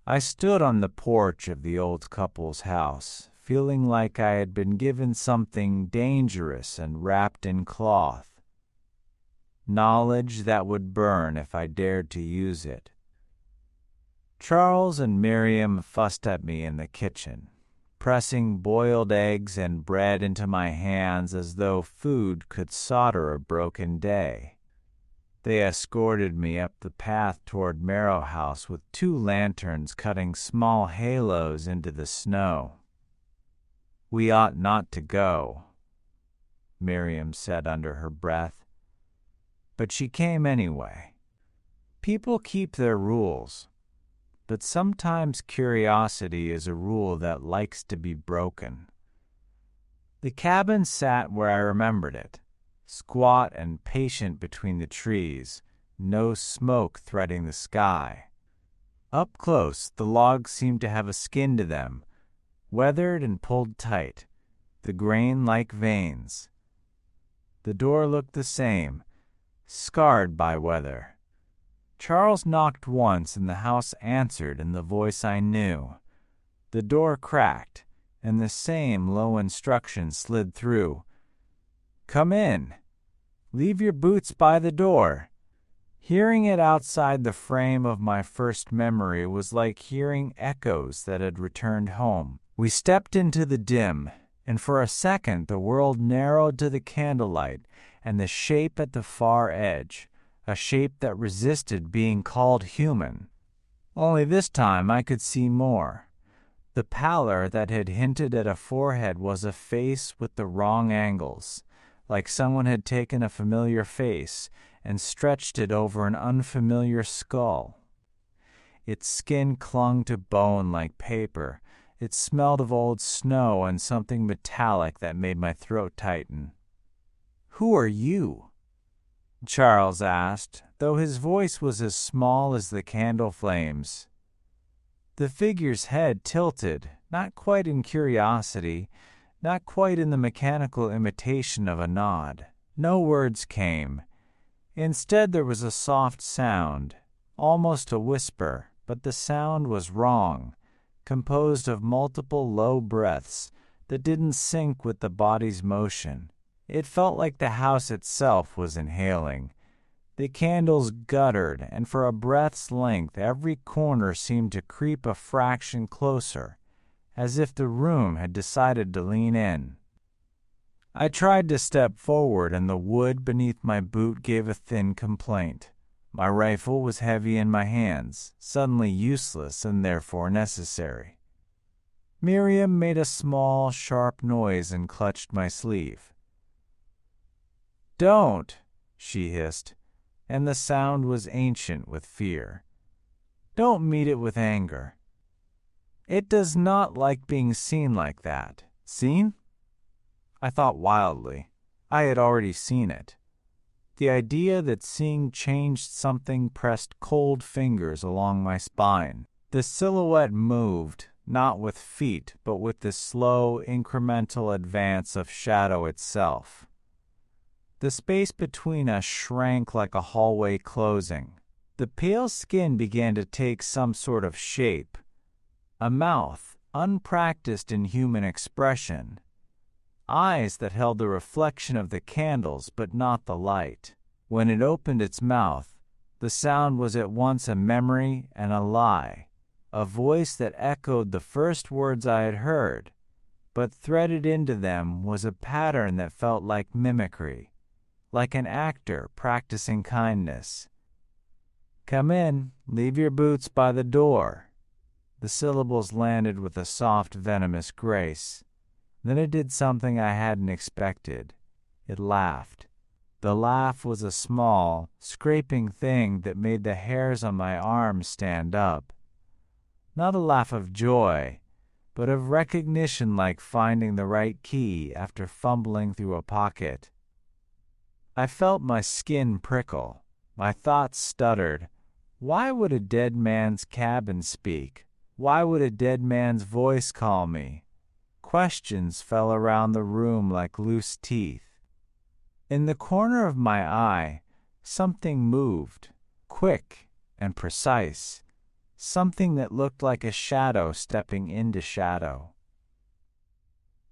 I stood on the porch of the old couple's house, feeling like I had been given something dangerous and wrapped in cloth. Knowledge that would burn if I dared to use it. Charles and Miriam fussed at me in the kitchen, pressing boiled eggs and bread into my hands as though food could solder a broken day. They escorted me up the path toward Marrow House with 2 lanterns cutting small halos into the snow. "We ought not to go," Miriam said under her breath. But she came anyway. People keep their rules, but sometimes curiosity is a rule that likes to be broken. The cabin sat where I remembered it, squat and patient between the trees, no smoke threading the sky. Up close, the logs seemed to have a skin to them, weathered and pulled tight, the grain like veins. The door looked the same, scarred by weather. Charles knocked once and the house answered in the voice I knew. The door cracked, and the same low instruction slid through. "Come in. Leave your boots by the door." Hearing it outside the frame of my first memory was like hearing echoes that had returned home. We stepped into the dim, and for a second the world narrowed to the candlelight and the shape at the far edge, a shape that resisted being called human. Only this time I could see more. The pallor that had hinted at a forehead was a face with the wrong angles, like someone had taken a familiar face and stretched it over an unfamiliar skull. Its skin clung to bone like paper. It smelled of old snow and something metallic that made my throat tighten. "Who are you?" Charles asked, though his voice was as small as the candle flames. The figure's head tilted, not quite in curiosity, not quite in the mechanical imitation of a nod. No words came. Instead there was a soft sound, almost a whisper, but the sound was wrong, composed of multiple low breaths that didn't sync with the body's motion. It felt like the house itself was inhaling. The candles guttered, and for a breath's length every corner seemed to creep a fraction closer, as if the room had decided to lean in. I tried to step forward, and the wood beneath my boot gave a thin complaint. My rifle was heavy in my hands, suddenly useless and therefore necessary. Miriam made a small, sharp noise and clutched my sleeve. "Don't," she hissed, and the sound was ancient with fear. "Don't meet it with anger. It does not like being seen like that." "Seen?" I thought wildly. I had already seen it. The idea that seeing changed something pressed cold fingers along my spine. The silhouette moved, not with feet, but with the slow, incremental advance of shadow itself. The space between us shrank like a hallway closing. The pale skin began to take some sort of shape, a mouth unpracticed in human expression, eyes that held the reflection of the candles but not the light. When it opened its mouth, the sound was at once a memory and a lie, a voice that echoed the first words I had heard, but threaded into them was a pattern that felt like mimicry, like an actor practicing kindness. "Come in, leave your boots by the door." The syllables landed with a soft, venomous grace. Then it did something I hadn't expected. It laughed. The laugh was a small, scraping thing that made the hairs on my arms stand up. Not a laugh of joy, but of recognition, like finding the right key after fumbling through a pocket. I felt my skin prickle. My thoughts stuttered. Why would a dead man's cabin speak? Why would a dead man's voice call me? Questions fell around the room like loose teeth. In the corner of my eye, something moved, quick and precise, something that looked like a shadow stepping into shadow.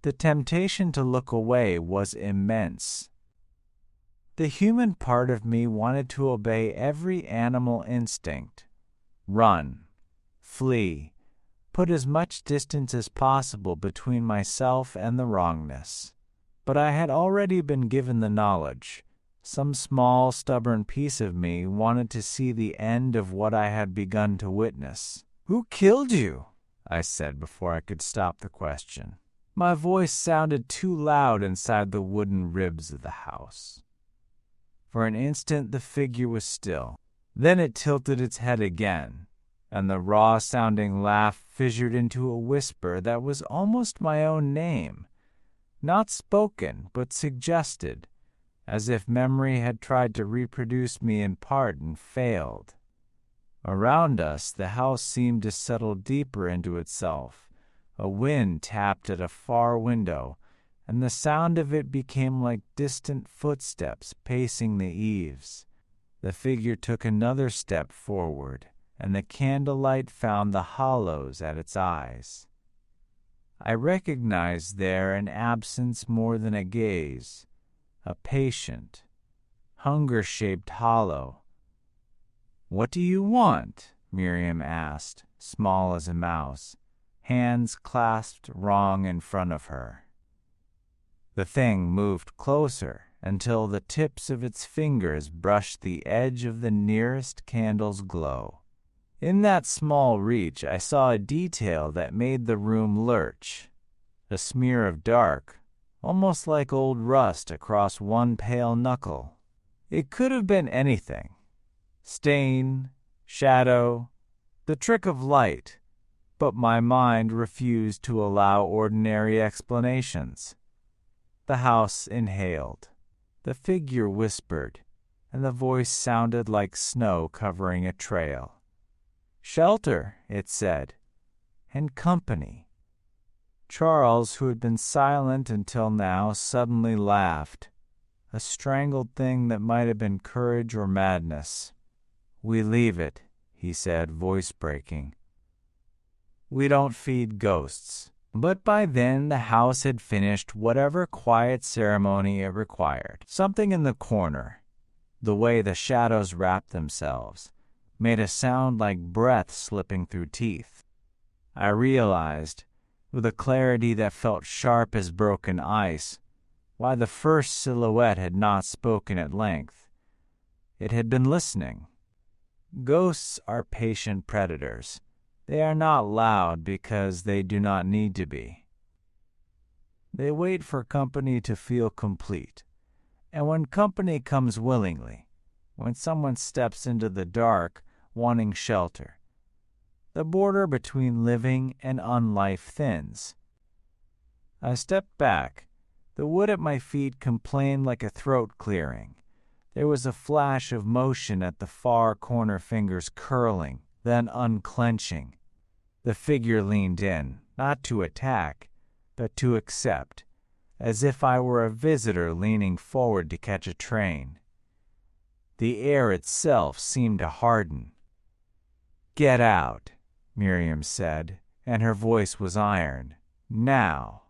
The temptation to look away was immense. The human part of me wanted to obey every animal instinct, run, flee, put as much distance as possible between myself and the wrongness. But I had already been given the knowledge. Some small, stubborn piece of me wanted to see the end of what I had begun to witness. "Who killed you?" I said before I could stop the question. My voice sounded too loud inside the wooden ribs of the house. For an instant the figure was still. Then it tilted its head again, and the raw-sounding laugh fissured into a whisper that was almost my own name. Not spoken, but suggested, as if memory had tried to reproduce me in part and failed. Around us, the house seemed to settle deeper into itself. A wind tapped at a far window, and the sound of it became like distant footsteps pacing the eaves. The figure took another step forward, and the candlelight found the hollows at its eyes. I recognized there an absence more than a gaze, a patient, hunger-shaped hollow. "What do you want?" Miriam asked, small as a mouse, hands clasped wrong in front of her. The thing moved closer until the tips of its fingers brushed the edge of the nearest candle's glow. In that small reach, I saw a detail that made the room lurch. A smear of dark, almost like old rust across one pale knuckle. It could have been anything. Stain, shadow, the trick of light. But my mind refused to allow ordinary explanations. The house inhaled. The figure whispered, and the voice sounded like snow covering a trail. "Shelter," it said, "and company." Charles, who had been silent until now, suddenly laughed, a strangled thing that might have been courage or madness. "We leave it," he said, voice breaking. "We don't feed ghosts." But by then the house had finished whatever quiet ceremony it required. Something in the corner, the way the shadows wrapped themselves, made a sound like breath slipping through teeth. I realized, with a clarity that felt sharp as broken ice, why the first silhouette had not spoken at length. It had been listening. Ghosts are patient predators. They are not loud because they do not need to be. They wait for company to feel complete. And when company comes willingly, when someone steps into the dark wanting shelter, the border between living and unlife thins. I stepped back. The wood at my feet complained like a throat clearing. There was a flash of motion at the far corner, fingers curling, then unclenching. The figure leaned in, not to attack, but to accept, as if I were a visitor leaning forward to catch a train. The air itself seemed to harden. "Get out," Miriam said, and her voice was iron. "Now."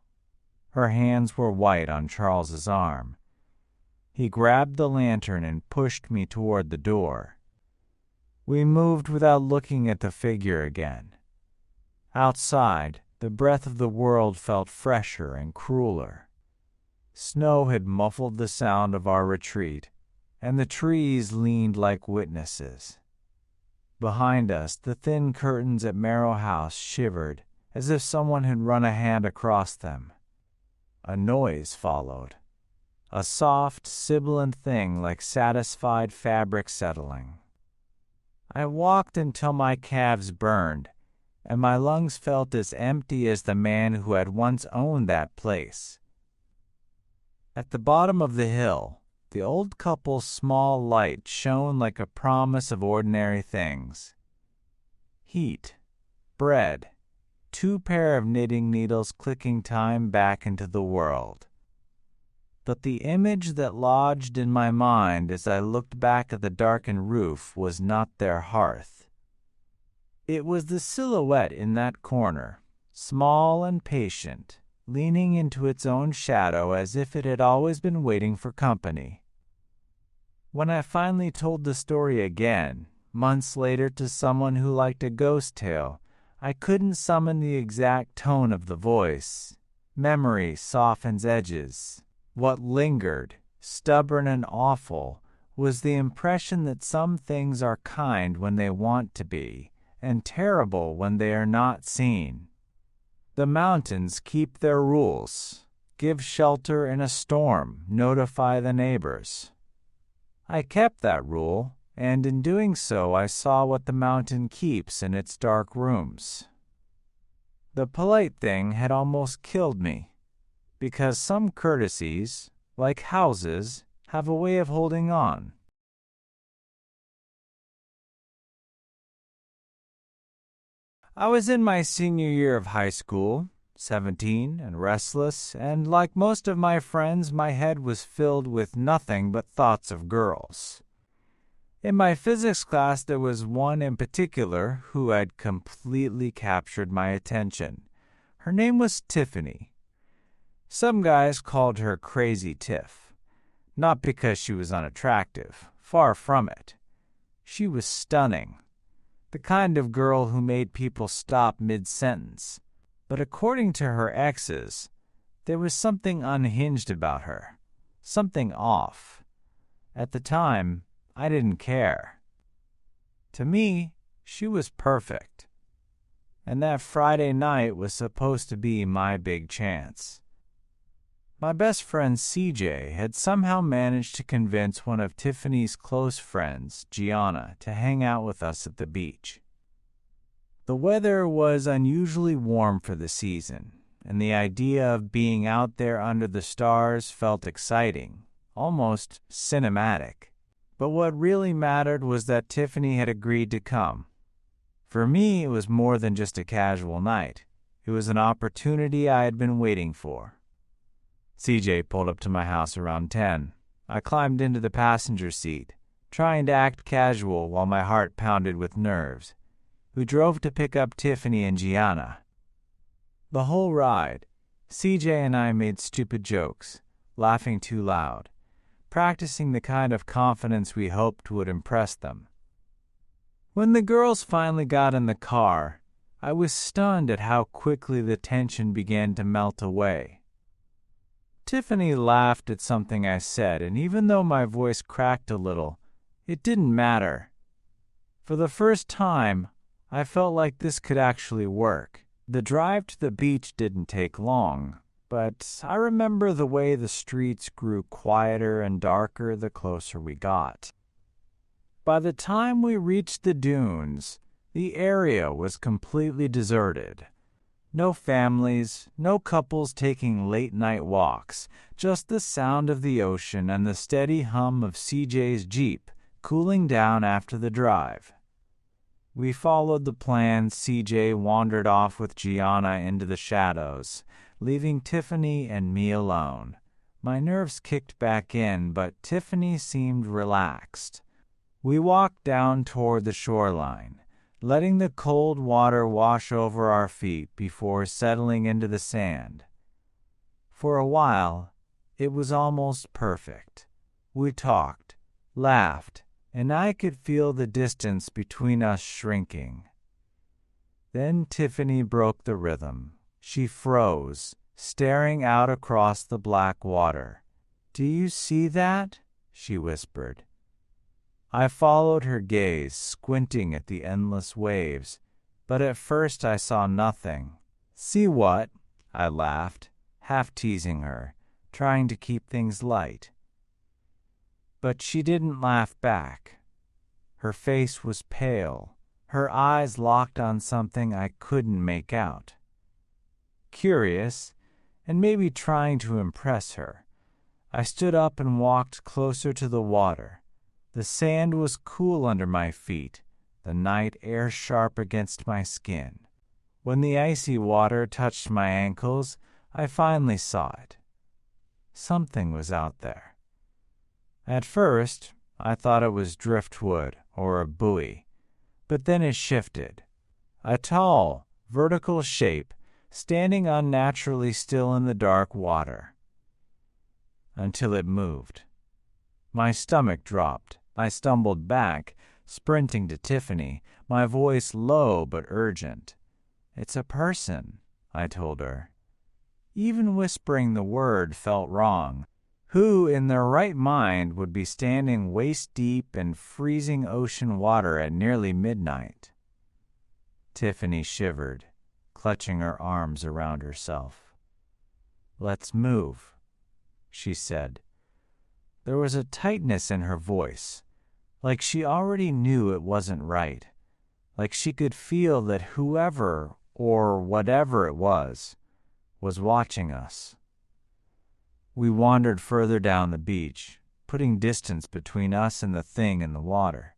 Her hands were white on Charles's arm. He grabbed the lantern and pushed me toward the door. We moved without looking at the figure again. Outside, the breath of the world felt fresher and crueler. Snow had muffled the sound of our retreat, and the trees leaned like witnesses. Behind us, the thin curtains at Merrow House shivered as if someone had run a hand across them. A noise followed, a soft, sibilant thing like satisfied fabric settling. I walked until my calves burned, and my lungs felt as empty as the man who had once owned that place. At the bottom of the hill, the old couple's small light shone like a promise of ordinary things. Heat, bread, 2 pair of knitting needles clicking time back into the world. But the image that lodged in my mind as I looked back at the darkened roof was not their hearth. It was the silhouette in that corner, small and patient, leaning into its own shadow as if it had always been waiting for company. When I finally told the story again, months later, to someone who liked a ghost tale, I couldn't summon the exact tone of the voice. Memory softens edges. What lingered, stubborn and awful, was the impression that some things are kind when they want to be, and terrible when they are not seen. The mountains keep their rules. Give shelter in a storm, notify the neighbors. I kept that rule, and in doing so I saw what the mountain keeps in its dark rooms. The polite thing had almost killed me, because some courtesies, like houses, have a way of holding on. I was in my senior year of high school, 17 and restless, and like most of my friends, my head was filled with nothing but thoughts of girls. In my physics class, there was one in particular who had completely captured my attention. Her name was Tiffany. Some guys called her Crazy Tiff, not because she was unattractive, far from it. She was stunning, the kind of girl who made people stop mid-sentence. But according to her exes, there was something unhinged about her, something off. At the time, I didn't care. To me, she was perfect. And that Friday night was supposed to be my big chance. My best friend CJ had somehow managed to convince one of Tiffany's close friends, Gianna, to hang out with us at the beach. The weather was unusually warm for the season, and the idea of being out there under the stars felt exciting, almost cinematic. But what really mattered was that Tiffany had agreed to come. For me, it was more than just a casual night. It was an opportunity I had been waiting for. CJ pulled up to my house around 10. I climbed into the passenger seat, trying to act casual while my heart pounded with nerves. We drove to pick up Tiffany and Gianna. The whole ride, CJ and I made stupid jokes, laughing too loud, practicing the kind of confidence we hoped would impress them. When the girls finally got in the car, I was stunned at how quickly the tension began to melt away. Tiffany laughed at something I said, and even though my voice cracked a little, it didn't matter. For the first time, I felt like this could actually work. The drive to the beach didn't take long, but I remember the way the streets grew quieter and darker the closer we got. By the time we reached the dunes, the area was completely deserted. No families, no couples taking late-night walks, just the sound of the ocean and the steady hum of CJ's Jeep cooling down after the drive. We followed the plan. CJ wandered off with Gianna into the shadows, leaving Tiffany and me alone. My nerves kicked back in, but Tiffany seemed relaxed, We walked down toward the shoreline, letting the cold water wash over our feet before settling into the sand. For a while, it was almost perfect. We talked, laughed, and I could feel the distance between us shrinking. Then Tiffany broke the rhythm. She froze, staring out across the black water. "Do you see that?" she whispered. I followed her gaze, squinting at the endless waves, but at first I saw nothing. "See what?" I laughed, half teasing her, trying to keep things light. But she didn't laugh back. Her face was pale, her eyes locked on something I couldn't make out. Curious, and maybe trying to impress her, I stood up and walked closer to the water. The sand was cool under my feet, the night air sharp against my skin. When the icy water touched my ankles, I finally saw it. Something was out there. At first, I thought it was driftwood or a buoy, but then it shifted. A tall, vertical shape standing unnaturally still in the dark water. Until it moved. My stomach dropped. I stumbled back, sprinting to Tiffany, my voice low but urgent. "It's a person," I told her. Even whispering the word felt wrong. Who in their right mind would be standing waist-deep in freezing ocean water at nearly midnight? Tiffany shivered, clutching her arms around herself. "Let's move," she said. There was a tightness in her voice, like she already knew it wasn't right, like she could feel that whoever or whatever it was watching us. We wandered further down the beach, putting distance between us and the thing in the water.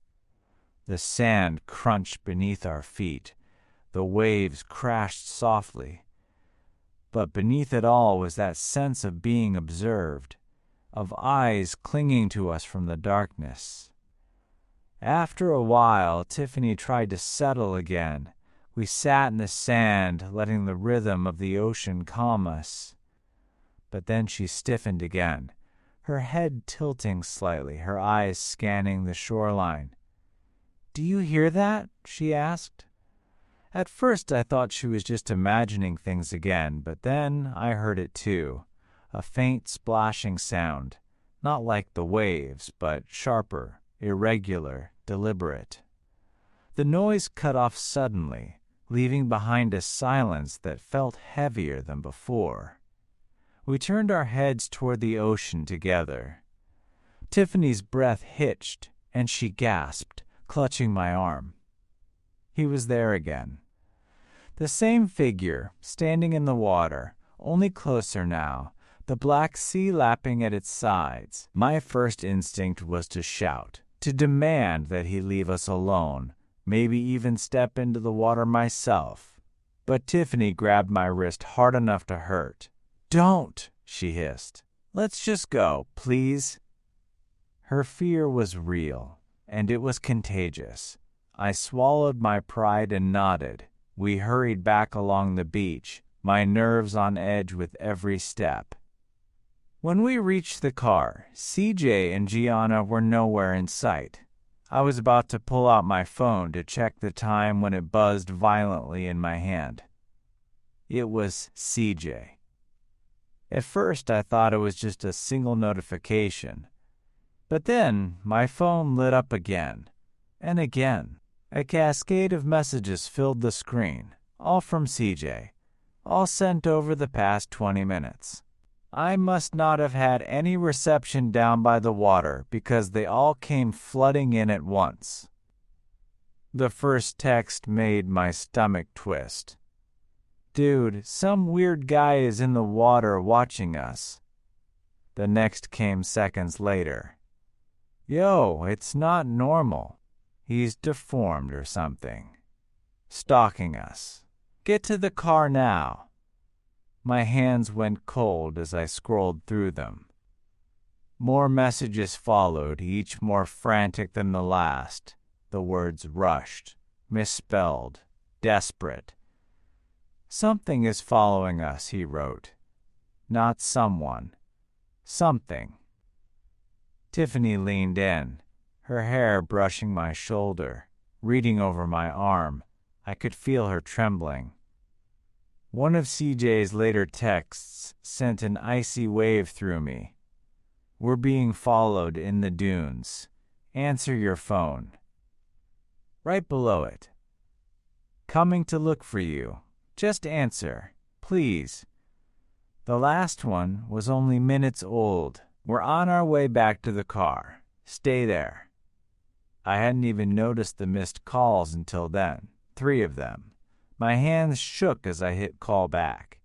The sand crunched beneath our feet, the waves crashed softly, but beneath it all was that sense of being observed, of eyes clinging to us from the darkness. After a while, Tiffany tried to settle again. We sat in the sand, letting the rhythm of the ocean calm us. But then she stiffened again, her head tilting slightly, her eyes scanning the shoreline. "Do you hear that?" she asked. At first I thought she was just imagining things again, but then I heard it too. A faint splashing sound, not like the waves, but sharper, irregular, deliberate. The noise cut off suddenly, leaving behind a silence that felt heavier than before. We turned our heads toward the ocean together. Tiffany's breath hitched, and she gasped, clutching my arm. He was there again. The same figure, standing in the water, only closer now, the black sea lapping at its sides. My first instinct was to shout, to demand that he leave us alone, maybe even step into the water myself. But Tiffany grabbed my wrist hard enough to hurt. "Don't," she hissed. "Let's just go, please." Her fear was real, and it was contagious. I swallowed my pride and nodded. We hurried back along the beach, my nerves on edge with every step. When we reached the car, CJ and Gianna were nowhere in sight. I was about to pull out my phone to check the time when it buzzed violently in my hand. It was CJ. At first I thought it was just a single notification. But then my phone lit up again, and again. A cascade of messages filled the screen, all from CJ, all sent over the past 20 minutes. I must not have had any reception down by the water because they all came flooding in at once. The first text made my stomach twist. "Dude, some weird guy is in the water watching us." The next came seconds later. "Yo, it's not normal. He's deformed or something. Stalking us. Get to the car now." My hands went cold as I scrolled through them. More messages followed, each more frantic than the last. The words rushed, misspelled, desperate. "Something is following us," he wrote. "Not someone. Something." Tiffany leaned in, her hair brushing my shoulder, reading over my arm. I could feel her trembling. One of CJ's later texts sent an icy wave through me. "We're being followed in the dunes. Answer your phone." Right below it, "Coming to look for you. Just answer, please." The last one was only minutes old. "We're on our way back to the car. Stay there." I hadn't even noticed the missed calls until then. 3 of them. My hands shook as I hit call back.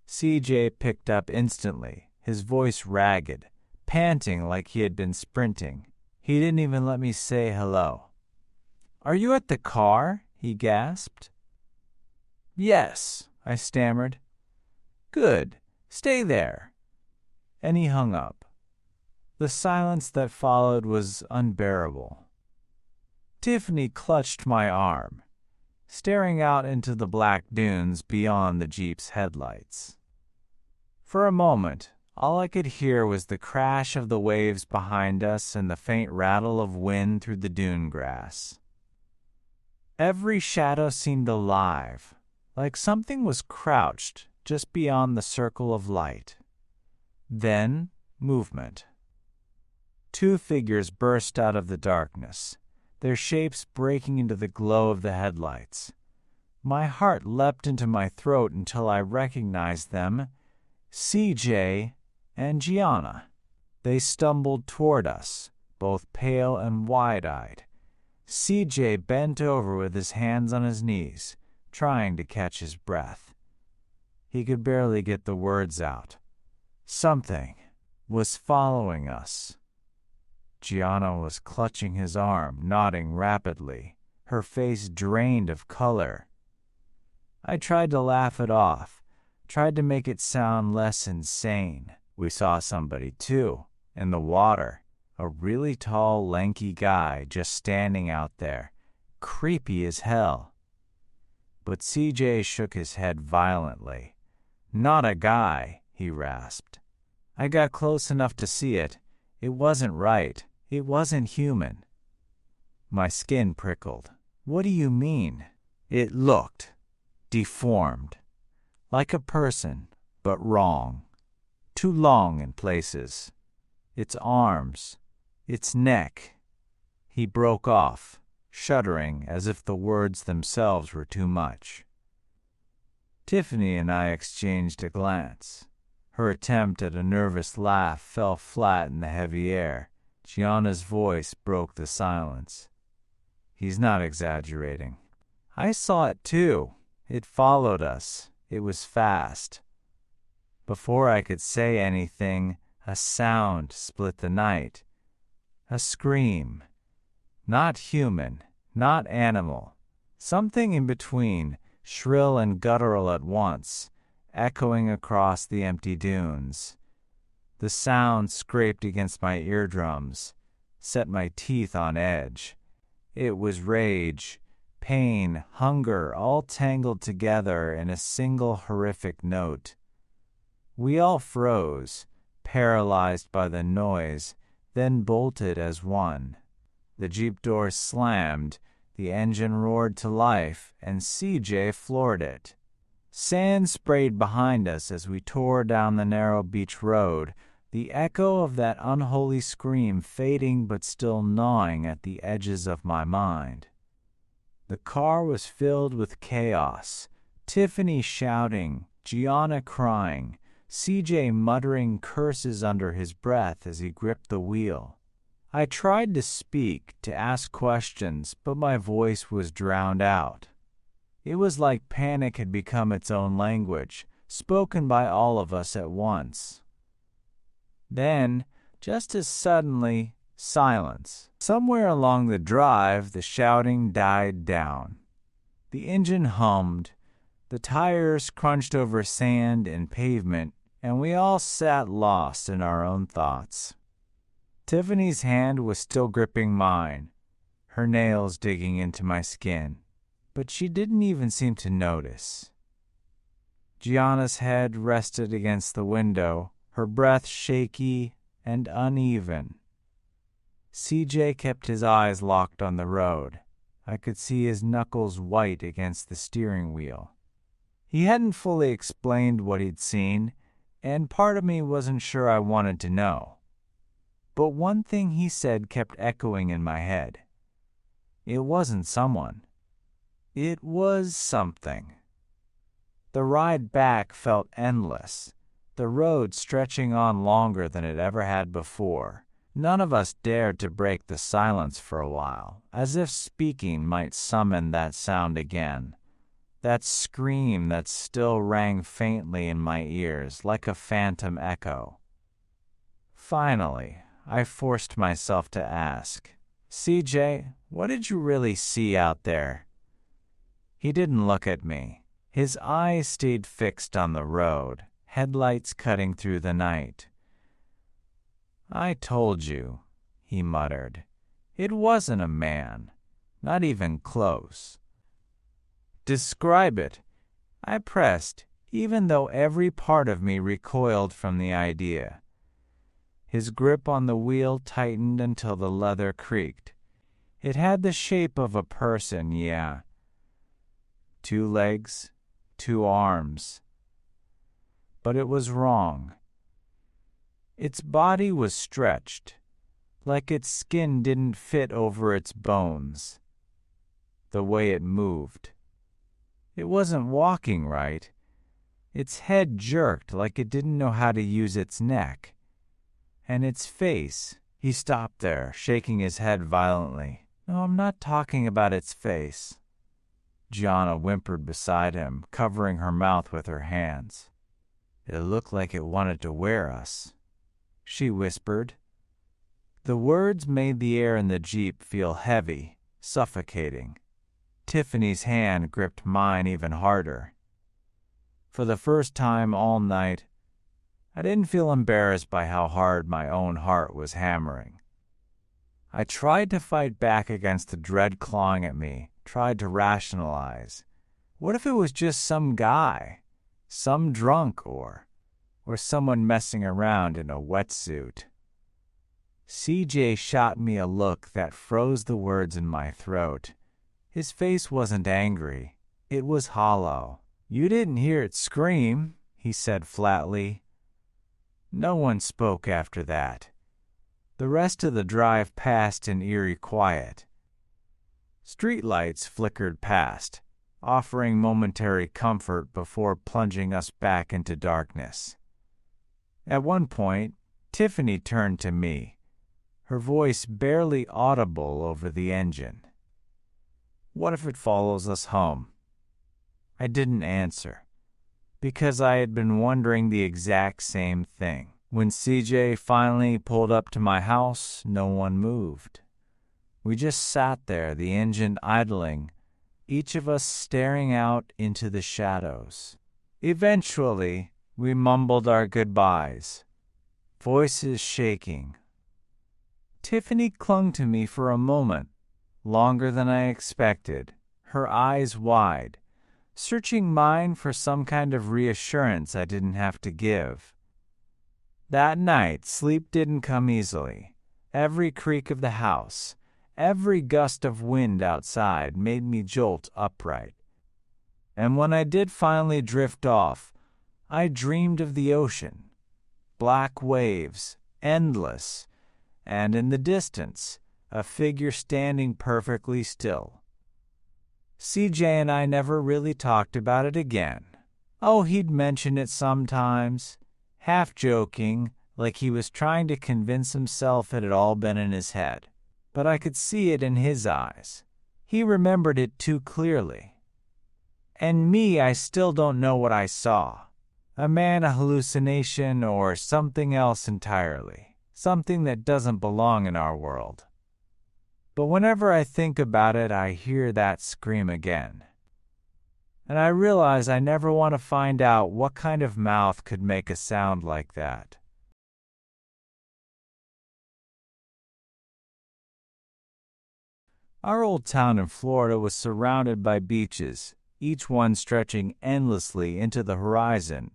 CJ picked up instantly, his voice ragged, panting like he had been sprinting. He didn't even let me say hello. "Are you at the car?" he gasped. "Yes," I stammered. "Good. Stay there." And he hung up. The silence that followed was unbearable. Tiffany clutched my arm, staring out into the black dunes beyond the Jeep's headlights. For a moment, all I could hear was the crash of the waves behind us and the faint rattle of wind through the dune grass. Every shadow seemed alive, like something was crouched just beyond the circle of light. Then, movement. 2 figures burst out of the darkness, their shapes breaking into the glow of the headlights. My heart leapt into my throat until I recognized them, CJ and Gianna. They stumbled toward us, both pale and wide-eyed. CJ bent over with his hands on his knees, trying to catch his breath. He could barely get the words out. Something was following us. Gianna was clutching his arm, nodding rapidly, her face drained of color. I tried to laugh it off, tried to make it sound less insane. We saw somebody, too, in the water, a really tall, lanky guy just standing out there, creepy as hell. But CJ shook his head violently. "Not a guy," he rasped. I got close enough to see it. It wasn't right. It wasn't human. My skin prickled. "What do you mean?" It looked deformed, like a person, but wrong. Too long in places. Its arms, its neck. He broke off, shuddering as if the words themselves were too much. Tiffany and I exchanged a glance. Her attempt at a nervous laugh fell flat in the heavy air. Gianna's voice broke the silence. "He's not exaggerating. I saw it too. It followed us. It was fast." Before I could say anything, a sound split the night. A scream. Not human, not animal. Something in between, shrill and guttural at once, echoing across the empty dunes. The sound scraped against my eardrums, set my teeth on edge. It was rage, pain, hunger, all tangled together in a single horrific note. We all froze, paralyzed by the noise, then bolted as one. The Jeep door slammed, the engine roared to life, and CJ floored it. Sand sprayed behind us as we tore down the narrow beach road, the echo of that unholy scream fading but still gnawing at the edges of my mind. The car was filled with chaos, Tiffany shouting, Gianna crying, CJ muttering curses under his breath as he gripped the wheel. I tried to speak, to ask questions, but my voice was drowned out. It was like panic had become its own language, spoken by all of us at once. Then, just as suddenly, silence. Somewhere along the drive, the shouting died down. The engine hummed, the tires crunched over sand and pavement, and we all sat lost in our own thoughts. Tiffany's hand was still gripping mine, her nails digging into my skin, but she didn't even seem to notice. Gianna's head rested against the window, her breath shaky and uneven. CJ kept his eyes locked on the road. I could see his knuckles white against the steering wheel. He hadn't fully explained what he'd seen, and part of me wasn't sure I wanted to know. But one thing he said kept echoing in my head. It wasn't someone. It was something. The ride back felt endless, the road stretching on longer than it ever had before. None of us dared to break the silence for a while, as if speaking might summon that sound again, that scream that still rang faintly in my ears like a phantom echo. Finally, I forced myself to ask, CJ, what did you really see out there? He didn't look at me. His eyes stayed fixed on the road, headlights cutting through the night. I told you, he muttered. It wasn't a man, not even close. Describe it, I pressed, even though every part of me recoiled from the idea. His grip on the wheel tightened until the leather creaked. It had the shape of a person, yeah. 2 legs, 2 arms. But it was wrong. Its body was stretched, like its skin didn't fit over its bones. The way it moved. It wasn't walking right. Its head jerked like it didn't know how to use its neck. And its face, he stopped there, shaking his head violently. No, I'm not talking about its face. Gianna whimpered beside him, covering her mouth with her hands. It looked like it wanted to wear us, she whispered. The words made the air in the Jeep feel heavy, suffocating. Tiffany's hand gripped mine even harder. For the first time all night, I didn't feel embarrassed by how hard my own heart was hammering. I tried to fight back against the dread clawing at me, tried to rationalize. What if it was just some guy, some drunk or someone messing around in a wetsuit? CJ shot me a look that froze the words in my throat. His face wasn't angry. It was hollow. You didn't hear it scream, he said flatly. No one spoke after that. The rest of the drive passed in eerie quiet. Streetlights flickered past, offering momentary comfort before plunging us back into darkness. At one point, Tiffany turned to me, her voice barely audible over the engine. What if it follows us home? I didn't answer, because I had been wondering the exact same thing. When CJ finally pulled up to my house, no one moved. We just sat there, the engine idling, each of us staring out into the shadows. Eventually, we mumbled our goodbyes, voices shaking. Tiffany clung to me for a moment, longer than I expected, her eyes wide, searching mine for some kind of reassurance I didn't have to give. That night, sleep didn't come easily. Every creak of the house, every gust of wind outside made me jolt upright. And when I did finally drift off, I dreamed of the ocean. Black waves, endless, and in the distance, a figure standing perfectly still. CJ and I never really talked about it again. Oh, he'd mention it sometimes, half joking, like he was trying to convince himself it had all been in his head. But I could see it in his eyes. He remembered it too clearly. And me, I still don't know what I saw. A man, a hallucination, or something else entirely. Something that doesn't belong in our world. But whenever I think about it, I hear that scream again. And I realize I never want to find out what kind of mouth could make a sound like that. Our old town in Florida was surrounded by beaches, each one stretching endlessly into the horizon.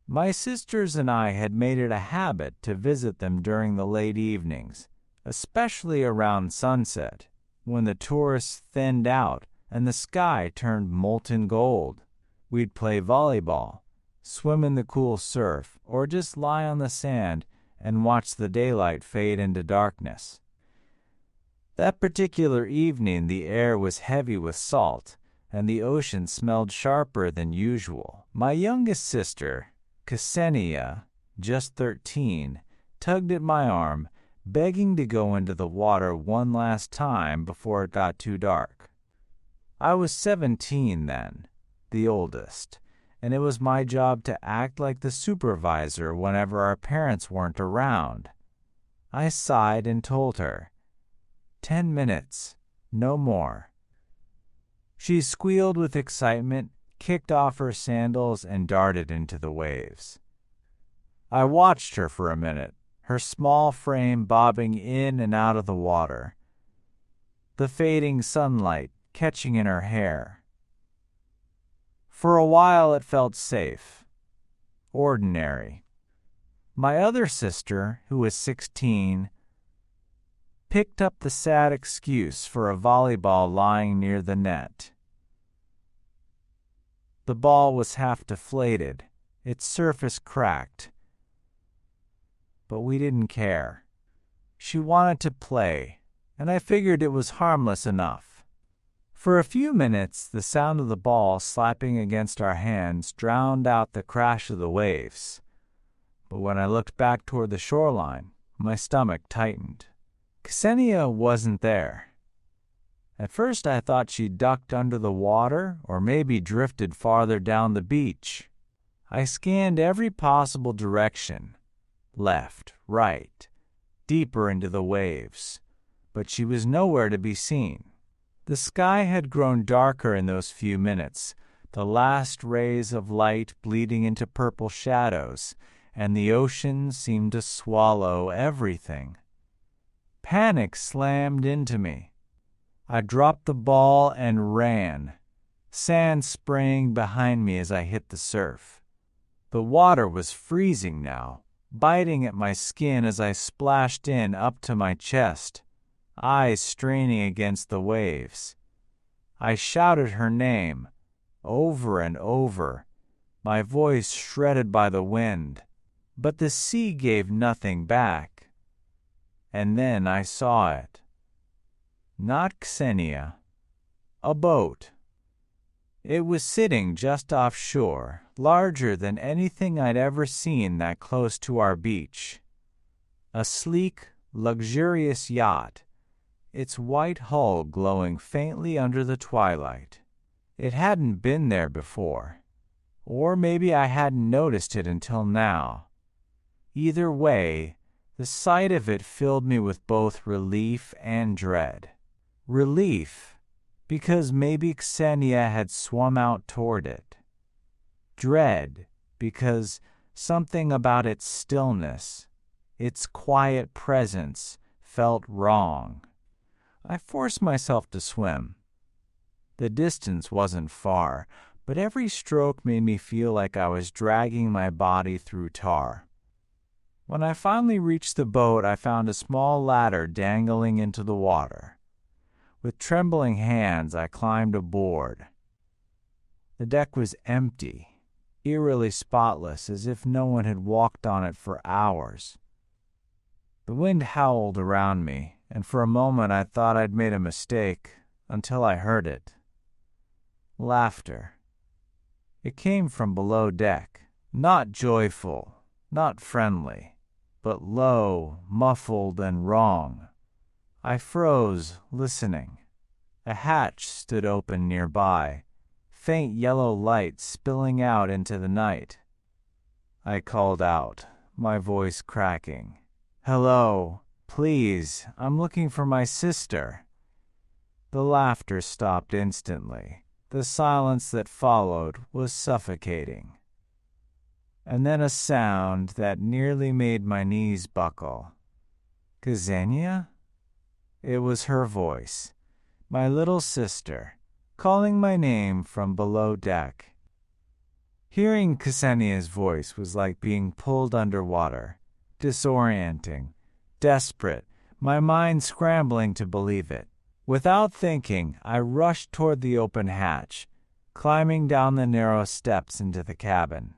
My sisters and I had made it a habit to visit them during the late evenings, especially around sunset, when the tourists thinned out and the sky turned molten gold. We'd play volleyball, swim in the cool surf, or just lie on the sand and watch the daylight fade into darkness. That particular evening, the air was heavy with salt, and the ocean smelled sharper than usual. My youngest sister, Ksenia, just 13, tugged at my arm, begging to go into the water one last time before it got too dark. I was 17 then, the oldest, and it was my job to act like the supervisor whenever our parents weren't around. I sighed and told her, 10 minutes, no more. She squealed with excitement, kicked off her sandals, and darted into the waves. I watched her for a minute, her small frame bobbing in and out of the water, the fading sunlight catching in her hair. For a while it felt safe, ordinary. My other sister, who was 16, picked up the sad excuse for a volleyball lying near the net. The ball was half deflated, its surface cracked, but we didn't care. She wanted to play, and I figured it was harmless enough. For a few minutes, the sound of the ball slapping against our hands drowned out the crash of the waves. But when I looked back toward the shoreline, my stomach tightened. Ksenia wasn't there. At first I thought she ducked under the water or maybe drifted farther down the beach. I scanned every possible direction, left, right, deeper into the waves, but she was nowhere to be seen. The sky had grown darker in those few minutes, the last rays of light bleeding into purple shadows, and the ocean seemed to swallow everything. Panic slammed into me. I dropped the ball and ran, sand spraying behind me as I hit the surf. The water was freezing now, biting at my skin as I splashed in up to my chest, eyes straining against the waves. I shouted her name, over and over, my voice shredded by the wind, but the sea gave nothing back. And then I saw it. Not Ksenia. A boat. It was sitting just offshore, larger than anything I'd ever seen that close to our beach. A sleek, luxurious yacht, its white hull glowing faintly under the twilight. It hadn't been there before, or maybe I hadn't noticed it until now. Either way, the sight of it filled me with both relief and dread. Relief, because maybe Ksenia had swum out toward it. Dread, because something about its stillness, its quiet presence, felt wrong. I forced myself to swim. The distance wasn't far, but every stroke made me feel like I was dragging my body through tar. When I finally reached the boat, I found a small ladder dangling into the water. With trembling hands, I climbed aboard. The deck was empty, eerily spotless, as if no one had walked on it for hours. The wind howled around me, and for a moment I thought I'd made a mistake, until I heard it. Laughter. It came from below deck, not joyful, not friendly, but low, muffled, and wrong. I froze, listening. A hatch stood open nearby, faint yellow light spilling out into the night. I called out, my voice cracking. "Hello, please, I'm looking for my sister." The laughter stopped instantly. The silence that followed was suffocating. And then a sound that nearly made my knees buckle. "Ksenia?" It was her voice, my little sister, calling my name from below deck. Hearing Ksenia's voice was like being pulled underwater, disorienting, desperate, my mind scrambling to believe it. Without thinking, I rushed toward the open hatch, climbing down the narrow steps into the cabin.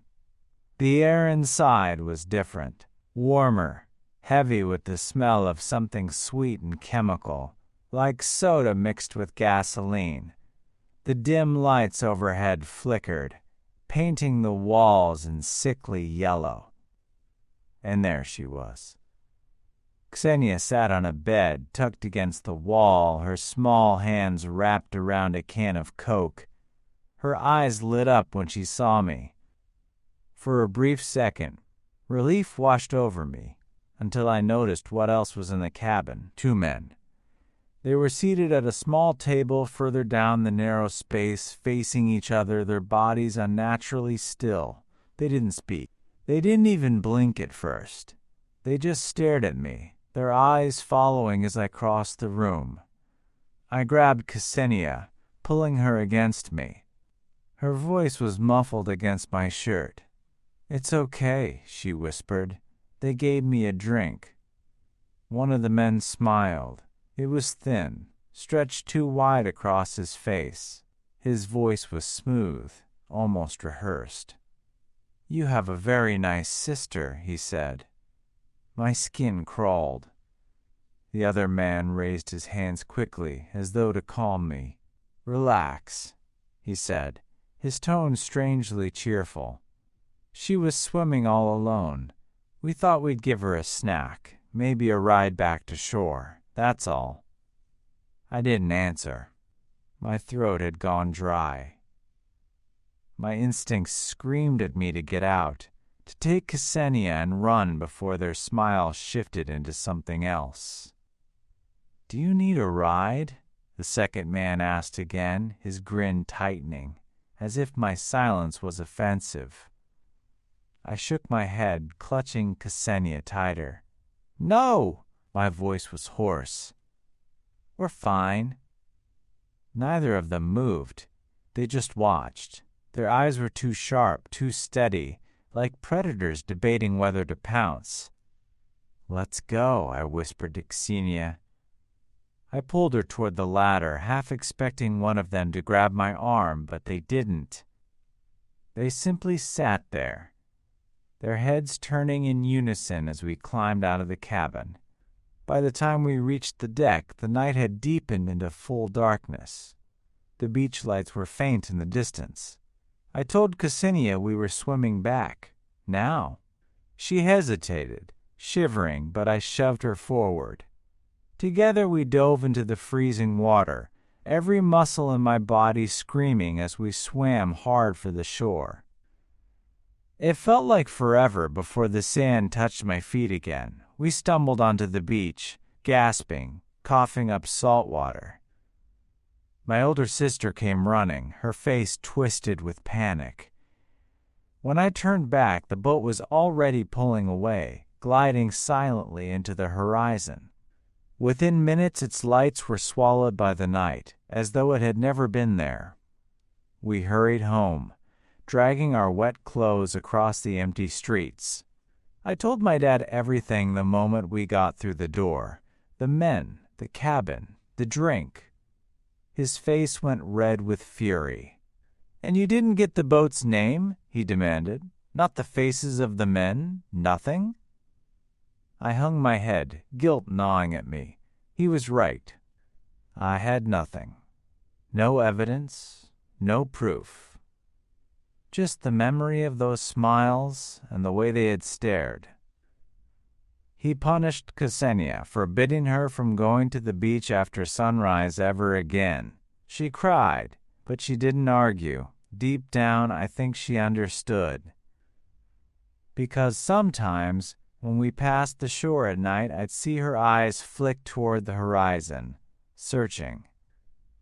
The air inside was different, warmer, heavy with the smell of something sweet and chemical, like soda mixed with gasoline. The dim lights overhead flickered, painting the walls in sickly yellow. And there she was. Ksenia sat on a bed tucked against the wall, her small hands wrapped around a can of Coke. Her eyes lit up when she saw me. For a brief second, relief washed over me, until I noticed what else was in the cabin. 2 men. They were seated at a small table further down the narrow space, facing each other, their bodies unnaturally still. They didn't speak. They didn't even blink at first. They just stared at me, their eyes following as I crossed the room. I grabbed Ksenia, pulling her against me. Her voice was muffled against my shirt. "It's okay," she whispered. "They gave me a drink." One of the men smiled. It was thin, stretched too wide across his face. His voice was smooth, almost rehearsed. "You have a very nice sister," he said. My skin crawled. The other man raised his hands quickly, as though to calm me. "Relax," he said, his tone strangely cheerful. "She was swimming all alone. We thought we'd give her a snack, maybe a ride back to shore. That's all." I didn't answer. My throat had gone dry. My instincts screamed at me to get out, to take Ksenia and run before their smile shifted into something else. "Do you need a ride?" the second man asked again, his grin tightening, as if my silence was offensive. I shook my head, clutching Ksenia tighter. "No!" My voice was hoarse. "We're fine." Neither of them moved. They just watched. Their eyes were too sharp, too steady, like predators debating whether to pounce. "Let's go," I whispered to Ksenia. I pulled her toward the ladder, half expecting one of them to grab my arm, but they didn't. They simply sat there, their heads turning in unison as we climbed out of the cabin. By the time we reached the deck, the night had deepened into full darkness. The beach lights were faint in the distance. I told Ksenia we were swimming back. Now. She hesitated, shivering, but I shoved her forward. Together we dove into the freezing water, every muscle in my body screaming as we swam hard for the shore. It felt like forever before the sand touched my feet again. We stumbled onto the beach, gasping, coughing up salt water. My older sister came running, her face twisted with panic. When I turned back, the boat was already pulling away, gliding silently into the horizon. Within minutes, its lights were swallowed by the night, as though it had never been there. We hurried home, dragging our wet clothes across the empty streets. I told my dad everything the moment we got through the door. The men, the cabin, the drink. His face went red with fury. "And you didn't get the boat's name?" he demanded. "Not the faces of the men? Nothing?" I hung my head, guilt gnawing at me. He was right. I had nothing. No evidence, no proof. Just the memory of those smiles and the way they had stared. He punished Ksenia, forbidding her from going to the beach after sunrise ever again. She cried, but she didn't argue. Deep down, I think she understood. Because sometimes, when we passed the shore at night, I'd see her eyes flick toward the horizon, searching.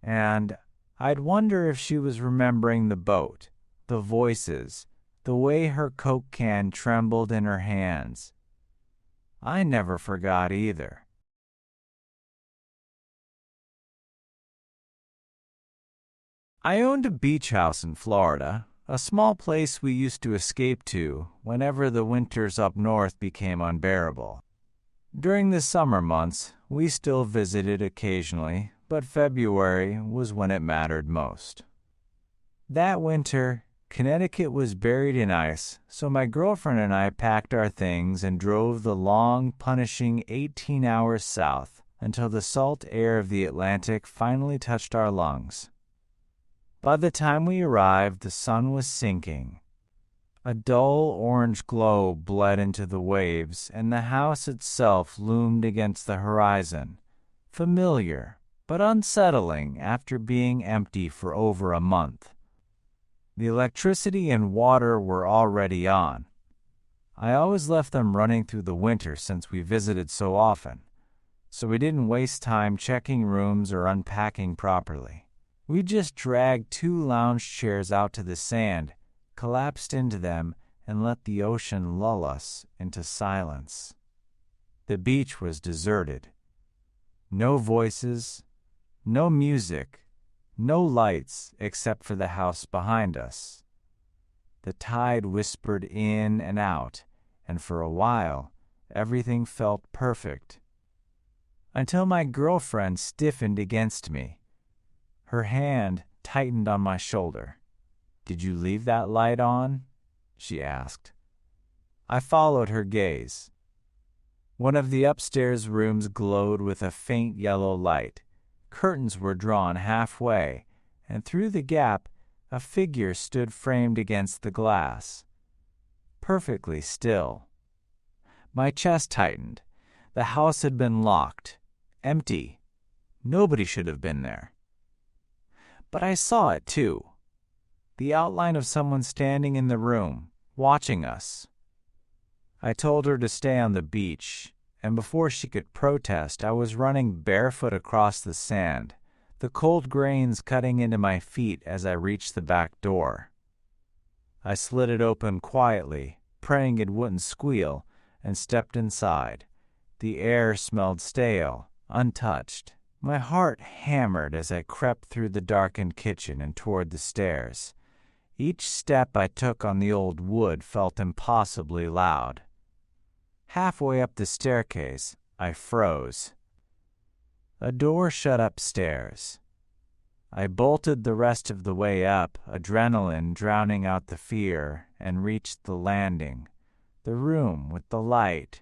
And I'd wonder if she was remembering the boat, the voices, the way her Coke can trembled in her hands. I never forgot either. I owned a beach house in Florida, a small place we used to escape to whenever the winters up north became unbearable. During the summer months, we still visited occasionally, but February was when it mattered most. That winter, Connecticut was buried in ice, so my girlfriend and I packed our things and drove the long, punishing 18 hours south until the salt air of the Atlantic finally touched our lungs. By the time we arrived, the sun was sinking. A dull orange glow bled into the waves, and the house itself loomed against the horizon, familiar but unsettling after being empty for over a month. The electricity and water were already on. I always left them running through the winter since we visited so often, so we didn't waste time checking rooms or unpacking properly. We just dragged 2 lounge chairs out to the sand, collapsed into them, and let the ocean lull us into silence. The beach was deserted. No voices, no music, no lights except for the house behind us. The tide whispered in and out, and for a while, everything felt perfect. Until my girlfriend stiffened against me. Her hand tightened on my shoulder. "Did you leave that light on?" she asked. I followed her gaze. One of the upstairs rooms glowed with a faint yellow light. Curtains were drawn halfway, and through the gap, a figure stood framed against the glass, perfectly still. My chest tightened. The house had been locked, empty. Nobody should have been there. But I saw it too. The outline of someone standing in the room, watching us. I told her to stay on the beach, and before she could protest, I was running barefoot across the sand, the cold grains cutting into my feet as I reached the back door. I slid it open quietly, praying it wouldn't squeal, and stepped inside. The air smelled stale, untouched. My heart hammered as I crept through the darkened kitchen and toward the stairs. Each step I took on the old wood felt impossibly loud. Halfway up the staircase, I froze. A door shut upstairs. I bolted the rest of the way up, adrenaline drowning out the fear, and reached the landing, the room with the light.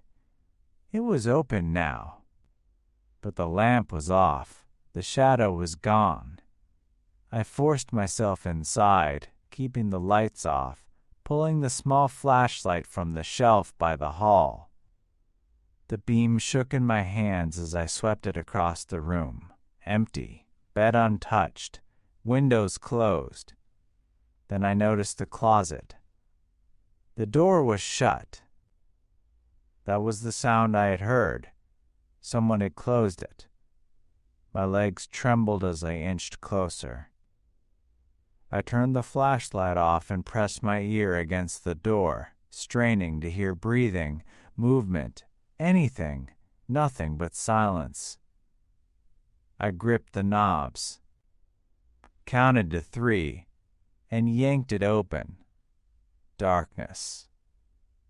It was open now, but the lamp was off. The shadow was gone. I forced myself inside, keeping the lights off, pulling the small flashlight from the shelf by the hall. The beam shook in my hands as I swept it across the room, empty, bed untouched, windows closed. Then I noticed the closet. The door was shut. That was the sound I had heard. Someone had closed it. My legs trembled as I inched closer. I turned the flashlight off and pressed my ear against the door, straining to hear breathing, movement, anything, nothing but silence. I gripped the knobs, counted to 3, and yanked it open. Darkness.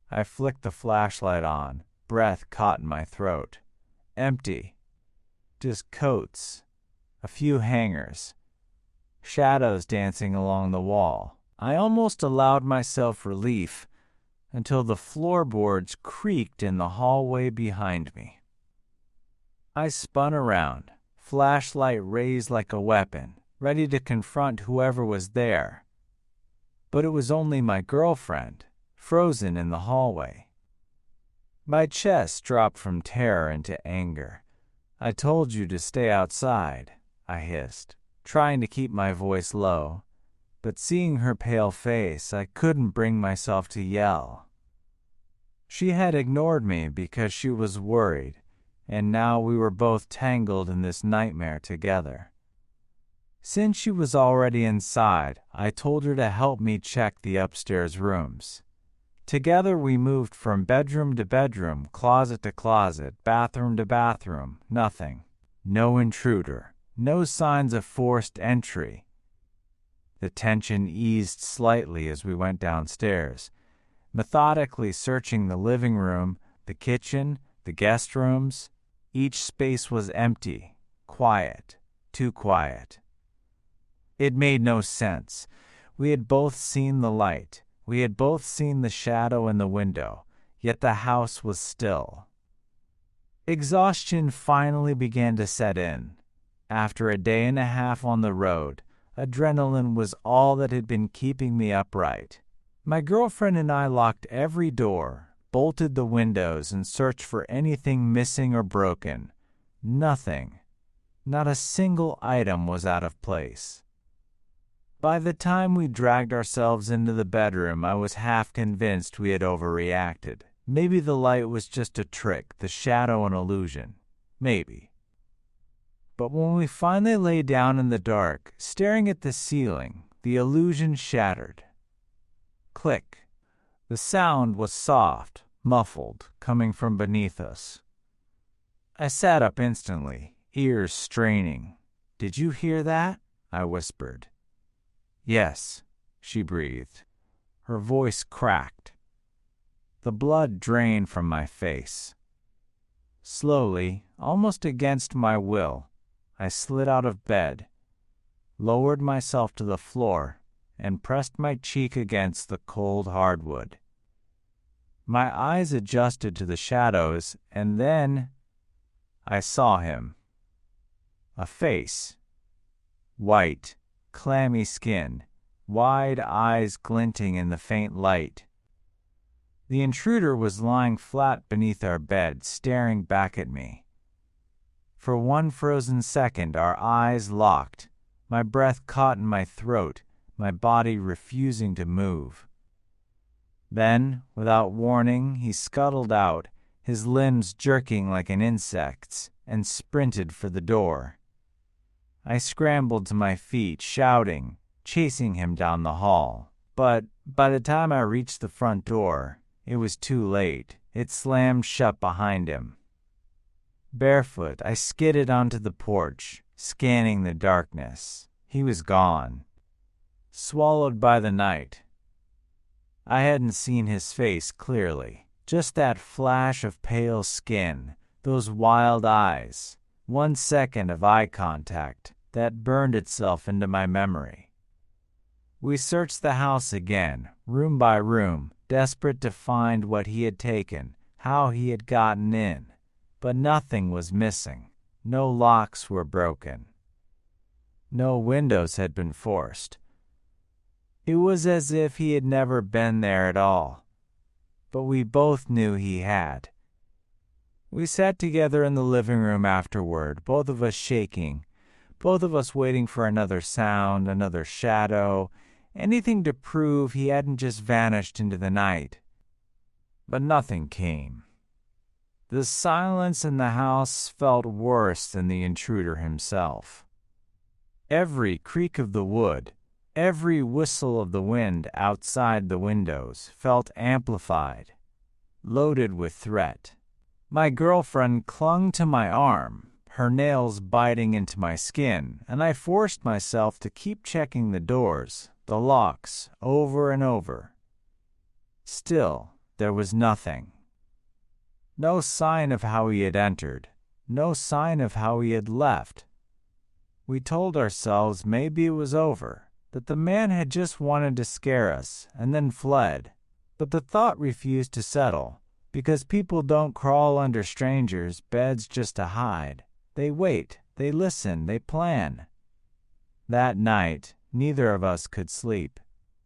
I flicked the flashlight on, breath caught in my throat. Empty. Just coats, a few hangers, shadows dancing along the wall. I almost allowed myself relief until the floorboards creaked in the hallway behind me. I spun around, flashlight raised like a weapon, ready to confront whoever was there. But it was only my girlfriend, frozen in the hallway. My chest dropped from terror into anger. "I told you to stay outside," I hissed, trying to keep my voice low. But seeing her pale face, I couldn't bring myself to yell. She had ignored me because she was worried, and now we were both tangled in this nightmare together. Since she was already inside, I told her to help me check the upstairs rooms. Together we moved from bedroom to bedroom, closet to closet, bathroom to bathroom. Nothing. No intruder. No signs of forced entry. The tension eased slightly as we went downstairs, methodically searching the living room, the kitchen, the guest rooms. Each space was empty, quiet, too quiet. It made no sense. We had both seen the light. We had both seen the shadow in the window, yet the house was still. Exhaustion finally began to set in. After a day and a half on the road, adrenaline was all that had been keeping me upright. My girlfriend and I locked every door, bolted the windows, and searched for anything missing or broken. Nothing. Not a single item was out of place. By the time we dragged ourselves into the bedroom, I was half convinced we had overreacted. Maybe the light was just a trick, the shadow an illusion. Maybe. But when we finally lay down in the dark, staring at the ceiling, the illusion shattered. Click. The sound was soft, muffled, coming from beneath us. I sat up instantly, ears straining. "Did you hear that?" I whispered. "Yes," she breathed. Her voice cracked. The blood drained from my face. Slowly, almost against my will, I slid out of bed, lowered myself to the floor, and pressed my cheek against the cold hardwood. My eyes adjusted to the shadows, and then I saw him. A face. White, clammy skin, wide eyes glinting in the faint light. The intruder was lying flat beneath our bed, staring back at me. For one frozen second, our eyes locked, my breath caught in my throat, my body refusing to move. Then, without warning, he scuttled out, his limbs jerking like an insect's, and sprinted for the door. I scrambled to my feet, shouting, chasing him down the hall. But by the time I reached the front door, it was too late. It slammed shut behind him. Barefoot, I skidded onto the porch, scanning the darkness. He was gone. Swallowed by the night. I hadn't seen his face clearly, just that flash of pale skin, those wild eyes, 1 second of eye contact that burned itself into my memory. We searched the house again, room by room, desperate to find what he had taken, how he had gotten in. But nothing was missing. No locks were broken. No windows had been forced. It was as if he had never been there at all. But we both knew he had. We sat together in the living room afterward, both of us shaking, both of us waiting for another sound, another shadow, anything to prove he hadn't just vanished into the night. But nothing came. The silence in the house felt worse than the intruder himself. Every creak of the wood, every whistle of the wind outside the windows felt amplified, loaded with threat. My girlfriend clung to my arm, her nails biting into my skin, and I forced myself to keep checking the doors, the locks, over and over. Still, there was nothing. No sign of how he had entered, no sign of how he had left. We told ourselves maybe it was over, that the man had just wanted to scare us and then fled. But the thought refused to settle, because people don't crawl under strangers' beds just to hide. They wait, they listen, they plan. That night, neither of us could sleep.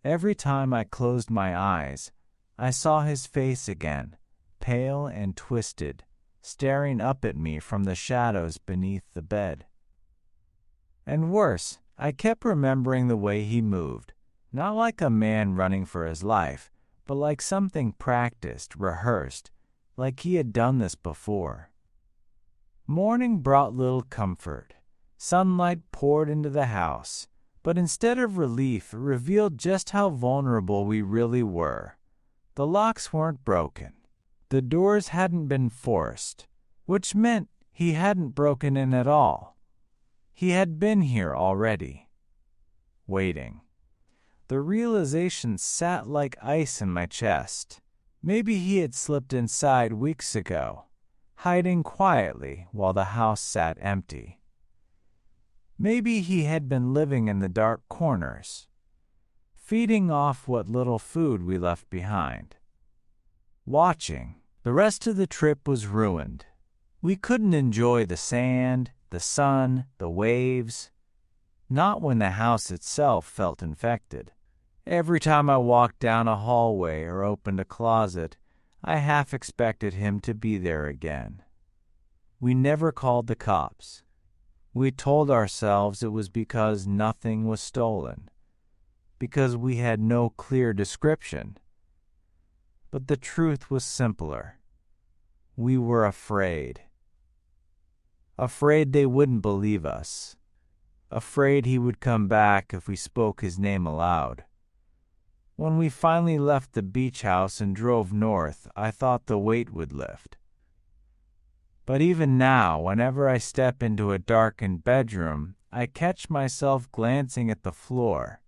Every time I closed my eyes, I saw his face again, pale and twisted, staring up at me from the shadows beneath the bed. And worse, I kept remembering the way he moved, not like a man running for his life, but like something practiced, rehearsed, like he had done this before. Morning brought little comfort. Sunlight poured into the house, but instead of relief, it revealed just how vulnerable we really were. The locks weren't broken. The doors hadn't been forced, which meant he hadn't broken in at all. He had been here already, waiting. The realization sat like ice in my chest. Maybe he had slipped inside weeks ago, hiding quietly while the house sat empty. Maybe he had been living in the dark corners, feeding off what little food we left behind. Watching. The rest of the trip was ruined. We couldn't enjoy the sand, the sun, the waves. Not when the house itself felt infected. Every time I walked down a hallway or opened a closet, I half expected him to be there again. We never called the cops. We told ourselves it was because nothing was stolen, because we had no clear description. But the truth was simpler. We were afraid. Afraid they wouldn't believe us. Afraid he would come back if we spoke his name aloud. When we finally left the beach house and drove north, I thought the weight would lift. But even now, whenever I step into a darkened bedroom, I catch myself glancing at the floor,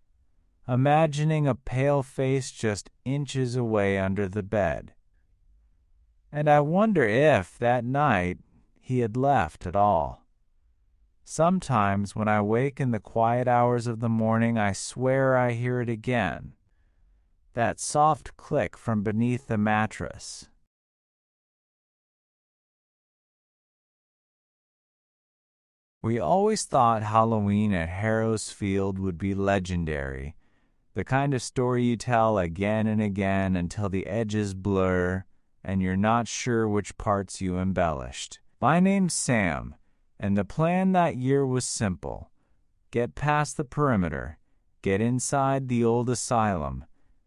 imagining a pale face just inches away under the bed. And I wonder if, that night, he had left at all. Sometimes when I wake in the quiet hours of the morning, I swear I hear it again. That soft click from beneath the mattress. We always thought Halloween at Harrow's Field would be legendary, the kind of story you tell again and again until the edges blur and you're not sure which parts you embellished. My name's Sam, and the plan that year was simple. Get past the perimeter, get inside the old asylum,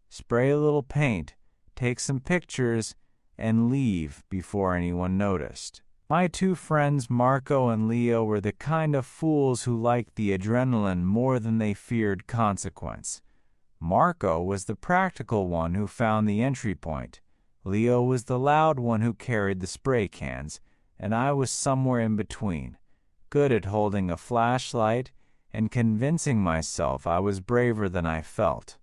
spray a little paint, take some pictures, and leave before anyone noticed. My two friends Marco and Leo were the kind of fools who liked the adrenaline more than they feared consequence. Marco was the practical one who found the entry point. Leo was the loud one who carried the spray cans, and I was somewhere in between, good at holding a flashlight and convincing myself I was braver than I felt.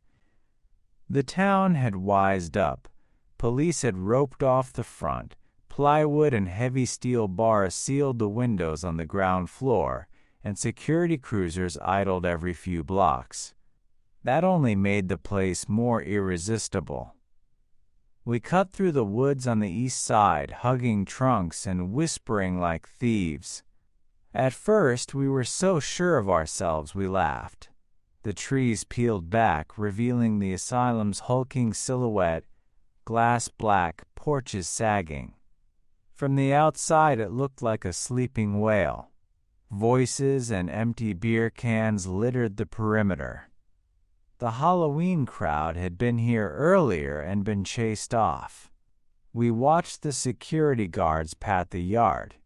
The town had wised up. Police had roped off the front. Plywood and heavy steel bars sealed the windows on the ground floor, and security cruisers idled every few blocks. That only made the place more irresistible. We cut through the woods on the east side, hugging trunks and whispering like thieves. At first, we were so sure of ourselves we laughed. The trees peeled back, revealing the asylum's hulking silhouette, glass black, porches sagging. From the outside, it looked like a sleeping whale. Voices and empty beer cans littered the perimeter. The Halloween crowd had been here earlier and been chased off. We watched the security guards pat the yard.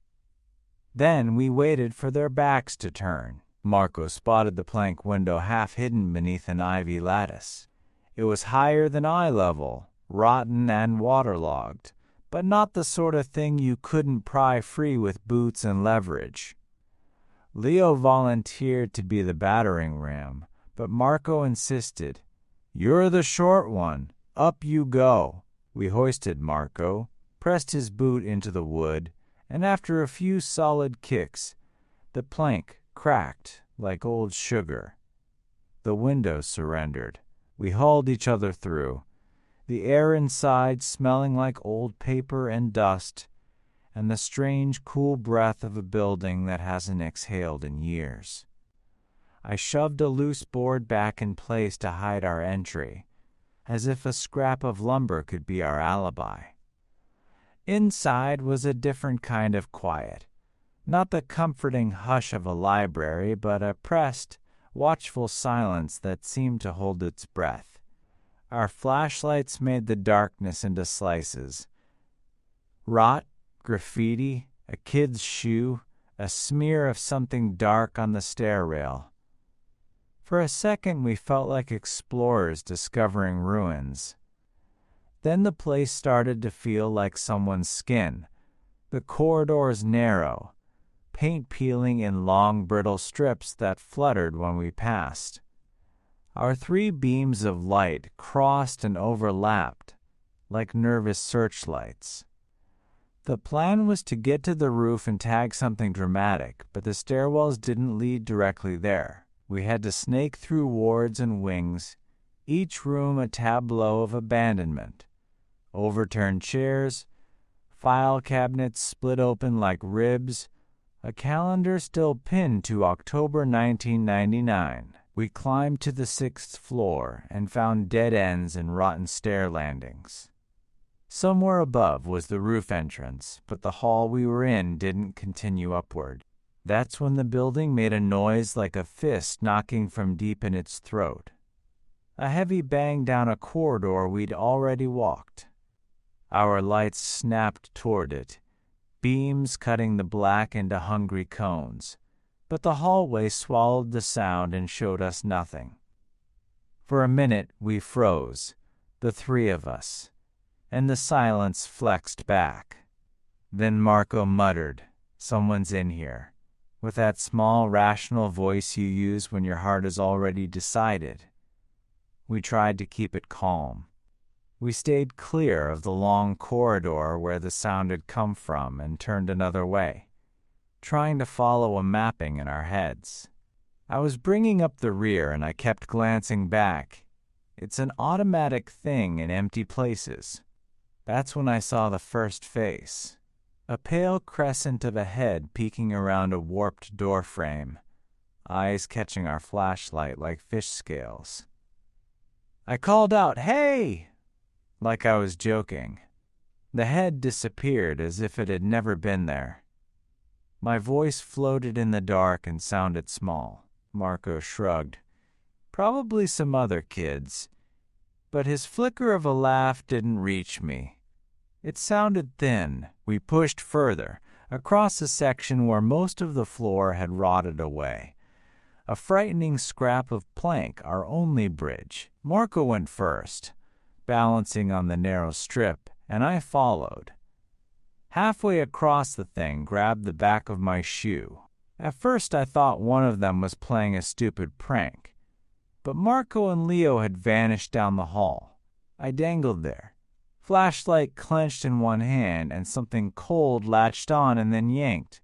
Then we waited for their backs to turn. Marco spotted the plank window half hidden beneath an ivy lattice. It was higher than eye level, rotten and waterlogged, but not the sort of thing you couldn't pry free with boots and leverage. Leo volunteered to be the battering ram, but Marco insisted. "You're the short one. Up you go." We hoisted Marco, pressed his boot into the wood, and after a few solid kicks, the plank cracked like old sugar. The window surrendered. We hauled each other through, the air inside smelling like old paper and dust, and the strange, cool breath of a building that hasn't exhaled in years. I shoved a loose board back in place to hide our entry, as if a scrap of lumber could be our alibi. Inside was a different kind of quiet. Not the comforting hush of a library, but a pressed, watchful silence that seemed to hold its breath. Our flashlights made the darkness into slices. Rot, graffiti, a kid's shoe, a smear of something dark on the stair rail. For a second we felt like explorers discovering ruins. Then the place started to feel like someone's skin. The corridors narrow, paint peeling in long brittle strips that fluttered when we passed. Our 3 beams of light crossed and overlapped like nervous searchlights. The plan was to get to the roof and tag something dramatic, but the stairwells didn't lead directly there. We had to snake through wards and wings, each room a tableau of abandonment. Overturned chairs, file cabinets split open like ribs, a calendar still pinned to October 1999. We climbed to the 6th floor and found dead ends and rotten stair landings. Somewhere above was the roof entrance, but the hall we were in didn't continue upward. That's when the building made a noise like a fist knocking from deep in its throat. A heavy bang down a corridor we'd already walked. Our lights snapped toward it, beams cutting the black into hungry cones, but the hallway swallowed the sound and showed us nothing. For a minute we froze, the 3 of us, and the silence flexed back. Then Marco muttered, "Someone's in here," with that small, rational voice you use when your heart is already decided. We tried to keep it calm. We stayed clear of the long corridor where the sound had come from and turned another way, trying to follow a mapping in our heads. I was bringing up the rear and I kept glancing back. It's an automatic thing in empty places. That's when I saw the first face. A pale crescent of a head peeking around a warped door frame, eyes catching our flashlight like fish scales. I called out, "Hey!" like I was joking. The head disappeared as if it had never been there. My voice floated in the dark and sounded small. Marco shrugged. Probably some other kids. But his flicker of a laugh didn't reach me. It sounded thin. We pushed further, across a section where most of the floor had rotted away. A frightening scrap of plank, our only bridge. Marco went first, balancing on the narrow strip, and I followed. Halfway across the thing, grabbed the back of my shoe. At first I thought one of them was playing a stupid prank, but Marco and Leo had vanished down the hall. I dangled there, flashlight clenched in one hand and something cold latched on and then yanked,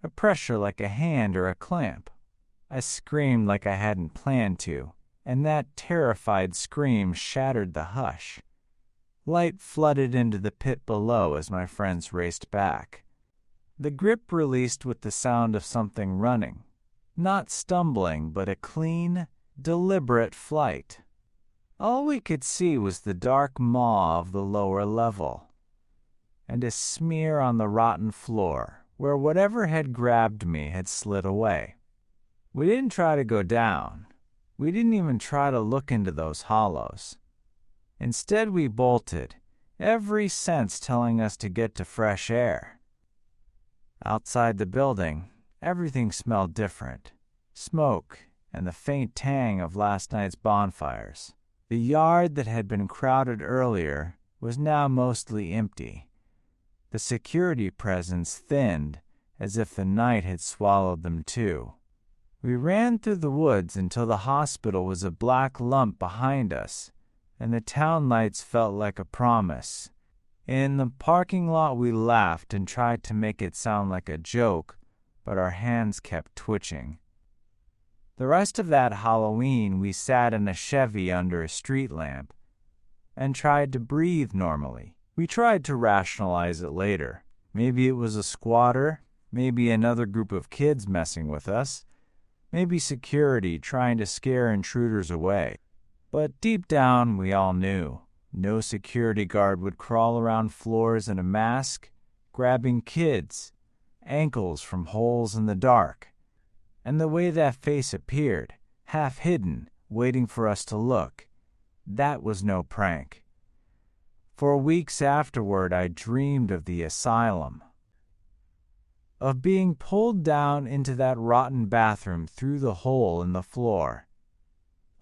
a pressure like a hand or a clamp. I screamed like I hadn't planned to, and that terrified scream shattered the hush. Light flooded into the pit below as my friends raced back. The grip released with the sound of something running, not stumbling, but a clean, deliberate flight. All we could see was the dark maw of the lower level, and a smear on the rotten floor where whatever had grabbed me had slid away. We didn't try to go down. We didn't even try to look into those hollows. Instead, we bolted, every sense telling us to get to fresh air. Outside the building, everything smelled different. Smoke and the faint tang of last night's bonfires. The yard that had been crowded earlier was now mostly empty. The security presence thinned as if the night had swallowed them too. We ran through the woods until the hospital was a black lump behind us, and the town lights felt like a promise. In the parking lot we laughed and tried to make it sound like a joke, but our hands kept twitching. The rest of that Halloween we sat in a Chevy under a street lamp and tried to breathe normally. We tried to rationalize it later. Maybe it was a squatter, maybe another group of kids messing with us, maybe security trying to scare intruders away. But deep down, we all knew no security guard would crawl around floors in a mask, grabbing kids' ankles from holes in the dark. And the way that face appeared, half hidden, waiting for us to look, that was no prank. For weeks afterward, I dreamed of the asylum, of being pulled down into that rotten bathroom through the hole in the floor,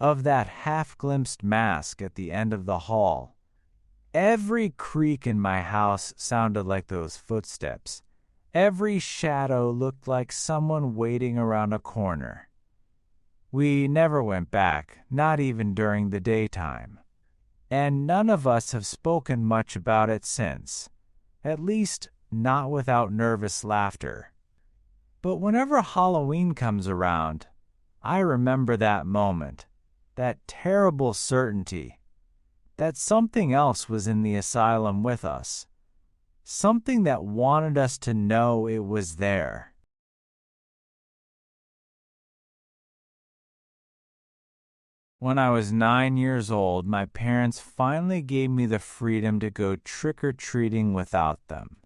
of that half-glimpsed mask at the end of the hall. Every creak in my house sounded like those footsteps. Every shadow looked like someone waiting around a corner. We never went back, not even during the daytime. And none of us have spoken much about it since, at least not without nervous laughter. But whenever Halloween comes around, I remember that moment, that terrible certainty that something else was in the asylum with us, something that wanted us to know it was there. When I was 9 years old, my parents finally gave me the freedom to go trick-or-treating without them.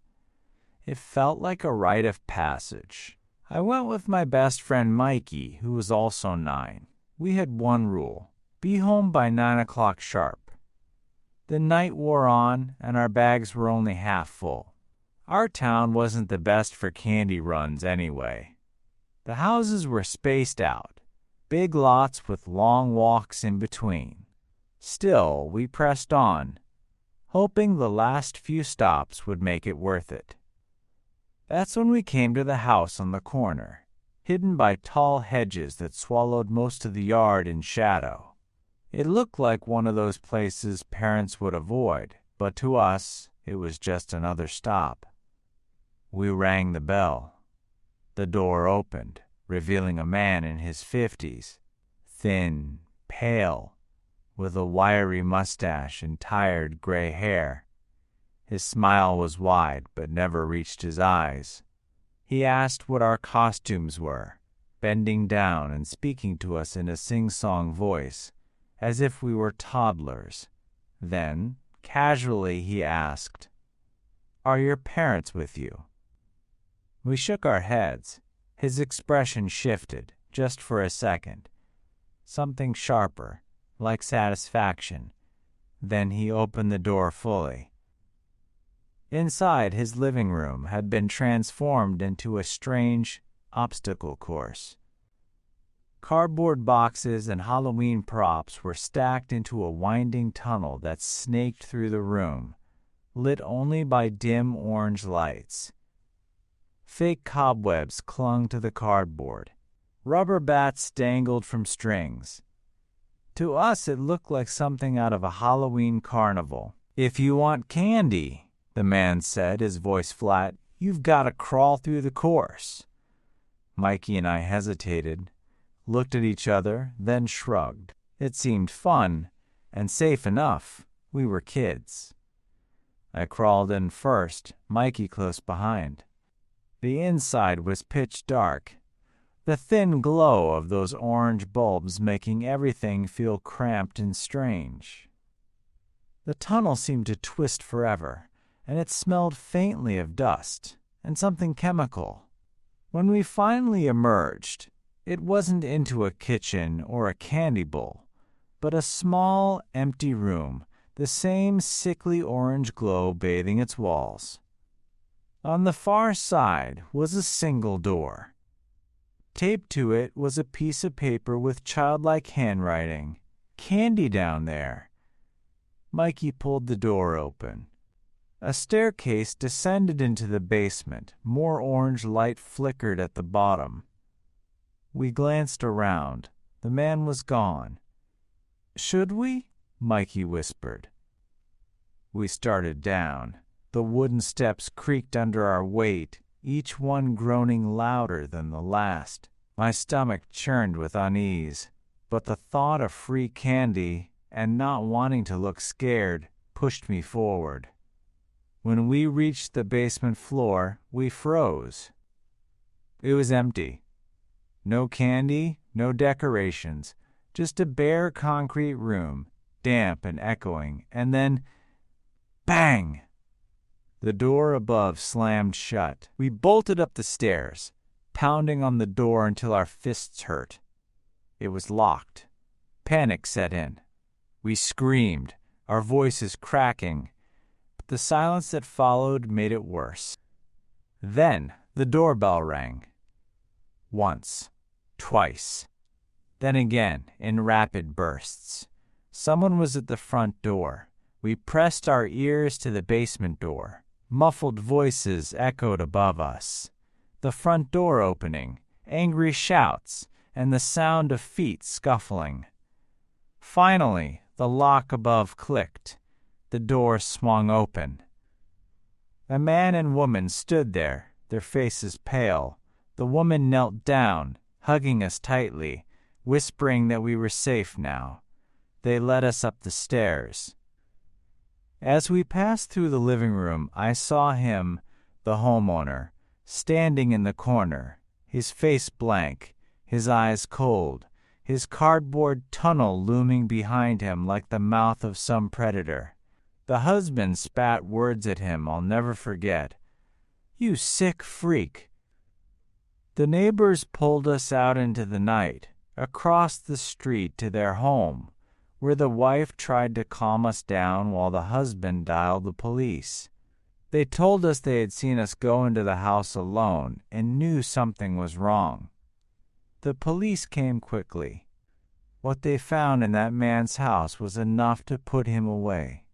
It felt like a rite of passage. I went with my best friend Mikey, who was also 9. We had one rule: be home by 9 o'clock sharp. The night wore on, and our bags were only half full. Our town wasn't the best for candy runs anyway. The houses were spaced out, big lots with long walks in between. Still, we pressed on, hoping the last few stops would make it worth it. That's when we came to the house on the corner, hidden by tall hedges that swallowed most of the yard in shadow. It looked like one of those places parents would avoid, but to us, it was just another stop. We rang the bell. The door opened, revealing a man in his 50s, thin, pale, with a wiry mustache and tired gray hair. His smile was wide but never reached his eyes. He asked what our costumes were, bending down and speaking to us in a sing-song voice, as if we were toddlers. Then, casually, he asked, "Are your parents with you?" We shook our heads. His expression shifted, just for a second. Something sharper, like satisfaction. Then he opened the door fully. Inside, his living room had been transformed into a strange obstacle course. Cardboard boxes and Halloween props were stacked into a winding tunnel that snaked through the room, lit only by dim orange lights. Fake cobwebs clung to the cardboard. Rubber bats dangled from strings. To us, it looked like something out of a Halloween carnival. "If you want candy," the man said, his voice flat, "you've got to crawl through the course." Mikey and I hesitated, looked at each other, then shrugged. It seemed fun and safe enough. We were kids. I crawled in first, Mikey close behind. The inside was pitch dark, the thin glow of those orange bulbs making everything feel cramped and strange. The tunnel seemed to twist forever, and it smelled faintly of dust and something chemical. When we finally emerged, it wasn't into a kitchen or a candy bowl, but a small, empty room, the same sickly orange glow bathing its walls. On the far side was a single door. Taped to it was a piece of paper with childlike handwriting. "Candy down there." Mikey pulled the door open. A staircase descended into the basement. More orange light flickered at the bottom. We glanced around. The man was gone. "Should we?" Mikey whispered. We started down. The wooden steps creaked under our weight, each one groaning louder than the last. My stomach churned with unease, but the thought of free candy and not wanting to look scared pushed me forward. When we reached the basement floor, we froze. It was empty. No candy, no decorations, just a bare concrete room, damp and echoing, and then, bang! The door above slammed shut. We bolted up the stairs, pounding on the door until our fists hurt. It was locked. Panic set in. We screamed, our voices cracking, but the silence that followed made it worse. Then the doorbell rang. Once, twice, then again in rapid bursts. Someone was at the front door. We pressed our ears to the basement door. Muffled voices echoed above us. The front door opening, angry shouts, and the sound of feet scuffling. Finally, the lock above clicked. The door swung open. A man and woman stood there, their faces pale. The woman knelt down, hugging us tightly, whispering that we were safe now. They led us up the stairs. As we passed through the living room, I saw him, the homeowner, standing in the corner, his face blank, his eyes cold, his cardboard tunnel looming behind him like the mouth of some predator. The husband spat words at him I'll never forget. "You sick freak." The neighbors pulled us out into the night, across the street to their home, where the wife tried to calm us down while the husband dialed the police. They told us they had seen us go into the house alone and knew something was wrong. The police came quickly. What they found in that man's house was enough to put him away.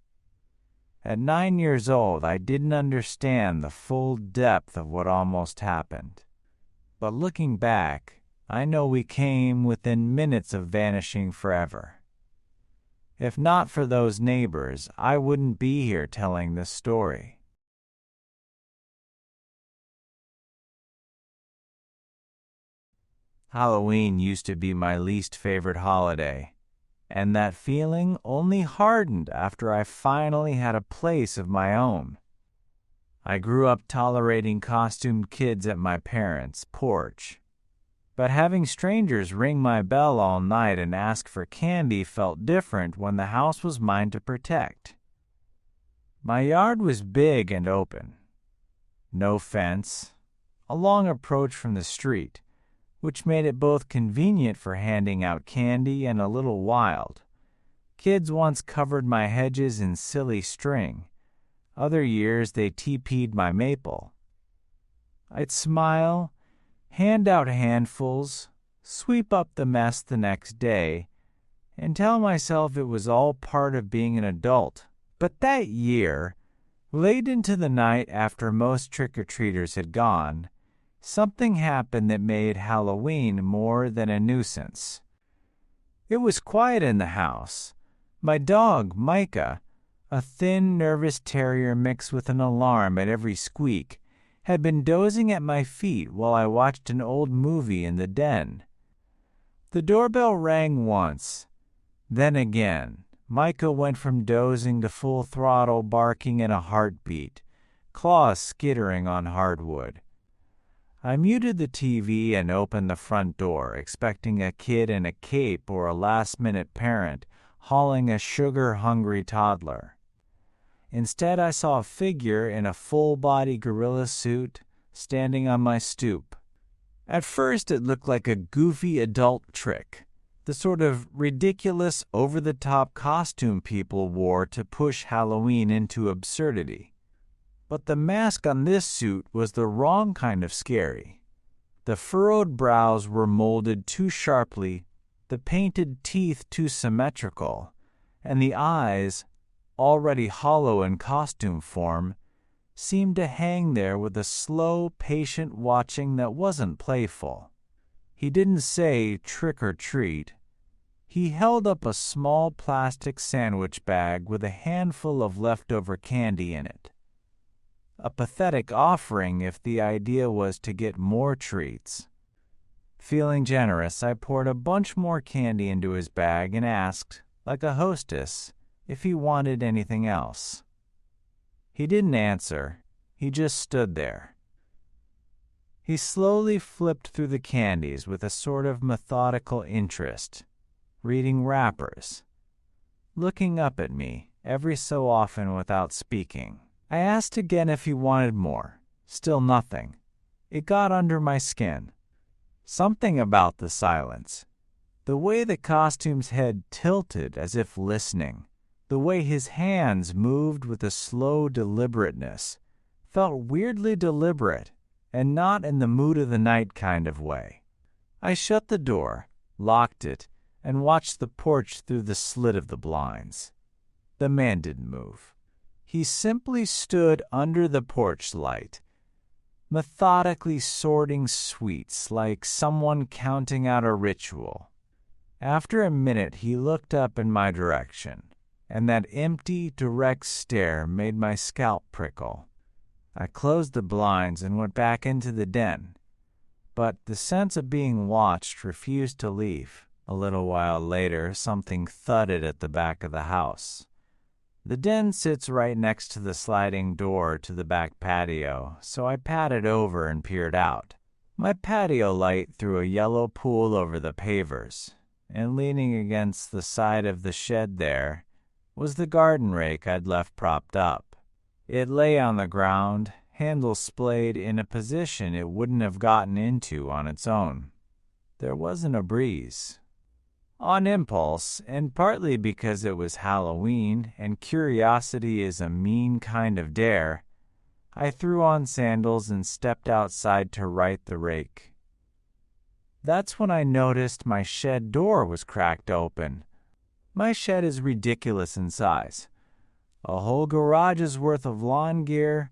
At 9 years old, I didn't understand the full depth of what almost happened. But looking back, I know we came within minutes of vanishing forever. If not for those neighbors, I wouldn't be here telling this story. Halloween used to be my least favorite holiday, and that feeling only hardened after I finally had a place of my own. I grew up tolerating costumed kids at my parents' porch, but having strangers ring my bell all night and ask for candy felt different when the house was mine to protect. My yard was big and open. No fence, a long approach from the street, which made it both convenient for handing out candy and a little wild. Kids once covered my hedges in silly string. Other years they TP'd my maple. I'd smile, hand out handfuls, sweep up the mess the next day, and tell myself it was all part of being an adult. But that year, late into the night after most trick-or-treaters had gone, something happened that made Halloween more than a nuisance. It was quiet in the house. My dog, Micah, a thin, nervous terrier mixed with an alarm at every squeak, had been dozing at my feet while I watched an old movie in the den. The doorbell rang once, then again. Micah went from dozing to full throttle barking in a heartbeat, claws skittering on hardwood. I muted the TV and opened the front door, expecting a kid in a cape or a last-minute parent hauling a sugar-hungry toddler. Instead, I saw a figure in a full-body gorilla suit standing on my stoop. At first, it looked like a goofy adult trick, the sort of ridiculous, over-the-top costume people wore to push Halloween into absurdity. But the mask on this suit was the wrong kind of scary. The furrowed brows were molded too sharply, the painted teeth too symmetrical, and the eyes, already hollow in costume form, seemed to hang there with a slow, patient watching that wasn't playful. He didn't say trick or treat. He held up a small plastic sandwich bag with a handful of leftover candy in it. A pathetic offering if the idea was to get more treats. Feeling generous, I poured a bunch more candy into his bag and asked, like a hostess, if he wanted anything else. He didn't answer. He just stood there. He slowly flipped through the candies with a sort of methodical interest, reading wrappers, looking up at me every so often without speaking. I asked again if he wanted more. Still nothing. It got under my skin. Something about the silence. The way the costume's head tilted as if listening. The way his hands moved with a slow deliberateness. Felt weirdly deliberate, and not in the mood of the night kind of way. I shut the door, locked it, and watched the porch through the slit of the blinds. The man didn't move. He simply stood under the porch light, methodically sorting sweets like someone counting out a ritual. After a minute, he looked up in my direction, and that empty, direct stare made my scalp prickle. I closed the blinds and went back into the den, but the sense of being watched refused to leave. A little while later, something thudded at the back of the house. The den sits right next to the sliding door to the back patio, so I padded over and peered out. My patio light threw a yellow pool over the pavers, and leaning against the side of the shed there was the garden rake I'd left propped up. It lay on the ground, handle splayed in a position it wouldn't have gotten into on its own. There wasn't a breeze. On impulse, and partly because it was Halloween and curiosity is a mean kind of dare, I threw on sandals and stepped outside to right the rake. That's when I noticed my shed door was cracked open. My shed is ridiculous in size. A whole garage's worth of lawn gear,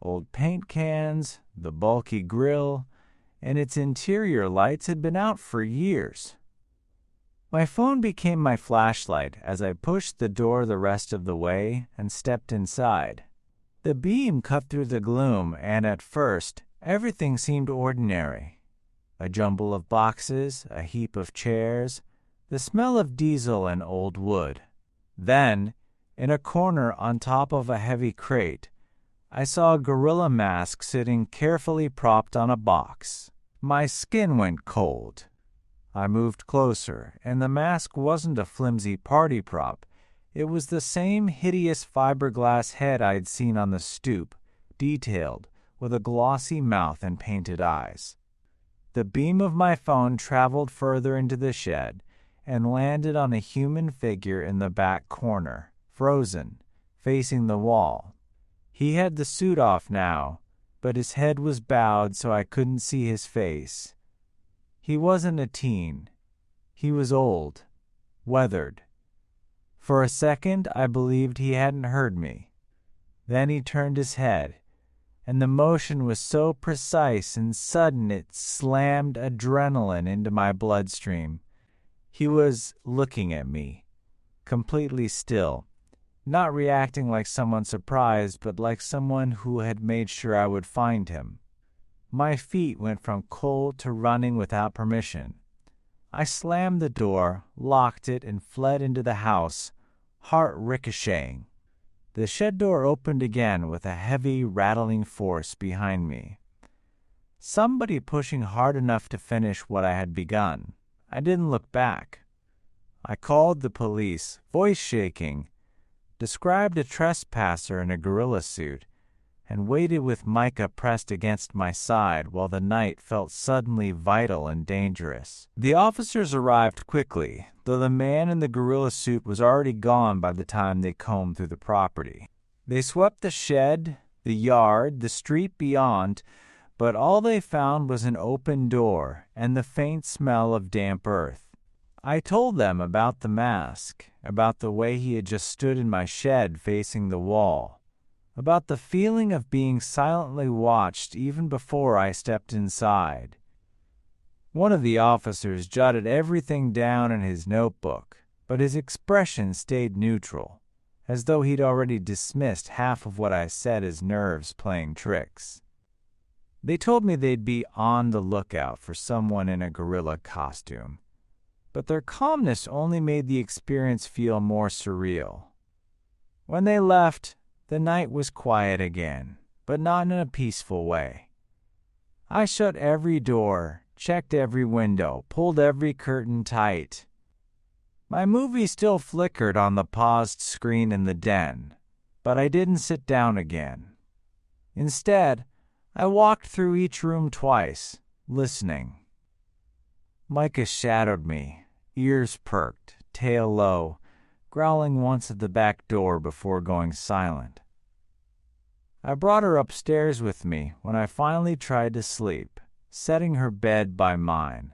old paint cans, the bulky grill, and its interior lights had been out for years. My phone became my flashlight as I pushed the door the rest of the way and stepped inside. The beam cut through the gloom, and at first, everything seemed ordinary. A jumble of boxes, a heap of chairs, the smell of diesel and old wood. Then, in a corner on top of a heavy crate, I saw a gorilla mask sitting carefully propped on a box. My skin went cold. I moved closer, and the mask wasn't a flimsy party prop. It was the same hideous fiberglass head I'd seen on the stoop, detailed, with a glossy mouth and painted eyes. The beam of my phone traveled further into the shed and landed on a human figure in the back corner, frozen, facing the wall. He had the suit off now, but his head was bowed so I couldn't see his face. He wasn't a teen. He was old, weathered. For a second, I believed he hadn't heard me. Then he turned his head, and the motion was so precise and sudden it slammed adrenaline into my bloodstream. He was looking at me, completely still, not reacting like someone surprised, but like someone who had made sure I would find him. My feet went from cold to running without permission. I slammed the door, locked it, and fled into the house, heart ricocheting. The shed door opened again with a heavy, rattling force behind me. Somebody pushing hard enough to finish what I had begun. I didn't look back. I called the police, voice shaking, described a trespasser in a gorilla suit, and waited with Micah pressed against my side while the night felt suddenly vital and dangerous. The officers arrived quickly, though the man in the gorilla suit was already gone by the time they combed through the property. They swept the shed, the yard, the street beyond, but all they found was an open door and the faint smell of damp earth. I told them about the mask, about the way he had just stood in my shed facing the wall, about the feeling of being silently watched even before I stepped inside. One of the officers jotted everything down in his notebook, but his expression stayed neutral, as though he'd already dismissed half of what I said as nerves playing tricks. They told me they'd be on the lookout for someone in a gorilla costume, but their calmness only made the experience feel more surreal. When they left, the night was quiet again, but not in a peaceful way. I shut every door, checked every window, pulled every curtain tight. My movie still flickered on the paused screen in the den, but I didn't sit down again. Instead, I walked through each room twice, listening. Micah shadowed me, ears perked, tail low, growling once at the back door before going silent. I brought her upstairs with me when I finally tried to sleep, setting her bed by mine.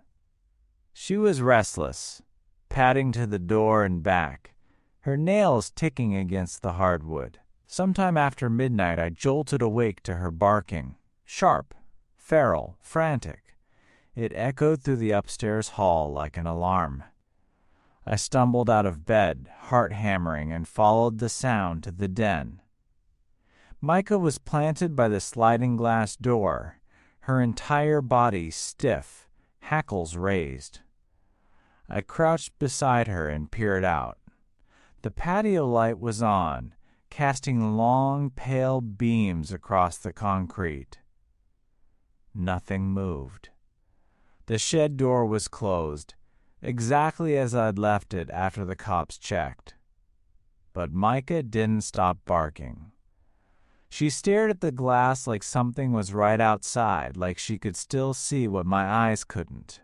She was restless, padding to the door and back, her nails ticking against the hardwood. Sometime after midnight, I jolted awake to her barking. Sharp, feral, frantic. It echoed through the upstairs hall like an alarm. I stumbled out of bed, heart hammering, and followed the sound to the den. Micah was planted by the sliding glass door, her entire body stiff, hackles raised. I crouched beside her and peered out. The patio light was on, casting long, pale beams across the concrete. Nothing moved. The shed door was closed, exactly as I'd left it after the cops checked. But Micah didn't stop barking. She stared at the glass like something was right outside, like she could still see what my eyes couldn't.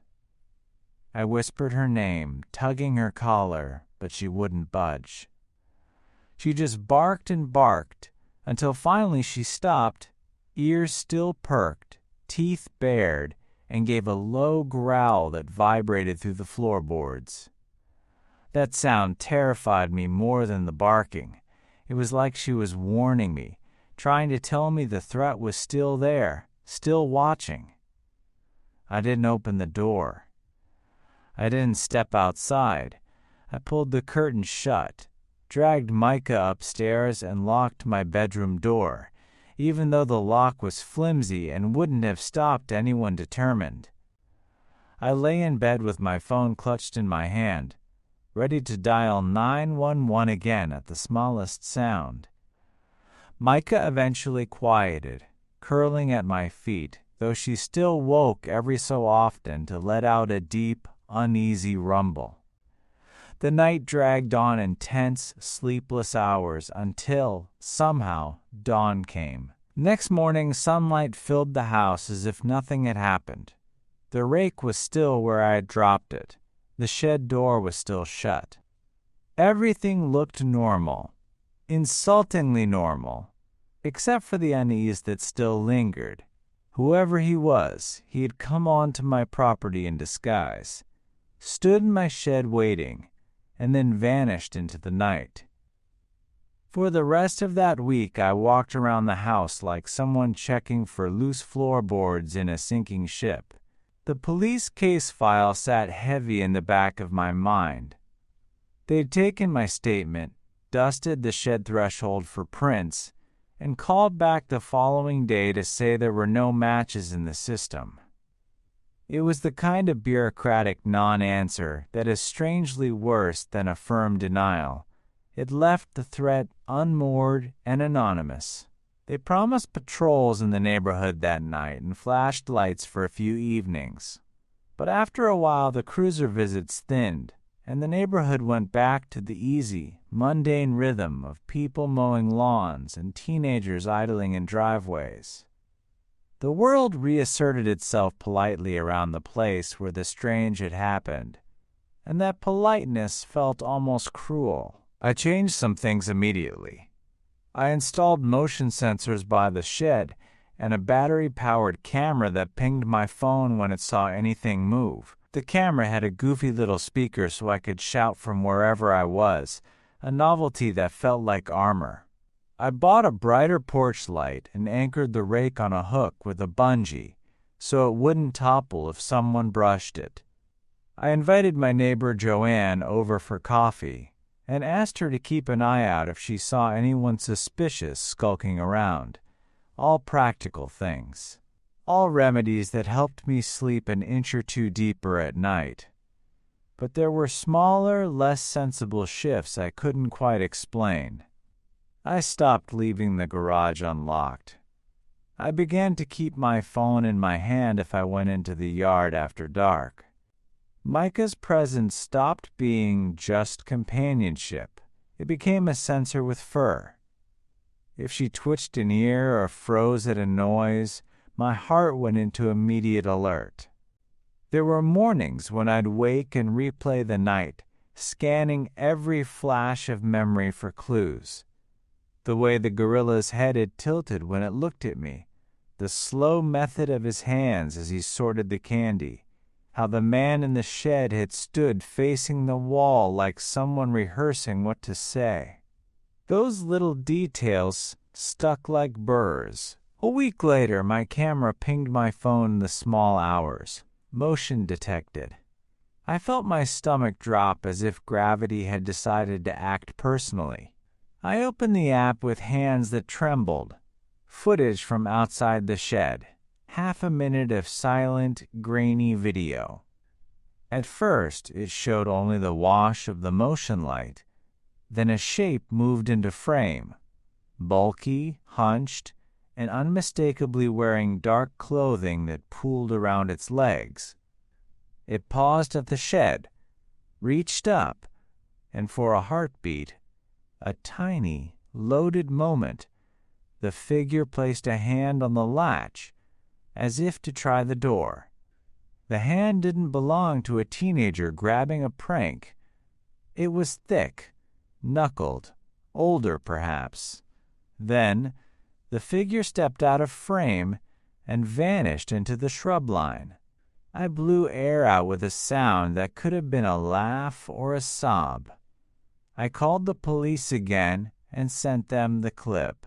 I whispered her name, tugging her collar, but she wouldn't budge. She just barked and barked, until finally she stopped, ears still perked, teeth bared, and gave a low growl that vibrated through the floorboards. That sound terrified me more than the barking. It was like she was warning me, trying to tell me the threat was still there, still watching. I didn't open the door. I didn't step outside. I pulled the curtain shut, dragged Micah upstairs, and locked my bedroom door, even though the lock was flimsy and wouldn't have stopped anyone determined. I lay in bed with my phone clutched in my hand, ready to dial 911 again at the smallest sound. Micah eventually quieted, curling at my feet, though she still woke every so often to let out a deep, uneasy rumble. The night dragged on in tense, sleepless hours until, somehow, dawn came. Next morning, sunlight filled the house as if nothing had happened. The rake was still where I had dropped it. The shed door was still shut. Everything looked normal, insultingly normal, except for the unease that still lingered. Whoever he was, he had come onto my property in disguise, stood in my shed waiting, and then vanished into the night. For the rest of that week, I walked around the house like someone checking for loose floorboards in a sinking ship. The police case file sat heavy in the back of my mind. They'd taken my statement, dusted the shed threshold for prints, and called back the following day to say there were no matches in the system. It was the kind of bureaucratic non-answer that is strangely worse than a firm denial. It left the threat unmoored and anonymous. They promised patrols in the neighborhood that night and flashed lights for a few evenings. But after a while, the cruiser visits thinned, and the neighborhood went back to the easy, mundane rhythm of people mowing lawns and teenagers idling in driveways. The world reasserted itself politely around the place where the strange had happened, and that politeness felt almost cruel. I changed some things immediately. I installed motion sensors by the shed and a battery-powered camera that pinged my phone when it saw anything move. The camera had a goofy little speaker so I could shout from wherever I was, a novelty that felt like armor. I bought a brighter porch light and anchored the rake on a hook with a bungee so it wouldn't topple if someone brushed it. I invited my neighbor Joanne over for coffee and asked her to keep an eye out if she saw anyone suspicious skulking around. All practical things. All remedies that helped me sleep an inch or two deeper at night. But there were smaller, less sensible shifts I couldn't quite explain. I stopped leaving the garage unlocked. I began to keep my phone in my hand if I went into the yard after dark. Micah's presence stopped being just companionship. It became a sensor with fur. If she twitched an ear or froze at a noise, my heart went into immediate alert. There were mornings when I'd wake and replay the night, scanning every flash of memory for clues. The way the gorilla's head had tilted when it looked at me, the slow method of his hands as he sorted the candy, how the man in the shed had stood facing the wall like someone rehearsing what to say. Those little details stuck like burrs, A week later, my camera pinged my phone in the small hours. Motion detected. I felt my stomach drop as if gravity had decided to act personally. I opened the app with hands that trembled. Footage from outside the shed. Half a minute of silent, grainy video. At first, it showed only the wash of the motion light. Then a shape moved into frame. Bulky, hunched, and unmistakably wearing dark clothing that pooled around its legs. It paused at the shed, reached up, and for a heartbeat, a tiny, loaded moment, the figure placed a hand on the latch, as if to try the door. The hand didn't belong to a teenager grabbing a prank. It was thick, knuckled, older perhaps. Then, the figure stepped out of frame and vanished into the shrub line. I blew air out with a sound that could have been a laugh or a sob. I called the police again and sent them the clip.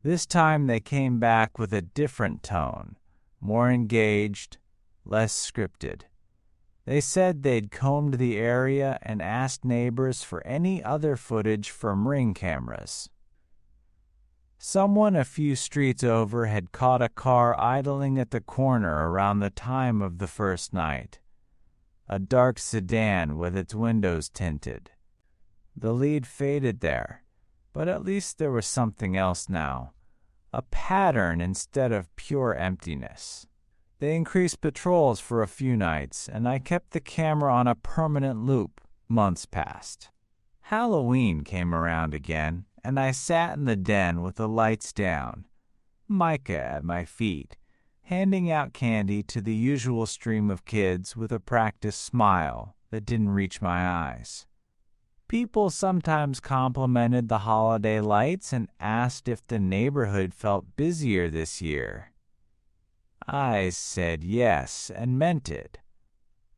This time they came back with a different tone, more engaged, less scripted. They said they'd combed the area and asked neighbors for any other footage from Ring cameras. Someone a few streets over had caught a car idling at the corner around the time of the first night. A dark sedan with its windows tinted. The lead faded there, but at least there was something else now. A pattern instead of pure emptiness. They increased patrols for a few nights, and I kept the camera on a permanent loop. Months passed. Halloween came around again, and I sat in the den with the lights down, Micah at my feet, handing out candy to the usual stream of kids with a practiced smile that didn't reach my eyes. People sometimes complimented the holiday lights and asked if the neighborhood felt busier this year. I said yes and meant it.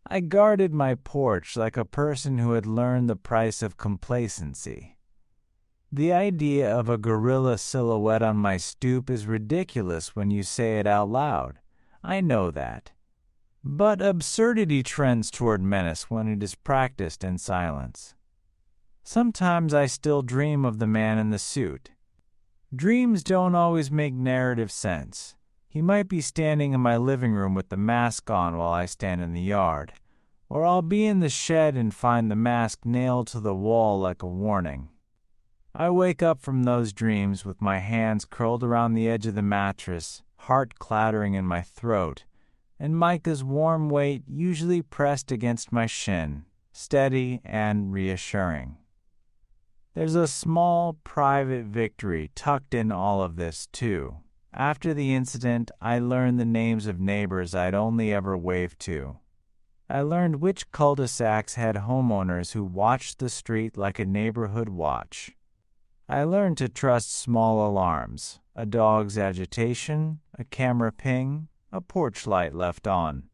I guarded my porch like a person who had learned the price of complacency. The idea of a gorilla silhouette on my stoop is ridiculous when you say it out loud. I know that. But absurdity trends toward menace when it is practiced in silence. Sometimes I still dream of the man in the suit. Dreams don't always make narrative sense. He might be standing in my living room with the mask on while I stand in the yard, or I'll be in the shed and find the mask nailed to the wall like a warning. I wake up from those dreams with my hands curled around the edge of the mattress, heart clattering in my throat, and Micah's warm weight usually pressed against my shin, steady and reassuring. There's a small, private victory tucked in all of this, too. After the incident, I learned the names of neighbors I'd only ever waved to. I learned which cul-de-sacs had homeowners who watched the street like a neighborhood watch. I learned to trust small alarms, a dog's agitation, a camera ping, a porch light left on.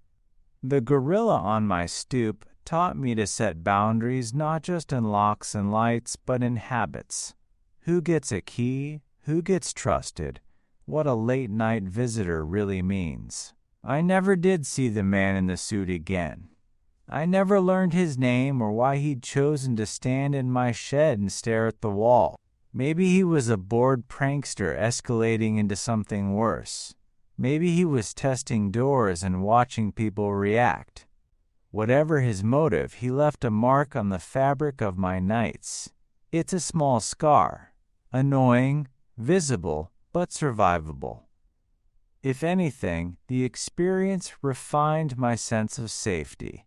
The gorilla on my stoop taught me to set boundaries not just in locks and lights, but in habits. Who gets a key? Who gets trusted? What a late-night visitor really means. I never did see the man in the suit again. I never learned his name or why he'd chosen to stand in my shed and stare at the wall. Maybe he was a bored prankster escalating into something worse. Maybe he was testing doors and watching people react. Whatever his motive, he left a mark on the fabric of my nights. It's a small scar, annoying, visible, but survivable. If anything, the experience refined my sense of safety.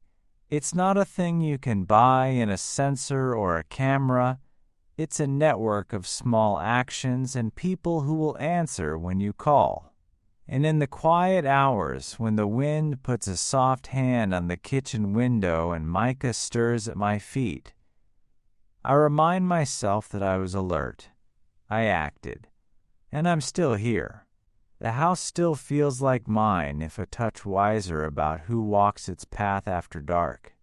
It's not a thing you can buy in a sensor or a camera. It's a network of small actions and people who will answer when you call. And in the quiet hours, when the wind puts a soft hand on the kitchen window and Micah stirs at my feet, I remind myself that I was alert. I acted. And I'm still here. The house still feels like mine, if a touch wiser about who walks its path after dark.